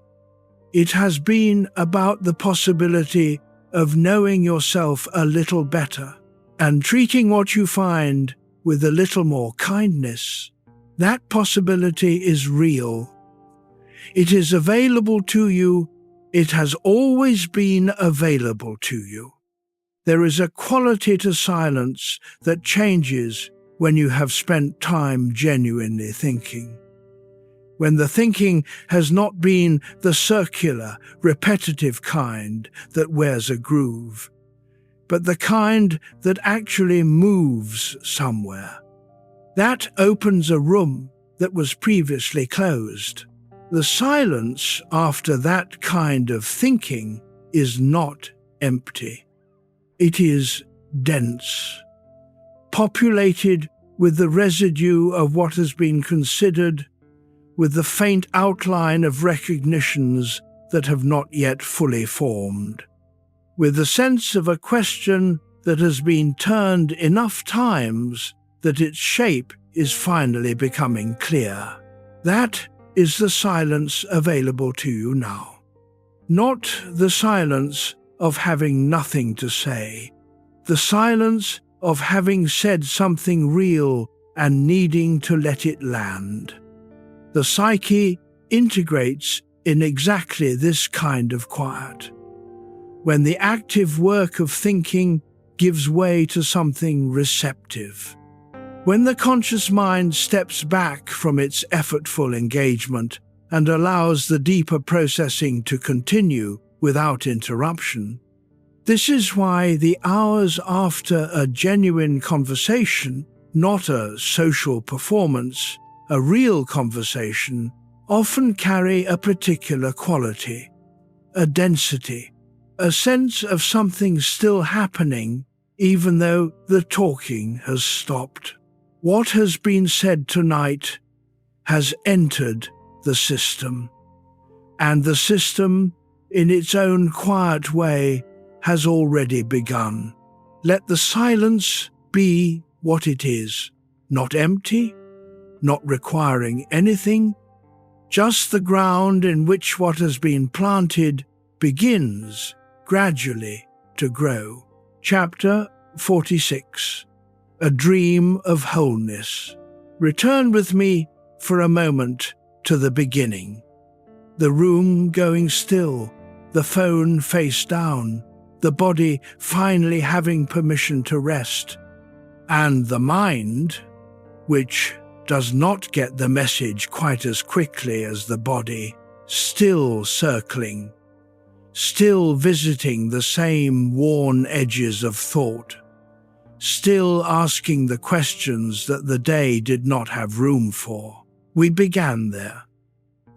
It has been about the possibility of knowing yourself a little better and treating what you find with a little more kindness. That possibility is real. It is available to you. It has always been available to you. There is a quality to silence that changes when you have spent time genuinely thinking. When the thinking has not been the circular, repetitive kind that wears a groove, but the kind that actually moves somewhere. That opens a room that was previously closed. The silence after that kind of thinking is not empty. It is dense, populated with the residue of what has been considered, with the faint outline of recognitions that have not yet fully formed, with the sense of a question that has been turned enough times that its shape is finally becoming clear. That is the silence available to you now. Not the silence of having nothing to say, the silence of having said something real and needing to let it land. The psyche integrates in exactly this kind of quiet, when the active work of thinking gives way to something receptive, when the conscious mind steps back from its effortful engagement and allows the deeper processing to continue without interruption. This is why the hours after a genuine conversation, not a social performance, a real conversation, often carry a particular quality, a density, a sense of something still happening even though the talking has stopped. What has been said tonight has entered the system, and the system, in its own quiet way, has already begun. Let the silence be what it is, not empty, not requiring anything, just the ground in which what has been planted begins gradually to grow. Chapter 46. A Dream of Wholeness. Return with me for a moment to the beginning. The room going still, the phone face down, the body finally having permission to rest, and the mind, which does not get the message quite as quickly as the body, still circling, still visiting the same worn edges of thought, still asking the questions that the day did not have room for. We began there,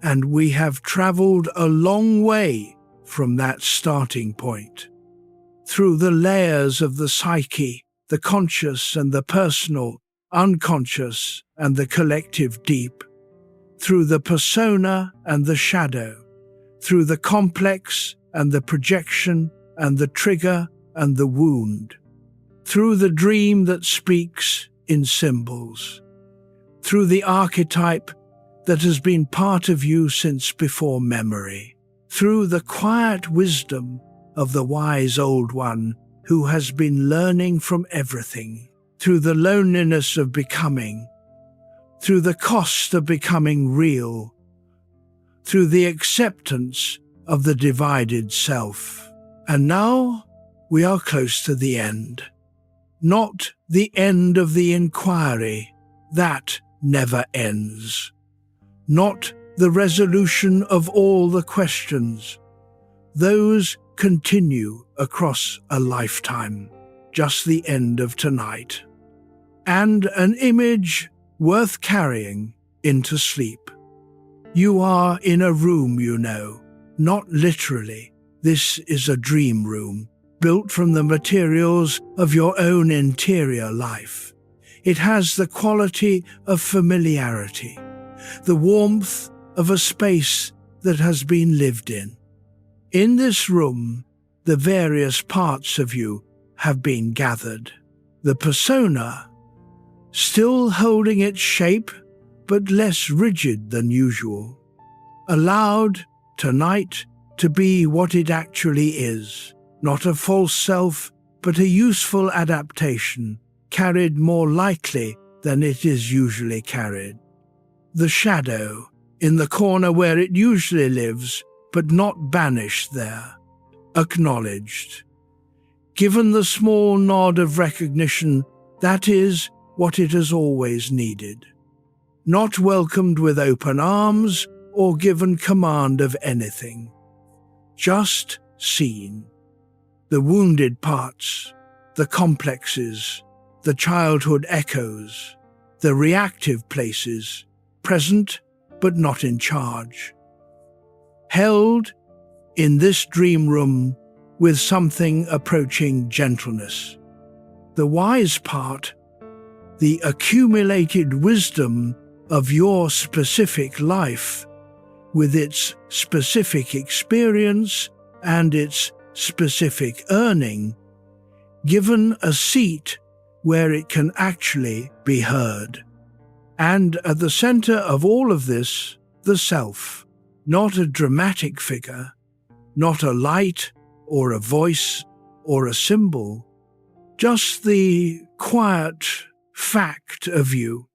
and we have traveled a long way from that starting point. Through the layers of the psyche, the conscious and the personal, unconscious and the collective deep, through the persona and the shadow, through the complex and the projection and the trigger and the wound, through the dream that speaks in symbols, through the archetype that has been part of you since before memory, through the quiet wisdom of the wise old one who has been learning from everything, through the loneliness of becoming, through the cost of becoming real, through the acceptance of the divided self. And now we are close to the end. Not the end of the inquiry, that never ends. Not the resolution of all the questions. Those continue across a lifetime, just the end of tonight. And an image worth carrying into sleep. You are in a room, you know, not literally. This is a dream room, built from the materials of your own interior life. It has the quality of familiarity, the warmth of a space that has been lived in. In this room, the various parts of you have been gathered. The persona, still holding its shape, but less rigid than usual, allowed tonight to be what it actually is, not a false self, but a useful adaptation, carried more lightly than it is usually carried. The shadow, in the corner where it usually lives, but not banished there, acknowledged. Given the small nod of recognition, that is what it has always needed. Not welcomed with open arms or given command of anything. Just seen. The wounded parts, the complexes, the childhood echoes, the reactive places, present but not in charge. Held in this dream room with something approaching gentleness. The wise part, the accumulated wisdom of your specific life, with its specific experience and its specific earning, given a seat where it can actually be heard. And at the center of all of this, the self, not a dramatic figure, not a light or a voice or a symbol, just the quiet fact of you,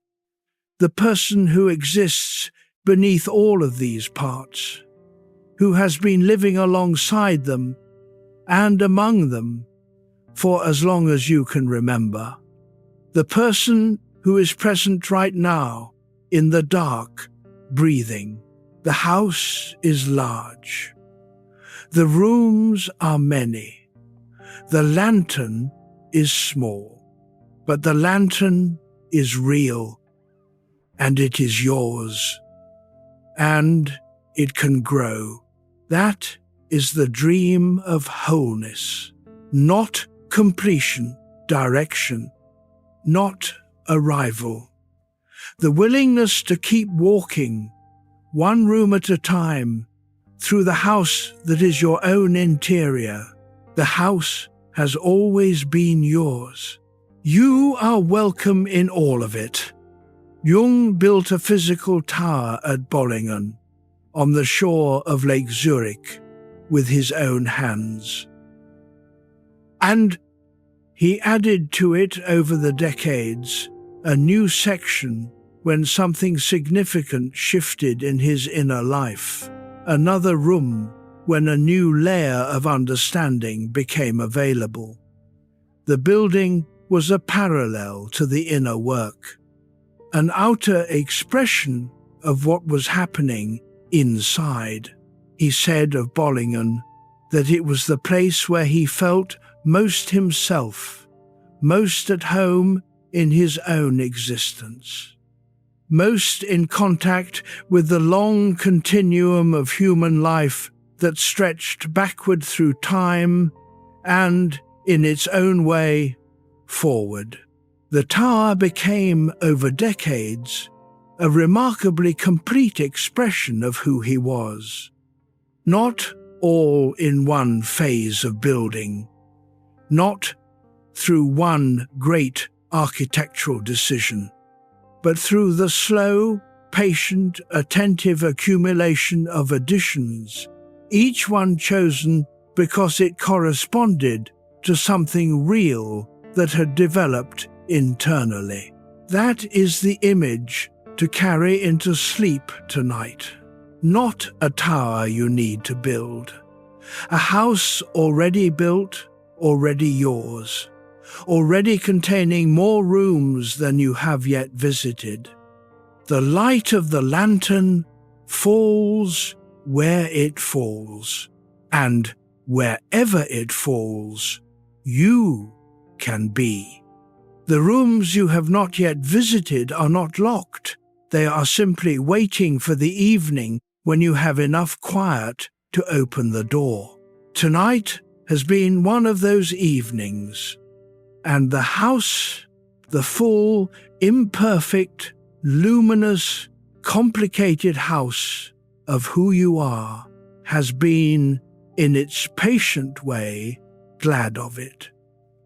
the person who exists beneath all of these parts, who has been living alongside them and among them for as long as you can remember. The person who is present right now in the dark, breathing. The house is large. The rooms are many. The lantern is small, but the lantern is real, and it is yours, and it can grow. That is the dream of wholeness, not completion, direction, not arrival. The willingness to keep walking, one room at a time, through the house that is your own interior. The house has always been yours. You are welcome in all of it. Jung built a physical tower at Politeness, on the shore of Lake Zurich, with his own hands. And he added to it over the decades a new section when something significant shifted in his inner life, another room when a new layer of understanding became available. The building was a parallel to the inner work, an outer expression of what was happening inside. He said of Politeness that it was the place where he felt most himself, most at home in his own existence, most in contact with the long continuum of human life that stretched backward through time and, in its own way, forward. The tower became, over decades, a remarkably complete expression of who he was. Not all in one phase of building, not through one great architectural decision, but through the slow, patient, attentive accumulation of additions, each one chosen because it corresponded to something real that had developed internally. That is the image to carry into sleep tonight. Not a tower you need to build. A house already built, already yours, already containing more rooms than you have yet visited. The light of the lantern falls where it falls, and wherever it falls, you can be. The rooms you have not yet visited are not locked. They are simply waiting for the evening when you have enough quiet to open the door. Tonight has been one of those evenings, and the house, the full, imperfect, luminous, complicated house of who you are, has been, in its patient way, glad of it.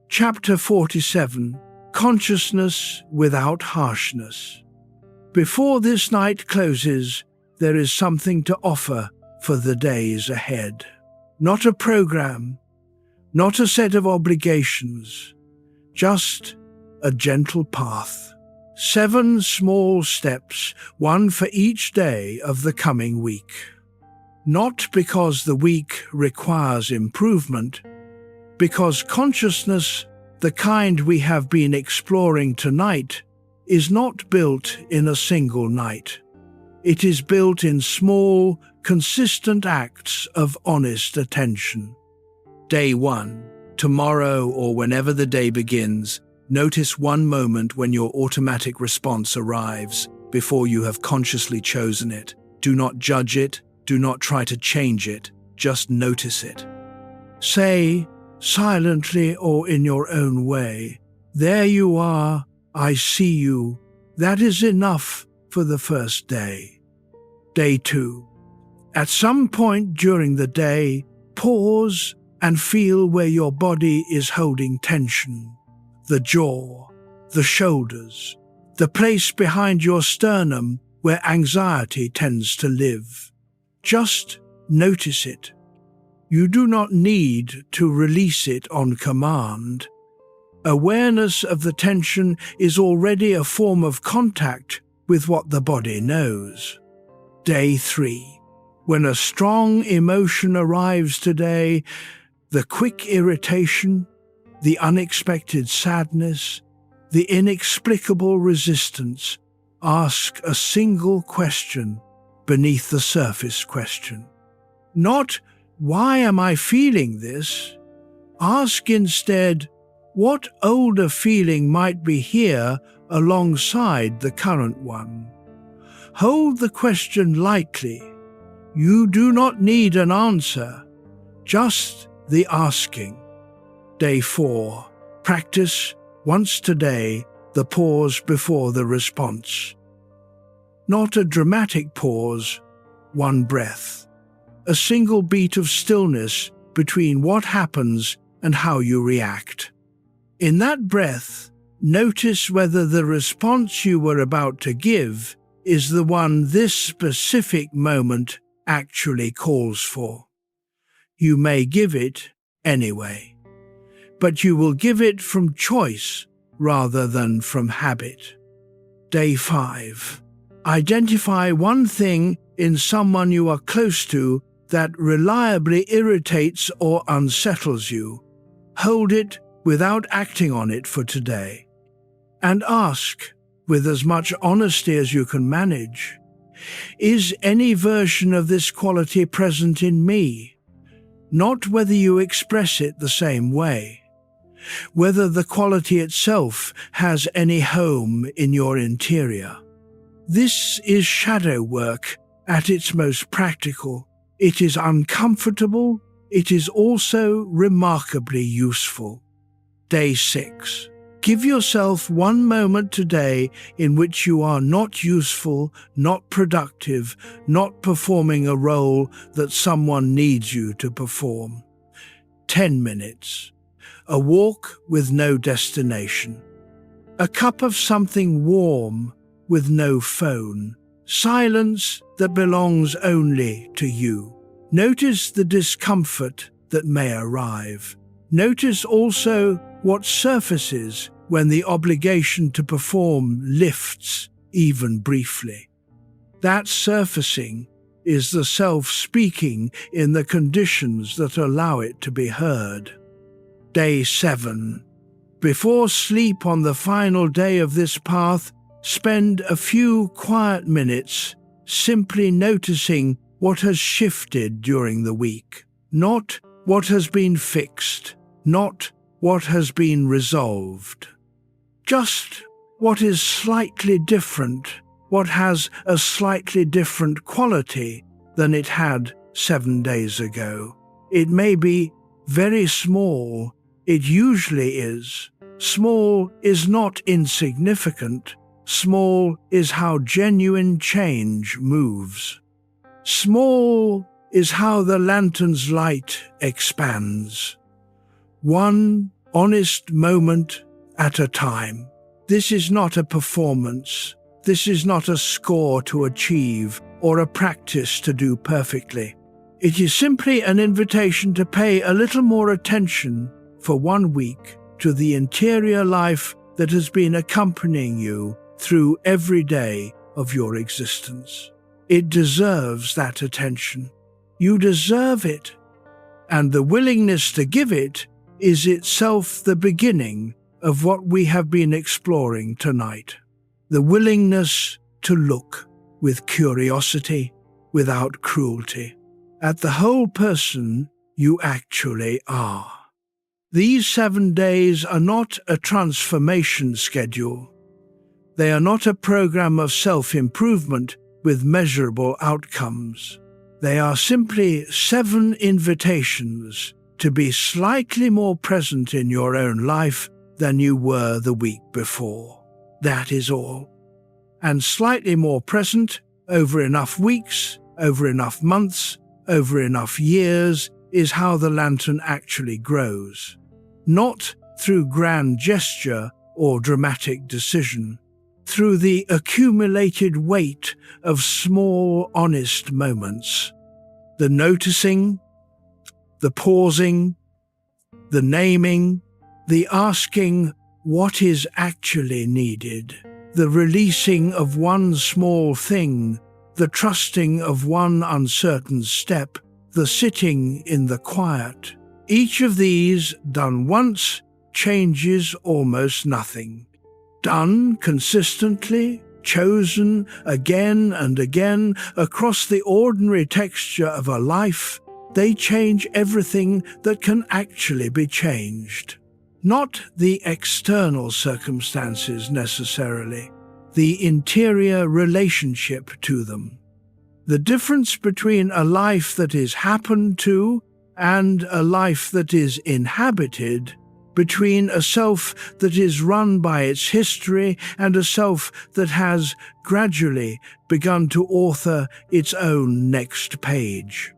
Chapter 47, Consciousness Without Harshness. Before this night closes, there is something to offer for the days ahead. Not a program, not a set of obligations, just a gentle path. 7 small steps, one for each day of the coming week. Not because the week requires improvement, because consciousness, the kind we have been exploring tonight, is not built in a single night. It is built in small, consistent acts of honest attention. Day 1. Tomorrow or whenever the day begins, notice one moment when your automatic response arrives before you have consciously chosen it. Do not judge it, do not try to change it, just notice it. Say, silently or in your own way, "There you are, I see you." That is enough for the first day. Day 2. At some point during the day, pause and feel where your body is holding tension. The jaw, the shoulders, the place behind your sternum where anxiety tends to live. Just notice it. You do not need to release it on command. Awareness of the tension is already a form of contact with what the body knows. Day 3. When a strong emotion arrives today, the quick irritation, the unexpected sadness, the inexplicable resistance, ask a single question beneath the surface question. Not, "Why am I feeling this?" Ask instead, what older feeling might be here alongside the current one? Hold the question lightly. You do not need an answer, just the asking. Day 4. Practice once today the pause before the response. Not a dramatic pause, one breath. A single beat of stillness between what happens and how you react. In that breath, notice whether the response you were about to give is the one this specific moment actually calls for. You may give it anyway, but you will give it from choice rather than from habit. Day 5. Identify one thing in someone you are close to that reliably irritates or unsettles you. Hold it without acting on it for today. And ask, with as much honesty as you can manage, is any version of this quality present in me? Not whether you express it the same way. Whether the quality itself has any home in your interior. This is shadow work at its most practical. It is uncomfortable. It is also remarkably useful. Day 6. Give yourself one moment today in which you are not useful, not productive, not performing a role that someone needs you to perform. 10 minutes. A walk with no destination. A cup of something warm with no phone. Silence that belongs only to you. Notice the discomfort that may arrive. Notice also what surfaces when the obligation to perform lifts, even briefly. That surfacing is the self speaking in the conditions that allow it to be heard. Day 7. Before sleep on the final day of this path, spend a few quiet minutes simply noticing what has shifted during the week. Not what has been fixed, not what has been resolved. Just what is slightly different, what has a slightly different quality than it had 7 days ago. It may be very small. It usually is. Small is not insignificant. Small is how genuine change moves. Small is how the lantern's light expands. One honest moment at a time. This is not a performance. This is not a score to achieve or a practice to do perfectly. It is simply an invitation to pay a little more attention for 1 week to the interior life that has been accompanying you through every day of your existence. It deserves that attention. You deserve it, and the willingness to give it is itself the beginning of what we have been exploring tonight. The willingness to look with curiosity, without cruelty, at the whole person you actually are. These 7 days are not a transformation schedule. They are not a program of self-improvement with measurable outcomes. They are simply 7 invitations to be slightly more present in your own life than you were the week before. That is all. And slightly more present over enough weeks, over enough months, over enough years is how the lantern actually grows. Not through grand gesture or dramatic decision, through the accumulated weight of small, honest moments. The noticing, the pausing, the naming, the asking what is actually needed, the releasing of one small thing, the trusting of one uncertain step, the sitting in the quiet. Each of these, done once, changes almost nothing. Done consistently, chosen again and again across the ordinary texture of a life, they change everything that can actually be changed. Not the external circumstances necessarily, the interior relationship to them. The difference between a life that is happened to and a life that is inhabited, between a self that is run by its history and a self that has gradually begun to author its own next page.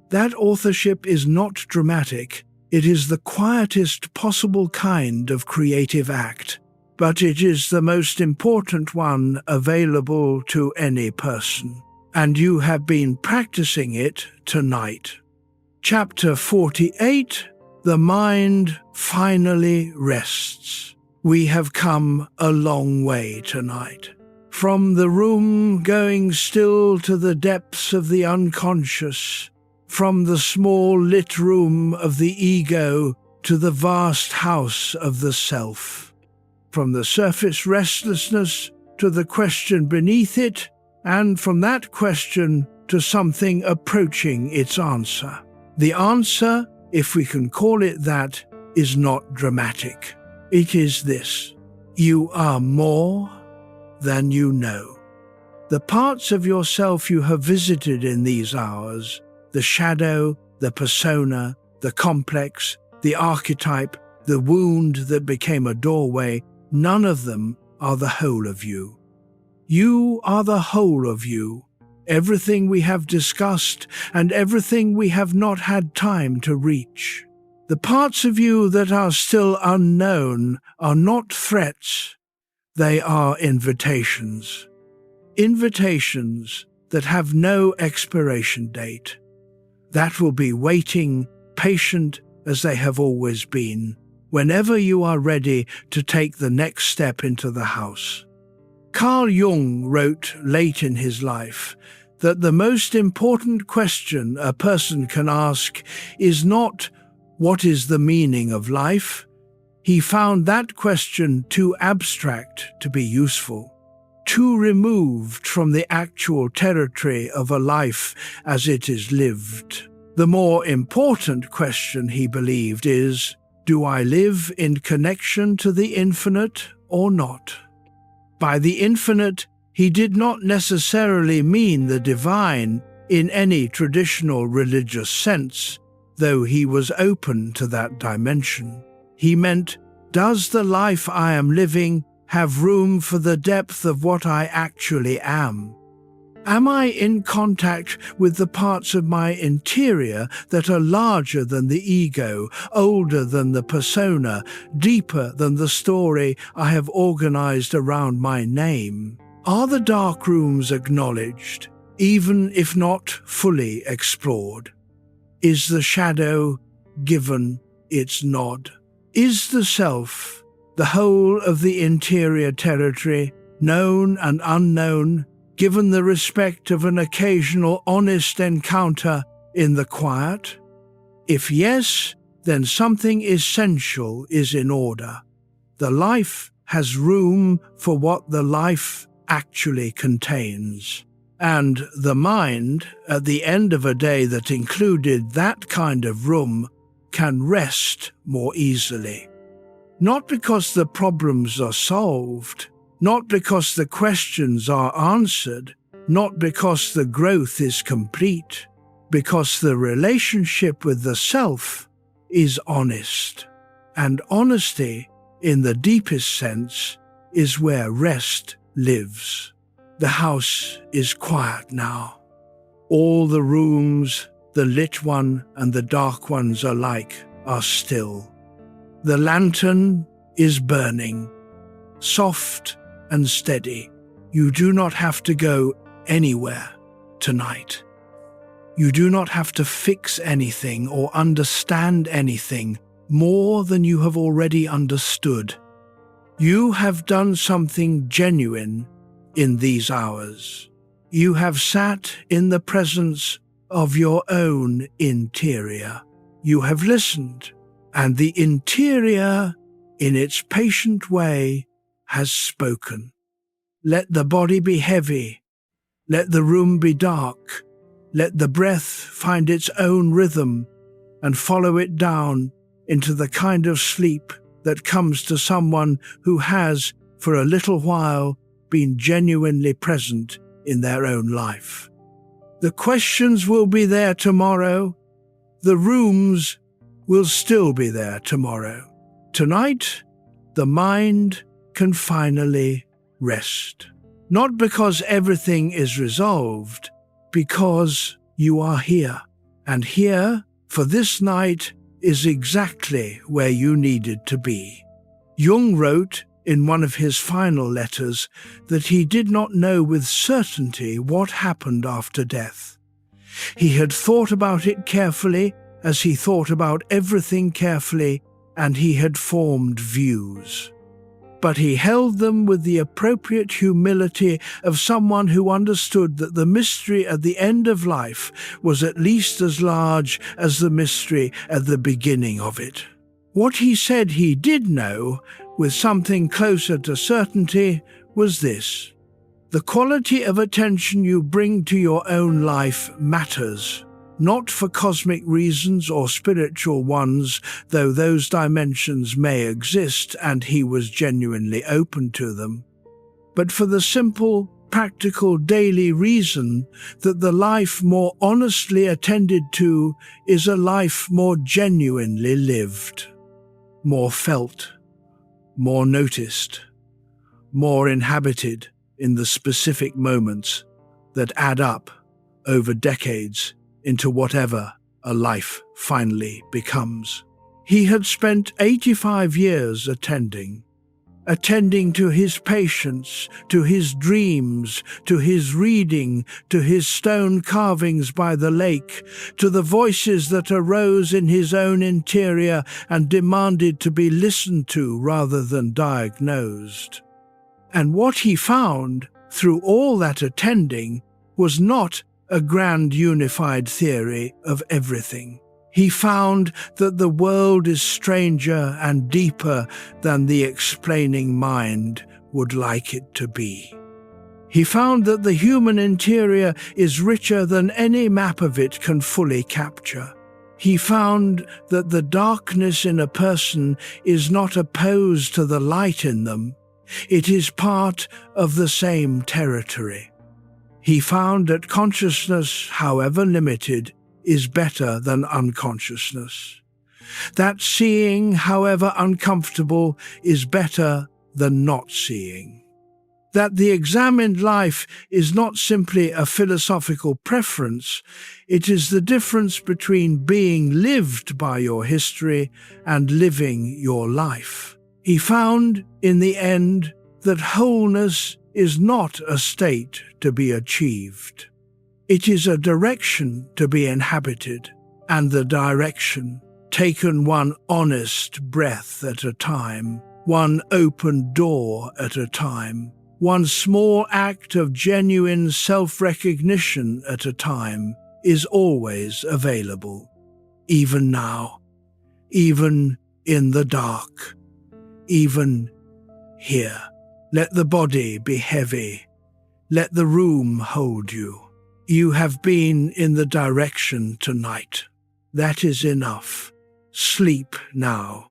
That authorship is not dramatic. It is the quietest possible kind of creative act, but it is the most important one available to any person. And you have been practicing it tonight. Chapter 48, The Mind Finally Rests. We have come a long way tonight. From the room going still to the depths of the unconscious, from the small lit room of the ego to the vast house of the self, from the surface restlessness to the question beneath it, and from that question to something approaching its answer. The answer, if we can call it that, is not dramatic. It is this: you are more than you know. The parts of yourself you have visited in these hours, the shadow, the persona, the complex, the archetype, the wound that became a doorway, none of them are the whole of you. You are the whole of you, everything we have discussed and everything we have not had time to reach. The parts of you that are still unknown are not threats, they are invitations. Invitations that have no expiration date, that will be waiting, patient as they have always been, whenever you are ready to take the next step into the house. Carl Jung wrote late in his life that the most important question a person can ask is not, "What is the meaning of life?" He found that question too abstract to be useful, too removed from the actual territory of a life as it is lived. The more important question, he believed, is, do I live in connection to the infinite or not? By the infinite, he did not necessarily mean the divine in any traditional religious sense, though he was open to that dimension. He meant, does the life I am living have room for the depth of what I actually am? Am I in contact with the parts of my interior that are larger than the ego, older than the persona, deeper than the story I have organized around my name? Are the dark rooms acknowledged, even if not fully explored? Is the shadow given its nod? Is the self, the whole of the interior territory, known and unknown, given the respect of an occasional honest encounter in the quiet? If yes, then something essential is in order. The life has room for what the life actually contains. And the mind, at the end of a day that included that kind of room, can rest more easily. Not because the problems are solved, not because the questions are answered, not because the growth is complete, because the relationship with the self is honest. And honesty, in the deepest sense, is where rest lives. The house is quiet now. All the rooms, the lit one and the dark ones alike, are still. The lantern is burning, soft and steady. You do not have to go anywhere tonight. You do not have to fix anything or understand anything more than you have already understood. You have done something genuine in these hours. You have sat in the presence of your own interior. You have listened, and the interior, in its patient way, has spoken. Let the body be heavy. Let the room be dark. Let the breath find its own rhythm and follow it down into the kind of sleep that comes to someone who has, for a little while, been genuinely present in their own life. The questions will be there tomorrow. The rooms will still be there tomorrow. Tonight, the mind can finally rest. Not because everything is resolved, because you are here. And here, for this night, is exactly where you needed to be. Jung wrote in one of his final letters that he did not know with certainty what happened after death. He had thought about it carefully, as he thought about everything carefully, and he had formed views. But he held them with the appropriate humility of someone who understood that the mystery at the end of life was at least as large as the mystery at the beginning of it. What he said he did know, with something closer to certainty, was this: the quality of attention you bring to your own life matters. Not for cosmic reasons or spiritual ones, though those dimensions may exist and he was genuinely open to them, but for the simple, practical daily reason that the life more honestly attended to is a life more genuinely lived, more felt, more noticed, more inhabited in the specific moments that add up over decades into whatever a life finally becomes. He had spent 85 years attending to his patients, to his dreams, to his reading, to his stone carvings by the lake, to the voices that arose in his own interior and demanded to be listened to rather than diagnosed. And what he found through all that attending was not a grand unified theory of everything. He found that the world is stranger and deeper than the explaining mind would like it to be. He found that the human interior is richer than any map of it can fully capture. He found that the darkness in a person is not opposed to the light in them. It is part of the same territory. He found that consciousness, however limited, is better than unconsciousness. That seeing, however uncomfortable, is better than not seeing. That the examined life is not simply a philosophical preference, it is the difference between being lived by your history and living your life. He found, in the end, that wholeness is not a state to be achieved. It is a direction to be inhabited, and the direction taken one honest breath at a time, one open door at a time, one small act of genuine self-recognition at a time, is always available. Even now, even in the dark, even here. Let the body be heavy. Let the room hold you. You have been in the direction tonight. That is enough. Sleep now.